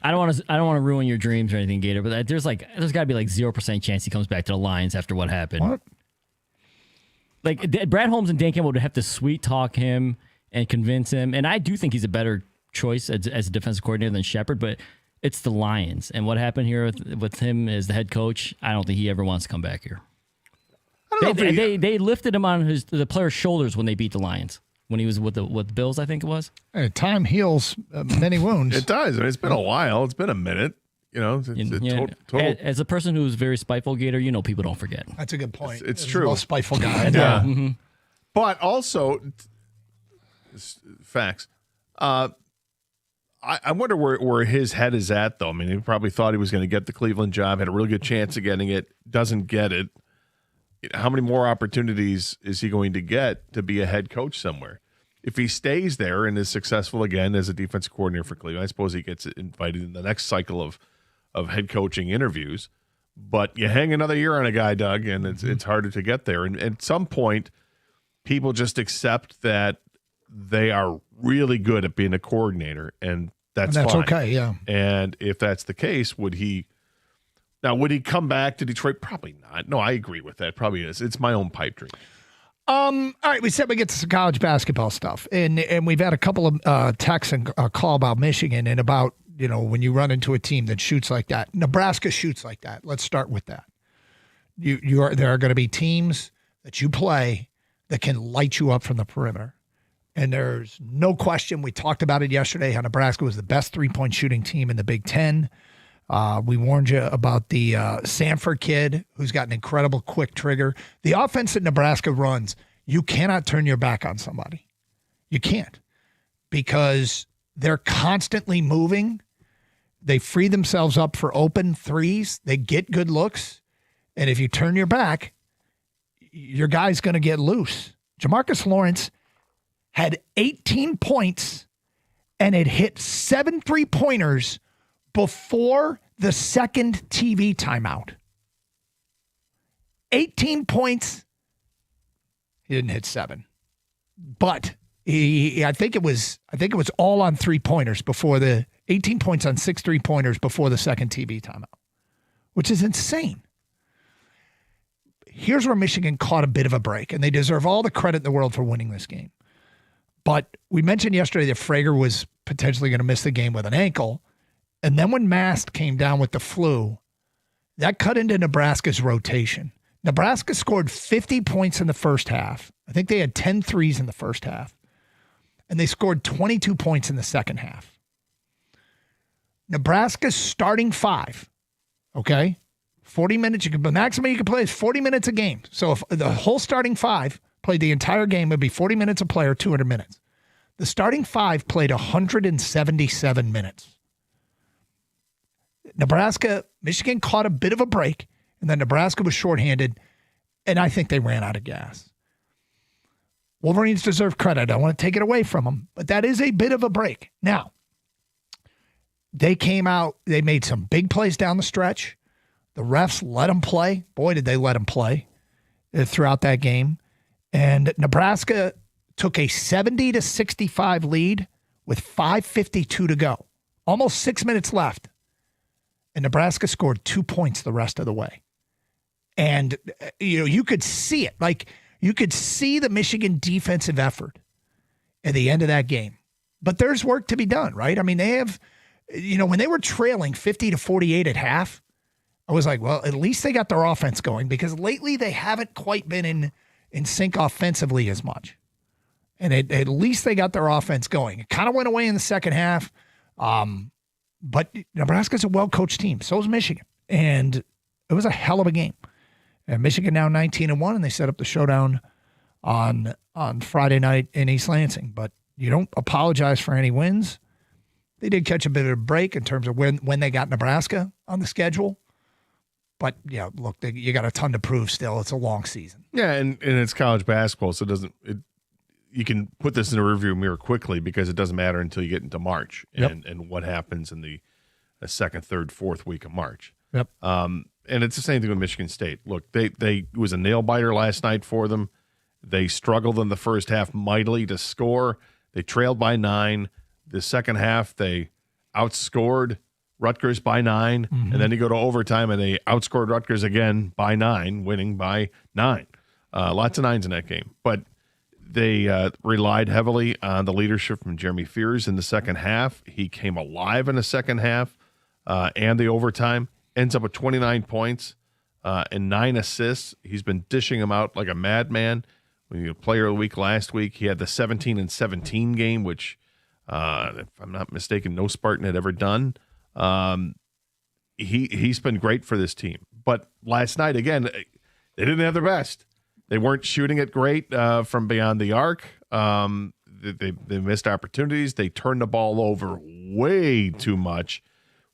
I don't want to ruin your dreams or anything, Gator, but there's got to be 0% chance he comes back to the Lions after what happened. What? Like Brad Holmes and Dan Campbell would have to sweet talk him and convince him, and I do think he's a better choice as a defensive coordinator than Shepard, but it's the Lions, and what happened here with him as the head coach, I don't think he ever wants to come back here. They lifted him on the player's shoulders when they beat the Lions. When he was with the Bills, I think it was. Hey, time heals many wounds. It does. I mean, it's been a while. It's been a minute. You know, total. As a person who's very spiteful, Gator, people don't forget. That's a good point. It's true. The most spiteful guy. Yeah. Mm-hmm. But also, facts. I wonder where his head is at, though. I mean, he probably thought he was going to get the Cleveland job, had a really good chance of getting it, doesn't get it. How many more opportunities is he going to get to be a head coach somewhere? If he stays there and is successful again as a defensive coordinator for Cleveland, I suppose he gets invited in the next cycle of head coaching interviews. But you hang another year on a guy, Doug, and it's harder to get there. And at some point, people just accept that they are really good at being a coordinator, and that's fine. Okay, yeah. And if that's the case, would he come back to Detroit? Probably not. No, I agree with that. Probably is. It's my own pipe dream. All right, we said we get to some college basketball stuff, and we've had a couple of texts and a call about Michigan and about, when you run into a team that shoots like that. Nebraska shoots like that. Let's start with that. There are going to be teams that you play that can light you up from the perimeter. And there's no question, we talked about it yesterday, how Nebraska was the best three-point shooting team in the Big Ten. We warned you about the Sanford kid who's got an incredible quick trigger. The offense that Nebraska runs, you cannot turn your back on somebody. You can't, because they're constantly moving. They free themselves up for open threes. They get good looks. And if you turn your back, your guy's going to get loose. Jamarcus Lawrence had 18 points and it hit 7 3-pointers before the second TV timeout. 18 points. He didn't hit 7. But I think it was all on 3-pointers before the 18 points on 6 3-pointers before the second TV timeout, which is insane. Here's where Michigan caught a bit of a break, and they deserve all the credit in the world for winning this game. But we mentioned yesterday that Frager was potentially going to miss the game with an ankle. And then when Mast came down with the flu, that cut into Nebraska's rotation. Nebraska scored 50 points in the first half. I think they had 10 threes in the first half. And they scored 22 points in the second half. Nebraska's starting 5, okay? 40 minutes. The maximum you can play is 40 minutes a game. So if the whole starting 5 played the entire game, it would be 40 minutes a player, 200 minutes. The starting 5 played 177 minutes. Michigan caught a bit of a break, and then Nebraska was shorthanded, and I think they ran out of gas. Wolverines deserve credit. I don't want to take it away from them, but that is a bit of a break. Now, they came out, they made some big plays down the stretch. The refs let them play. Boy, did they let them play throughout that game. And Nebraska took a 70-65 lead with 5:52 to go. Almost 6 minutes left. And Nebraska scored 2 points the rest of the way. And, you could see it. Like, you could see the Michigan defensive effort at the end of that game. But there's work to be done, right? I mean, they have, when they were trailing 50-48 at half, I was like, well, at least they got their offense going, because lately they haven't quite been in sync offensively as much. And at least they got their offense going. It kind of went away in the second half. But Nebraska's a well-coached team. So is Michigan. And it was a hell of a game. And Michigan now 19-1, and they set up the showdown on Friday night in East Lansing. But you don't apologize for any wins. They did catch a bit of a break in terms of when they got Nebraska on the schedule. But, look, you got a ton to prove still. It's a long season. Yeah, and it's college basketball, so you can put this in a rearview mirror quickly, because it doesn't matter until you get into March and what happens in the second, third, fourth week of March. Yep. And it's the same thing with Michigan State. Look, it was a nail biter last night for them. They struggled in the first half mightily to score. They trailed by 9. The second half, they outscored Rutgers by 9, and then you go to overtime and they outscored Rutgers again by 9, winning by 9. Lots of 9s in that game. But they relied heavily on the leadership from Jeremy Fears in the second half. He came alive in the second half and the overtime. Ends up with 29 points and 9 assists. He's been dishing them out like a madman. When you player of the week last week, he had the 17-17 game, which, if I'm not mistaken, no Spartan had ever done. He's been great for this team. But last night, again, they didn't have their best. They weren't shooting it great from beyond the arc. They missed opportunities. They turned the ball over way too much,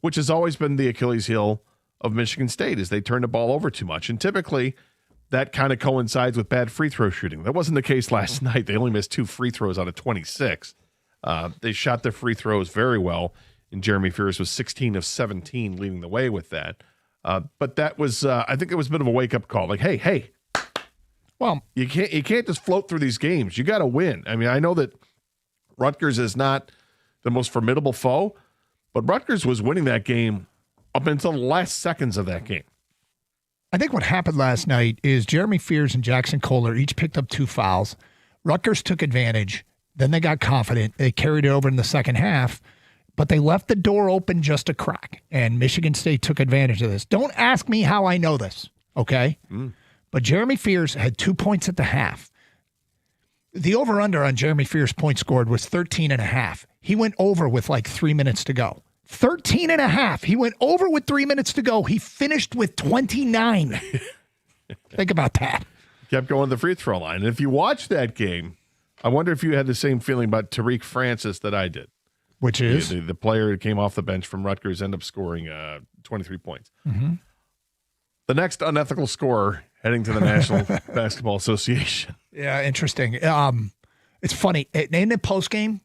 which has always been the Achilles heel of Michigan State, is they turn the ball over too much. And typically that kind of coincides with bad free throw shooting. That wasn't the case last night. They only missed 2 free throws out of 26. They shot their free throws very well, and Jeremy Fears was 16 of 17, leading the way with that. But that was, I think it was a bit of a wake-up call. Like, hey, well, you can't just float through these games. You got to win. I mean, I know that Rutgers is not the most formidable foe, but Rutgers was winning that game up until the last seconds of that game. I think what happened last night is Jeremy Fears and Jackson Kohler each picked up 2 fouls. Rutgers took advantage. Then they got confident. They carried it over in the second half, but they left the door open just a crack, and Michigan State took advantage of this. Don't ask me how I know this, okay? But Jeremy Fears had 2 points at the half. The over-under on Jeremy Fears' points scored was 13.5. He went over with like 3 minutes to go. 13.5. He went over with 3 minutes to go. He finished with 29. Think about that. Kept going to the free throw line. And if you watch that game, I wonder if you had the same feeling about Tariq Francis that I did. Which is? The player who came off the bench from Rutgers ended up scoring 23 points. Mm-hmm. The next unethical scorer heading to the National Basketball Association. Yeah, interesting. It's funny. In the postgame,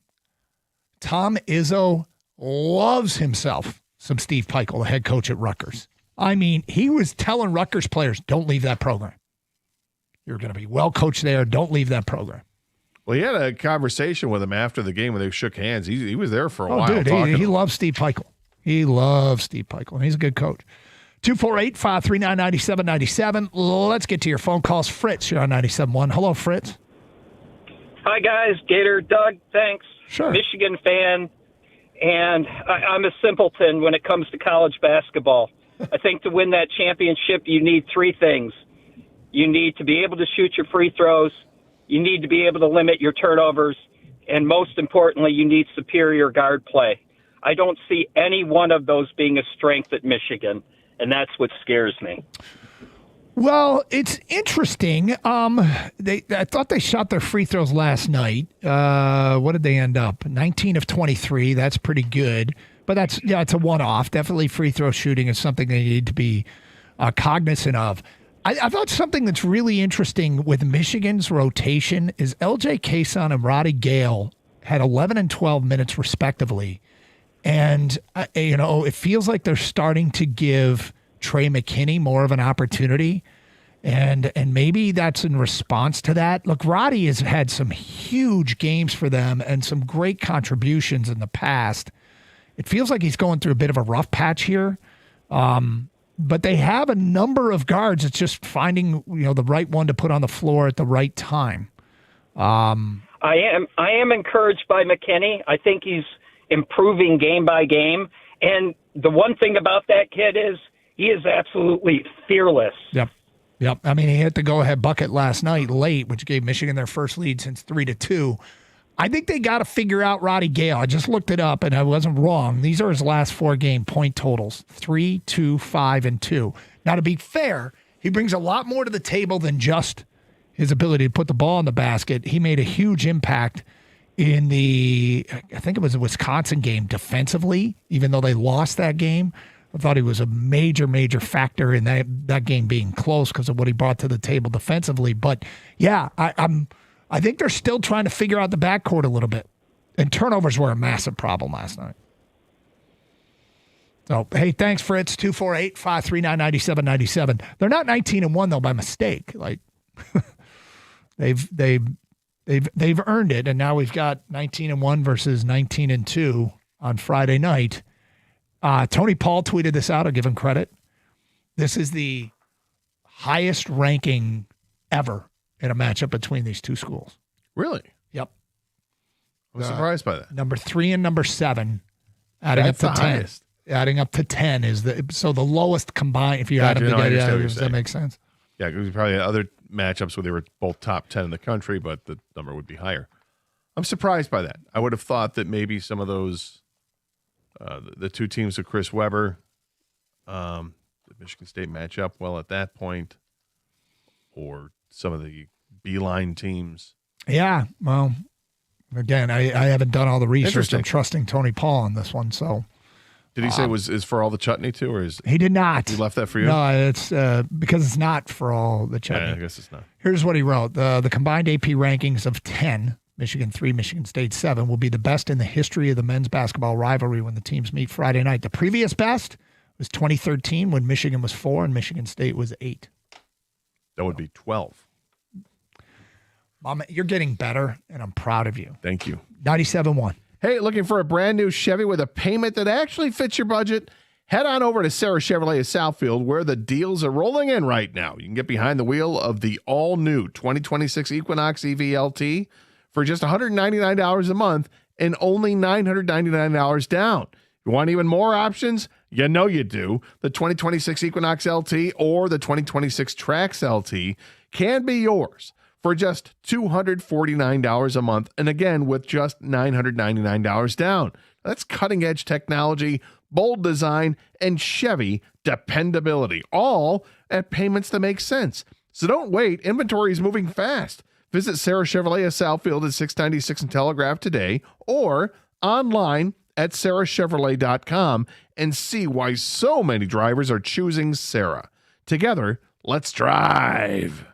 Tom Izzo loves himself some Steve Peichel, the head coach at Rutgers. I mean, he was telling Rutgers players, don't leave that program. You're going to be well coached there. Don't leave that program. Well, he had a conversation with him after the game when they shook hands. He was there for a while. Dude, he loves Steve Peichel. He loves Steve Peichel, and he's a good coach. 248-539-9797. Let's get to your phone calls. Fritz, you're on 97.1. Hello, Fritz. Hi, guys. Gator, Doug, thanks. Sure. Michigan fan, and I'm a simpleton when it comes to college basketball. I think to win that championship, you need 3 things. You need to be able to shoot your free throws. You need to be able to limit your turnovers. And most importantly, you need superior guard play. I don't see any one of those being a strength at Michigan, and that's what scares me. Well, it's interesting. I thought they shot their free throws last night. What did they end up? 19 of 23. That's pretty good. But it's a one-off. Definitely free throw shooting is something they need to be cognizant of. I thought something that's really interesting with Michigan's rotation is LJ Kayson and Roddy Gale had 11 and 12 minutes respectively. And, it feels like they're starting to give Trey McKinney more of an opportunity. And maybe that's in response to that. Look, Roddy has had some huge games for them and some great contributions in the past. It feels like he's going through a bit of a rough patch here. But they have a number of guards. It's just finding, the right one to put on the floor at the right time. I am encouraged by McKinney. I think he's improving game by game. And the one thing about that kid is he is absolutely fearless. Yep. I mean, he hit the go-ahead bucket last night late, which gave Michigan their first lead since 3-2. I think they got to figure out Roddy Gale. I just looked it up, and I wasn't wrong. These are his last 4-game point totals, 3, 2, 5, and 2. Now, to be fair, he brings a lot more to the table than just his ability to put the ball in the basket. He made a huge impact in I think it was a Wisconsin game defensively, even though they lost that game. I thought he was a major, major factor in that game being close because of what he brought to the table defensively. But, yeah, I think they're still trying to figure out the backcourt a little bit. And turnovers were a massive problem last night. So, hey, thanks, Fritz. 248-539-9797. They're not 19-1, though, by mistake. Like, they've earned it, and now we've got 19-1 versus 19-2 on Friday night. Tony Paul tweeted this out. I'll give him credit. This is the highest ranking ever in a matchup between these two schools. Really? Yep. I was surprised by that. Number 3 and number 7, adding That's up to the 10. highest. Adding up to 10 is the lowest combined. If you add them together, does that make sense? Yeah, because we probably had other matchups where they were both top 10 in the country, but the number would be higher. I'm surprised by that. I would have thought that maybe some of those, the two teams of Chris Webber, the Michigan State match up well at that point, or some of the Beeline teams. Yeah, well, again, I haven't done all the research. Interesting. I'm trusting Tony Paul on this one. So, did he say is for all the chutney too, or is he did not? He left that for you? No, it's because it's not for all the chutney. Yeah, I guess it's not. Here's what he wrote: the combined AP rankings of 10, Michigan 3, Michigan State 7, will be the best in the history of the men's basketball rivalry when the teams meet Friday night. The previous best was 2013 when Michigan was 4 and Michigan State was 8. That would be 12. Mama, you're getting better, and I'm proud of you. Thank you. 97.1. Hey, looking for a brand new Chevy with a payment that actually fits your budget? head on over to Sarah Chevrolet of Southfield, where the deals are rolling in right now. You can get behind the wheel of the all-new 2026 Equinox EVLT for just $199 a month and only $999 down. You want even more options? You know you do. The 2026 Equinox LT or the 2026 Trax LT can be yours for just $249 a month, and again, with just $999 down. That's cutting-edge technology, bold design, and Chevy dependability, all at payments that make sense. So don't wait. Inventory is moving fast. Visit Sarah Chevrolet of Southfield at 696 and Telegraph today or online at sarahchevrolet.com and see why so many drivers are choosing Sarah. Together, let's drive.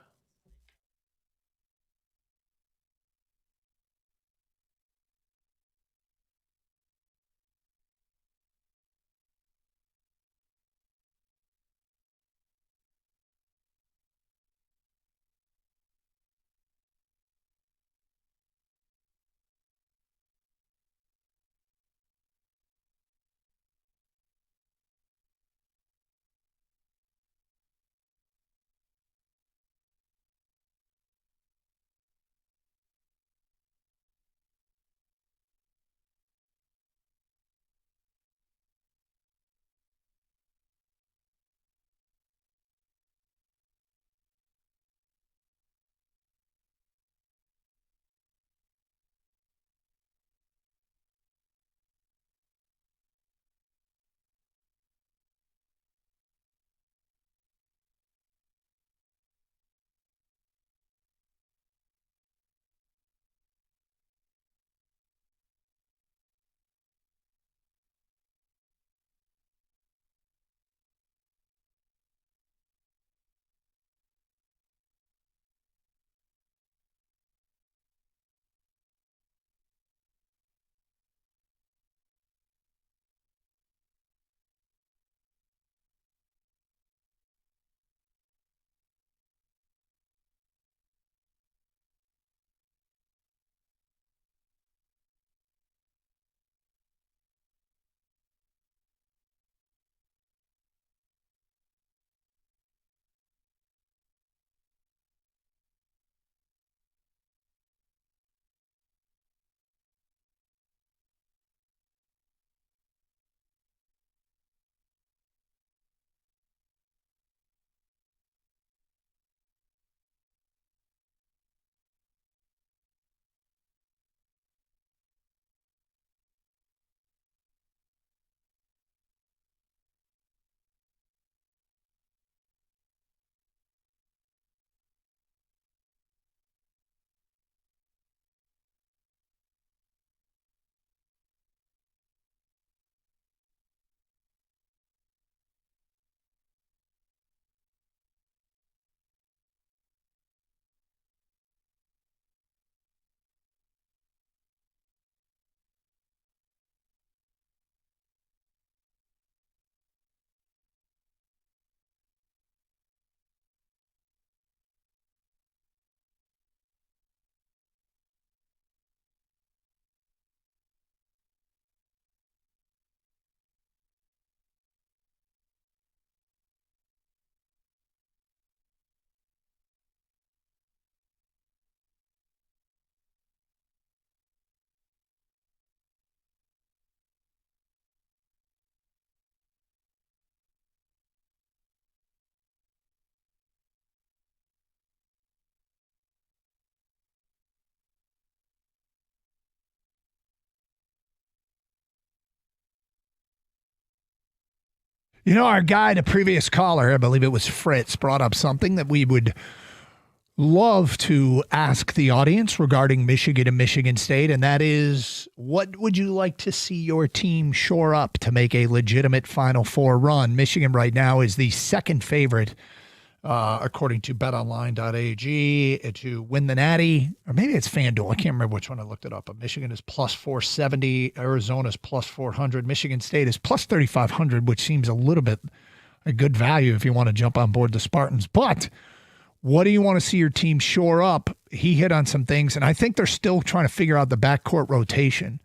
You know, our guy, the previous caller, I believe it was Fritz, brought up something that we would love to ask the audience regarding Michigan and Michigan State, and that is, what would you like to see your team shore up to make a legitimate Final Four run? Michigan right now is the second favorite, according to betonline.ag, to win the Natty, or maybe it's FanDuel. I can't remember which one I looked it up, but Michigan is plus 470, Arizona's plus 400, Michigan State is plus 3,500, which seems a little bit a good value if you want to jump on board the Spartans. But what do you want to see your team shore up? He hit on some things, and I think they're still trying to figure out the backcourt rotation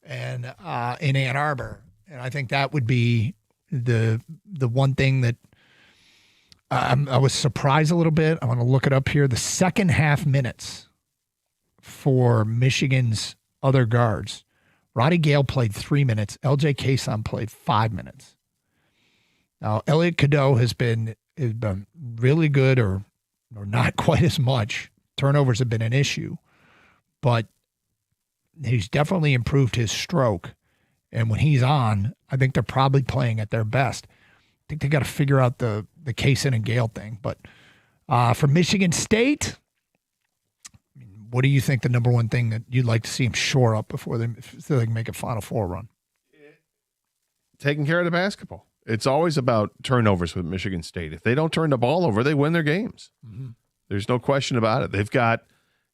and in Ann Arbor. And I think that would be, The one thing that I was surprised a little bit, I want to look it up here. The second half minutes for Michigan's other guards, Roddy Gale played 3 minutes. LJ Kason played 5 minutes. Now, Elliot Cadeau has been really good or not quite as much. Turnovers have been an issue, but he's definitely improved his stroke. And when he's on, I think they're probably playing at their best. I think they got to figure out the Kaysen and Gale thing. But for Michigan State, what do you think the number one thing that you'd like to see them shore up so they can make a Final Four run? Taking care of the basketball. It's always about turnovers with Michigan State. If they don't turn the ball over, they win their games. Mm-hmm. There's no question about it. They've got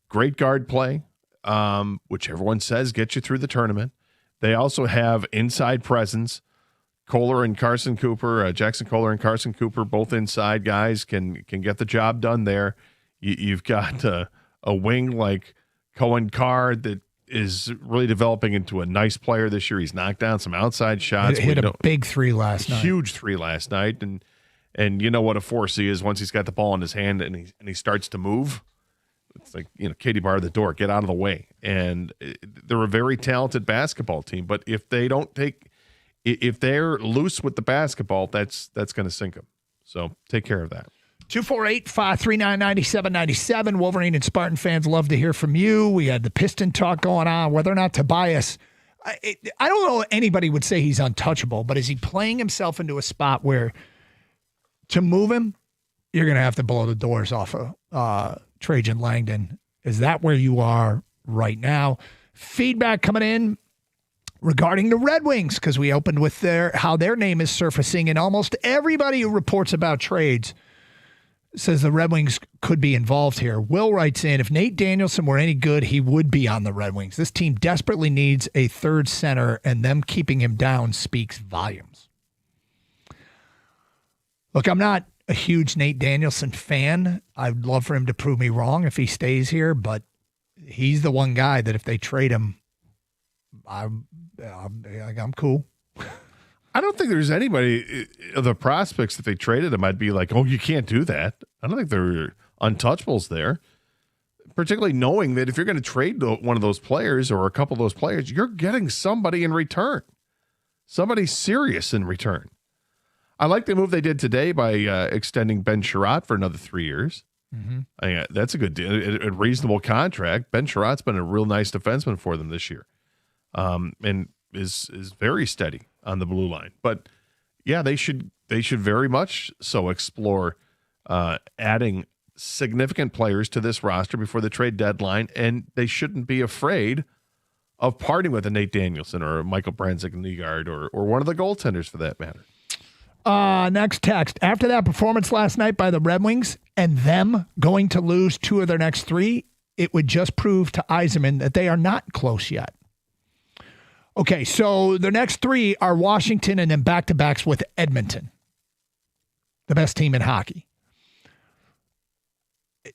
great guard play, which everyone says gets you through the tournament. They also have inside presence. Kohler and Carson Cooper, Jackson Kohler and Carson Cooper, both inside guys, can get the job done there. You've got a wing like Cohen Carr that is really developing into a nice player this year. He's knocked down some outside shots. Hit a big three last night. Huge three last night. And you know what a force he is once he's got the ball in his hand and he starts to move. It's like, Katie bar the door, get out of the way. And they're a very talented basketball team. But if they're loose with the basketball, that's going to sink them. So take care of that. 248-539-9797. Wolverine and Spartan fans love to hear from you. We had the Piston talk going on. Whether or not Tobias, I don't know anybody would say he's untouchable, but is he playing himself into a spot where to move him, you're going to have to blow the doors off of Trajan Langdon? Is that where you are right now? Feedback coming in regarding the Red Wings, because we opened with how their name is surfacing, and almost everybody who reports about trades says the Red Wings could be involved here. Will writes in, if Nate Danielson were any good, he would be on the Red Wings. This team desperately needs a third center, and them keeping him down speaks volumes. Look, I'm not a huge Nate Danielson fan. I'd love for him to prove me wrong if he stays here, but he's the one guy that if they trade him, I'm cool. I don't think there's anybody of the prospects, if they traded him, I'd be like, oh, you can't do that. I don't think there are untouchables there, particularly knowing that if you're going to trade one of those players or a couple of those players, you're getting somebody in return, somebody serious in return. I like the move they did today by extending Ben Sherratt for another 3 years. Mm-hmm. I mean, that's a good deal, a reasonable contract. Ben Sherratt's been a real nice defenseman for them this year, and is very steady on the blue line. But yeah, they should very much so explore adding significant players to this roster before the trade deadline, and they shouldn't be afraid of parting with a Nate Danielson or a Michael Branzik-Nygaard or one of the goaltenders for that matter. Next text. After that performance last night by the Red Wings and them going to lose 2 of their next 3, it would just prove to Yzerman that they are not close yet. Okay, so the next 3 are Washington and then back-to-backs with Edmonton, the best team in hockey.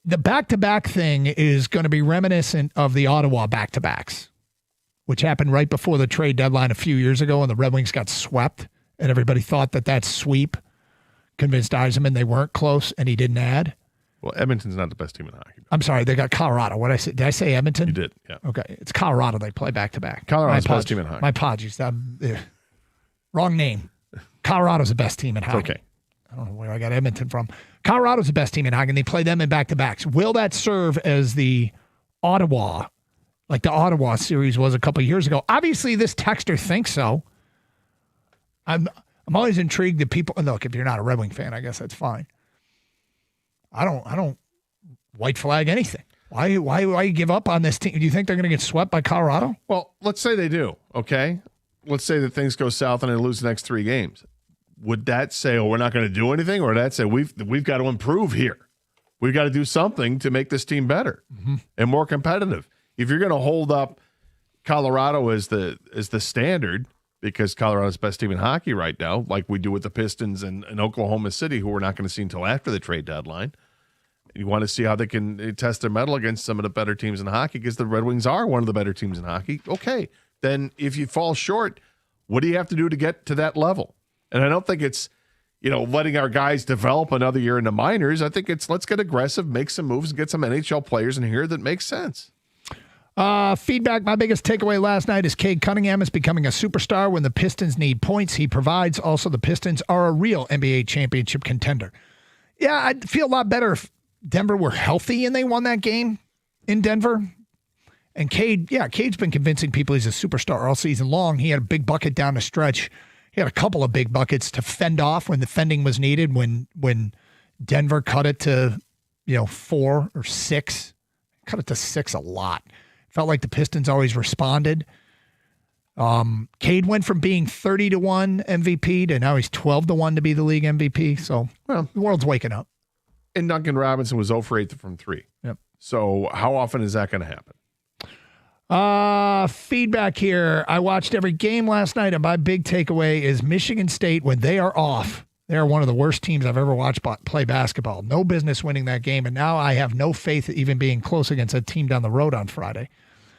The back-to-back thing is going to be reminiscent of the Ottawa back-to-backs, which happened right before the trade deadline a few years ago, and the Red Wings got swept, and everybody thought that sweep convinced Yzerman they weren't close, and he didn't add. Well, Edmonton's not the best team in hockey. I'm sorry, they got Colorado. What did I say? Did I say Edmonton? You did, yeah. Okay, it's Colorado. They play back-to-back. Colorado's the best team in hockey. My apologies. Wrong name. Colorado's the best team in hockey. Okay. I don't know where I got Edmonton from. Colorado's the best team in hockey, and they play them in back-to-backs. Will that serve as the Ottawa, like the Ottawa series was a couple of years ago? Obviously, this texter thinks so. I'm always intrigued that people look. If you're not a Red Wing fan, I guess that's fine. I don't white flag anything. Why you give up on this team? Do you think they're going to get swept by Colorado? Well, let's say they do. Okay, let's say that things go south and they lose the next 3 games. Would that say, oh, we're not going to do anything, or would that say we've got to improve here? We've got to do something to make this team better and more competitive. If you're going to hold up Colorado as the standard, because Colorado's the best team in hockey right now, like we do with the Pistons and Oklahoma City, who we're not going to see until after the trade deadline. You want to see how they can test their mettle against some of the better teams in hockey, because the Red Wings are one of the better teams in hockey. Okay, then if you fall short, what do you have to do to get to that level? And I don't think it's, letting our guys develop another year in the minors. I think it's let's get aggressive, make some moves, and get some NHL players in here that makes sense. Feedback. My biggest takeaway last night is Cade Cunningham is becoming a superstar. When the Pistons need points, he provides. Also, the Pistons are a real NBA championship contender. Yeah, I'd feel a lot better if Denver were healthy and they won that game in Denver. And Cade's been convincing people he's a superstar all season long. He had a big bucket down the stretch. He had a couple of big buckets to fend off when the fending was needed, when Denver cut it to, 4 or 6. Cut it to 6 a lot. Felt like the Pistons always responded. Cade went from being 30-1 MVP to now he's 12-1 to be the league MVP. So, the world's waking up. And Duncan Robinson was 0 for 8 from 3. Yep. So how often is that going to happen? Feedback here. I watched every game last night, and my big takeaway is Michigan State, when they are off, they are one of the worst teams I've ever watched play basketball. No business winning that game, and now I have no faith even being close against a team down the road on Friday.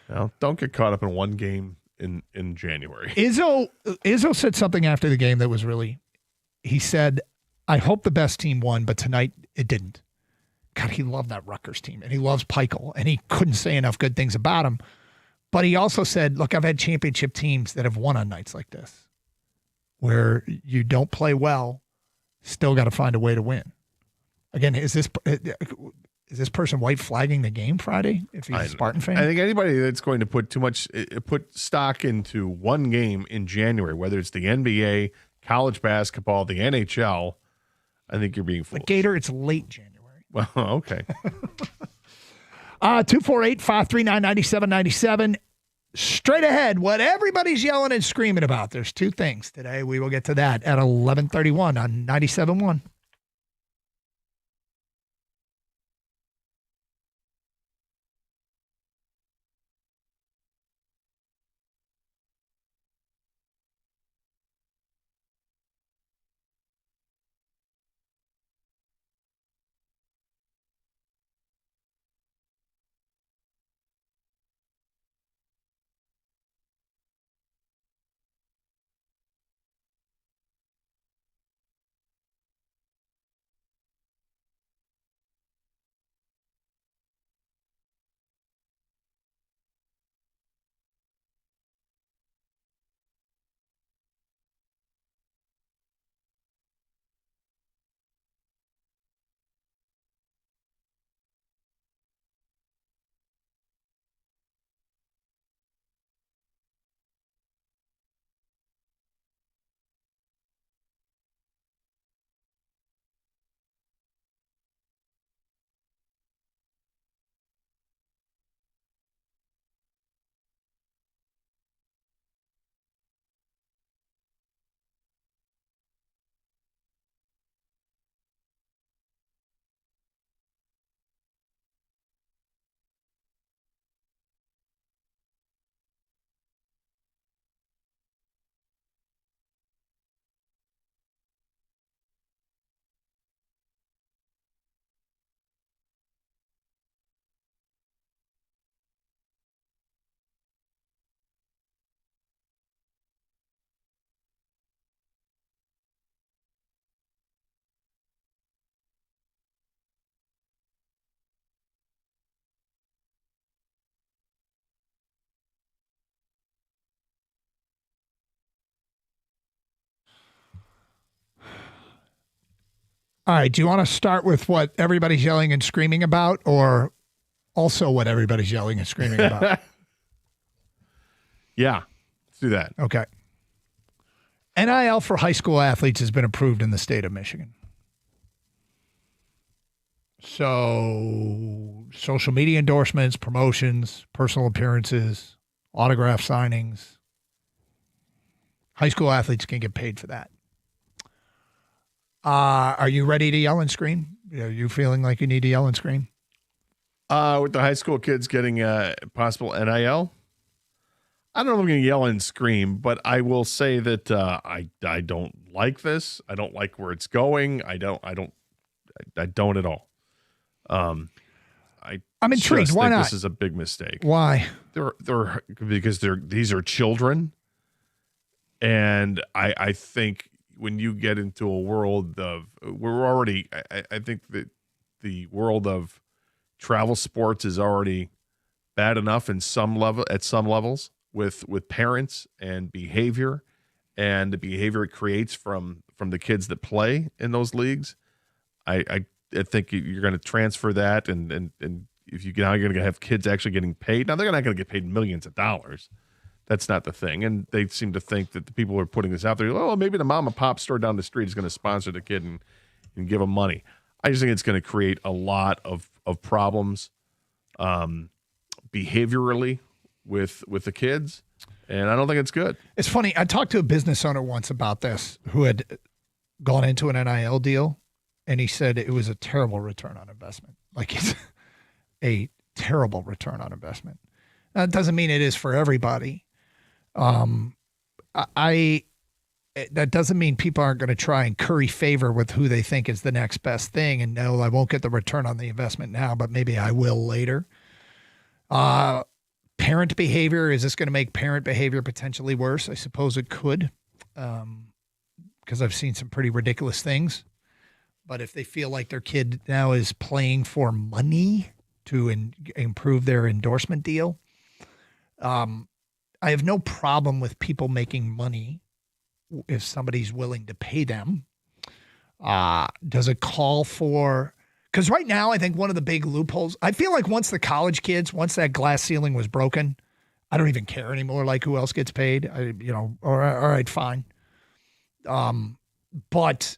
Well, don't get caught up in one game in January. Izzo said something after the game that was he said, I hope the best team won, but tonight it didn't. God, he loved that Rutgers team, and he loves Peichel, and he couldn't say enough good things about him. But he also said, look, I've had championship teams that have won on nights like this, where you don't play well, still got to find a way to win. Again, is this person white flagging the game Friday if he's a Spartan fan? I think anybody that's going to put stock into one game in January, whether it's the NBA, college basketball, the NHL, I think you're being foolish. But Gator, it's late January. Well, okay. 248-539-9797. Straight ahead, what everybody's yelling and screaming about. There's two things today. We will get to that at 11:31 on 97.1. All right, do you want to start with what everybody's yelling and screaming about, or also what everybody's yelling and screaming about? Yeah, let's do that. Okay. NIL for high school athletes has been approved in the state of Michigan. So social media endorsements, promotions, personal appearances, autograph signings. High school athletes can get paid for that. Are you ready to yell and scream? Are you feeling like you need to yell and scream? With the high school kids getting possible NIL, I don't know if I'm going to yell and scream, but I will say that I don't like this. I don't like where it's going. I don't at all. I'm intrigued. Why not? This is a big mistake. Why? These are children, and I think when you get into a world of, we're already, I think that the world of travel sports is already bad enough at some levels with parents and behavior and the behavior it creates from the kids that play in those leagues. I think you're going to transfer that, and if you're going to have kids actually getting paid. Now, they're not going to get paid millions of dollars. That's not the thing. And they seem to think that the people who are putting this out there, oh, maybe the mom and pop store down the street is going to sponsor the kid and give them money. I just think it's going to create a lot of problems behaviorally with the kids, and I don't think it's good. It's funny. I talked to a business owner once about this who had gone into an NIL deal, and he said it was a terrible return on investment. Like, it's a terrible return on investment. Now, it doesn't mean it is for everybody. That doesn't mean people aren't going to try and curry favor with who they think is the next best thing. And no, I won't get the return on the investment now, but maybe I will later. Parent behavior, is this going to make parent behavior potentially worse? I suppose it could, because I've seen some pretty ridiculous things. But if they feel like their kid now is playing for money to improve their endorsement deal, I have no problem with people making money if somebody's willing to pay them. Does it call for, because right now I think one of the big loopholes, I feel like once that glass ceiling was broken, I don't even care anymore, like who else gets paid. All right, fine. But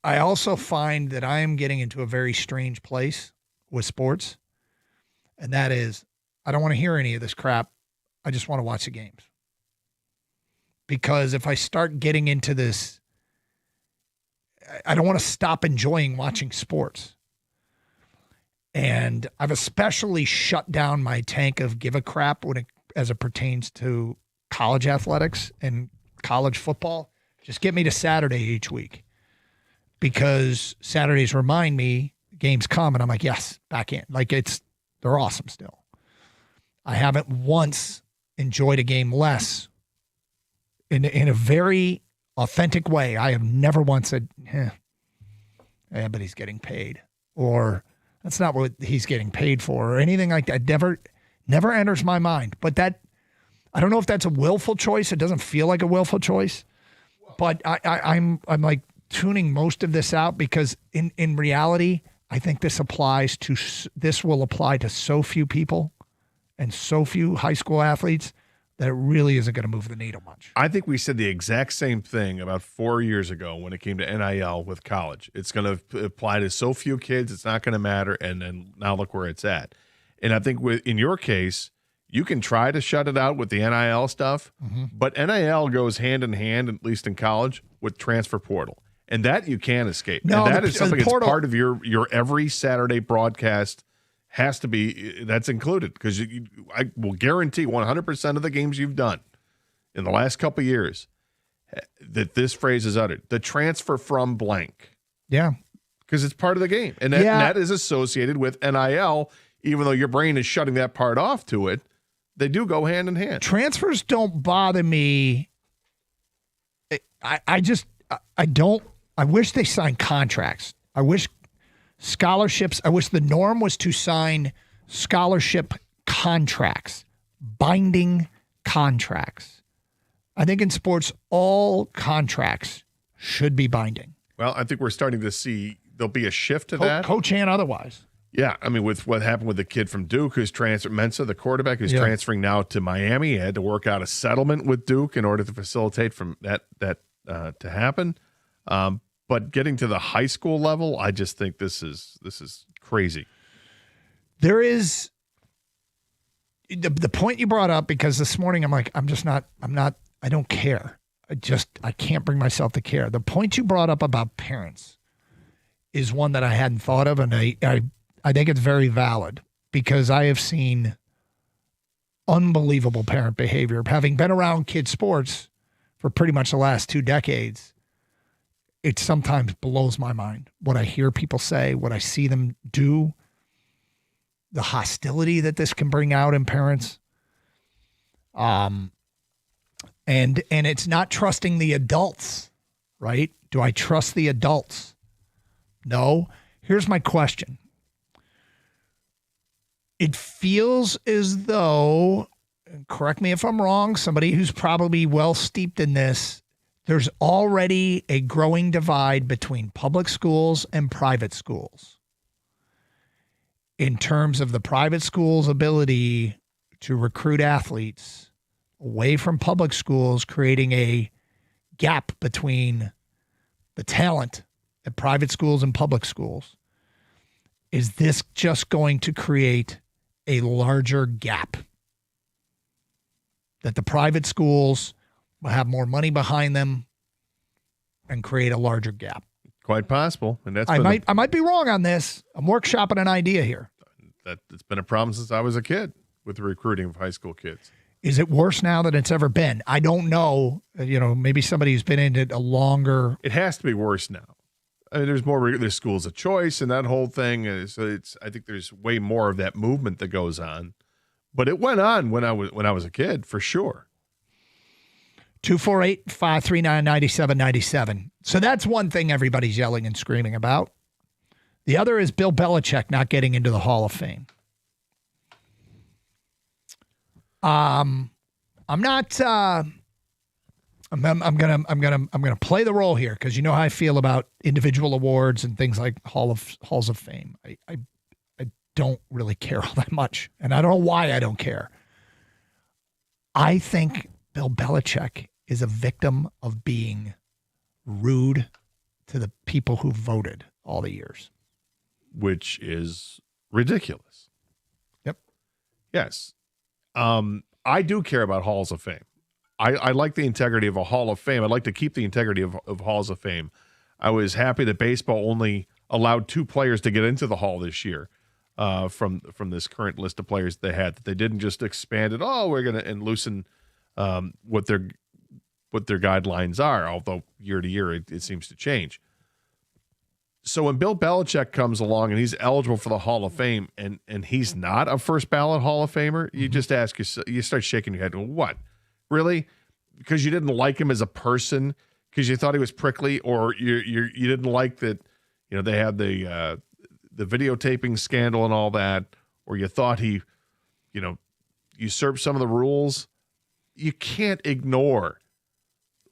I also find that I am getting into a very strange place with sports. And that is, I don't want to hear any of this crap. I just want to watch the games. Because if I start getting into this, I don't want to stop enjoying watching sports. And I've especially shut down my tank of give a crap as it pertains to college athletics and college football. Just get me to Saturday each week. Because Saturdays remind me games come, and I'm like, yes, back in. Like, they're awesome still. I haven't once enjoyed a game less in a very authentic way. I have never once said, but he's getting paid, or that's not what he's getting paid for, or anything like that. Never enters my mind. But that, I don't know if that's a willful choice. It doesn't feel like a willful choice, but I'm like tuning most of this out because in reality, I think this will apply to so few people and so few high school athletes that it really isn't going to move the needle much. I think we said the exact same thing about 4 years ago when it came to NIL with college. It's going to apply to so few kids, it's not going to matter, and then now look where it's at. And I think in your case, you can try to shut it out with the NIL stuff, but NIL goes hand in hand, at least in college, with transfer portal. And that you can't escape. No, and that is something that's part of your every Saturday broadcast. Has to be, that's included, because I will guarantee 100% of the games you've done in the last couple of years that this phrase is uttered. The transfer from blank. Yeah. Because it's part of the game. And that is associated with NIL, even though your brain is shutting that part off to it. They do go hand in hand. Transfers don't bother me. I wish they signed contracts. I wish scholarships. I wish the norm was to sign scholarship contracts, binding contracts. I think in sports, all contracts should be binding. Well, I think we're starting to see there'll be a shift to that. Coach and otherwise. Yeah, I mean, with what happened with the kid from Duke who's transferred, Mensa, the quarterback, who's transferring now to Miami, he had to work out a settlement with Duke in order to facilitate from that to happen. But getting to the high school level, I just think this is crazy. There is the point you brought up, because this morning I'm like, I don't care. I can't bring myself to care. The point you brought up about parents is one that I hadn't thought of, and I think it's very valid, because I have seen unbelievable parent behavior. Having been around kids' sports for pretty much the last 2 decades, it sometimes blows my mind what I hear people say, what I see them do, the hostility that this can bring out in parents. And it's not trusting the adults right? Do I trust the adults? No. Here's my question. It feels as though, correct me if I'm wrong, somebody who's probably well steeped in this, there's already a growing divide between public schools and private schools in terms of the private schools' ability to recruit athletes away from public schools, creating a gap between the talent at private schools and public schools. Is this just going to create a larger gap? That the private schools will have more money behind them and create a larger gap? Quite possible. And that's I might be wrong on this. I'm workshopping an idea here. It's been a problem since I was a kid with the recruiting of high school kids. Is it worse now than it's ever been? I don't know. Maybe somebody who's been in it a longer. It has to be worse now. I mean, there's schools of choice and that whole thing. So I think there's way more of that movement that goes on. But it went on when I was a kid, for sure. 248-539-9797. So that's one thing everybody's yelling and screaming about. The other is Bill Belichick not getting into the Hall of Fame. I'm not. I'm gonna play the role here because you know how I feel about individual awards and things like halls of fame. I don't really care all that much, and I don't know why I don't care. I think Bill Belichick is a victim of being rude to the people who voted all the years, which is ridiculous. Yep. Yes. I do care about halls of fame. I like the integrity of a Hall of Fame. I'd like to keep the integrity of halls of fame. I was happy that baseball only allowed 2 players to get into the hall this year from this current list of players they had. That they didn't just expand it. Oh, we're going to loosen what their guidelines are. Although year to year it seems to change. So when Bill Belichick comes along and he's eligible for the Hall of Fame and he's not a first ballot Hall of Famer, you just ask yourself, you start shaking your head. What? Really? Because you didn't like him as a person, because you thought he was prickly, or you didn't like that, they had the videotaping scandal and all that, or you thought he, usurped some of the rules. You can't ignore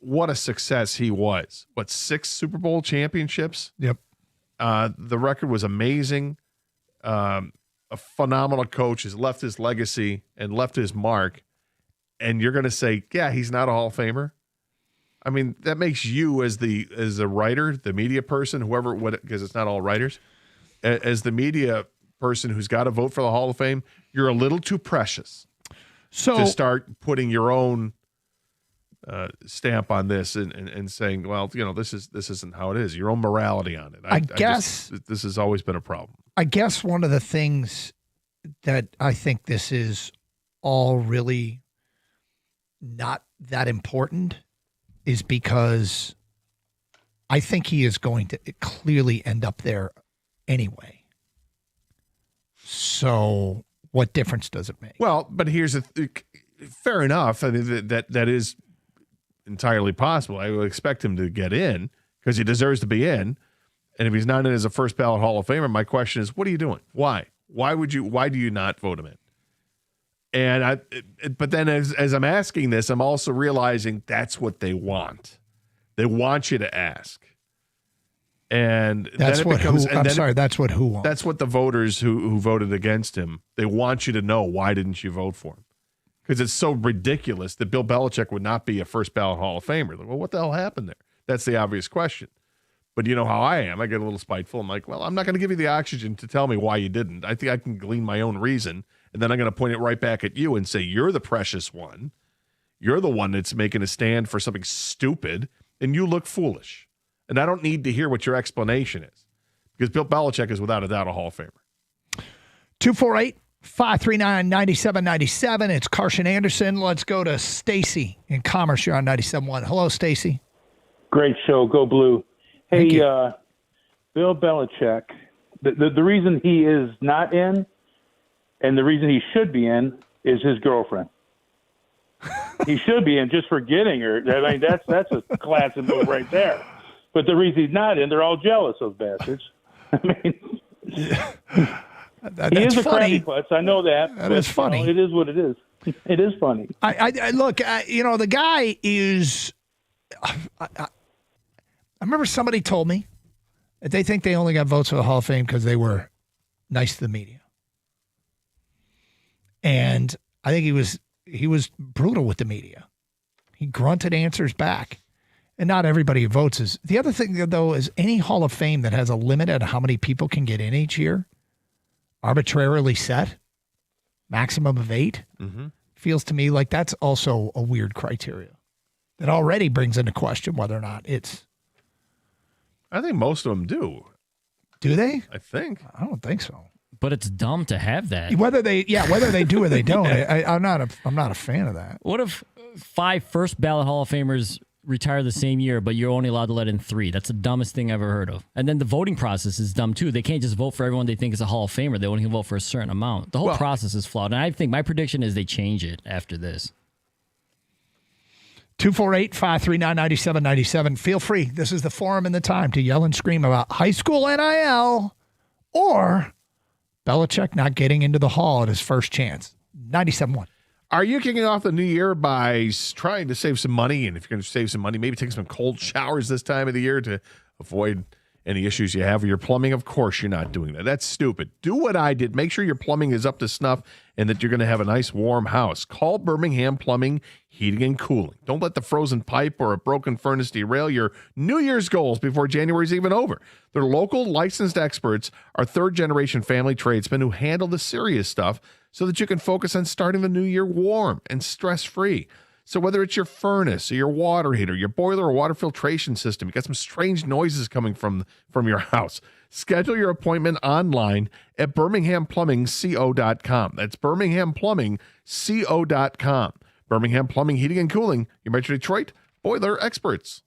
what a success he was. 6 Super Bowl championships? Yep. The record was amazing. A phenomenal coach has left his legacy and left his mark. And you're going to say, yeah, he's not a Hall of Famer. I mean, that makes you as a writer, the media person, whoever, because it's not all writers, as the media person who's got to vote for the Hall of Fame, you're a little too precious to start putting your own stamp on this and saying, well, this isn't how it is. Your own morality on it. I guess this has always been a problem. I guess one of the things that I think this is all really not that important is because I think he is going to clearly end up there anyway. So what difference does it make? Well, but here's fair enough. I mean, that is entirely possible. I would expect him to get in because he deserves to be in. And if he's not in as a first ballot Hall of Famer, my question is, what are you doing? Why? Why do you not vote him in? And but then as I'm asking this, I'm also realizing that's what they want. They want you to ask. And that's what who wants. That's what the voters who voted against him, they want you to know, why didn't you vote for him? Because it's so ridiculous that Bill Belichick would not be a first ballot Hall of Famer. Like, well, what the hell happened there? That's the obvious question. But you know how I am. I get a little spiteful. I'm like, well, I'm not going to give you the oxygen to tell me why you didn't. I think I can glean my own reason. And then I'm going to point it right back at you and say, you're the precious one. You're the one that's making a stand for something stupid, and you look foolish. And I don't need to hear what your explanation is, because Bill Belichick is without a doubt a Hall of Famer. 248-539-9797. It's Carson Anderson. Let's go to Stacy in Commerce. You're on 97.1. Hello, Stacy. Great show. Go Blue. Hey, Bill Belichick, the reason he is not in and the reason he should be in is his girlfriend. He should be in just for getting her. I mean, that's a classic move right there. But the reason he's not in, they're all jealous, those bastards. I mean, he is a crabby putz. I know that. That is funny. It is what it is. It is funny. I look. The guy is. I remember somebody told me that they think they only got votes for the Hall of Fame because they were nice to the media, and I think he was brutal with the media. He grunted answers back. And not everybody who votes is. The other thing, though, is any Hall of Fame that has a limit on how many people can get in each year, arbitrarily set, maximum of 8, feels to me like that's also a weird criteria that already brings into question whether or not it's. I think most of them do. Do they? I think. I don't think so. But it's dumb to have that. Whether they do or they don't, I'm not a fan of that. What if 5 first ballot Hall of Famers retire the same year, but you're only allowed to let in 3? That's the dumbest thing I've ever heard of. And then the voting process is dumb too. They can't just vote for everyone they think is a Hall of Famer. They only can vote for a certain amount. The whole process is flawed. And I think my prediction is they change it after this. 248-539-9797. Feel free. This is the forum and the time to yell and scream about high school NIL or Belichick not getting into the Hall at his first chance. 97.1. Are you kicking off the new year by trying to save some money? And if you're going to save some money, maybe take some cold showers this time of the year to avoid any issues you have with your plumbing? Of course you're not doing that. That's stupid. Do what I did. Make sure your plumbing is up to snuff and that you're going to have a nice warm house. Call Birmingham Plumbing, Heating, and Cooling. Don't let the frozen pipe or a broken furnace derail your New Year's goals before January's even over. Their local licensed experts are third-generation family tradesmen who handle the serious stuff so that you can focus on starting the new year warm and stress-free. So whether it's your furnace or your water heater, your boiler or water filtration system, you got some strange noises coming from your house. Schedule your appointment online at birminghamplumbingco.com. That's birminghamplumbingco.com. Birmingham Plumbing, Heating, and Cooling, your Metro Detroit boiler experts.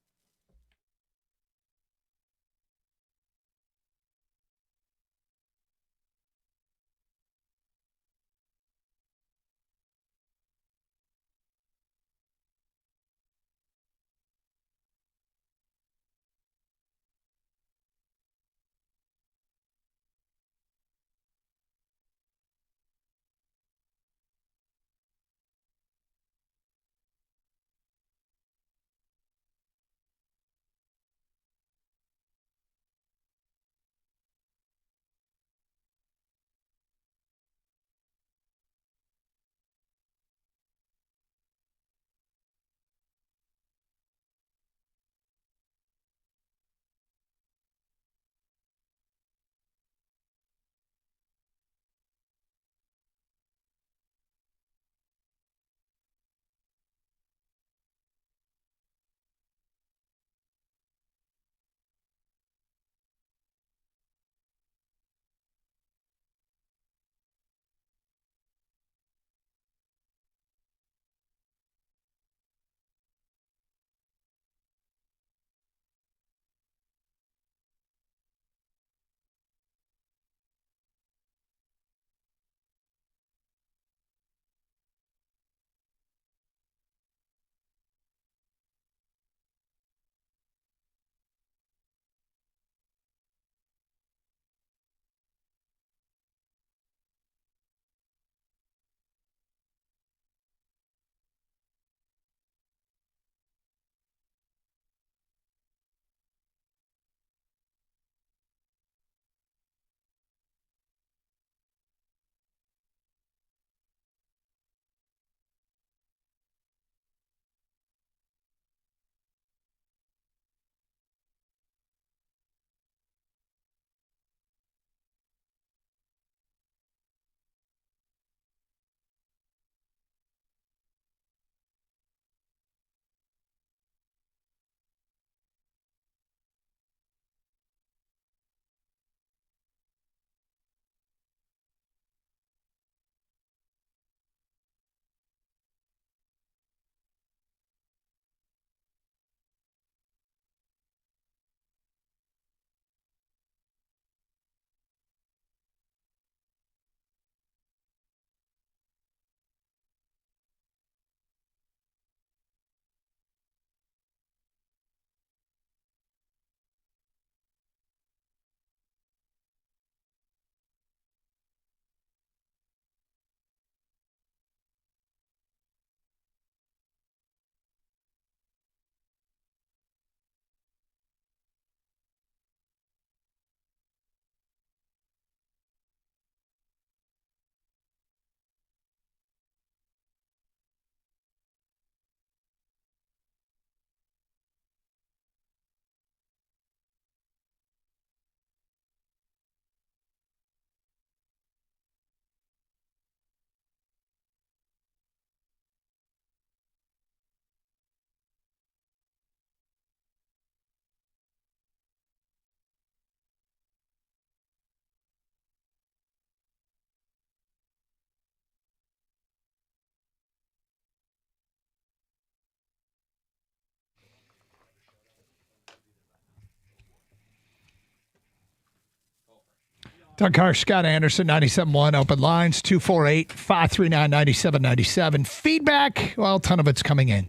Doug Karsch, Scott Anderson, 97.1 open lines, 248-539-9797. Feedback, well, a ton of it's coming in.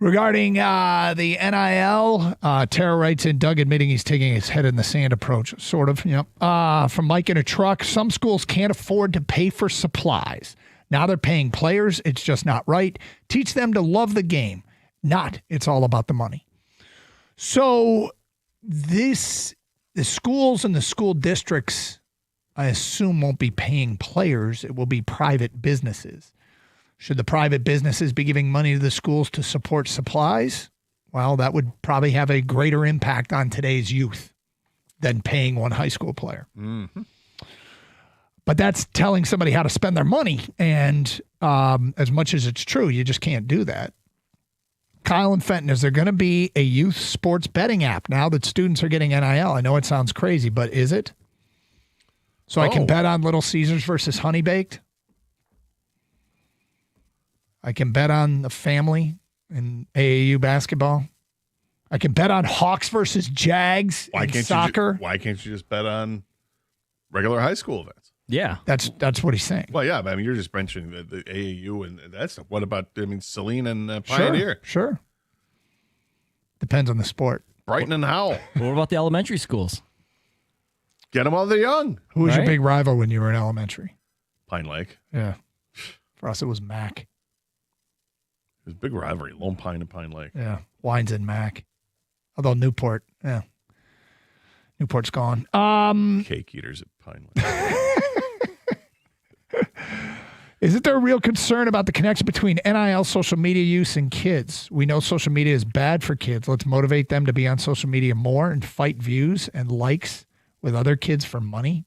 Regarding the NIL, Tara writes in, Doug admitting he's taking his head in the sand approach, sort of. Yep. From Mike in a truck, some schools can't afford to pay for supplies. Now they're paying players. It's just not right. Teach them to love the game. Not, it's all about the money. So the schools and the school districts, I assume, won't be paying players. It will be private businesses. Should the private businesses be giving money to the schools to support supplies? Well, that would probably have a greater impact on today's youth than paying one high school player. Mm-hmm. But that's telling somebody how to spend their money. And as much as it's true, you just can't do that. Kyle and Fenton, is there going to be a youth sports betting app now that students are getting NIL? I know it sounds crazy, but is it? So I can bet on Little Caesars versus Honey Baked. I can bet on the family in AAU basketball. I can bet on Hawks versus Jags in soccer. Why can't you just bet on regular high school events? Yeah. That's what he's saying. Well, yeah, but I mean, you're just mentioning the AAU and that stuff. What about, Celine and Pioneer? Sure. Depends on the sport. Brighton and Howell. What about the elementary schools? Get them while they're young. Who was your big rival when you were in elementary? Pine Lake. Yeah. For us, it was Mac. It was a big rivalry, Lone Pine and Pine Lake. Yeah. Wines and Mac. Although Newport, Newport's gone. Cake eaters at Pine Lake. Isn't there a real concern about the connection between NIL, social media use, and kids? We know social media is bad for kids. Let's motivate them to be on social media more and fight views and likes with other kids for money.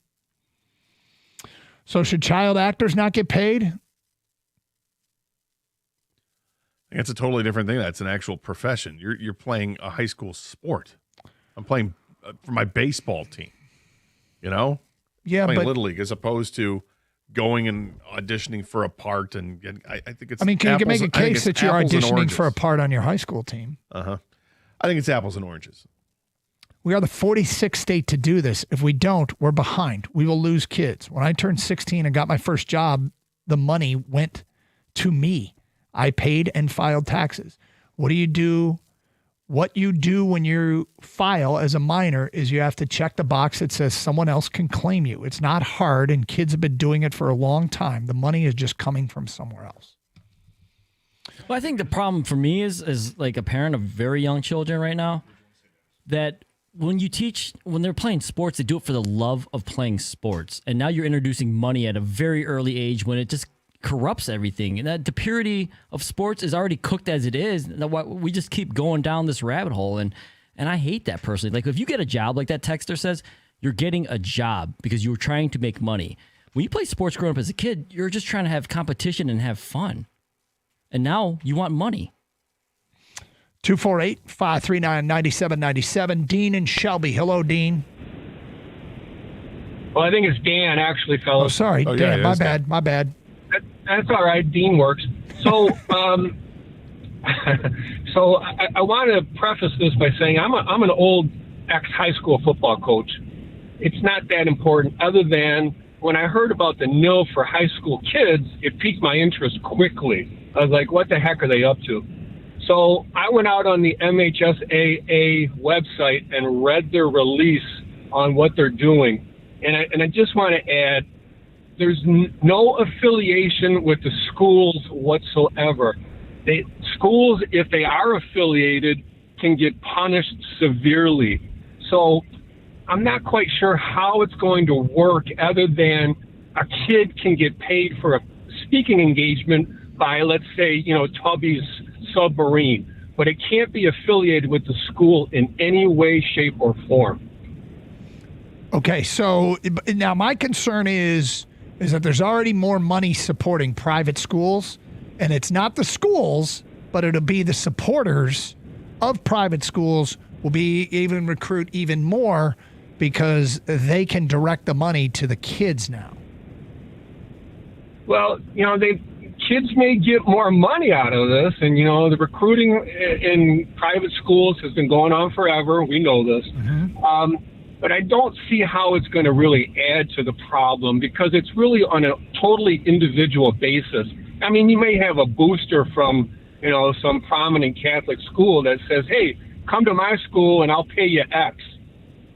So should child actors not get paid? I think it's a totally different thing. That's an actual profession. You're playing a high school sport. I'm playing for my baseball team, Yeah, playing but Little League as opposed to going and auditioning for a part. And I think it's. I mean, can you make a case that you're auditioning oranges. for a part on your high school team? I think it's apples and oranges. We are the 46th state to do this. If we don't, we're behind. We will lose kids. When I turned 16 and got my first job, the money went to me. I paid and filed taxes. What you do when you file as a minor is you have to check the box that says someone else can claim you. It's not hard, and kids have been doing it for a long time. The money is just coming from somewhere else. Well, I think the problem for me is like a parent of very young children right now, that when they're playing sports, they do it for the love of playing sports. And now you're introducing money at a very early age when it just corrupts everything. And that the purity of sports is already cooked as it is. We just keep going down this rabbit hole. And I hate that personally. Like, if you get a job, like that texter says, you're getting a job because you were trying to make money. When you play sports growing up as a kid, you're just trying to have competition and have fun. And now you want money. 248-539-9797. Dean and Shelby. Hello, Dean. Well, I think it's Dan, actually, fellas. Oh, sorry, Dan. My bad. That's all right. Dean works. So, so I want to preface this by saying I'm an old ex-high school football coach. It's not that important, other than when I heard about the NIL for high school kids, it piqued my interest quickly. I was like, what the heck are they up to? So I went out on the MHSAA website and read their release on what they're doing. And I just want to add, there's no affiliation with the schools whatsoever. Schools, if they are affiliated, can get punished severely. So I'm not quite sure how it's going to work, other than a kid can get paid for a speaking engagement by, let's say, Tubby's Submarine, but it can't be affiliated with the school in any way, shape, or form. Okay, so now my concern is that there's already more money supporting private schools, and it's not the schools, but it'll be the supporters of private schools will be even recruit even more because they can direct the money to the kids now. Well, kids may get more money out of this, and the recruiting in private schools has been going on forever. We know this. but I don't see how it's going to really add to the problem because it's really on a totally individual basis. I mean, you may have a booster from, some prominent Catholic school that says, hey, come to my school and I'll pay you X.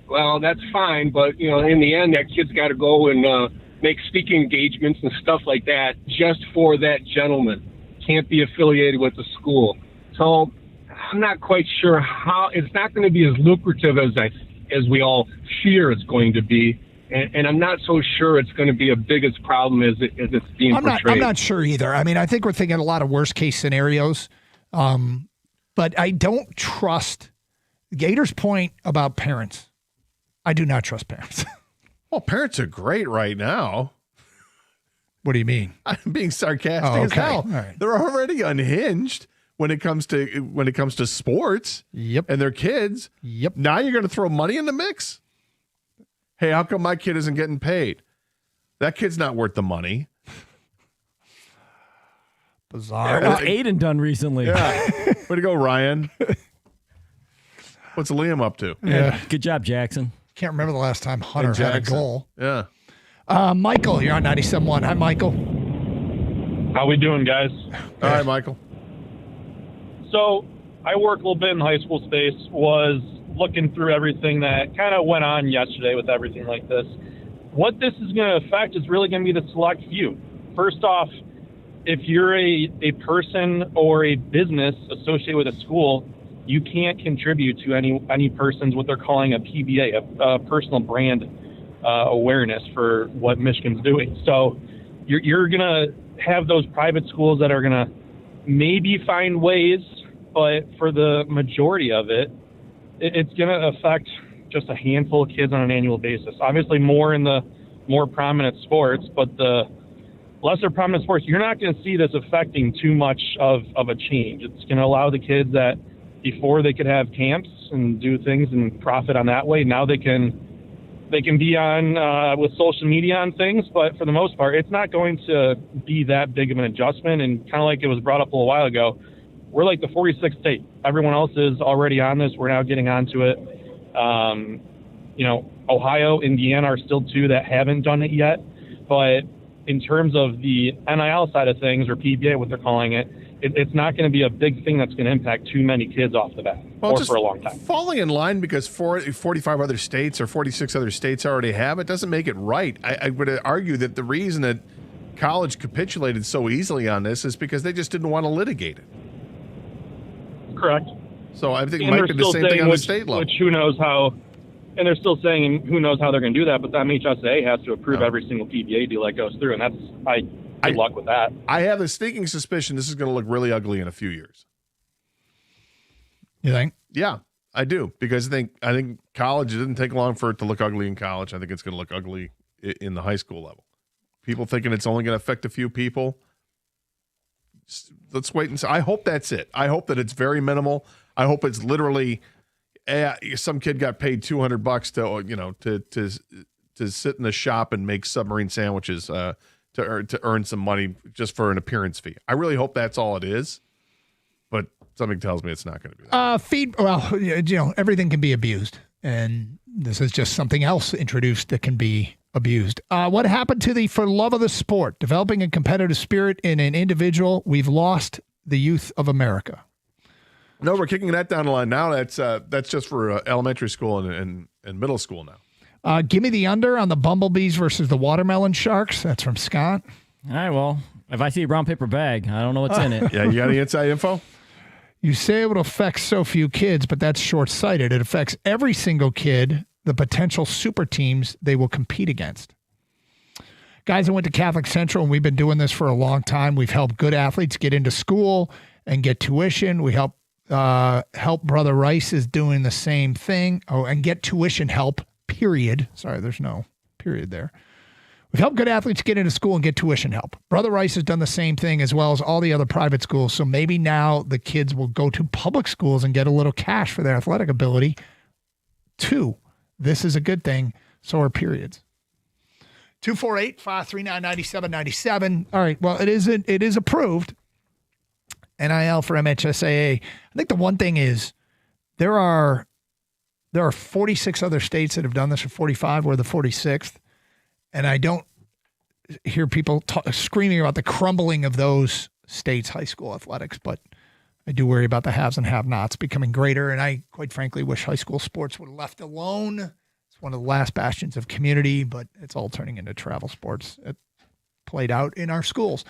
Well, that's fine, but, in the end, that kid's got to go and make speaking engagements and stuff like that just for that gentleman. Can't be affiliated with the school. So I'm not quite sure how it's not going to be as lucrative as we all fear it's going to be. And I'm not so sure it's going to be a big as problem as it's being portrayed. I'm not sure either. I mean, I think we're thinking a lot of worst case scenarios. But I don't trust Gator's point about parents. I do not trust parents. Well, parents are great right now. What do you mean? I'm being sarcastic as hell. Right. They're already unhinged when it comes to sports. Yep. And their kids. Yep. Now you're going to throw money in the mix? Hey, how come my kid isn't getting paid? That kid's not worth the money. Bizarre. What's Aiden done recently? Yeah. Way to go, Ryan. What's Liam up to? Yeah. Good job, Jackson. Can't remember the last time Hunter had a goal. Yeah. Michael, you're on 97.1. Hi, Michael. How we doing, guys? All right, Michael. So I work a little bit in the high school space, was looking through everything that kind of went on yesterday with everything like this. What this is going to affect is really going to be the select few. First off, if you're a person or a business associated with a school, you can't contribute to any person's what they're calling a PBA, a personal brand awareness for what Michigan's doing. So you're going to have those private schools that are going to maybe find ways, but for the majority of it, it's going to affect just a handful of kids on an annual basis. Obviously more in the more prominent sports, but the lesser prominent sports, you're not going to see this affecting too much of a change. It's going to allow the kids that before they could have camps and do things and profit on that way. Now they can be on with social media on things, but for the most part, it's not going to be that big of an adjustment. And kind of like it was brought up a little while ago, we're like the 46th state. Everyone else is already on this. We're now getting onto it. Ohio, Indiana are still two that haven't done it yet. But in terms of the NIL side of things, or PBA, what they're calling it, it's not going to be a big thing that's going to impact too many kids off the bat or for a long time. Falling in line because 45 other states or 46 other states already have it doesn't make it right. I would argue that the reason that college capitulated so easily on this is because they just didn't want to litigate it. Correct. So I think it might be the same thing on the state level. Which who knows how, and they're still saying who knows how they're going to do that, but the MHSAA has to approve every single PBA deal that goes through, and that's good luck with that. I have a sneaking suspicion this is going to look really ugly in a few years. You think? Yeah, I do, because I think college, it didn't take long for it to look ugly in college. I think it's going to look ugly in the high school level. People thinking it's only going to affect a few people. Let's wait and see. I hope that's it. I hope that it's very minimal. I hope it's literally some kid got paid $200 to sit in the shop and make submarine sandwiches to earn some money just for an appearance fee. I really hope that's all it is, but something tells me it's not going to be that. Everything can be abused, and this is just something else introduced that can be abused. What happened to for love of the sport, developing a competitive spirit in an individual? We've lost the youth of America. No, we're kicking that down the line now. That's just for elementary school and middle school now. Give me the under on the Bumblebees versus the Watermelon Sharks. That's from Scott. All right, well, if I see a brown paper bag, I don't know what's in it. Yeah, you got any inside info? You say it would affect so few kids, but that's short-sighted. It affects every single kid, the potential super teams they will compete against. Guys, I went to Catholic Central, and we've been doing this for a long time. We've helped good athletes get into school and get tuition. We help Brother Rice is doing the same thing. Oh, and get tuition help, period. Sorry, there's no period there. We've helped good athletes get into school and get tuition help. Brother Rice has done the same thing, as well as all the other private schools. So maybe now the kids will go to public schools and get a little cash for their athletic ability. 2, this is a good thing. So are periods. 248-539-9797. All right. Well, it is approved. NIL for MHSAA. I think the one thing is there are There are 46 other states that have done this, or 45. We're the 46th. And I don't hear people screaming about the crumbling of those states' high school athletics, but I do worry about the haves and have-nots becoming greater. And I, quite frankly, wish high school sports would have left alone. It's one of the last bastions of community, but it's all turning into travel sports. It played out in our schools.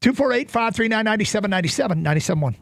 248-539-9797, 97.1.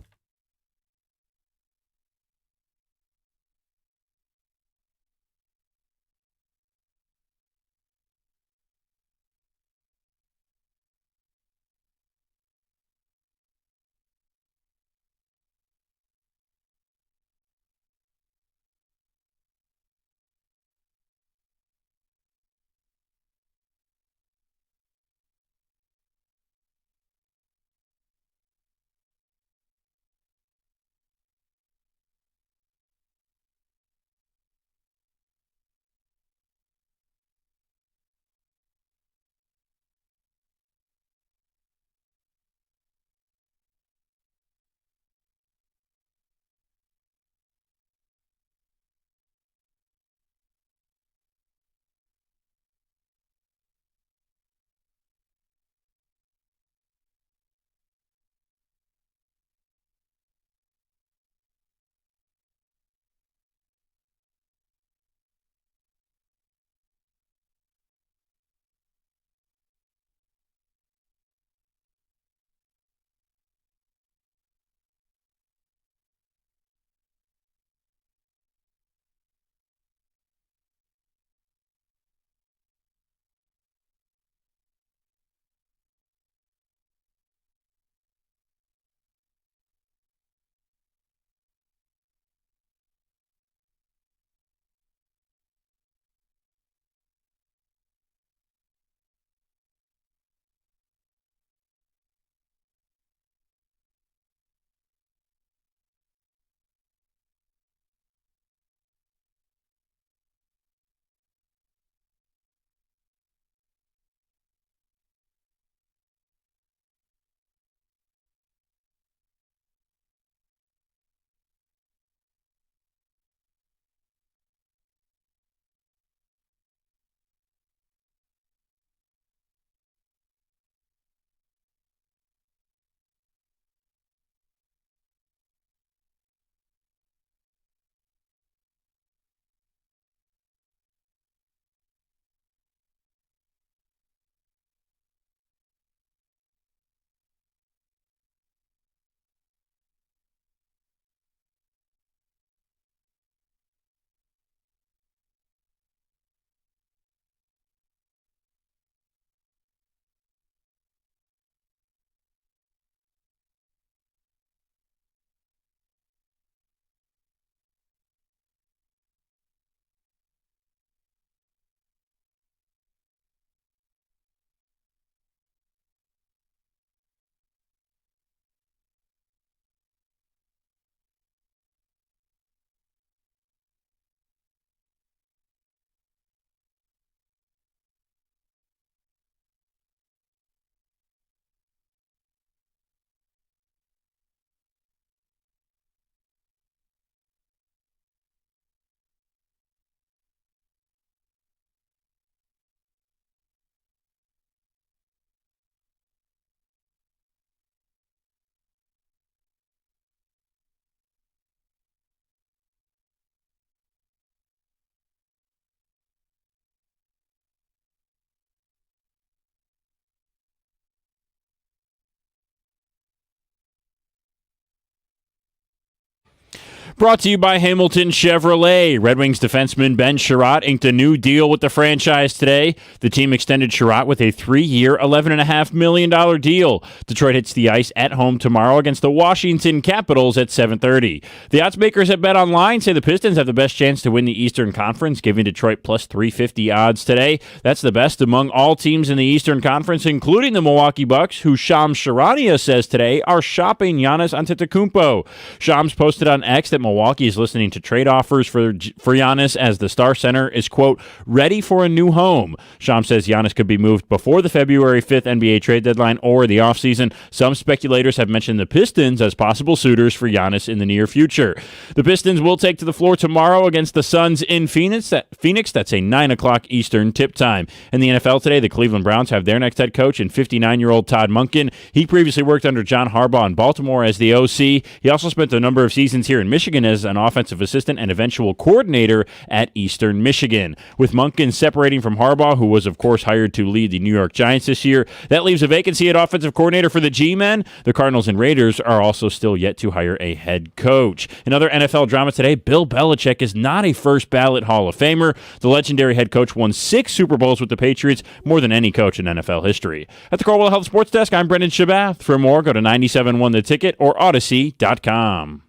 Brought to you by Hamilton Chevrolet. Red Wings defenseman Ben Sherratt inked a new deal with the franchise today. The team extended Sherratt with a 3-year, $11.5 million deal. Detroit hits the ice at home tomorrow against the Washington Capitals at 7:30. The oddsmakers at BetOnline say the Pistons have the best chance to win the Eastern Conference, giving Detroit plus 350 odds today. That's the best among all teams in the Eastern Conference, including the Milwaukee Bucks, who Shams Charania says today are shopping Giannis Antetokounmpo. Shams posted on X that Milwaukee is listening to trade offers for Giannis as the star center is, quote, ready for a new home. Shams says Giannis could be moved before the February 5th NBA trade deadline or the offseason. Some speculators have mentioned the Pistons as possible suitors for Giannis in the near future. The Pistons will take to the floor tomorrow against the Suns in Phoenix. That's a 9 o'clock Eastern tip time. In the NFL today, the Cleveland Browns have their next head coach in 59-year-old Todd Monken. He previously worked under John Harbaugh in Baltimore as the OC. He also spent a number of seasons here in Michigan as an offensive assistant and eventual coordinator at Eastern Michigan. With Monken separating from Harbaugh, who was, of course, hired to lead the New York Giants this year, that leaves a vacancy at offensive coordinator for the G-Men. The Cardinals and Raiders are also still yet to hire a head coach. In other NFL drama today, Bill Belichick is not a first-ballot Hall of Famer. The legendary head coach won 6 Super Bowls with the Patriots, more than any coach in NFL history. At the Caldwell Health Sports Desk, I'm Brendan Shabath. For more, go to 97.1 The Ticket or Odyssey.com.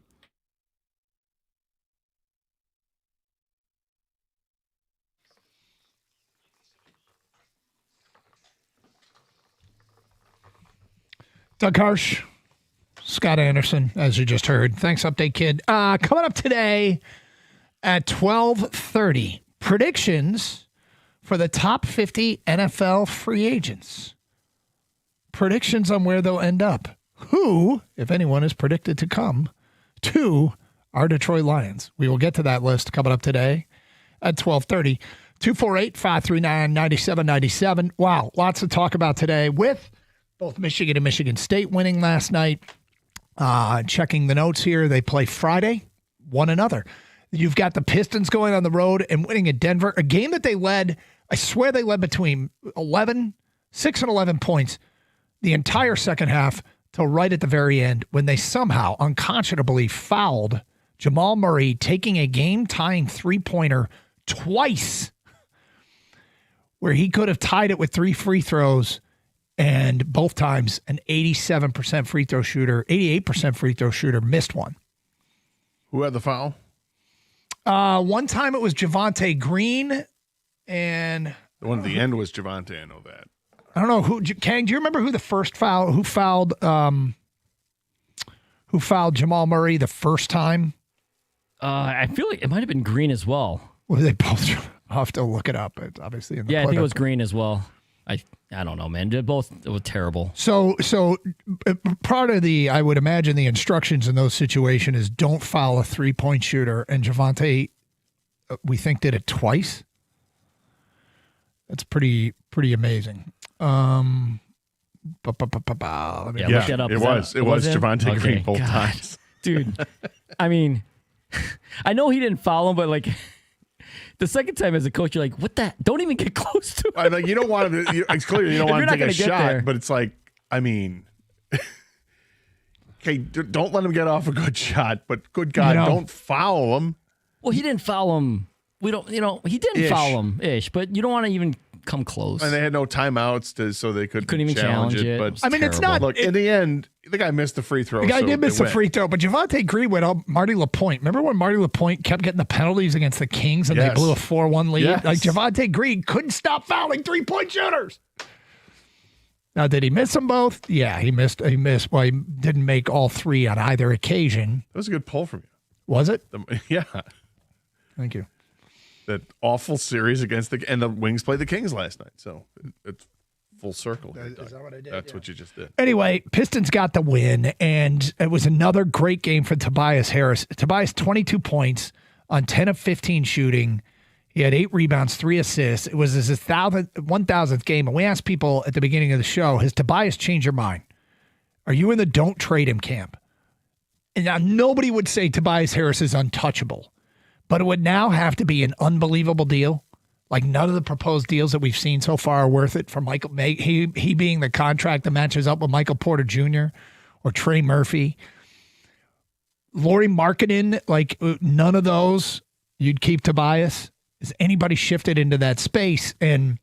Doug Harsh, Scott Anderson, as you just heard. Thanks, Update Kid. Coming up today at 12:30, predictions for the top 50 NFL free agents. Predictions on where they'll end up. Who, if anyone, is predicted to come to our Detroit Lions. We will get to that list coming up today at 12:30. 248-539-9797. Wow, lots to talk about today with both Michigan and Michigan State winning last night. Checking the notes here, they play Friday, one another. You've got the Pistons going on the road and winning at Denver, a game that they led, I swear they led between 6 and 11 points the entire second half till right at the very end when they somehow unconscionably fouled Jamal Murray, taking a game-tying three-pointer twice where he could have tied it with 3 free throws. And both times, an 87% free throw shooter, 88% free throw shooter missed one. Who had the foul? One time it was Javonte Green, and the one at the end was Javonte. I know that. I don't know who. Kang, do you remember who the first foul? Who fouled Jamal Murray the first time? I feel like it might have been Green as well. Well, they both. I'll have to look it up. It's obviously in the I think it was Green as well. I don't know, man. They both were terrible. So part of I would imagine the instructions in those situations is don't foul a 3-point shooter. And Javonte, we think, did it twice. That's pretty amazing. Let me look that up. It was Javonte Green both times. Dude, I mean, I know he didn't foul him, but like the second time as a coach, you're like, what the? Don't even get close to it. Like, you don't want him to, it's clear you don't want him to take a shot, but it's like, I mean, okay, don't let him get off a good shot, but good God, don't foul him. Well, he didn't foul him. He didn't foul him, but you don't want to even come close. And they had no timeouts so they couldn't even challenge it. But I mean, it's not. Look, in the end, the guy missed the free throw. The guy did miss the free throw, but Javonte Green went up Marty LaPointe. Remember when Marty LaPointe kept getting the penalties against the Kings and they blew a 4-1 lead? Yes. Like Javonte Green couldn't stop fouling 3-point shooters. Now, did he miss them both? Yeah, he missed. Well, he didn't make all 3 on either occasion. That was a good pull from you. Was it? Yeah. Thank you. That awful series against the Wings played the Kings last night. So it's full circle. Is that what I did? That's what you just did. Anyway, Pistons got the win, and it was another great game for Tobias Harris. Tobias, 22 points on 10 of 15 shooting. He had 8 rebounds, 3 assists. It was his 1,000th game. And we asked people at the beginning of the show, has Tobias changed your mind? Are you in the don't trade him camp? And now nobody would say Tobias Harris is untouchable, but it would now have to be an unbelievable deal. Like none of the proposed deals that we've seen so far are worth it for Michael. He being the contract that matches up with Michael Porter Jr. or Trey Murphy. Lauri Markkanen, like none of those you'd keep Tobias. Has anybody shifted into that space? And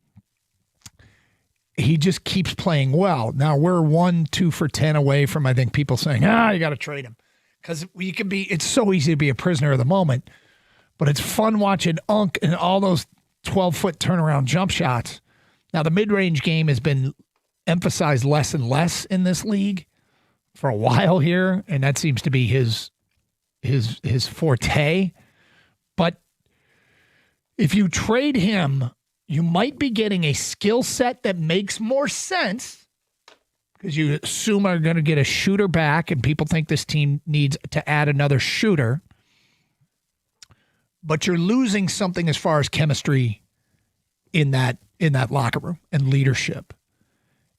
he just keeps playing well. Now we're 1-2 for 10 away from, I think, people saying, you got to trade him. Because it's so easy to be a prisoner of the moment. But it's fun watching Unk and all those 12-foot turnaround jump shots. Now, the mid-range game has been emphasized less and less in this league for a while here, and that seems to be his his forte. But if you trade him, you might be getting a skill set that makes more sense because you assume are going to get a shooter back, and people think this team needs to add another shooter. But you're losing something as far as chemistry in that locker room and leadership,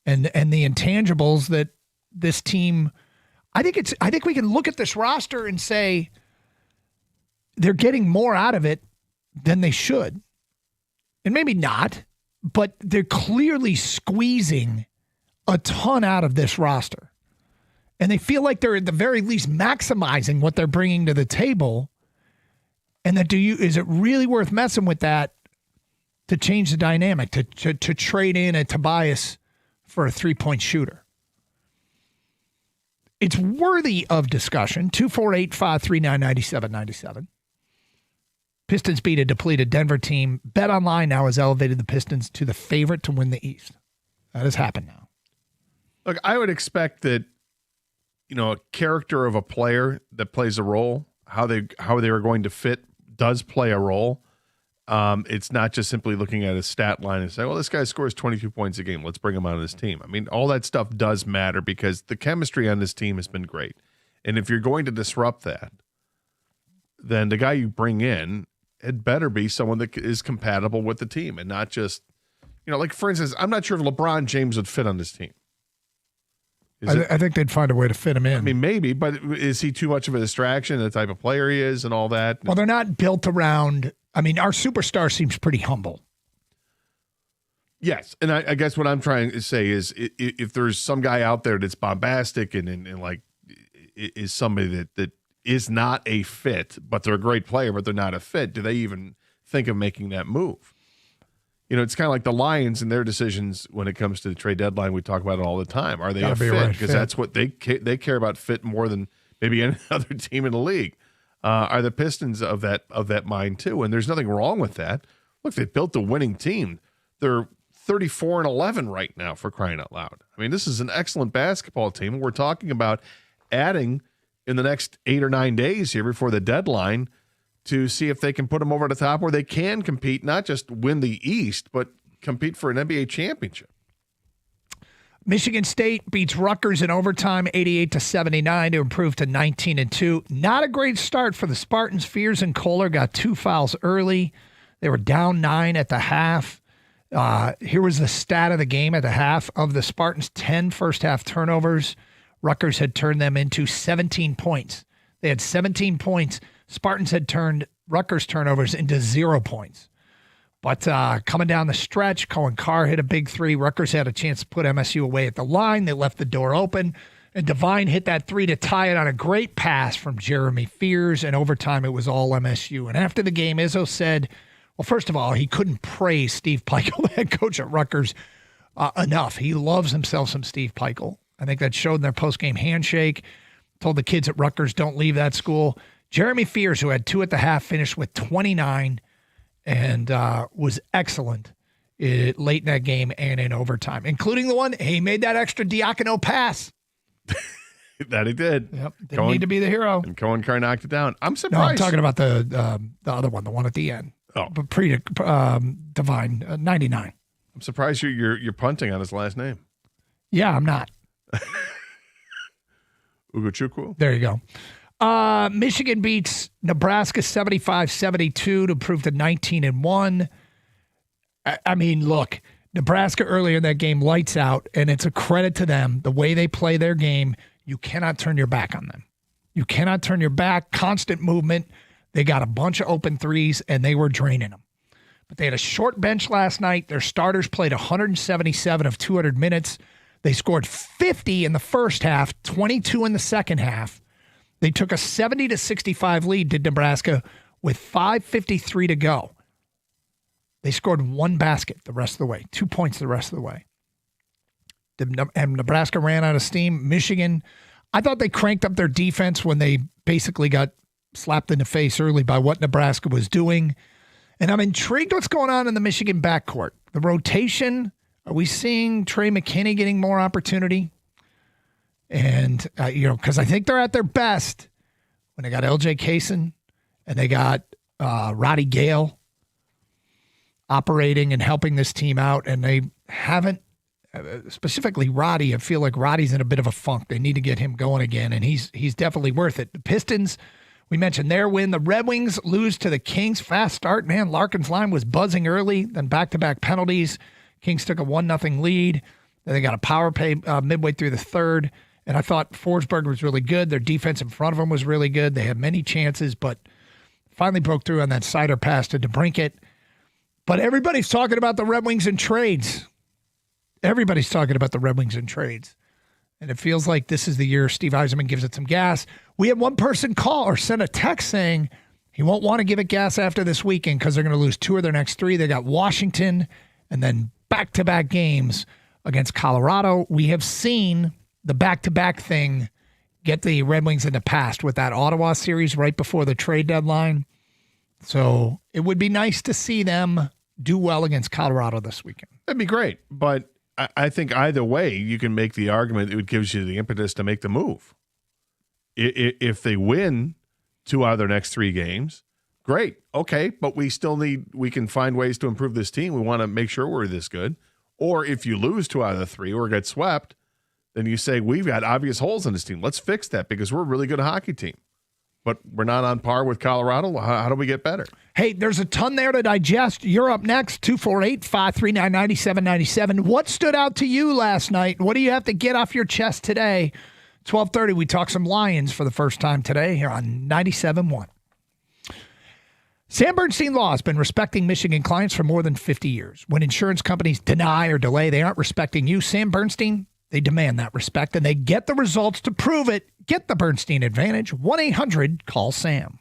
and the intangibles that this team. I think we can look at this roster and say they're getting more out of it than they should, and maybe not, but they're clearly squeezing a ton out of this roster, and they feel like they're at the very least maximizing what they're bringing to the table. And that is it really worth messing with that to change the dynamic, to trade in a Tobias for a 3-point shooter? It's worthy of discussion. 248-539-9797. Pistons beat a depleted Denver team. BetOnline now has elevated the Pistons to the favorite to win the East. That has happened now. Look, I would expect that, a character of a player that plays a role, how they are going to fit does play a role. It's not just simply looking at a stat line and say, well, this guy scores 22 points a game. Let's bring him on this team. I mean, all that stuff does matter because the chemistry on this team has been great. And if you're going to disrupt that, then the guy you bring in, it better be someone that is compatible with the team and not just, like, for instance, I'm not sure if LeBron James would fit on this team. I think they'd find a way to fit him in. I mean, maybe, but is he too much of a distraction, the type of player he is and all that? Well, they're not built around. I mean, our superstar seems pretty humble. Yes. And I guess what I'm trying to say is if there's some guy out there that's bombastic and like is somebody that is not a fit, but they're a great player, but they're not a fit, do they even think of making that move? It's kind of like the Lions and their decisions when it comes to the trade deadline. We talk about it all the time. Are they a fit? Because that's what they care about, fit more than maybe any other team in the league. Are the Pistons of that mind too? And there's nothing wrong with that. Look, they built a winning team. They're 34-11 right now, for crying out loud. I mean, this is an excellent basketball team. We're talking about adding in the next 8 or 9 days here before the deadline to see if they can put them over the top where they can compete, not just win the East, but compete for an NBA championship. Michigan State beats Rutgers in overtime 88-79 to improve to 19-2. Not a great start for the Spartans. Fears and Kohler got 2 fouls early. They were down 9 at the half. Here was the stat of the game at the half. Of the Spartans' 10 first-half turnovers, Rutgers had turned them into 17 points. They had 17 points. Spartans had turned Rutgers turnovers into 0 points. But coming down the stretch, Cohen Carr hit a big 3. Rutgers had a chance to put MSU away at the line. They left the door open. And Devine hit that 3 to tie it on a great pass from Jeremy Fears. And overtime, it was all MSU. And after the game, Izzo said, well, first of all, he couldn't praise Steve Pikiell, the head coach at Rutgers, enough. He loves himself some Steve Pikiell. I think that showed in their post-game handshake. Told the kids at Rutgers, don't leave that school. Jeremy Fears, who had 2 at the half, finished with 29 and was excellent late in that game and in overtime, including the one he made that extra Diacono pass. That he did. Yep, didn't need to be the hero. And Cohen Carr knocked it down. I'm surprised. No, I'm talking about the other one, the one at the end. Oh, but Divine 99. I'm surprised you're punting on his last name. Yeah, I'm not. Ugochukwu. There you go. Michigan beats Nebraska 75-72 to improve to 19-1. I mean, look, Nebraska earlier in that game, lights out, and it's a credit to them. The way they play their game, you cannot turn your back on them. You cannot turn your back. Constant movement. They got a bunch of open threes, and they were draining them. But they had a short bench last night. Their starters played 177 of 200 minutes. They scored 50 in the first half, 22 in the second half. They took a 70-65 lead to Nebraska with 5:53 to go. They scored 1 basket the rest of the way, 2 points the rest of the way. And Nebraska ran out of steam. Michigan, I thought they cranked up their defense when they basically got slapped in the face early by what Nebraska was doing. And I'm intrigued what's going on in the Michigan backcourt. The rotation, are we seeing Trey McKinney getting more opportunity? And, because I think they're at their best when they got LJ Kaysen and they got Roddy Gale operating and helping this team out, and they haven't, specifically Roddy, I feel like Roddy's in a bit of a funk. They need to get him going again, and he's definitely worth it. The Pistons, we mentioned their win. The Red Wings lose to the Kings. Fast start, man. Larkin's line was buzzing early, then back-to-back penalties. Kings took a 1-0 lead. Then they got a power play midway through the third, and I thought Forsberg was really good. Their defense in front of them was really good. They had many chances, but finally broke through on that cider pass to DeBrincat. But everybody's talking about the Red Wings in trades. Everybody's talking about the Red Wings in trades. And it feels like this is the year Steve Yzerman gives it some gas. We had one person call or send a text saying he won't want to give it gas after this weekend because they're going to lose 2 of their next 3. They got Washington and then back-to-back games against Colorado. We have seen the back-to-back thing get the Red Wings in the past with that Ottawa series right before the trade deadline. So it would be nice to see them do well against Colorado this weekend. That'd be great. But I think either way, you can make the argument it gives you the impetus to make the move. If they win 2 out of their next 3 games, great. Okay, but we can find ways to improve this team. We want to make sure we're this good. Or if you lose 2 out of the 3 or get swept, then you say, we've got obvious holes in this team. Let's fix that because we're a really good hockey team. But we're not on par with Colorado. How do we get better? Hey, there's a ton there to digest. You're up next, 248-539-9797. What stood out to you last night? What do you have to get off your chest today? 12:30, we talk some Lions for the first time today here on 97.1. Sam Bernstein Law has been respecting Michigan clients for more than 50 years. When insurance companies deny or delay, they aren't respecting you. Sam Bernstein, they demand that respect, and they get the results to prove it. Get the Bernstein advantage. 1-800-CALL-SAM.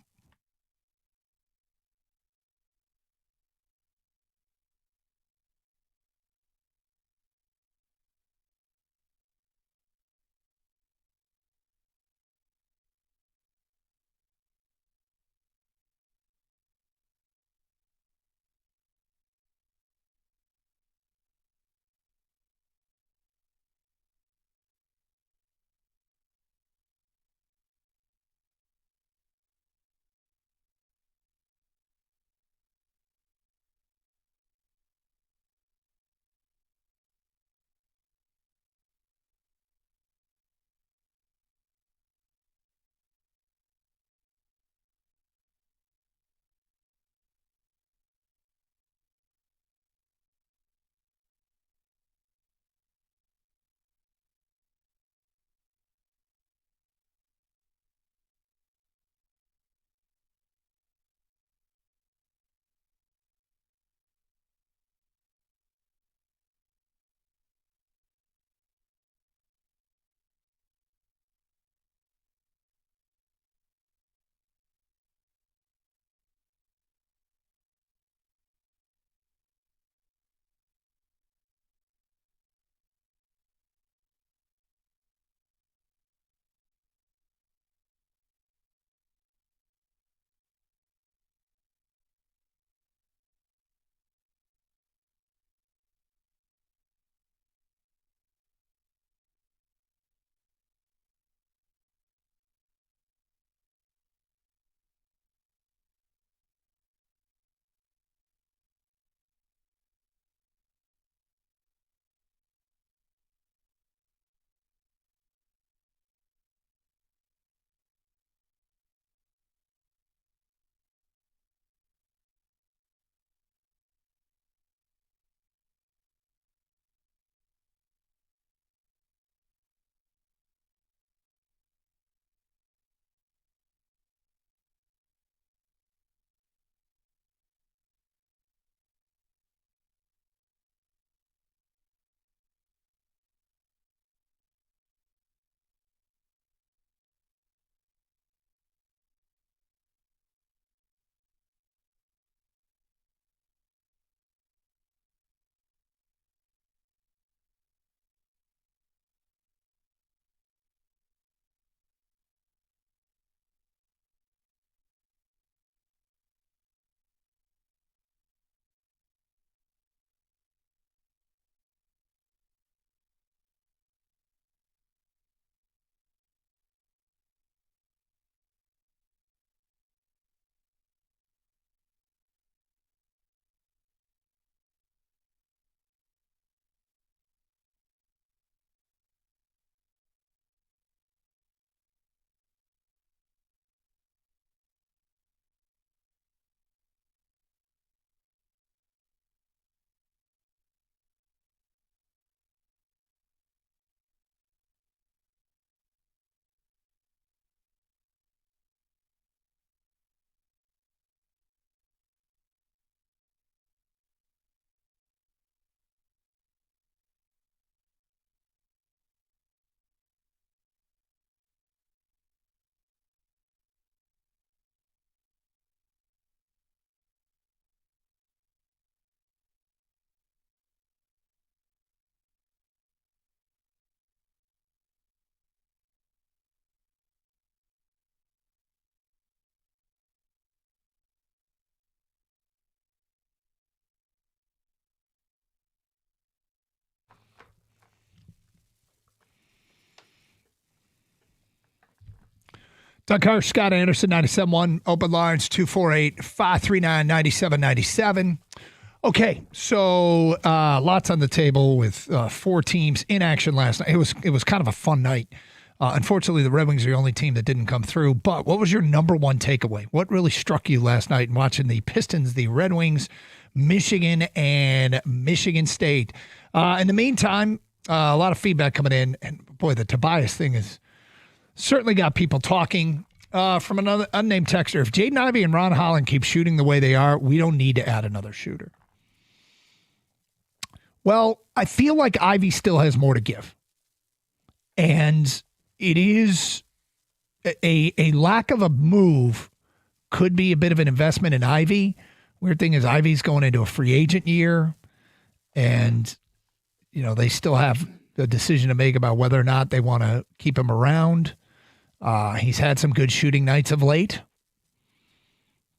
Doug Hirsch, Scott Anderson, 97.1. Open lines, 248-539-9797. Okay, so lots on the table with 4 teams in action last night. It was kind of a fun night. Unfortunately, the Red Wings are the only team that didn't come through. But what was your number one takeaway? What really struck you last night in watching the Pistons, the Red Wings, Michigan, and Michigan State? In the meantime, a lot of feedback coming in. And, boy, the Tobias thing has certainly got people talking. From another unnamed texter, if Jaden Ivey and Ron Holland keep shooting the way they are, we don't need to add another shooter. Well, I feel like Ivey still has more to give. And it is a lack of a move could be a bit of an investment in Ivey. Weird thing is Ivey's going into a free agent year, and they still have a decision to make about whether or not they want to keep him around. He's had some good shooting nights of late,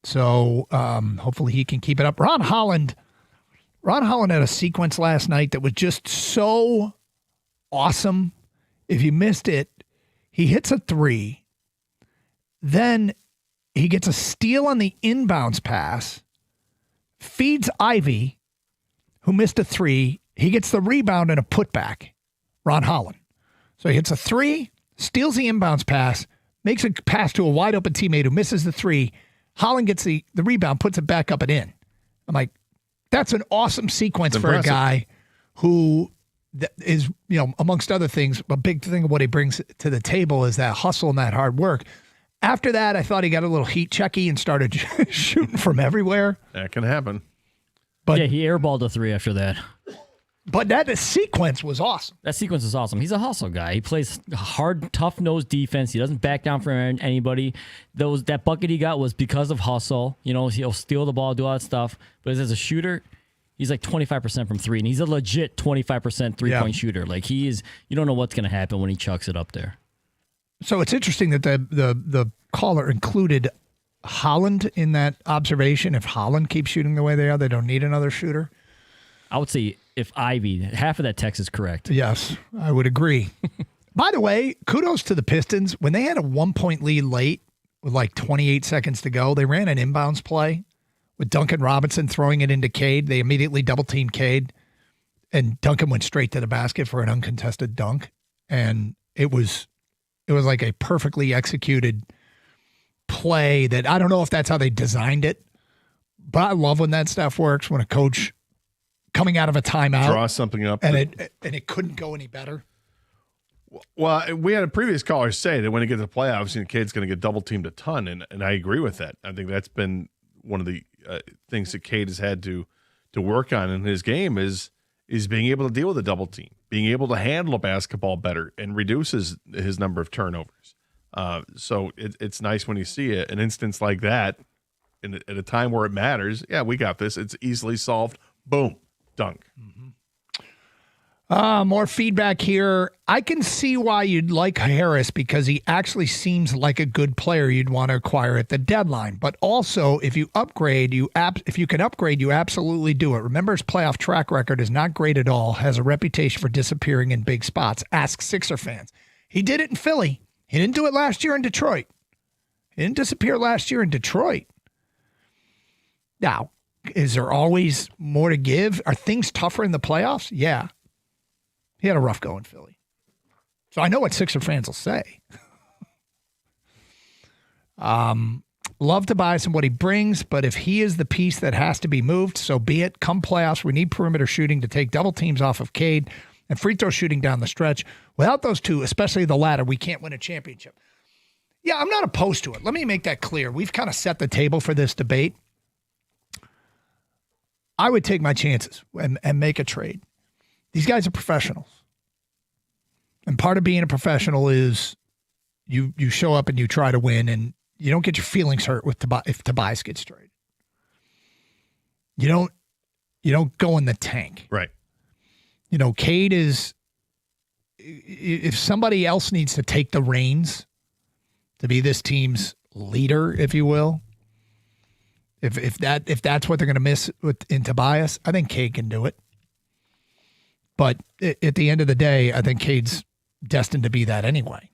so hopefully he can keep it up. Ron Holland had a sequence last night that was just so awesome. If you missed it, he hits a 3. Then he gets a steal on the inbounds pass, feeds Ivey, who missed a 3. He gets the rebound and a putback, Ron Holland. So he hits a 3, steals the inbounds pass, makes a pass to a wide open teammate who misses the 3. Holland gets the rebound, puts it back up and in. I'm like, that's an awesome sequence for a guy who is, amongst other things, a big thing of what he brings to the table is that hustle and that hard work. After that, I thought he got a little heat checky and started shooting from everywhere. That can happen. But yeah, he airballed a 3 after that. But that sequence was awesome. That sequence is awesome. He's a hustle guy. He plays hard, tough-nosed defense. He doesn't back down from anybody. That bucket he got was because of hustle. He'll steal the ball, do all that stuff. But as a shooter, he's like 25% from 3, and he's a legit 25% three-point shooter. Like, he is. You don't know what's going to happen when he chucks it up there. So it's interesting that the caller included Holland in that observation. If Holland keeps shooting the way they are, they don't need another shooter. I would say if Ivey, half of that text is correct. Yes, I would agree. By the way, kudos to the Pistons. When they had a 1-point lead late with like 28 seconds to go, they ran an inbounds play with Duncan Robinson throwing it into Cade. They immediately double-teamed Cade, and Duncan went straight to the basket for an uncontested dunk. And it was like a perfectly executed play that I don't know if that's how they designed it, but I love when that stuff works, when a coach coming out of a timeout draw something up and it couldn't go any better. Well, we had a previous caller say that when it gets to the playoffs, Cade's going to get double teamed a ton, and I agree with that. I think that's been one of the things that Cade has had to work on in his game is being able to deal with a double team, being able to handle a basketball better, and reduces his number of turnovers. So it's nice when you see an instance like that at a time where it matters. Yeah, we got this. It's easily solved. Boom. Dunk. More feedback here. I can see why you'd like Harris because he actually seems like a good player you'd want to acquire at the deadline. But also, if you upgrade, if you can upgrade, you absolutely do it. Remember, his playoff track record is not great at all. Has a reputation for disappearing in big spots. Ask Sixer fans. He did it in Philly. He didn't do it last year in Detroit. He didn't disappear last year in Detroit. Now, is there always more to give? Are things tougher in the playoffs? Yeah. He had a rough go in Philly. So I know what Sixer fans will say. Love Tobias and what he brings, but if he is the piece that has to be moved, so be it. Come playoffs, we need perimeter shooting to take double teams off of Cade and free throw shooting down the stretch. Without those two, especially the latter, we can't win a championship. Yeah, I'm not opposed to it. Let me make that clear. We've kind of set the table for this debate. I would take my chances and make a trade. These guys are professionals. And part of being a professional is you show up and you try to win, and you don't get your feelings hurt if Tobias gets traded. You don't go in the tank. Right. Cade is, if somebody else needs to take the reins to be this team's leader, if you will, if that's what they're going to miss in Tobias, I think Cade can do it. But at the end of the day, I think Cade's destined to be that anyway.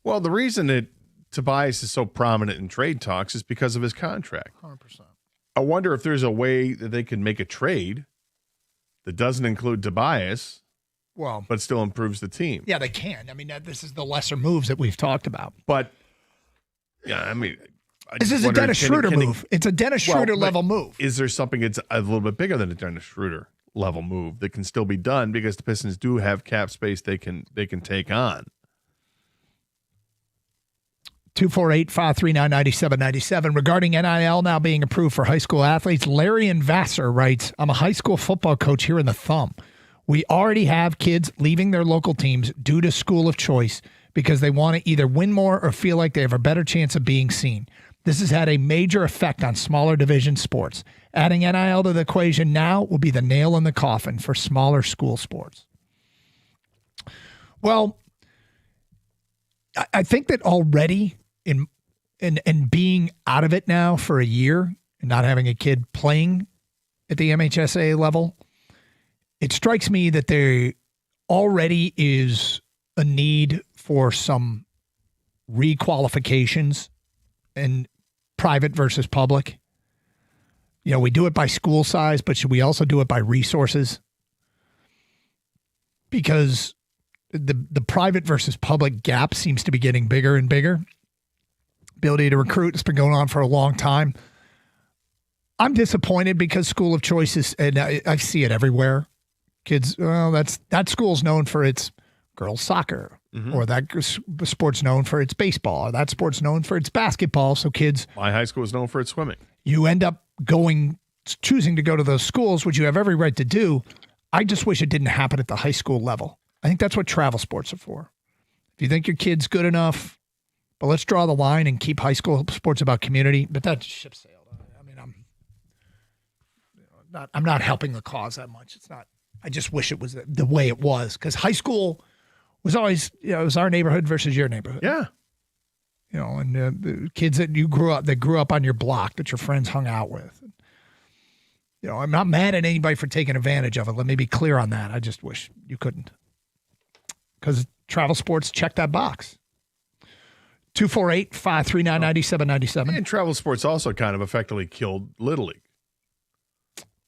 Well, the reason that Tobias is so prominent in trade talks is because of his contract. 100%. I wonder if there's a way that they can make a trade that doesn't include Tobias, Well, but still improves the team. yeah, they can. I mean, this is the lesser moves that we've talked about. But, yeah, I mean, This is a Dennis Schroeder move. It's a Dennis Schroeder level move. Is there something that's a little bit bigger than a Dennis Schroeder level move that can still be done because the Pistons do have cap space they can take on? 248-539-9797. Regarding NIL now being approved for high school athletes, Larry and Vassar writes, I'm a high school football coach here in the Thumb. We already have kids leaving their local teams due to school of choice because they want to either win more or feel like they have a better chance of being seen. This has had a major effect on smaller division sports. Adding NIL to the equation now will be the nail in the coffin for smaller school sports. Well, I think that already in being out of it now for a year and not having a kid playing at the MHSA level, it strikes me that there already is a need for some requalifications in private versus public. You know, we do it by school size, but should we also do it by resources? Because the private versus public gap seems to be getting bigger and bigger. Ability to recruit has been going on for a long time. I'm disappointed because school of choice is, and I see it everywhere. Kids, well, that school's known for its girls soccer, or that sport's known for its baseball, or that sport's known for its basketball. So kids, my high school is known for its swimming. You You end up choosing to go to those schools, which you have every right to do. I just wish it didn't happen at the high school level. I think that's what travel sports are for. If you think your kid's good enough, but let's draw the line and keep high school sports about community. But that ship sailed. I mean, I'm not helping the cause that much. It's not. I just wish it was the way it was, because high school was always, it was our neighborhood versus your neighborhood. Yeah. You know, and the kids that grew up on your block that your friends hung out with. You know, I'm not mad at anybody for taking advantage of it. Let me be clear on that. I just wish you couldn't. Because travel sports check that box. 248-539-9797. And travel sports also kind of effectively killed Little League.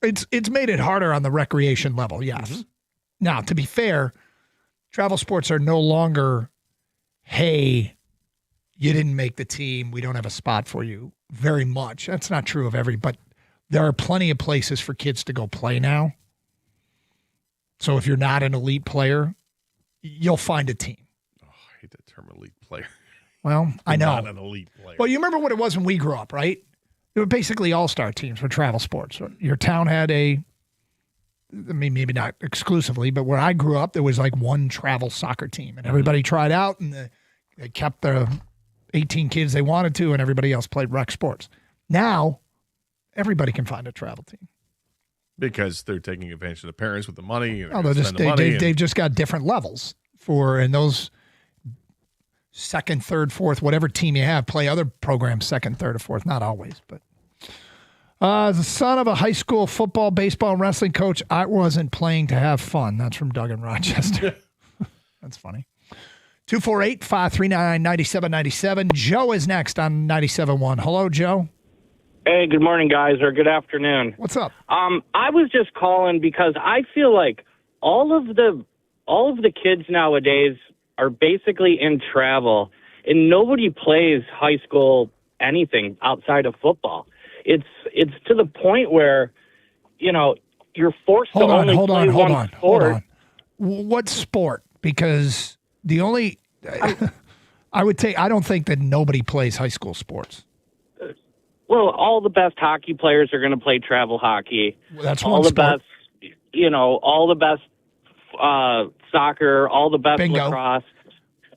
It's made it harder on the recreation level, yes. Mm-hmm. Now, to be fair, travel sports are no longer, hey, you didn't make the team, we don't have a spot for you, very much. That's not true of but there are plenty of places for kids to go play now. So if you're not an elite player, you'll find a team. Oh, I hate that term, elite player. Well, I know. Not an elite player. Well, you remember what it was when we grew up, right? They were basically all-star teams for travel sports. Your town had maybe not exclusively, but where I grew up, there was like one travel soccer team, and everybody tried out, and they kept the 18 kids they wanted to, and everybody else played rec sports. Now, everybody can find a travel team. Because they're taking advantage of the parents with the money. They've just got different levels and those second, third, fourth, whatever team you have, play other programs second, third, or fourth. Not always, but as the son of a high school football, baseball, and wrestling coach, I wasn't playing to have fun. That's from Doug in Rochester. That's funny. 248-539-9797. Joe is next on 97.1. Hello, Joe. Hey, good morning, guys, or good afternoon. What's up? I was just calling because I feel like all of the kids nowadays are basically in travel, and nobody plays high school anything outside of football. It's to the point where, you're forced to only play one sport. Hold on. What sport? Because the only I don't think that nobody plays high school sports. Well, all the best hockey players are going to play travel hockey. That's all one the sport. best, all the best soccer, all the best Bingo. lacrosse.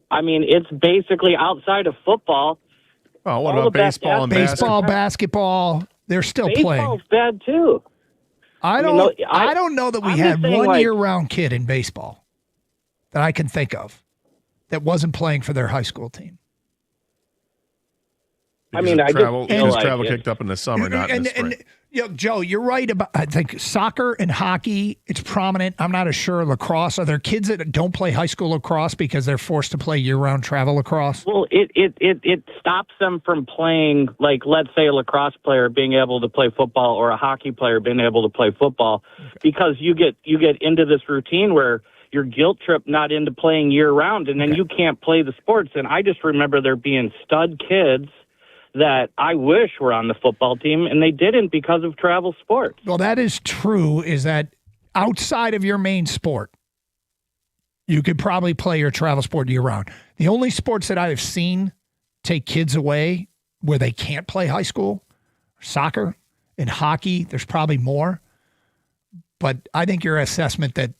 I mean, it's basically outside of football. Oh, what all about the best baseball and Baseball, basketball, they're still playing. Baseball's bad too. I don't know that we I'm had just saying, one year-round kid in baseball that I can think of that wasn't playing for their high school team. I mean, travel just feel like travel it. kicked up in the summer, not in the spring. Joe, you're right about, I think, soccer and hockey, it's prominent. I'm not as sure lacrosse. Are there kids that don't play high school lacrosse because they're forced to play year-round travel lacrosse? Well, it stops them from playing, like, let's say a lacrosse player being able to play football or a hockey player being able to play football, because you get into this routine where you're guilt tripped not into playing year-round, and then you can't play the sports. And I just remember there being stud kids that I wish were on the football team, and they didn't because of travel sports. Well, that is true, is that outside of your main sport, you could probably play your travel sport year-round. The only sports that I have seen take kids away where they can't play high school, soccer and hockey. There's probably more. But I think your assessment that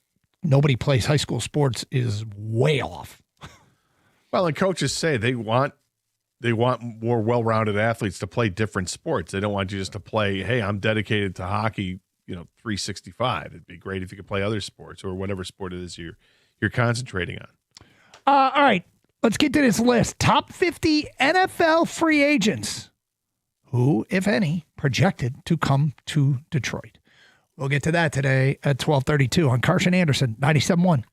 nobody plays high school sports is way off. Well, and coaches say they want more well-rounded athletes to play different sports. They don't want you just to play, hey, I'm dedicated to hockey, 365. It'd be great if you could play other sports or whatever sport it is you're concentrating on. All right, let's get to this list. Top 50 NFL free agents. Who, if any, projected to come to Detroit? We'll get to that today at 12:32 on Karsch and Anderson, 97.1.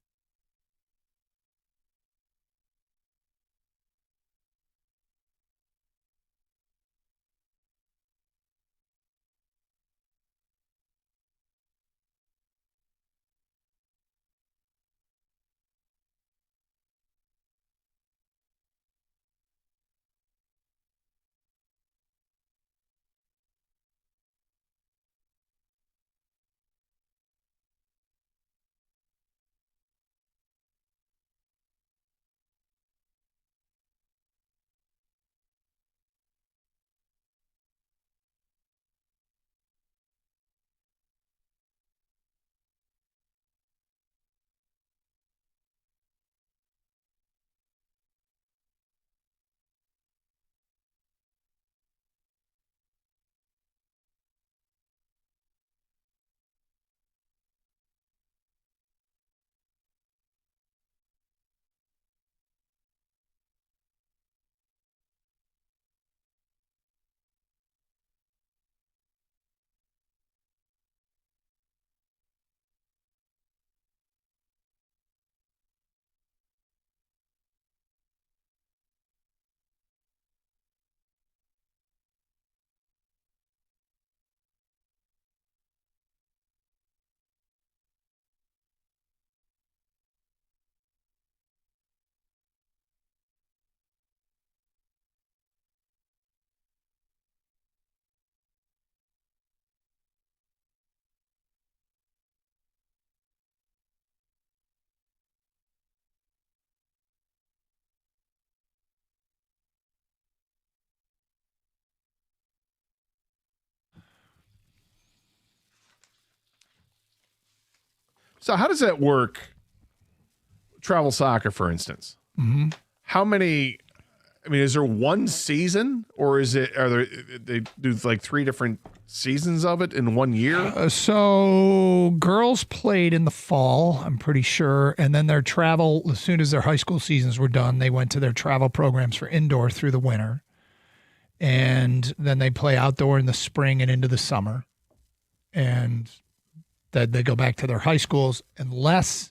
So how does that work? Travel soccer, for instance. Mm-hmm. How many? I mean, is there one season, or they do like 3 different seasons of it in 1 year? So girls played in the fall, I'm pretty sure, and then their travel, as soon as their high school seasons were done, they went to their travel programs for indoor through the winter, and then they play outdoor in the spring and into the summer, and then they go back to their high schools unless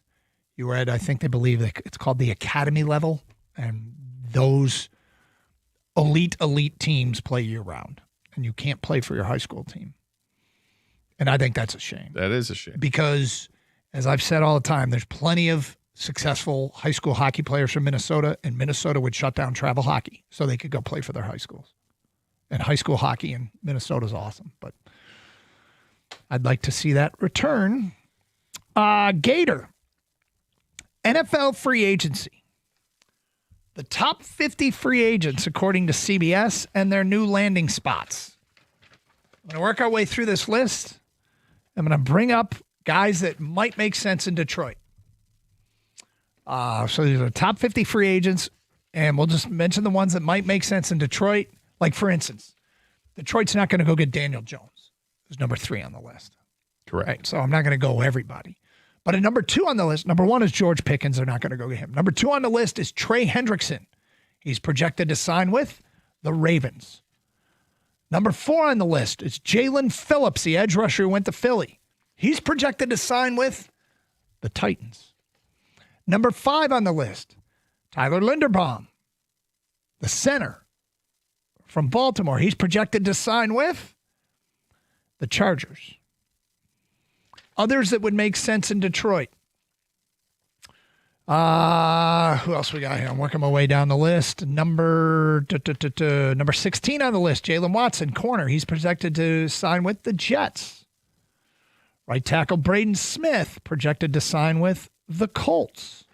you were at, I think they believe it's called the academy level, and those elite teams play year-round, and you can't play for your high school team. And I think that's a shame. That is a shame. Because, as I've said all the time, there's plenty of successful high school hockey players from Minnesota, and Minnesota would shut down travel hockey so they could go play for their high schools. And high school hockey in Minnesota is awesome, but I'd like to see that return. Gator, NFL free agency. The top 50 free agents, according to CBS, and their new landing spots. I'm going to work our way through this list. I'm going to bring up guys that might make sense in Detroit. So these are top 50 free agents, and we'll just mention the ones that might make sense in Detroit. Like, for instance, Detroit's not going to go get Daniel Jones, who's number 3 on the list. Correct. Right, so I'm not going to go everybody. But at number 2 on the list, number 1 is George Pickens. They're not going to go get him. Number 2 on the list is Trey Hendrickson. He's projected to sign with the Ravens. Number 4 on the list is Jalen Phillips, the edge rusher who went to Philly. He's projected to sign with the Titans. Number 5 on the list, Tyler Linderbaum, the center from Baltimore. He's projected to sign with the Chargers. Others that would make sense in Detroit. Who else we got here? I'm working my way down the list. Number 16 on the list, Jalen Watson, corner. He's projected to sign with the Jets. Right tackle Braden Smith, projected to sign with the Colts.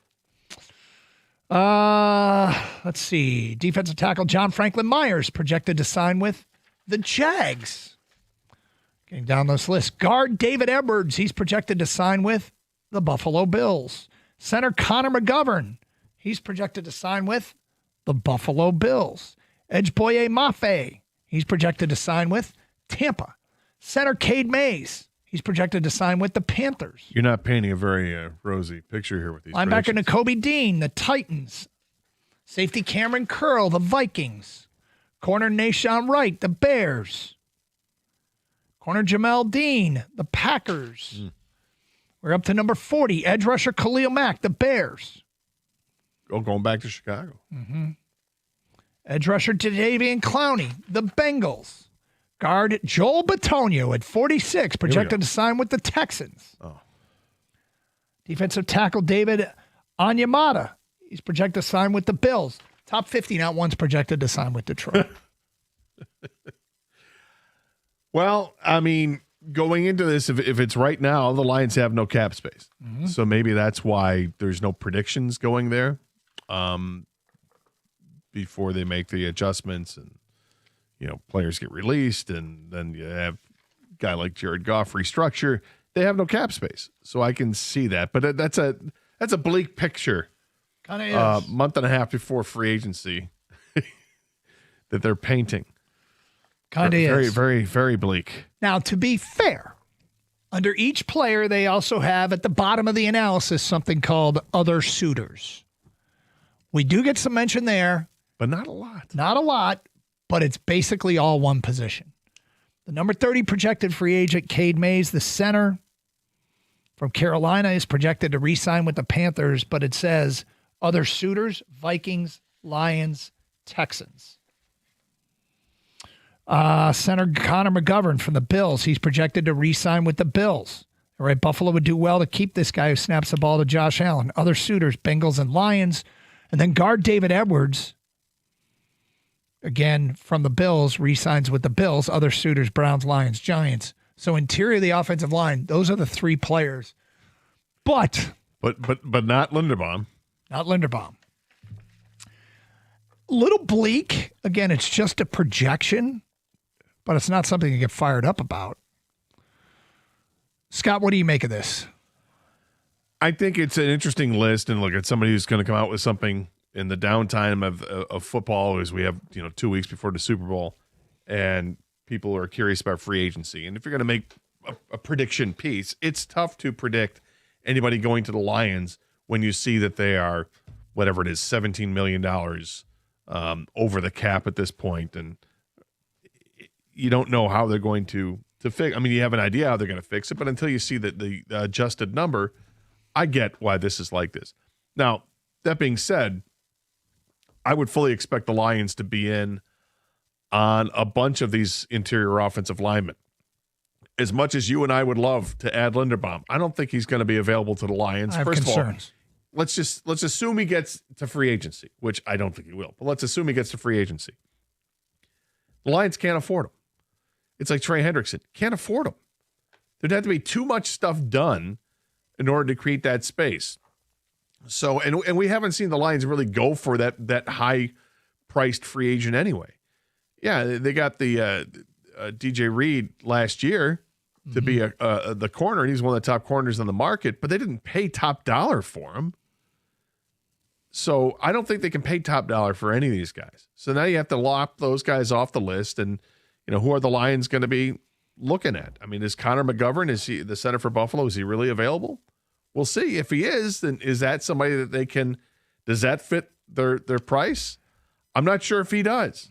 Let's see. Defensive tackle John Franklin Myers, projected to sign with the Jags. Getting down this list. Guard David Edwards, he's projected to sign with the Buffalo Bills. Center Connor McGovern, he's projected to sign with the Buffalo Bills. Edge Boye Mafe, he's projected to sign with Tampa. Center Cade Mays, he's projected to sign with the Panthers. You're not painting a very rosy picture here with these Linebacker predictions. Nakobe Dean, the Titans. Safety Cameron Curl, the Vikings. Corner Nashawn Wright, the Bears. Corner Jamel Dean, the Packers. We're up to number 40. Edge rusher Khalil Mack, the Bears. Going back to Chicago. Mm-hmm. Edge rusher Jadeveon Clowney, the Bengals. Guard Joel Bitonio at 46, projected to sign with the Texans. Oh. Defensive tackle David Onyemata, he's projected to sign with the Bills. Top 50, not once projected to sign with Detroit. Well, I mean, going into this, if it's right now, the Lions have no cap space. Mm-hmm. So maybe that's why there's no predictions going there before they make the adjustments and, players get released. And then you have a guy like Jared Goff restructure. They have no cap space. So I can see that. But that's a bleak picture. Kind of is. Month and a half before free agency that they're painting. Kind of very, is. very, very bleak. Now, to be fair, under each player, they also have at the bottom of the analysis something called other suitors. We do get some mention there. But not a lot. Not a lot, but it's basically all one position. The number 30 projected free agent, Cade Mays, the center from Carolina, is projected to re-sign with the Panthers, but it says other suitors, Vikings, Lions, Texans. Center Connor McGovern from the Bills. He's projected to re-sign with the Bills. All right, Buffalo would do well to keep this guy who snaps the ball to Josh Allen. Other suitors, Bengals and Lions. And then guard David Edwards, again, from the Bills, re-signs with the Bills. Other suitors, Browns, Lions, Giants. So interior of the offensive line, those are the three players. But not Linderbaum. Not Linderbaum. Little bleak. Again, it's just a projection, but it's not something to get fired up about. Scott, what do you make of this? I think it's an interesting list, and look at somebody who's going to come out with something in the downtime of football, as we have 2 weeks before the Super Bowl, and people are curious about free agency. And if you're going to make a prediction piece, it's tough to predict anybody going to the Lions when you see that they are, whatever it is, $17 million over the cap at this point, and you don't know how they're going to fix. I mean, you have an idea how they're going to fix it, but until you see the adjusted number, I get why this is like this. Now, that being said, I would fully expect the Lions to be in on a bunch of these interior offensive linemen. As much as you and I would love to add Linderbaum, I don't think he's going to be available to the Lions. I have First concerns. of all, let's assume he gets to free agency, which I don't think he will, but let's assume he gets to free agency. The Lions can't afford him. It's like Trey Hendrickson. Can't afford him. There'd have to be too much stuff done in order to create that space. So, and we haven't seen the Lions really go for that high-priced free agent anyway. Yeah, they got the DJ Reed last year to be the corner, and he's one of the top corners on the market, but they didn't pay top dollar for him. So I don't think they can pay top dollar for any of these guys. So now you have to lop those guys off the list, and who are the Lions going to be looking at? I mean, is Connor McGovern, is he the center for Buffalo? Is he really available? We'll see. If he is, then is that somebody that they can? Does that fit their price? I'm not sure if he does,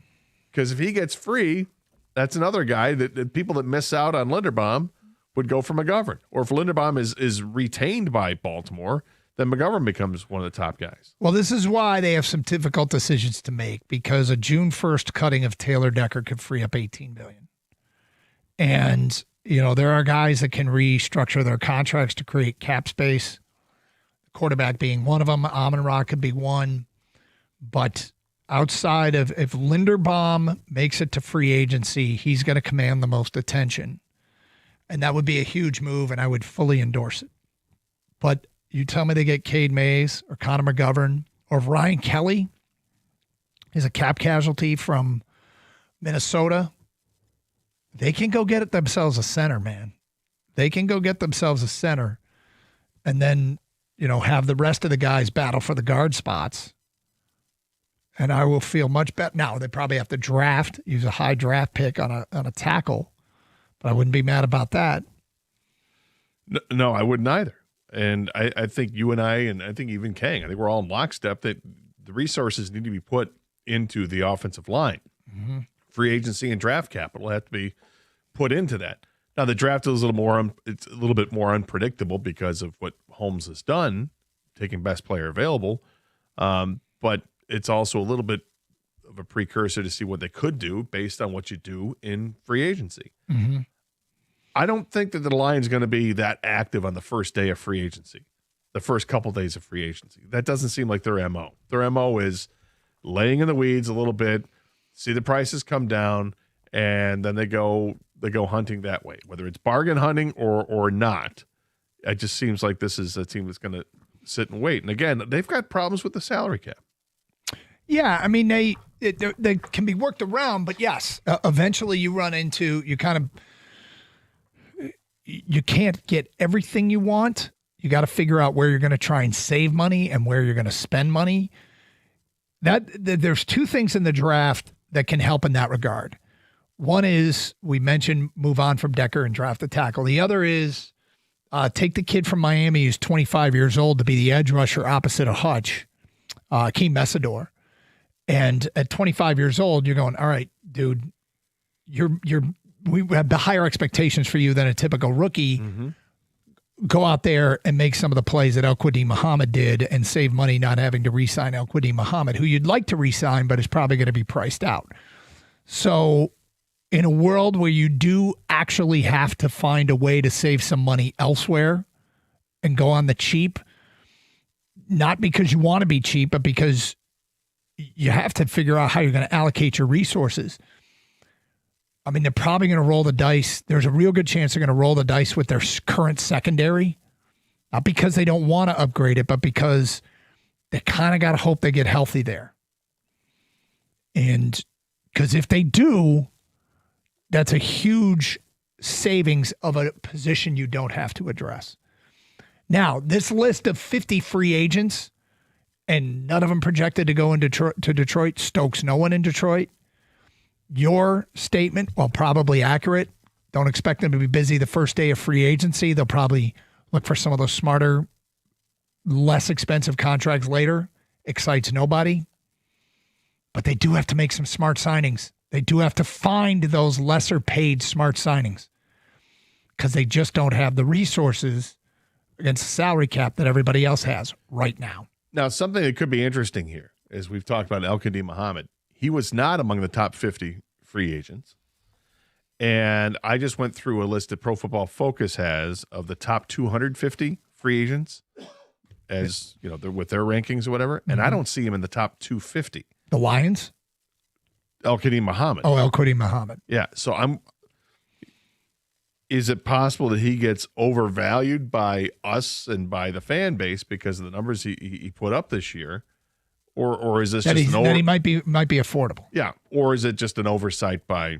because if he gets free, That's another guy that people that miss out on Linderbaum would go for McGovern. Or if Linderbaum is retained by Baltimore, then McGovern becomes one of the top guys. Well, this is why they have some difficult decisions to make, because a June 1st cutting of Taylor Decker could free up $18 billion. And, there are guys that can restructure their contracts to create cap space, quarterback being one of them. Amon-Ra could be one. But outside of, if Linderbaum makes it to free agency, he's going to command the most attention. And that would be a huge move, and I would fully endorse it. But you tell me they get Cade Mays or Connor McGovern or Ryan Kelly is a cap casualty from Minnesota. They can go get themselves a center, man. They can go get themselves a center and then, have the rest of the guys battle for the guard spots. And I will feel much better. Now, they probably have to use a high draft pick on a tackle, but I wouldn't be mad about that. No, I wouldn't either. And I think you and I think even Kang, I think we're all in lockstep that the resources need to be put into the offensive line. Mm-hmm. Free agency and draft capital have to be put into that. Now, the draft is it's a little bit more unpredictable because of what Holmes has done, taking best player available. But it's also a little bit of a precursor to see what they could do based on what you do in free agency. Mm-hmm. I don't think that the Lions going to be that active on the first day of free agency, the first couple days of free agency. That doesn't seem like their MO. Their MO is laying in the weeds a little bit, see the prices come down, and then they go hunting that way, whether it's bargain hunting or not. It just seems like this is a team that's going to sit and wait. And again, they've got problems with the salary cap. Yeah, I mean, they can be worked around, but yes, eventually you can't get everything you want. You got to figure out where you're going to try and save money and where you're going to spend money. There's two things in the draft that can help in that regard. One is, we mentioned, move on from Decker and draft the tackle. The other is take the kid from Miami who's 25 years old to be the edge rusher opposite of Hutch, Akeem Mesidor. And at 25 years old, you're going, all right, dude, we have the higher expectations for you than a typical rookie. Mm-hmm. Go out there and make some of the plays that El-Quadin Muhammad did and save money not having to re-sign El-Quadin Muhammad, who you'd like to re-sign, but is probably going to be priced out. So in a world where you do actually have to find a way to save some money elsewhere and go on the cheap, not because you want to be cheap, but because you have to figure out how you're going to allocate your resources. I mean, they're probably going to roll the dice. There's a real good chance they're going to roll the dice with their current secondary, not because they don't want to upgrade it, but because they kind of got to hope they get healthy there. And because if they do, that's a huge savings of a position you don't have to address. Now, this list of 50 free agents, and none of them projected to go in Detroit, Stokes no one in Detroit. Your statement, while probably accurate, don't expect them to be busy the first day of free agency. They'll probably look for some of those smarter, less expensive contracts later. Excites nobody. But they do have to make some smart signings. They do have to find those lesser paid smart signings because they just don't have the resources against the salary cap that everybody else has right now. Now, something that could be interesting here, as we've talked about El-Quadin Muhammad, he was not among the top 50 free agents. And I just went through a list that Pro Football Focus has of the top 250 free agents, as you know, with their rankings or whatever. And I don't see him in the top 250. The Lions? El-Quadin Muhammad. Oh, El-Quadin Muhammad. Yeah. So is it possible that he gets overvalued by us and by the fan base because of the numbers he put up this year? Or is this that just he might be affordable? Yeah. Or is it just an oversight by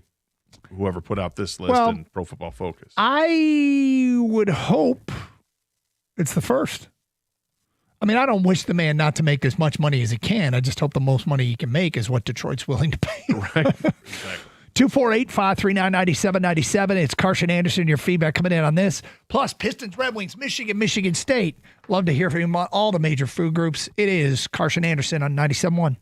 whoever put out this list in Pro Football Focus? I would hope it's the first. I mean, I don't wish the man not to make as much money as he can. I just hope the most money he can make is what Detroit's willing to pay. Right. Exactly. 248-539-9797. It's Carson Anderson. Your feedback coming in on this. Plus, Pistons, Red Wings, Michigan State. Love to hear from you on all the major food groups. It is Carson Anderson on 97.1.